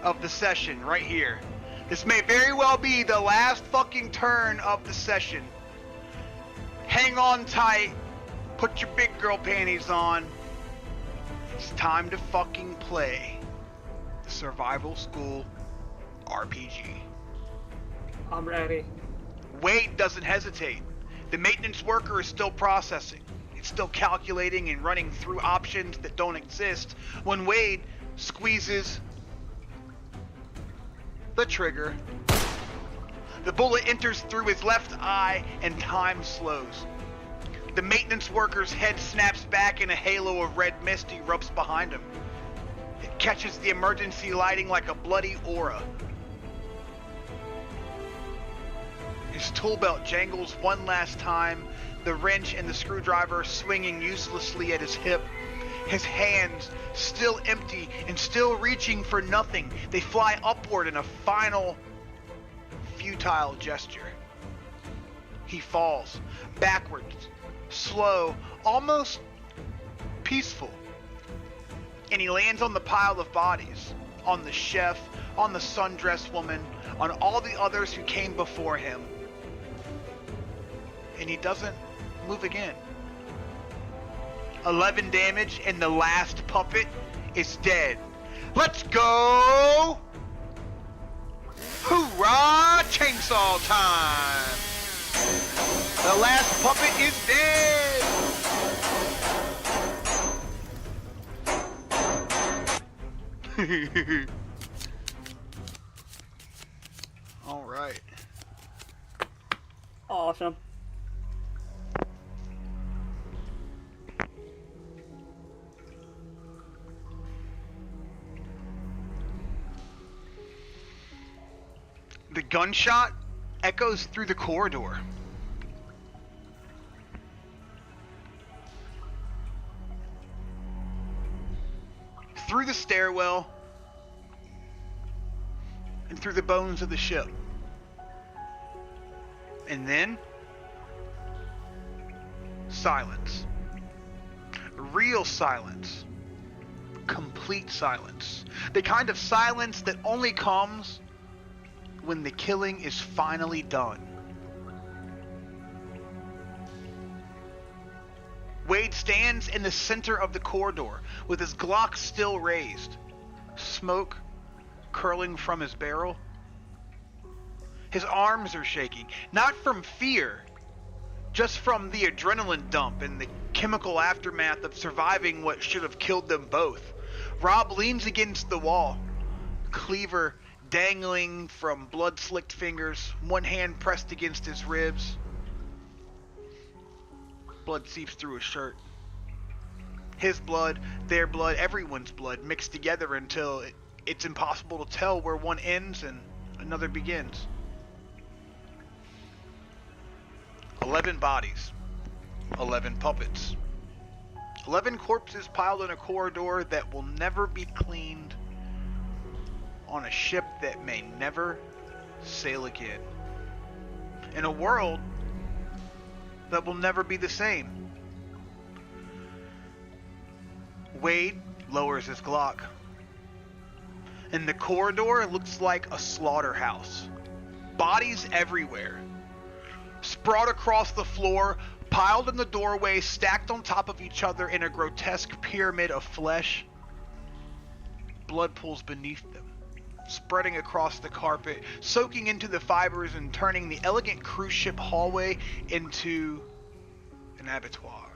of the session right here. This may very well be the last fucking turn of the session. Hang on tight, put your big girl panties on. It's time to fucking play the Survival School RPG. I'm ready. Wade doesn't hesitate. The maintenance worker is still processing. It's still calculating and running through options that don't exist when Wade squeezes the trigger. The bullet enters through his left eye and time slows. The maintenance worker's head snaps back in a halo of red mist erupts behind him. It catches the emergency lighting like a bloody aura. His tool belt jangles one last time, the wrench and the screwdriver swinging uselessly at his hip. His hands, still empty and still reaching for nothing, they fly upward in a final, futile gesture. He falls, backwards, slow, almost peaceful. And he lands on the pile of bodies, on the chef, on the sundress woman, on all the others who came before him. And he doesn't move again. 11 damage and the last puppet is dead. Let's go! Hoorah! Chainsaw time! The last puppet is dead! All right. Awesome. The gunshot echoes through the corridor. Through the stairwell, and through the bones of the ship. And then, silence. Real silence. Complete silence. The kind of silence that only comes when the killing is finally done. Wade stands in the center of the corridor with his Glock still raised, smoke curling from his barrel. His arms are shaking, not from fear, just from the adrenaline dump and the chemical aftermath of surviving what should have killed them both. Rob leans against the wall, cleaver dangling from blood-slicked fingers, one hand pressed against his ribs. Blood seeps through his shirt. His blood, their blood, everyone's blood mixed together until it's impossible to tell where one ends and another begins. 11 bodies. 11 puppets. 11 corpses piled in a corridor that will never be cleaned on a ship that may never sail again. In a world that will never be the same. Wade lowers his Glock. And the corridor looks like a slaughterhouse. Bodies everywhere. Sprawled across the floor, piled in the doorway, stacked on top of each other in a grotesque pyramid of flesh. Blood pools beneath them, spreading across the carpet, soaking into the fibers and turning the elegant cruise ship hallway into an abattoir.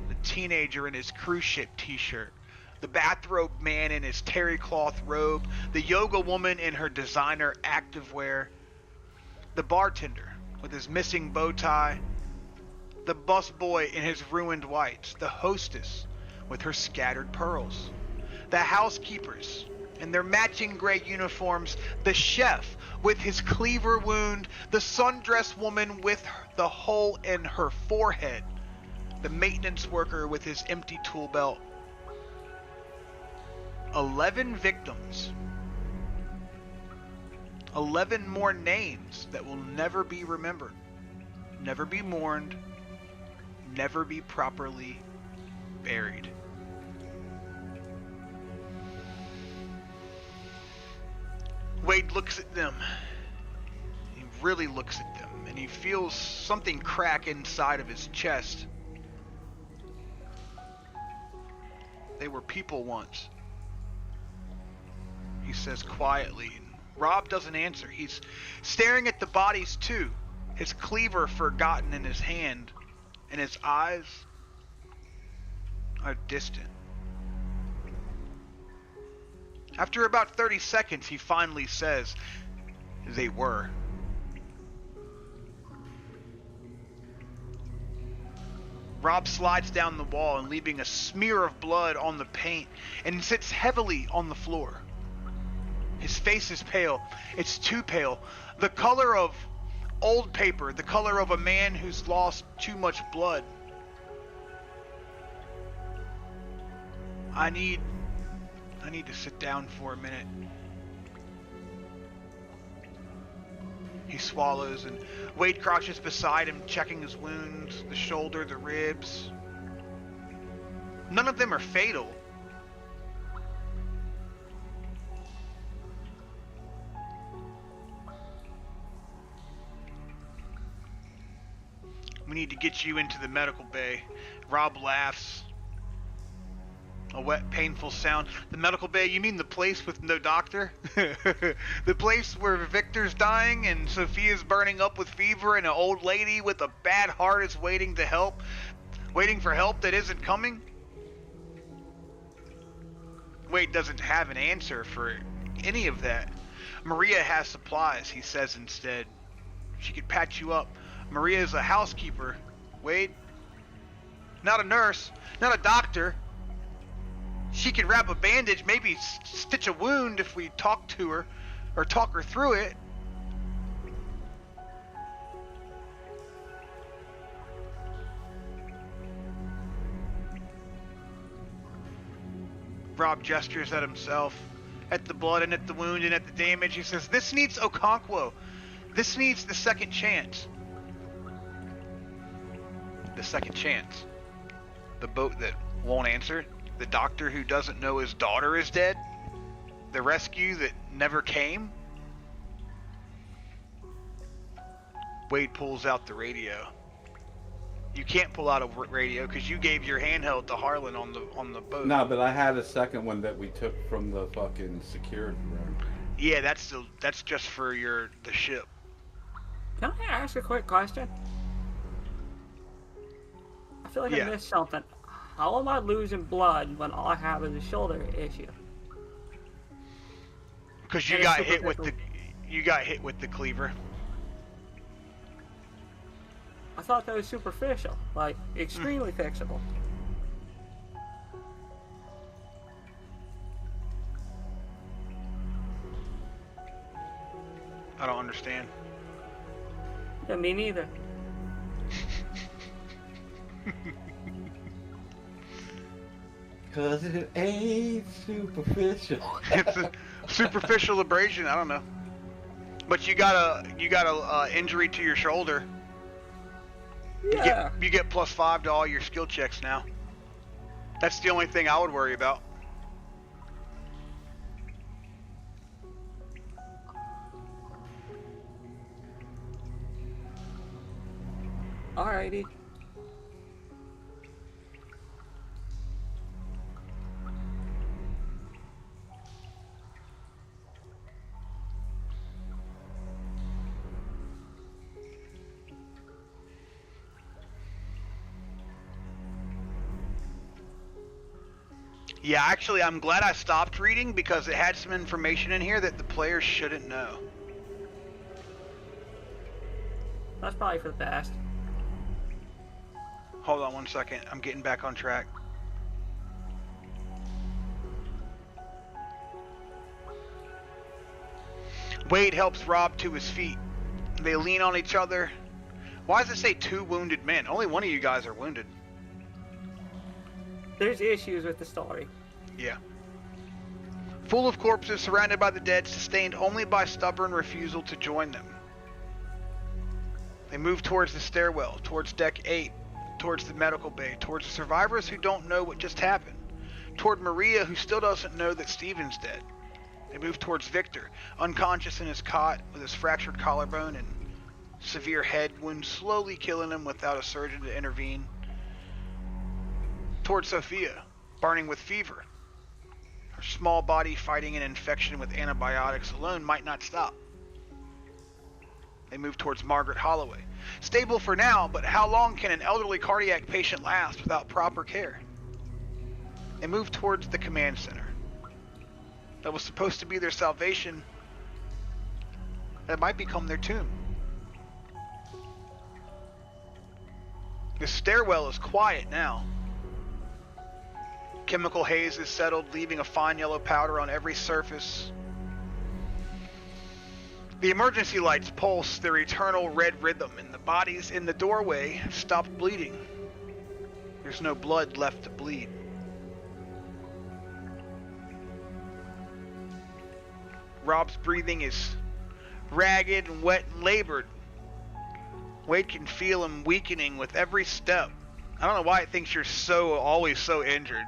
The teenager in his cruise ship t-shirt, the bathrobe man in his terry cloth robe, the yoga woman in her designer activewear, the bartender with his missing bow tie, the busboy in his ruined whites, the hostess with her scattered pearls, the housekeepers in their matching gray uniforms, the chef with his cleaver wound, the sundress woman with the hole in her forehead, the maintenance worker with his empty tool belt. 11 victims. 11 more names that will never be remembered, never be mourned, never be properly buried. Wade looks at them. He really looks at them, and he feels something crack inside of his chest. They were people once, he says quietly. Rob doesn't answer. He's staring at the bodies too, his cleaver forgotten in his hand, and his eyes are distant. After about 30 seconds, he finally says, "They were." Rob slides down the wall and leaving a smear of blood on the paint and sits heavily on the floor. His face is pale. It's too pale. The color of old paper, the color of a man who's lost too much blood. I need to sit down for a minute. He swallows, and Wade crouches beside him, checking his wounds, the shoulder, the ribs. None of them are fatal. We need to get you into the medical bay. Rob laughs. A wet, painful sound. The medical bay? You mean the place with no doctor? The place where Victor's dying and Sophia's burning up with fever and an old lady with a bad heart is waiting for help that isn't coming? Wade doesn't have an answer for any of that. Maria has supplies, he says instead. She could patch you up. Maria's a housekeeper. Wade? Not a nurse. Not a doctor. She could wrap a bandage, maybe stitch a wound if we talk to her, or talk her through it. Rob gestures at himself. at the blood and at the wound and at the damage. He says, this needs Okonkwo. This needs the second chance. The second chance. The boat that won't answer. The doctor who doesn't know his daughter is dead. The rescue that never came. Wade pulls out the radio. You can't pull out a radio because you gave your handheld to Harlan on the boat. No, but I had a second one that we took from the fucking security room. Yeah, that's just for the ship. Can I ask a quick question? I feel like I missed something. How am I losing blood when all I have is a shoulder issue? Because you got hit with the cleaver. I thought that was superficial, like extremely fixable. I don't understand. Yeah, me neither. Cause it ain't superficial. It's a superficial abrasion. I don't know. But you got a injury to your shoulder. Yeah. You get +5 to all your skill checks now. That's the only thing I would worry about. Alrighty. Yeah, actually, I'm glad I stopped reading because it had some information in here that the players shouldn't know. That's probably for the best. Hold on one second. I'm getting back on track. Wade helps Rob to his feet. They lean on each other. Why does it say 2 wounded men? Only one of you guys are wounded. There's issues with the story. Yeah. Full of corpses, surrounded by the dead, sustained only by stubborn refusal to join them. They move towards the stairwell, towards deck 8, towards the medical bay, towards the survivors who don't know what just happened, toward Maria, who still doesn't know that Steven's dead. They move towards Victor, unconscious in his cot with his fractured collarbone and severe head wound slowly killing him without a surgeon to intervene. Towards Sophia, burning with fever. Her small body fighting an infection with antibiotics alone might not stop. They move towards Margaret Holloway. Stable for now, but how long can an elderly cardiac patient last without proper care? They move towards the command center. That was supposed to be their salvation. That might become their tomb. The stairwell is quiet now. Chemical haze is settled, leaving a fine yellow powder on every surface. The emergency lights pulse their eternal red rhythm, and the bodies in the doorway have stopped bleeding. There's no blood left to bleed. Rob's breathing is ragged and wet and labored. Wade can feel him weakening with every step. I don't know why it thinks you're always so injured.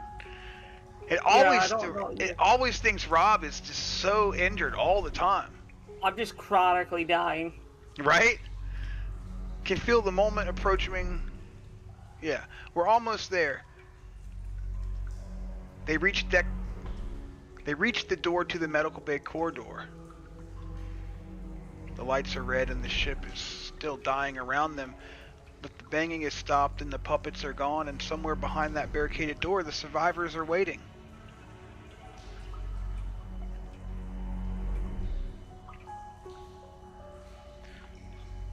It always thinks Rob is just so injured all the time. I'm just chronically dying. Right? Can feel the moment approaching. Yeah, we're almost there. They reach the door to the medical bay corridor. The lights are red and the ship is still dying around them, but the banging is stopped and the puppets are gone, and somewhere behind that barricaded door the survivors are waiting.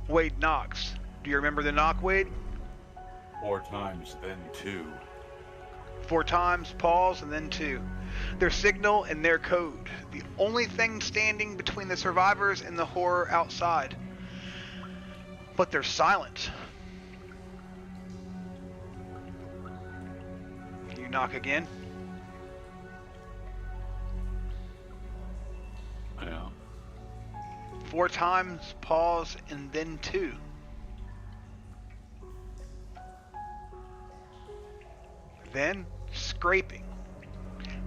Wade knocks. Do you remember the knock, Wade? 4 times, then 2. 4 times, pause, and then 2. Their signal and their code. The only thing standing between the survivors and the horror outside. But they're silent. You knock again. Yeah. 4 times, pause, and then 2. Then, scraping.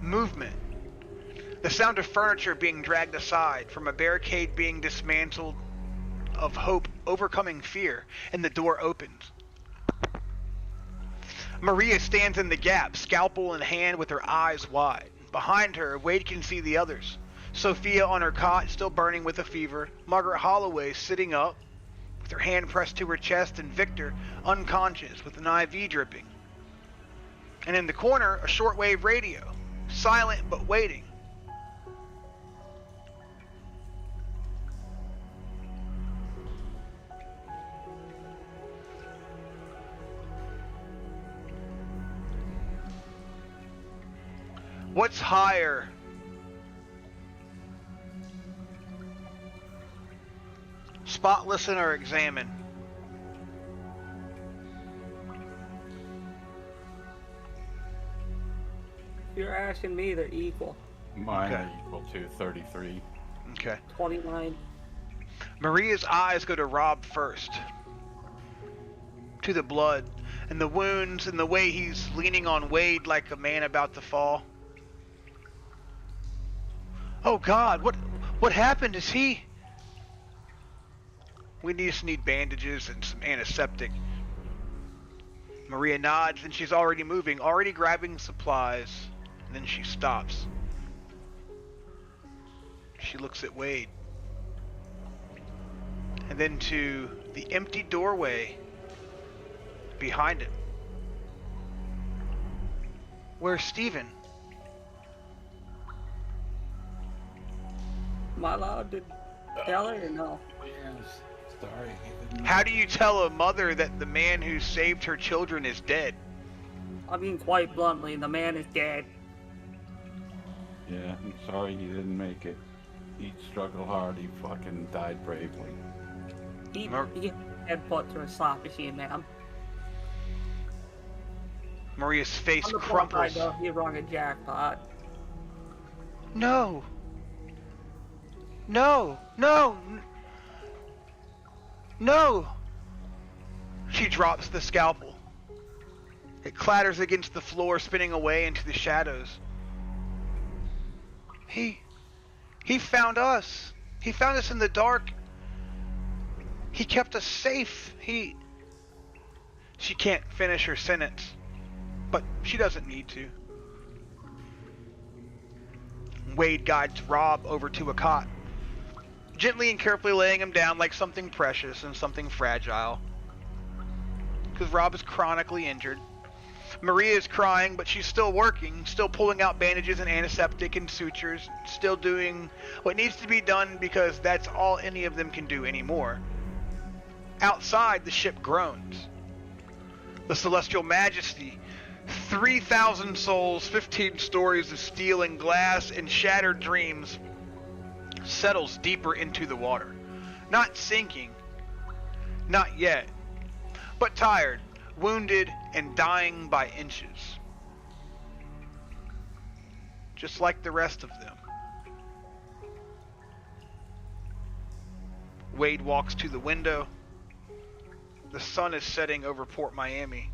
Movement. The sound of furniture being dragged aside, from a barricade being dismantled, of hope overcoming fear, and the door opens. Maria stands in the gap, scalpel in hand with her eyes wide. Behind her, Wade can see the others. Sophia on her cot, still burning with a fever. Margaret Holloway sitting up, with her hand pressed to her chest, and Victor unconscious with an IV dripping. And in the corner, a shortwave radio, silent but waiting. What's higher? Spot, listen, or examine? If you're asking me, they're equal. Mine Okay. are equal to 33. Okay. 29. Maria's eyes go to Rob first. To the blood, and the wounds, and the way he's leaning on Wade like a man about to fall. Oh God, what happened? Is he... We just need bandages and some antiseptic. Maria nods, and she's already moving, already grabbing supplies. And then she stops. She looks at Wade. And then to the empty doorway behind him. Where's Steven? Am I allowed to tell her or no? Yes. Sorry. he didn't How know. do you tell a mother that the man who saved her children is dead? I mean, quite bluntly, the man is dead. Yeah, I'm sorry he didn't make it. He struggled hard. He fucking died bravely. He had put through a slot machine, ma'am. Maria's face On the crumples. though, he rung a jackpot. No. No. No. No. She drops the scalpel. It clatters against the floor, spinning away into the shadows. He found us. He found us in the dark. He kept us safe. She can't finish her sentence, but she doesn't need to. Wade guides Rob over to a cot, gently and carefully laying him down like something precious and something fragile. Because Rob is chronically injured. Maria is crying, but she's still working, still pulling out bandages and antiseptic and sutures, still doing what needs to be done because that's all any of them can do anymore. Outside, the ship groans. The Celestial Majesty, 3,000 souls, 15 stories of steel and glass and shattered dreams, settles deeper into the water. Not sinking, not yet, but tired, wounded, and dying by inches. Just like the rest of them. Wade walks to the window. The sun is setting over Port Miami.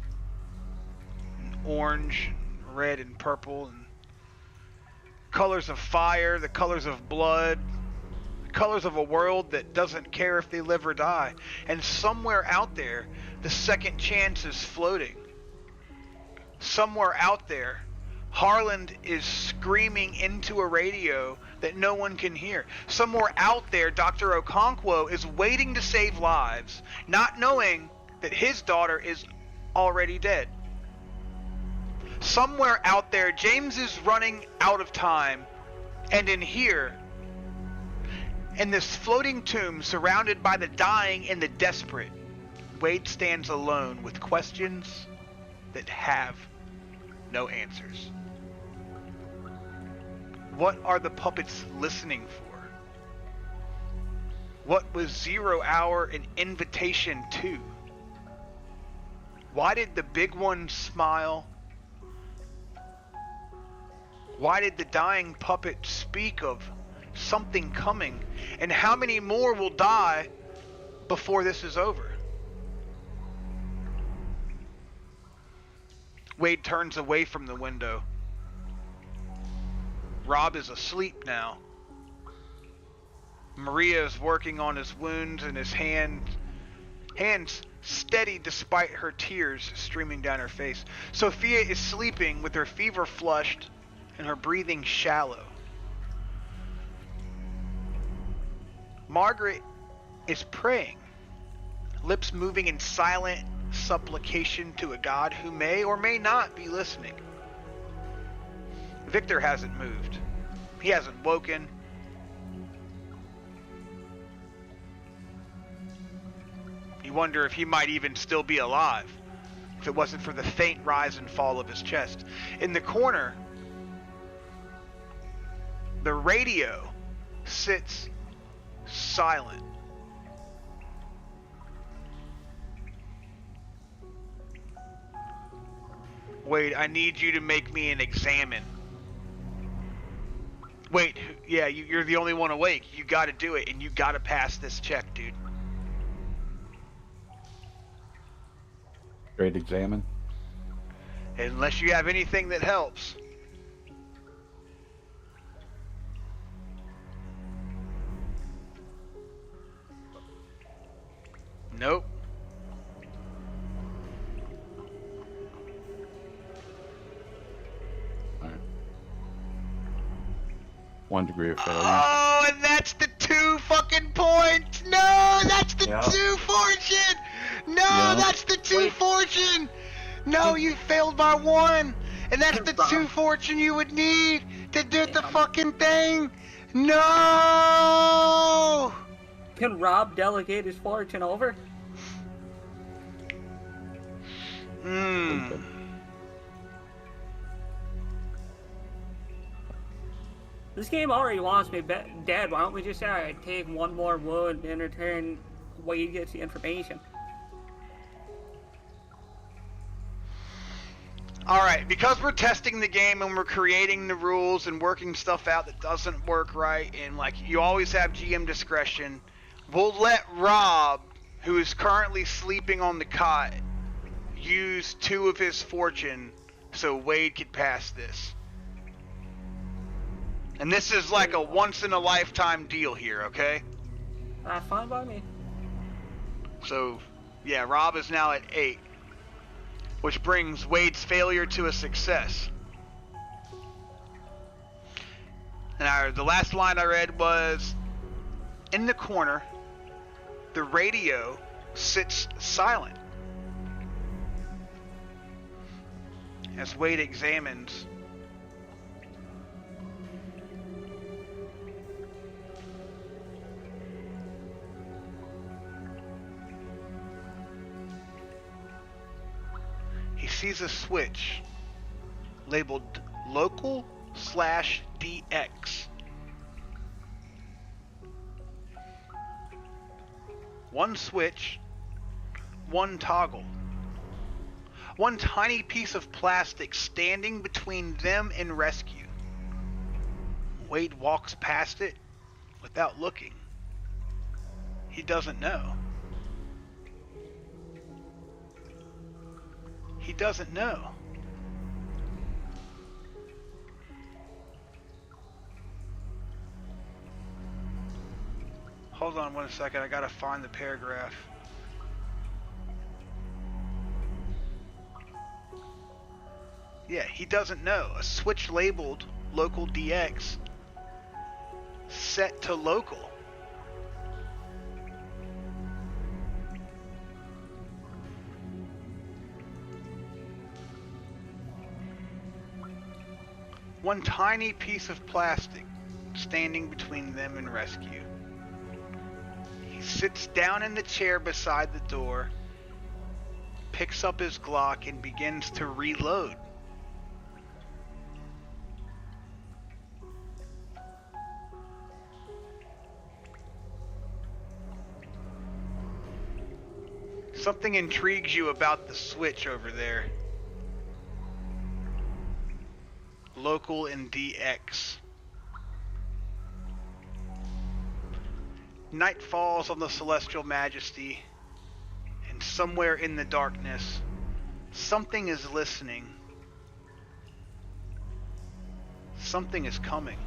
In orange, red, and purple, and colors of fire, the colors of blood, the colors of a world that doesn't care if they live or die. And somewhere out there, the second chance is floating. Somewhere out there, Harland is screaming into a radio that no one can hear. Somewhere out there, Dr. Okonkwo is waiting to save lives, not knowing that his daughter is already dead. Somewhere out there, James is running out of time, and in here, in this floating tomb surrounded by the dying and the desperate, Wade stands alone with questions that have no answers. What are the puppets listening for? What was 0 Hour an invitation to? Why did the big one smile? Why did the dying puppet speak of something coming. And how many more will die before this is over? Wade turns away from the window. Rob is asleep now. Maria is working on his wounds and his hands steady despite her tears streaming down her face. Sophia is sleeping with her fever flushed and her breathing shallow. Margaret is praying, lips moving in silent supplication to a God who may or may not be listening. Victor hasn't moved. He hasn't woken. You wonder if he might even still be alive if it wasn't for the faint rise and fall of his chest. In the corner, the radio sits silent. Wait, I need you to make me an examine. Wait, yeah, you're the only one awake. You gotta do it, and you gotta pass this check, dude. Straight examine. Unless you have anything that helps. Nope. Alright. 1 degree of failure. Oh, and that's the 2 fucking points! No, that's the 2 fortune! No, that's the 2 fortune! No, you failed by 1! And that's the 2 fortune you would need to do the fucking thing! No! Can Rob delegate his fortune over? This game already wants me dead. Why don't we just take 1 more wound in return Wade gets the information? Alright, because we're testing the game and we're creating the rules and working stuff out that doesn't work right, and like you always have GM discretion, we'll let Rob, who is currently sleeping on the cot, use 2 of his fortune so Wade could pass this. And this is like a once-in-a-lifetime deal here, okay? Fine by me. So, yeah, Rob is now at 8, which brings Wade's failure to a success. And the last line I read was, in the corner, the radio sits silent. As Wade examines, he sees a switch labeled local/DX. 1 switch, 1 toggle. 1 tiny piece of plastic standing between them and rescue. Wade walks past it without looking. He doesn't know. He doesn't know. Hold on 1 second, I gotta find the paragraph. Yeah, he doesn't know. A switch labeled local DX set to local. One tiny piece of plastic standing between them and rescue. He sits down in the chair beside the door, picks up his Glock, and begins to reload. Something intrigues you about the switch over there. Local and DX. Night falls on the celestial majesty, and somewhere in the darkness, something is listening. Something is coming.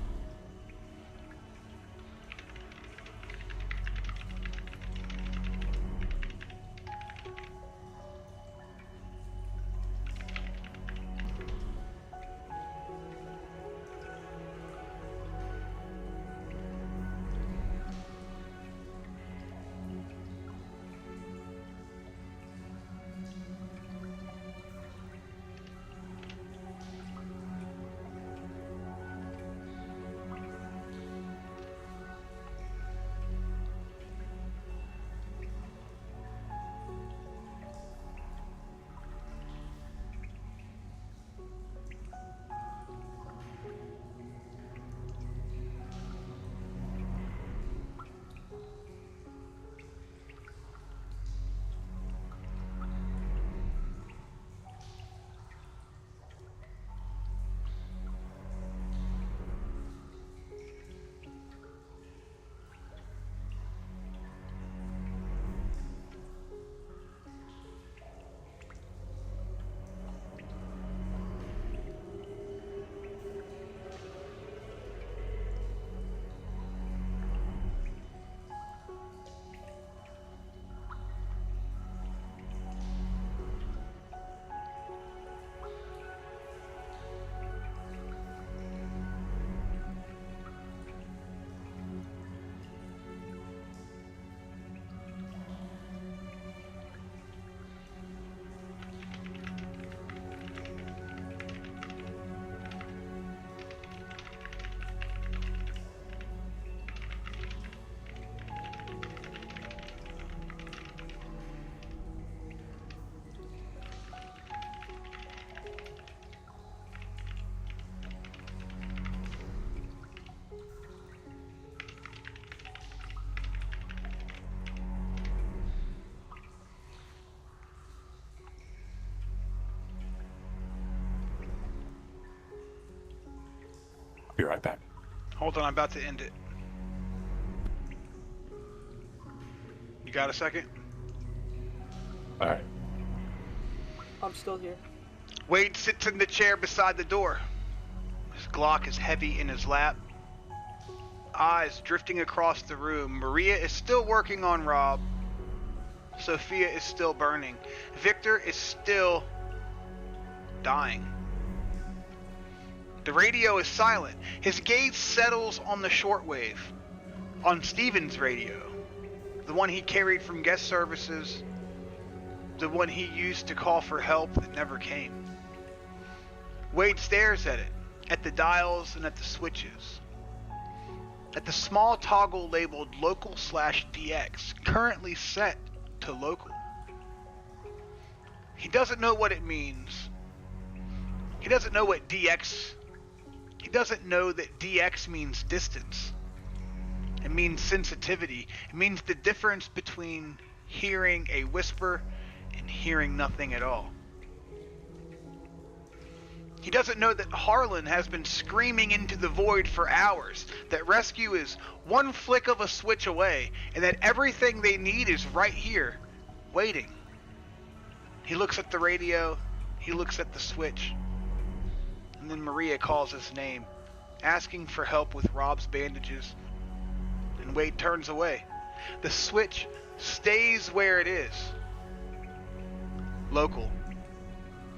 Be right back. Hold on, I'm about to end it. You got a second? All right. I'm still here. Wade sits in the chair beside the door. His Glock is heavy in his lap. Eyes drifting across the room. Maria is still working on Rob. Sophia is still burning. Victor is still dying. The radio is silent. His gaze settles on the shortwave, on Steven's radio, the one he carried from guest services, the one he used to call for help that never came. Wade stares at it, at the dials and at the switches, at the small toggle labeled local/DX, currently set to local. He doesn't know what it means. He doesn't know what DX. He doesn't know that DX means distance. It means sensitivity. It means the difference between hearing a whisper and hearing nothing at all. He doesn't know that Harlan has been screaming into the void for hours, that rescue is one flick of a switch away, and that everything they need is right here, waiting. He looks at the radio, he looks at the switch, and then Maria calls his name, asking for help with Rob's bandages, and Wade turns away. The switch stays where it is. Local.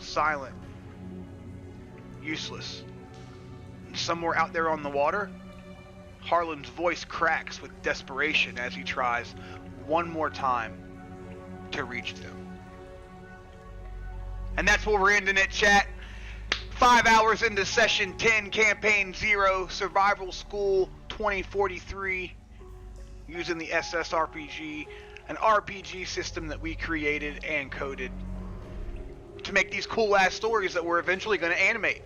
Silent. Useless. And somewhere out there on the water, Harlan's voice cracks with desperation as he tries one more time to reach them. And that's where we're ending it, chat. 5 hours into Session 10, Campaign 0, Survival School 2043, using the SSRPG, an RPG system that we created and coded to make these cool-ass stories that we're eventually going to animate.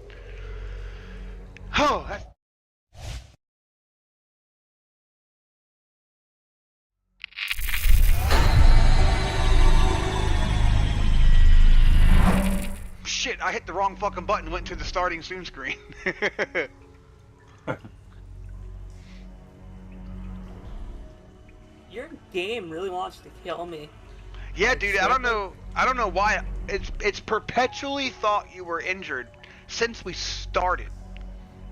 Oh, that's... Shit, I hit the wrong fucking button and went to the starting soon screen. Your game really wants to kill me. Yeah, dude, I don't know why. It's perpetually thought you were injured since we started.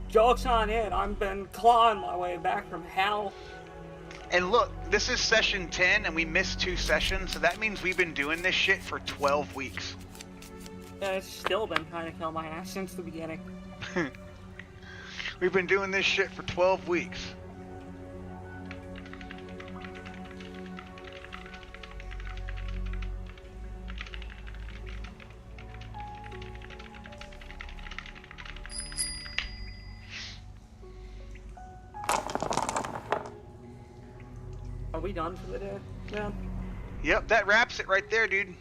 Joke's on it. I've been clawing my way back from hell. And look, this is session 10 and we missed 2 sessions, so that means we've been doing this shit for 12 weeks. And it's still been trying to kill my ass since the beginning. We've been doing this shit for 12 weeks. Are we done for the day, man? Yep, that wraps it right there, dude.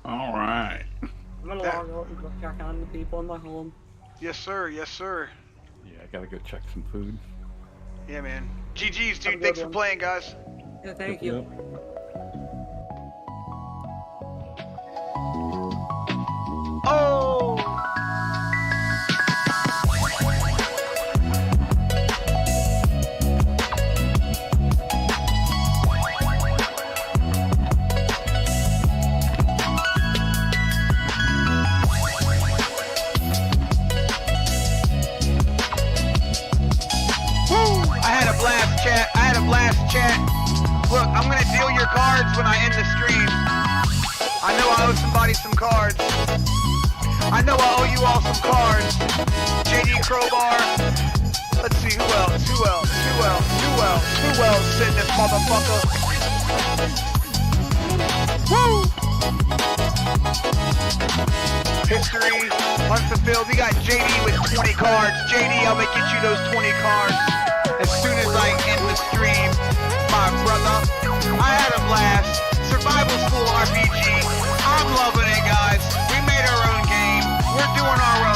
All right. I'm gonna log out and go check on the people in my home. Yes, sir. Yes, sir. Yeah, I gotta go check some food. Yeah, man. GG's, Have a dude. good Thanks for one. playing, guys. Yeah, thank you. Oh! Chat. Look, I'm gonna deal your cards when I end the stream. I know I owe somebody some cards. I know I owe you all some cards. JD Crowbar. Let's see, who else? Who else sitting this motherfucker? Woo! History, unfulfilled. We got JD with 20 cards. JD, I'm gonna get you those 20 cards as soon as I end the stream, my brother. I had a blast. Survival School RPG. I'm loving it, guys. We made our own game. We're doing our